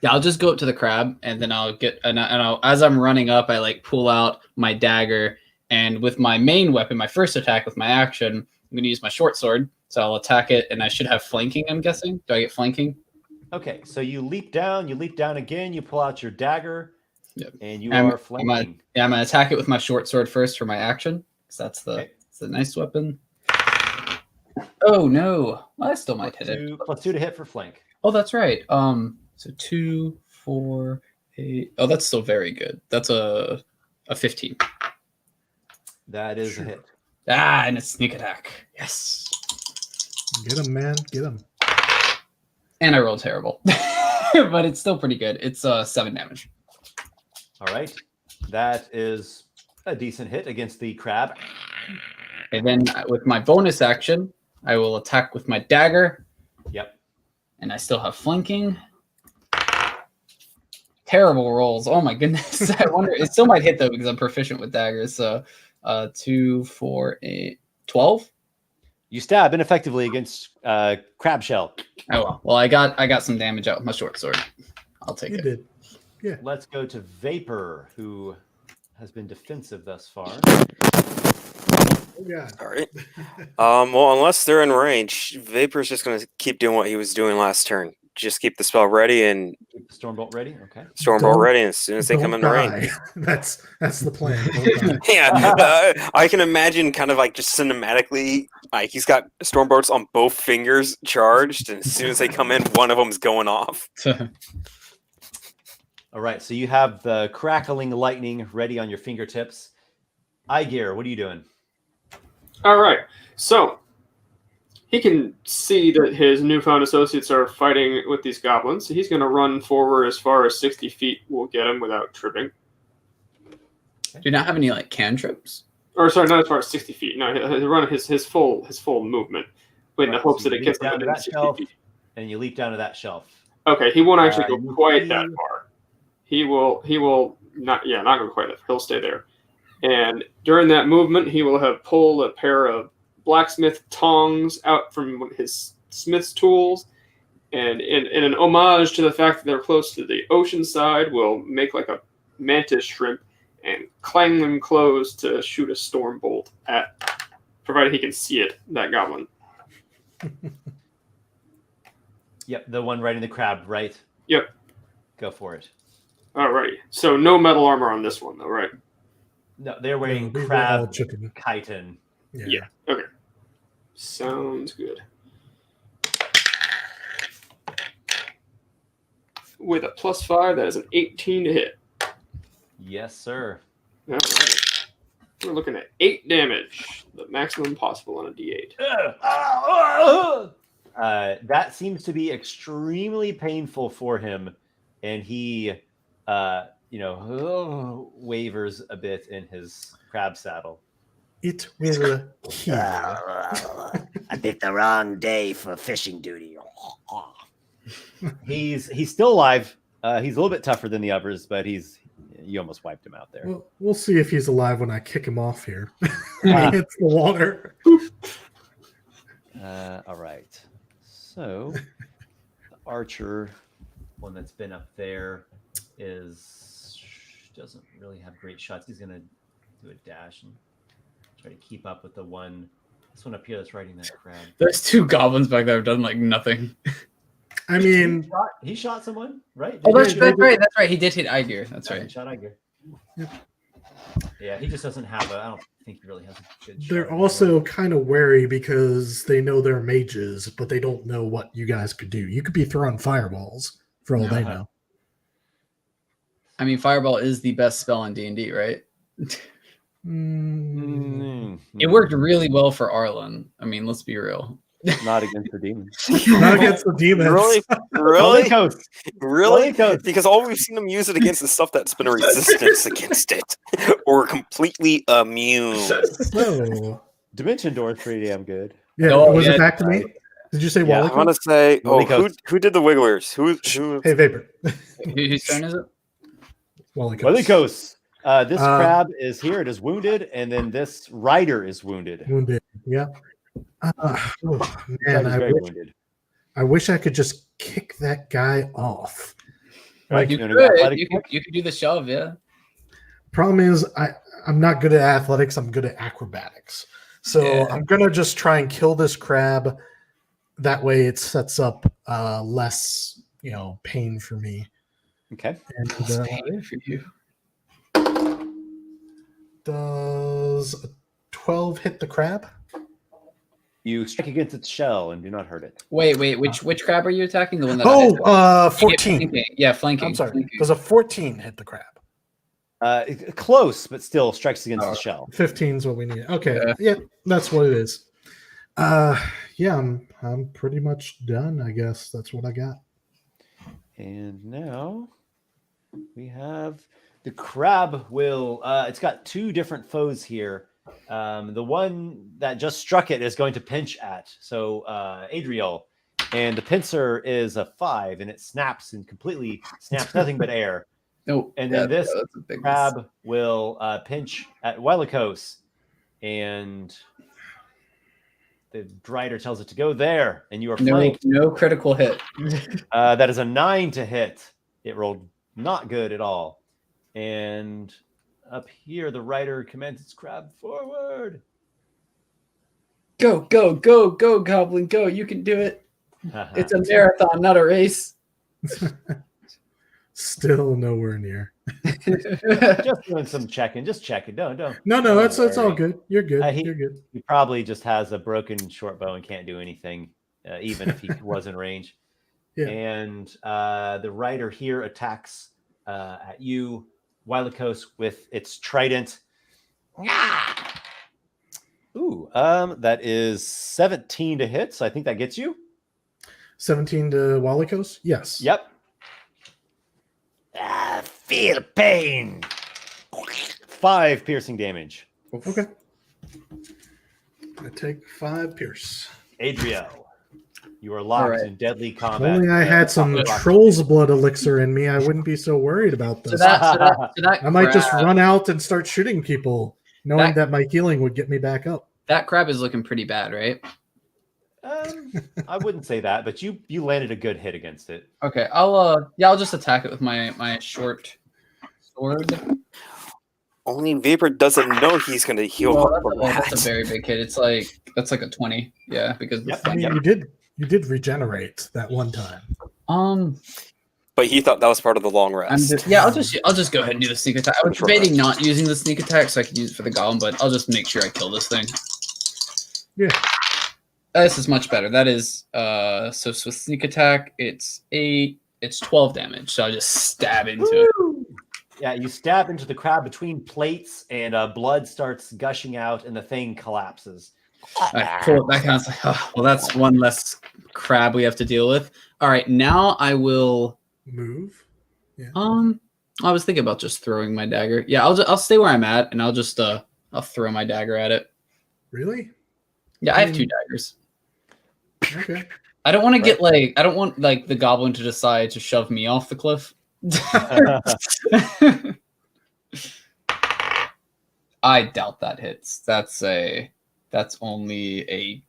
Speaker 4: Yeah, I'll just go up to the crab, and then I'll get as I'm running up, I like pull out my dagger, and with my main weapon, my first attack with my action, I'm going to use my short sword. So I'll attack it, and I should have flanking. I'm guessing. Do I get flanking?
Speaker 1: Okay, so you leap down again, you pull out your dagger,
Speaker 4: Yep.
Speaker 1: and you
Speaker 4: I'm-
Speaker 1: are flanking.
Speaker 4: Yeah, I'm going to attack it with my short sword first for my action, because that's
Speaker 1: Okay.
Speaker 4: it's the nice weapon. Oh no, well, I still might hit it.
Speaker 1: +2 to hit for flank.
Speaker 4: Oh, that's right. So 2, 4, 8. Oh, that's still very good. That's a 15.
Speaker 1: That is a hit.
Speaker 4: Ah, and a sneak attack. Yes.
Speaker 2: Get him, man. Get him.
Speaker 4: And I rolled terrible, but it's still pretty good. It's 7 damage.
Speaker 1: All right, that is a decent hit against the crab.
Speaker 4: And then with my bonus action, I will attack with my dagger.
Speaker 1: Yep.
Speaker 4: And I still have flanking. Terrible rolls. Oh my goodness. I wonder. It still might hit though because I'm proficient with daggers. So 2, 4, 8, 12.
Speaker 1: You stab ineffectively against crab shell.
Speaker 4: Oh well. Well, I got some damage out with my short sword. I'll take
Speaker 2: You
Speaker 4: it.
Speaker 2: did. Yeah.
Speaker 1: Let's go to Vapor, who has been defensive thus far.
Speaker 2: Oh, yeah.
Speaker 3: All right. Well, unless they're in range, Vapor's just going to keep doing what he was doing last turn. just keep the spell ready and
Speaker 1: Keep the Stormbolt ready. Okay.
Speaker 3: Stormbolt
Speaker 2: Don't-
Speaker 3: ready. And as soon as they come in the
Speaker 2: Don't
Speaker 3: range,
Speaker 2: die. That's the plan. Don't die.
Speaker 3: yeah, I can imagine kind of like just cinematically, like he's got Stormbolts on both fingers charged, and as soon as they come in, one of them's going off.
Speaker 1: All right. So you have the crackling lightning ready on your fingertips. Aygir, what are you doing?
Speaker 5: All right. So he can see that his newfound associates are fighting with these goblins. So he's going to run forward as far as 60 feet will get him without tripping.
Speaker 4: Do you not have any like cantrips?
Speaker 5: Or sorry, not as far as 60 feet. No, he'll run his full movement in the
Speaker 1: Right,
Speaker 5: hopes
Speaker 1: so
Speaker 5: that
Speaker 1: you
Speaker 5: it gets
Speaker 1: leap
Speaker 5: him
Speaker 1: down to
Speaker 5: within
Speaker 1: that
Speaker 5: 60
Speaker 1: shelf,
Speaker 5: feet.
Speaker 1: and you leap down to that shelf.
Speaker 5: Okay, he won't actually go
Speaker 1: you
Speaker 5: quite
Speaker 1: see-
Speaker 5: that far. He will not go quite that far. He'll stay there. And during that movement, he will have pulled a pair of blacksmith tongs out from his smith's tools. And in an homage to the fact that they're close to the ocean side, will make like a mantis shrimp and clang them closed to shoot a storm bolt at, provided he can see it, that goblin.
Speaker 1: Yep, the one riding the crab, right?
Speaker 5: Yep.
Speaker 1: Go for it.
Speaker 5: Alrighty. So no metal armor on this one, though, right?
Speaker 1: No, they're wearing
Speaker 2: These are all
Speaker 1: crab
Speaker 2: chicken.
Speaker 1: chitin.
Speaker 5: Yeah. Okay. Sounds good. With a +5, that is an 18 to hit.
Speaker 1: Yes, sir.
Speaker 5: All right. We're looking at 8 damage, the maximum possible on a D8.
Speaker 1: That seems to be extremely painful for him, and he, wavers a bit in his crab saddle.
Speaker 2: It will heal.
Speaker 7: I picked the wrong day for fishing duty.
Speaker 1: He's still alive. He's a little bit tougher than the others, but you almost wiped him out there.
Speaker 2: Well, we'll see if he's alive when I kick him off here. When he hits the water.
Speaker 1: All right. So the archer, one that's been up there, doesn't really have great shots. He's gonna do a dash and try to keep up with this one up here that's riding that crab.
Speaker 4: There's two goblins back there have done like nothing.
Speaker 2: I mean,
Speaker 1: He shot someone, right?
Speaker 4: Oh,
Speaker 1: Did
Speaker 4: that's
Speaker 1: he?
Speaker 4: right. That's right. He did hit Aygir. That's
Speaker 1: He
Speaker 4: right.
Speaker 1: shot Aygir.
Speaker 2: Yep.
Speaker 1: Yeah, he just doesn't have I don't think he really has a good
Speaker 2: they're
Speaker 1: shot.
Speaker 2: also kind of wary because they know they're mages, but they don't know what you guys could do. You could be throwing fireballs for all they
Speaker 1: Uh-huh.
Speaker 2: know.
Speaker 4: I mean, Fireball is the best spell in D&D, right? It worked really well for Arlen. I mean, let's be real.
Speaker 1: Not against the demons.
Speaker 2: Not against the demons.
Speaker 3: Really, really,
Speaker 1: Walykos.
Speaker 3: really,
Speaker 1: Walykos.
Speaker 3: because all we've seen them use it against is stuff that's been a resistance against it, or completely immune.
Speaker 2: So,
Speaker 1: Dimension door is pretty damn good.
Speaker 2: yeah,
Speaker 4: No,
Speaker 2: was
Speaker 4: yeah,
Speaker 2: it back to me? Did you say
Speaker 1: Yeah,
Speaker 3: I want
Speaker 2: Walykos?
Speaker 3: to say,
Speaker 1: Walykos.
Speaker 3: who did the Wigglers? Who?
Speaker 2: Hey, Vapor.
Speaker 4: Whose turn is it?
Speaker 2: Walykos.
Speaker 1: Walykos. This
Speaker 2: Uh,
Speaker 1: crab is here. It is wounded, and then this rider is wounded.
Speaker 2: Wounded. Yeah. Man,
Speaker 1: Crab is very wounded.
Speaker 2: I wish I could just kick that guy off.
Speaker 1: Right,
Speaker 4: You
Speaker 1: you wanna go
Speaker 4: could.
Speaker 1: athletic
Speaker 4: You could do the shove, yeah.
Speaker 2: Problem is, I'm not good at athletics. I'm good at acrobatics. So
Speaker 4: Yeah.
Speaker 2: I'm gonna just try and kill this crab. That way, it sets up less, pain for me.
Speaker 1: Okay.
Speaker 2: And
Speaker 4: Pain for you.
Speaker 2: does a 12 hit the crab?
Speaker 1: You strike against its shell and do not hurt it.
Speaker 4: Wait. Which crab are you attacking? The one that.
Speaker 2: Oh, 14.
Speaker 4: Flanking. Yeah, flanking.
Speaker 2: I'm sorry.
Speaker 4: Flanking.
Speaker 2: Does a 14 hit the crab?
Speaker 1: Close, but still strikes against
Speaker 4: Oh.
Speaker 1: the shell.
Speaker 2: 15 is what we need. Okay,
Speaker 4: Yeah.
Speaker 2: yeah, that's what it is. Yeah, I'm pretty much done. I guess that's what I got.
Speaker 1: And now we have the crab will it's got two different foes here. The one that just struck it is going to pinch at. So Adriel, and the pincer is a 5, and it snaps and completely snaps nothing but air.
Speaker 4: No,
Speaker 1: And then this
Speaker 4: that's a big
Speaker 1: crab will pinch at Walykos, and the rider tells it to go there, and you are flanked.
Speaker 4: No critical hit.
Speaker 1: That is a 9 to hit. It rolled not good at all. And up here, the rider commands its crab forward.
Speaker 4: Go, Goblin, go. You can do it. It's a marathon, not a race.
Speaker 2: Still nowhere near.
Speaker 6: Just doing some checking. Just checking. Don't.
Speaker 2: No, it's all
Speaker 6: worry.
Speaker 2: good. You're good.
Speaker 6: He-
Speaker 2: You're good.
Speaker 6: He probably just has a broken short bow and can't do anything, even if he was in range.
Speaker 2: Yeah.
Speaker 6: And the rider here attacks at you, Walykos, with its trident. Ooh, that is 17 to hit, so I think that gets you.
Speaker 2: 17 to Walykos? Yes.
Speaker 6: Yep.
Speaker 7: Feel pain.
Speaker 6: 5 piercing damage.
Speaker 2: Okay. I take 5 pierce.
Speaker 6: Adriel, you are locked
Speaker 4: Alright.
Speaker 6: in deadly
Speaker 2: If
Speaker 6: combat.
Speaker 2: only I had some troll's blood elixir in me, I wouldn't be so worried about
Speaker 4: So
Speaker 2: this.
Speaker 4: that
Speaker 2: I might just
Speaker 4: crab-
Speaker 2: run out and start shooting people, knowing that my healing would get me back up.
Speaker 4: That crab is looking pretty bad, right?
Speaker 6: I wouldn't say that, but you landed a good hit against it.
Speaker 4: Okay, I'll just attack it with my short sword.
Speaker 3: Only Vapor doesn't know he's going to heal
Speaker 4: Well,
Speaker 3: up from
Speaker 4: that's
Speaker 3: that.
Speaker 4: a very big hit. That's like a 20. Yeah, because
Speaker 6: Yep.
Speaker 2: I mean, you did regenerate that one time.
Speaker 3: But he thought that was part of the long rest.
Speaker 4: I'll just go ahead and do the sneak attack. I was debating not using the sneak attack so I could use it for the golem, but I'll just make sure I kill this thing.
Speaker 2: Yeah.
Speaker 4: This is much better. That is so with sneak attack, it's 8, it's 12 damage. So I just stab into it.
Speaker 6: Yeah, you stab into the crab between plates, and blood starts gushing out, and the thing collapses.
Speaker 4: I pull it back and I was like, oh, well, that's one less crab we have to deal with. All right, now I will
Speaker 2: Move. Yeah.
Speaker 4: I was thinking about just throwing my dagger. Yeah, I'll stay where I'm at, and I'll just I'll throw my dagger at it.
Speaker 2: Really?
Speaker 4: Yeah, I have 2 daggers.
Speaker 2: Okay.
Speaker 4: I don't want to get I don't want the goblin to decide to shove me off the cliff. I doubt that hits. That's only a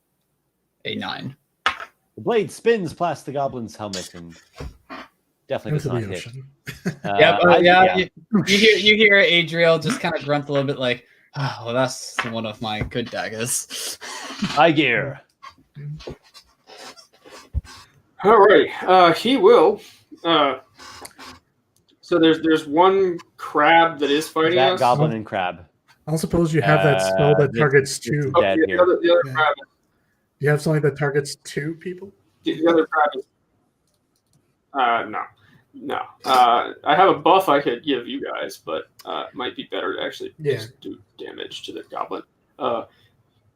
Speaker 4: 9.
Speaker 6: The blade spins past the goblin's helmet and definitely does
Speaker 2: Into
Speaker 6: not
Speaker 2: the
Speaker 6: hit.
Speaker 2: ocean.
Speaker 4: You hear Adriel just kind of grunt a little bit like, oh, well, that's one of my good daggers.
Speaker 6: Aygir.
Speaker 5: All right, he will. So there's one crab that is fighting
Speaker 6: That
Speaker 5: us.
Speaker 6: goblin and crab.
Speaker 2: I don't suppose you have that spell that
Speaker 6: this-
Speaker 2: targets
Speaker 6: this
Speaker 2: 2.
Speaker 6: is dead
Speaker 5: the
Speaker 6: here.
Speaker 5: other
Speaker 2: Yeah.
Speaker 5: crab.
Speaker 2: You have something that targets 2 people?
Speaker 5: The other crab is. No. I have a buff I could give you guys, but it might be better to actually just do damage to the goblin.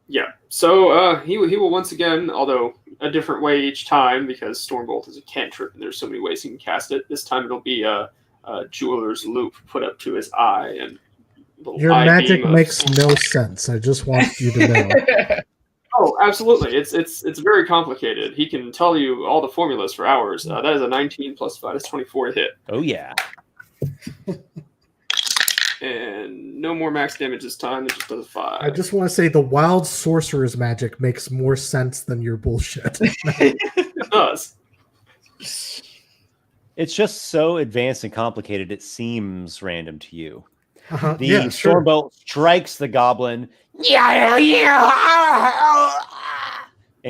Speaker 5: Yeah. So he will once again, although a different way each time because Stormbolt is a cantrip and there's so many ways you can cast it. This time it'll be a jeweler's loop put up to his eye and.
Speaker 2: Your magic makes no sense. I just want you to know.
Speaker 5: Oh, absolutely. It's very complicated. He can tell you all the formulas for hours. That is a 19 plus 5. That's 24 to hit.
Speaker 6: Oh, yeah.
Speaker 5: And no more max damage this time. It just does a 5.
Speaker 2: I just want to say the wild sorcerer's magic makes more sense than your bullshit.
Speaker 5: It does.
Speaker 6: It's just so advanced and complicated, it seems random to you.
Speaker 2: Uh-huh.
Speaker 6: The
Speaker 2: Yeah, sure.
Speaker 6: Stormbolt strikes the goblin, and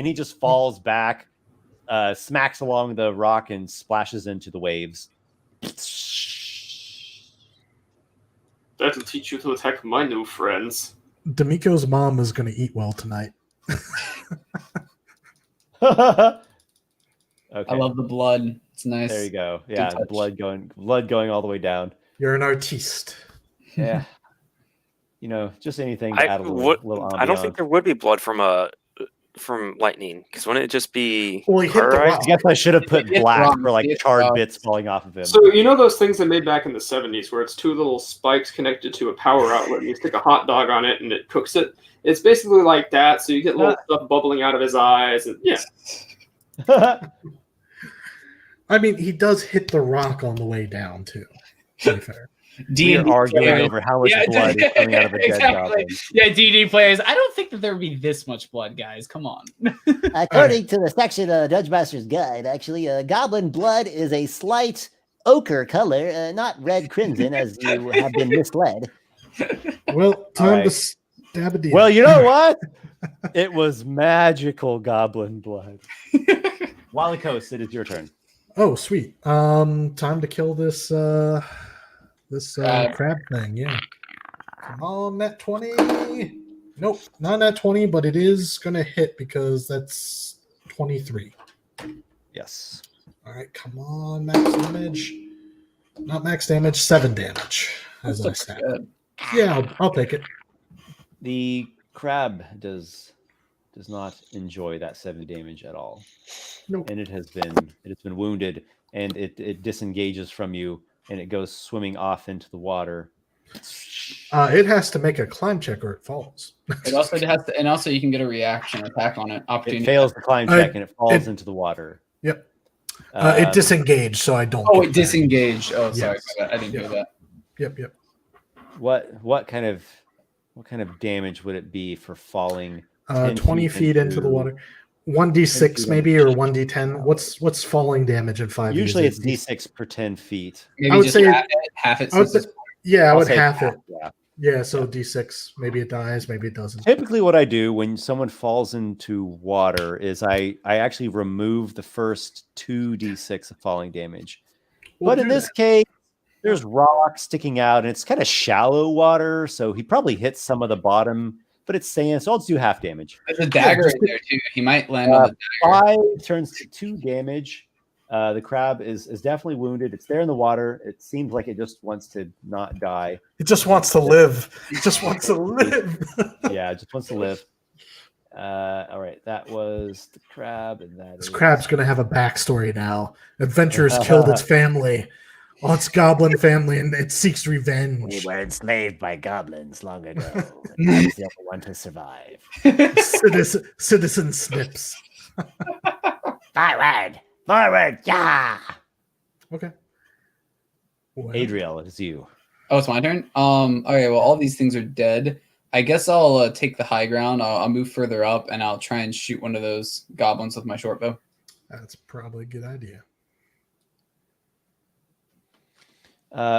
Speaker 6: he just falls back, smacks along the rock, and splashes into the waves.
Speaker 5: That'll teach you to attack my new friends.
Speaker 2: D'Amico's mom is going to eat well tonight.
Speaker 6: Okay.
Speaker 4: I love the blood. It's nice.
Speaker 6: There you go. Yeah,
Speaker 4: touch.
Speaker 6: blood going all the way down.
Speaker 2: You're an artiste.
Speaker 6: Yeah. Just anything to add a little ambiance.
Speaker 3: I don't think there would be blood from lightning, because wouldn't it just be?
Speaker 2: Well, he hit the
Speaker 3: Alright.
Speaker 2: rock.
Speaker 6: I guess I should have put
Speaker 4: It's
Speaker 6: black
Speaker 4: wrong.
Speaker 6: for
Speaker 4: It's
Speaker 6: charred
Speaker 4: wrong.
Speaker 6: bits falling off of him.
Speaker 5: So you know those things they made back in the 70s where it's 2 little spikes connected to a power outlet and you stick a hot dog on it and it cooks it? It's basically like that. So you get little stuff bubbling out of his eyes. And yeah.
Speaker 2: I mean, he does hit the rock on the way down, too. To be fair.
Speaker 6: We are arguing over how much blood is coming out of a dead goblin.
Speaker 4: Yeah, D&D players. I don't think that there would be this much blood, guys. Come on.
Speaker 8: According to the section of Dungeon Master's Guide, actually, goblin blood is a slight ochre color, not red crimson, as you have been misled.
Speaker 2: Well, time
Speaker 6: right.
Speaker 2: to stab a deal.
Speaker 6: Well, you know what? It was magical goblin blood. Walykos, it is your turn.
Speaker 2: Oh, sweet. Time to kill this crab thing. Yeah. Come on, net 20. Nope, not net 20, but it is gonna hit because that's 23.
Speaker 6: Yes.
Speaker 2: All right, come on, max damage. Not max damage, 7 damage. As I said. Yeah, I'll take it.
Speaker 6: The crab does not enjoy that 7 damage at all.
Speaker 2: Nope.
Speaker 6: And it has been wounded, and it disengages from you, and it goes swimming off into the water.
Speaker 2: It has to make a climb check or it falls.
Speaker 4: It also has to, and also you can get a reaction attack on it.
Speaker 6: It fails the climb check, and it falls into the water.
Speaker 2: Yep. It disengaged, so I don't.
Speaker 4: Oh, it disengaged. Oh, sorry,
Speaker 2: Yes.
Speaker 4: I didn't hear that.
Speaker 2: Yep.
Speaker 6: What kind of damage would it be for falling
Speaker 2: 20 feet into the water? 1d6 maybe, or 1d10. What's falling damage in 5e?
Speaker 6: Usually it's d6 per 10 feet.
Speaker 4: Maybe
Speaker 2: I would
Speaker 4: just
Speaker 2: say
Speaker 4: half it.
Speaker 2: I would
Speaker 4: since
Speaker 2: say, yeah, I
Speaker 6: I'll
Speaker 2: would
Speaker 6: say
Speaker 2: half it.
Speaker 6: Yeah.
Speaker 2: Yeah, so d6. Maybe it dies, maybe it doesn't.
Speaker 6: Typically what I do when someone falls into water is I actually remove the first 2d6 of falling damage.
Speaker 2: We'll
Speaker 6: But in
Speaker 2: do
Speaker 6: this
Speaker 2: that.
Speaker 6: case, there's rocks sticking out, and it's kind of shallow water, so he probably hits some of the bottom, but it's sand, so I'll just do half damage.
Speaker 4: There's a dagger in there too. He might land on the dagger.
Speaker 6: 5 turns to 2 damage. The crab is definitely wounded. It's there in the water. It seems like it just wants to not die.
Speaker 2: It just wants to live. It just wants to live.
Speaker 6: Yeah, it just wants to live. All right, that was the crab, and
Speaker 2: This crab's gonna have a backstory now. Adventurers killed its family. Oh, it's goblin family, and it seeks
Speaker 7: We
Speaker 2: revenge.
Speaker 7: were enslaved by goblins long ago. And I was the only one to survive.
Speaker 2: Citizen Snips.
Speaker 7: Forward! Forward! Yeah!
Speaker 2: Okay. Well,
Speaker 6: Adriel, it is you.
Speaker 4: Oh, it's my turn. Okay. Well, all these things are dead. I guess I'll take the high ground. I'll move further up, and I'll try and shoot one of those goblins with my short bow.
Speaker 2: that's probably a good idea.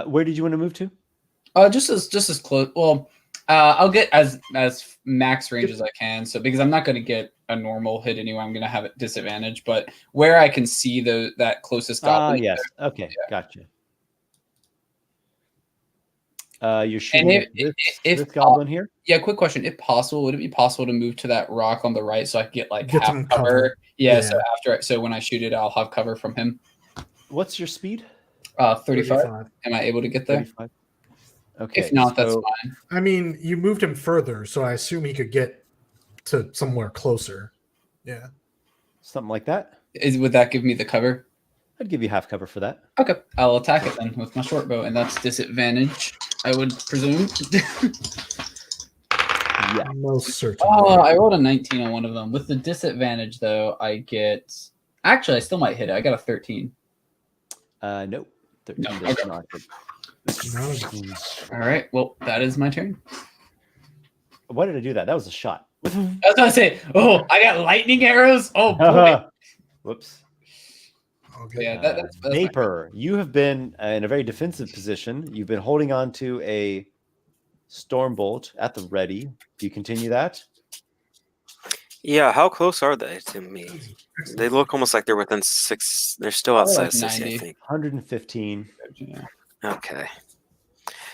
Speaker 6: Where did you want to move to?
Speaker 4: Just as close. Well, I'll get as max range as I can. So because I'm not going to get a normal hit anyway, I'm going to have a disadvantage. But where I can see that closest goblin.
Speaker 6: Yes. Okay.
Speaker 4: Yeah.
Speaker 6: Gotcha. You're shooting
Speaker 4: And
Speaker 6: at
Speaker 4: if
Speaker 6: this goblin here.
Speaker 4: Yeah, quick question. If possible, would it be possible to move to that rock on the right so I can get
Speaker 2: Get
Speaker 4: half
Speaker 2: some
Speaker 4: cover?
Speaker 2: cover.
Speaker 4: Yeah.
Speaker 2: Yeah.
Speaker 4: So when I shoot it, I'll have cover from him.
Speaker 6: What's your speed?
Speaker 4: 35. Am I able to get there?
Speaker 6: 35. Okay.
Speaker 4: If not, that's
Speaker 6: so-
Speaker 4: fine.
Speaker 2: I mean, you moved him further, so I assume he could get to somewhere closer. Yeah.
Speaker 6: something like that.
Speaker 4: Would that give me the cover?
Speaker 6: I'd give you half cover for that.
Speaker 4: Okay, I'll attack it then with my short bow, and that's disadvantage, I would presume.
Speaker 6: Yeah.
Speaker 2: Most certainly.
Speaker 4: Oh, I rolled a 19 on one of them. With the disadvantage, though, I get. Actually, I still might hit it. I got a 13.
Speaker 6: Nope. 13
Speaker 4: No,
Speaker 6: does
Speaker 4: okay.
Speaker 6: not hit.
Speaker 4: All right. Well, that is my turn.
Speaker 6: Why did I do that? That was a shot.
Speaker 4: I was gonna say, oh, I got lightning arrows. Oh, boy.
Speaker 6: Whoops.
Speaker 2: Okay.
Speaker 4: Yeah, that's my-
Speaker 6: Vapor, you have been in a very defensive position. You've been holding on to a Stormbolt at the ready. Do you continue that?
Speaker 3: Yeah, how close are they to me? They look almost like they're within 6. They're still outside
Speaker 4: like
Speaker 3: 60,
Speaker 4: 90.
Speaker 3: I think.
Speaker 6: 115.
Speaker 4: Yeah.
Speaker 3: Okay.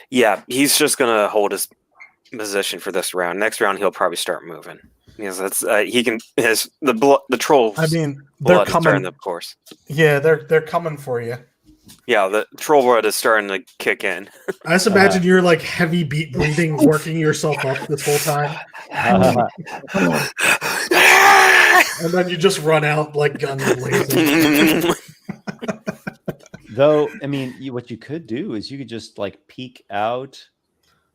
Speaker 3: Yeah, he's just gonna hold his position for this round. Next round, he'll probably start moving because that's he can. The trolls.
Speaker 2: I mean, they're
Speaker 3: blood is starting
Speaker 2: coming.
Speaker 3: to course.
Speaker 2: Yeah, they're coming for you.
Speaker 3: Yeah, the troll blood is starting to kick in.
Speaker 2: I just imagine you're like heavy beat breathing, working yourself up this whole time, and then you just run out like guns blazing.
Speaker 6: Though, I mean, what you could do is you could just like peek out.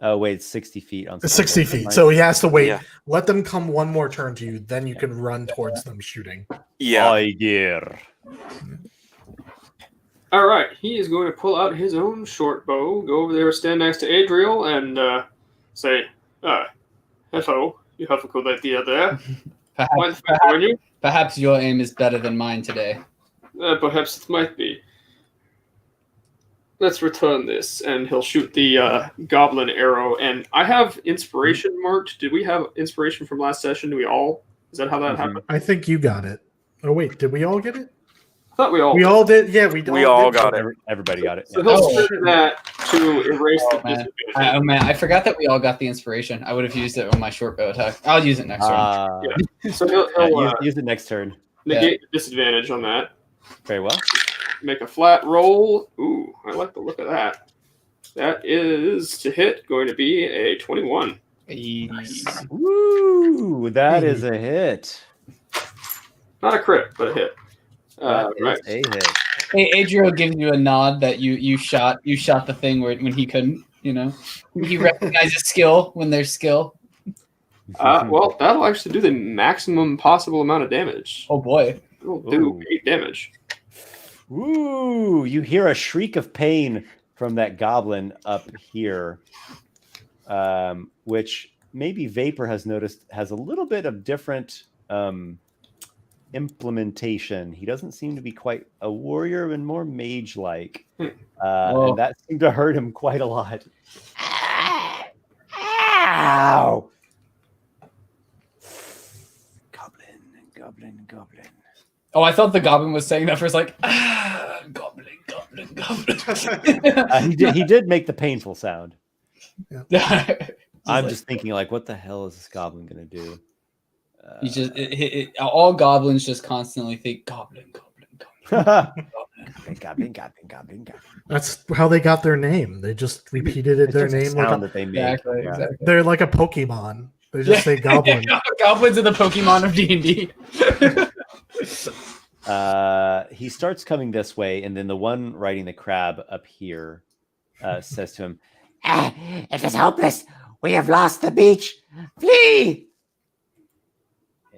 Speaker 6: Oh, wait, it's 60 feet on
Speaker 2: It's 60
Speaker 6: Stormbolt.
Speaker 2: feet, so he has to wait.
Speaker 3: Yeah.
Speaker 2: Let them come one more turn to you, then you can run towards them shooting.
Speaker 3: Yeah,
Speaker 6: Aygir.
Speaker 5: All right, he is going to pull out his own short bow, go over there, stand next to Adriel, and say, "Hello, you have a good idea there. Mind if I join you?
Speaker 4: Perhaps your aim is better than mine today.
Speaker 5: Perhaps it might be. Let's return this," and he'll shoot the goblin arrow. And I have inspiration marked. Did we have inspiration from last session? Do we all? Is that how that happened?
Speaker 2: I think you got it. Oh wait, did we all get it?
Speaker 5: I thought we all.
Speaker 2: We all did. Yeah,
Speaker 3: We all
Speaker 2: did.
Speaker 3: got it.
Speaker 6: Everybody got it.
Speaker 5: So
Speaker 6: Yeah.
Speaker 5: he'll spend that to erase the
Speaker 4: man.
Speaker 5: disadvantage.
Speaker 4: Oh man, I forgot that we all got the inspiration. I would have used it on my short bow attack. I'll use it next round.
Speaker 5: So he'll
Speaker 6: Use it next turn.
Speaker 5: negate the disadvantage on that.
Speaker 6: Very well.
Speaker 5: Make a flat roll. Ooh, I like the look of that. That is to hit going to be a 21.
Speaker 6: Woo! That is a hit.
Speaker 5: Not a crit, but a hit.
Speaker 6: That
Speaker 5: Right.
Speaker 6: is a hit.
Speaker 4: Hey, Adriel gives you a nod that you shot the thing when he couldn't. You know, he recognizes skill when there's skill.
Speaker 5: Well, that'll actually do the maximum possible amount of damage.
Speaker 4: Oh boy!
Speaker 5: It'll do 8 damage.
Speaker 6: Ooh, you hear a shriek of pain from that goblin up here, which maybe Vapor has noticed has a little bit of different implementation. He doesn't seem to be quite a warrior and more mage-like. And that seemed to hurt him quite a lot. Ow! Goblin.
Speaker 4: Oh, I thought the goblin was saying that first, like goblin.
Speaker 6: He did make the painful sound. I'm
Speaker 4: like,
Speaker 6: just thinking, like, what the hell is this goblin gonna do?
Speaker 4: you just all goblins just constantly think goblin.
Speaker 6: Goblin.
Speaker 2: That's how they got their name. They just repeated
Speaker 6: It's
Speaker 2: their
Speaker 6: just a
Speaker 2: name.
Speaker 6: sound that they make.
Speaker 4: Exactly,
Speaker 6: Yeah.
Speaker 4: exactly.
Speaker 2: They're like a Pokemon. They just say goblin.
Speaker 4: Goblins are the Pokemon of D&D.
Speaker 6: He starts coming this way, and then the one riding the crab up here says to him,
Speaker 8: It is hopeless. We have lost the beach. Flee!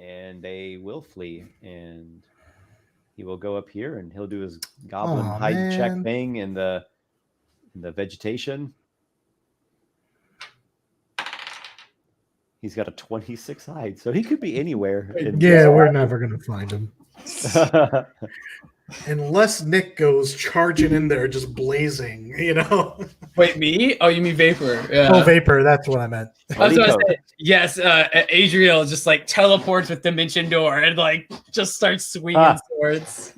Speaker 6: and they will flee, and he will go up here, and he'll do his goblin
Speaker 2: Aw,
Speaker 6: hide check
Speaker 2: man.
Speaker 6: thing in the vegetation. He's got a 26 hide, so he could be anywhere.
Speaker 2: Yeah, we're never gonna find him unless Nick goes charging in there, just blazing. You know.
Speaker 4: Wait, me? Oh, you mean Vapor? Yeah.
Speaker 2: Oh, Vapor. That's what I meant.
Speaker 4: I was gonna
Speaker 6: Walykos.
Speaker 4: say, yes, Adriel just like teleports with Dimension Door and like just starts swinging swords.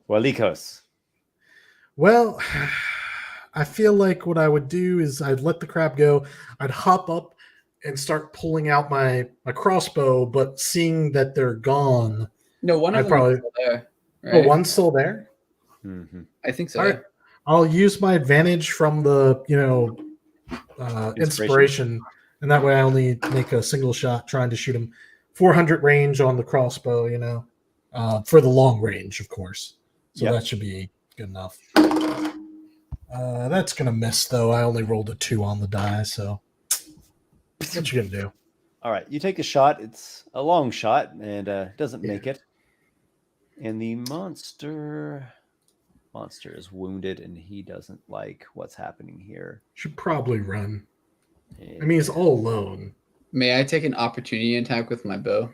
Speaker 6: Walykos.
Speaker 2: Well, I feel like what I would do is I'd let the crab go. I'd hop up and start pulling out my crossbow, but seeing that they're gone.
Speaker 4: No, one of
Speaker 2: I
Speaker 4: them
Speaker 2: probably-
Speaker 4: is still there.
Speaker 2: Oh,
Speaker 4: Right?
Speaker 2: one's still there.
Speaker 6: Mhm.
Speaker 4: I think so.
Speaker 2: All right. I'll use my advantage from the inspiration, and that way I only make a single shot trying to shoot him. 400 range on the crossbow, for the long range, of course. So
Speaker 6: Yep.
Speaker 2: that should be good enough. That's gonna miss though. I only rolled a 2 on the die, so what you gonna do?
Speaker 6: All right, you take a shot. It's a long shot, and doesn't make it. And the monster is wounded, and he doesn't like what's happening here.
Speaker 2: Should probably run. I mean, he's all alone.
Speaker 4: May I take an opportunity attack with my bow?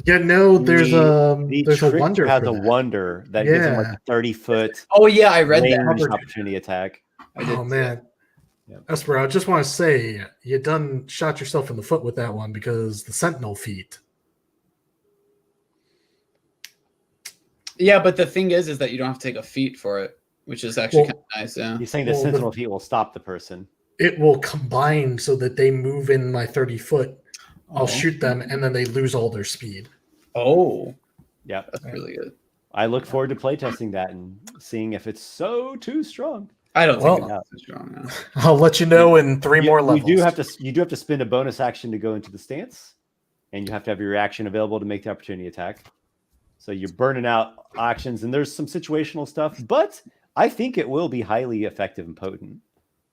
Speaker 2: Yeah, no, there's a
Speaker 6: Trickster
Speaker 2: wonder.
Speaker 6: has
Speaker 2: for
Speaker 6: a
Speaker 2: that.
Speaker 6: wonder that gives him like
Speaker 2: Yeah.
Speaker 6: a 30-foot
Speaker 4: Oh yeah, I read that.
Speaker 6: range opportunity attack.
Speaker 4: I did
Speaker 2: Oh
Speaker 4: see
Speaker 2: man,
Speaker 6: Yep.
Speaker 2: Esper, I just want to say you done shot yourself in the foot with that one because the Sentinel feat.
Speaker 4: Yeah, but the thing is that you don't have to take a feat for it, which is actually
Speaker 2: Well-
Speaker 4: kind of nice. Yeah.
Speaker 6: He's saying the
Speaker 2: Well,
Speaker 6: Sentinel feat will stop the person.
Speaker 2: It will combine so that they move in my 30 foot. I'll
Speaker 4: Oh.
Speaker 2: shoot them and then they lose all their speed.
Speaker 4: Oh,
Speaker 6: Yep.
Speaker 4: that's really good.
Speaker 6: I look forward to playtesting that and seeing if it's so too strong.
Speaker 4: I don't think
Speaker 2: Well,
Speaker 4: it's too strong now.
Speaker 2: I'll let you know in 3 more
Speaker 6: You
Speaker 2: levels.
Speaker 6: do have to spend a bonus action to go into the stance, and you have to have your reaction available to make the opportunity attack. So you're burning out actions, and there's some situational stuff, but I think it will be highly effective and potent.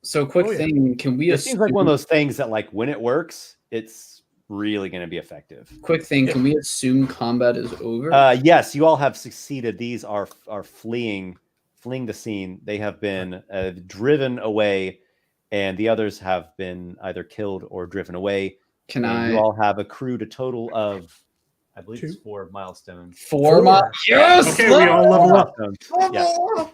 Speaker 4: So, quick
Speaker 2: Oh, yeah.
Speaker 4: thing, can we
Speaker 6: It seems like one of
Speaker 4: assume-
Speaker 6: those things that, like, when it works, it's really going to be effective.
Speaker 4: Quick thing, can we assume combat is over?
Speaker 6: Yes, you all have succeeded. These are fleeing the scene. They have been driven away, and the others have been either killed or driven away.
Speaker 4: Can
Speaker 6: And
Speaker 4: I
Speaker 6: you all have accrued a total of, I believe it's
Speaker 2: 2?
Speaker 6: 4 milestones.
Speaker 4: four?
Speaker 2: Four.
Speaker 4: Yes.
Speaker 2: Okay, we all level up.
Speaker 6: Yeah.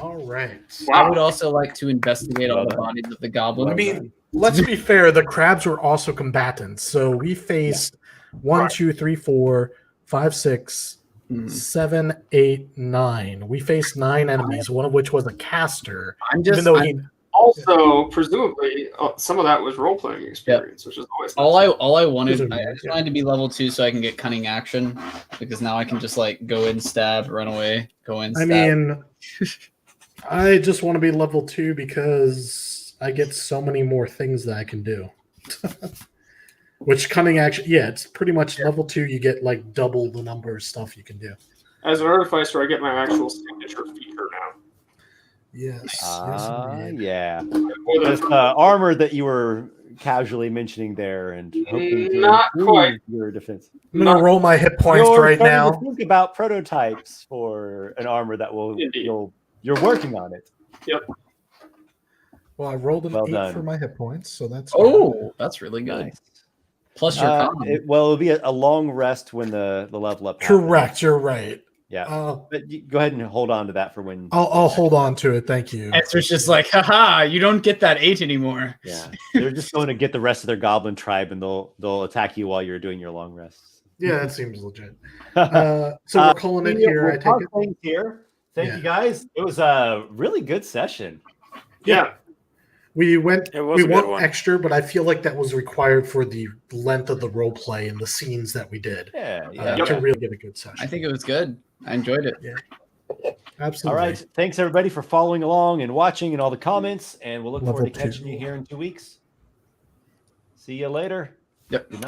Speaker 2: All right.
Speaker 4: I would also like to investigate all
Speaker 6: Well
Speaker 4: the
Speaker 6: done.
Speaker 4: bodies of the goblin.
Speaker 2: I mean, let's be fair. The crabs were also combatants, so we faced 1,
Speaker 5: Right.
Speaker 2: 2, 3, 4, 5, 6, 7, 8, 9. We faced 9 enemies, one of which was a caster.
Speaker 5: Also, presumably, some of that was role playing experience, which is always nice.
Speaker 4: all I wanted,
Speaker 2: Presumably,
Speaker 4: I just wanted to be level 2 so I can get cunning action, because now I can just like go in, stab, run away, go in, stab.
Speaker 2: I mean, I just want to be level 2 because I get so many more things that I can do. Which cunning action, yeah, it's pretty much level 2. You get like double the number of stuff you can do.
Speaker 5: As an artificer, I get my actual signature feature now.
Speaker 2: Yes.
Speaker 6: Yeah.
Speaker 5: More than-
Speaker 6: This armor that you were casually mentioning there, and hoping to
Speaker 5: Not
Speaker 6: improve
Speaker 5: quite.
Speaker 6: your defense.
Speaker 2: I'm gonna roll my hit points
Speaker 6: You're
Speaker 2: right
Speaker 6: starting to
Speaker 2: now.
Speaker 6: think about prototypes for an armor that will
Speaker 5: Indeed.
Speaker 6: you're working on it.
Speaker 5: Yep.
Speaker 2: Well, I rolled an
Speaker 6: Well
Speaker 2: 8
Speaker 6: done.
Speaker 2: for my hit points, so that's
Speaker 4: Oh, that's really good.
Speaker 6: Nice.
Speaker 4: Plus your con.
Speaker 6: It'll be a long rest when the level up.
Speaker 2: correct.
Speaker 6: happens.
Speaker 2: You're right.
Speaker 6: Yeah, but go ahead and hold on to that for when.
Speaker 2: I'll hold on to it. Thank you.
Speaker 4: Esper's just like, haha, you don't get that 8 anymore.
Speaker 6: Yeah, they're just going to get the rest of their goblin tribe, and they'll attack you while you're doing your long rests.
Speaker 2: Yeah, that seems legit. So we're calling it here. I take it.
Speaker 6: Here. Thank
Speaker 2: Yeah.
Speaker 6: you guys. It was a really good session.
Speaker 5: Yeah.
Speaker 2: We went.
Speaker 3: It was
Speaker 2: We
Speaker 3: a good
Speaker 2: went
Speaker 3: one.
Speaker 2: extra, but I feel like that was required for the length of the role play and the scenes that we did
Speaker 6: Yeah.
Speaker 2: to really get a good session.
Speaker 4: I think it was good. I enjoyed it.
Speaker 2: Absolutely.
Speaker 6: All right. Thanks everybody for following along and watching and all the comments. And we'll look
Speaker 2: Level
Speaker 6: forward to
Speaker 2: 2.
Speaker 6: catching you here in 2 weeks. See you later.
Speaker 4: Yep.
Speaker 6: Good night.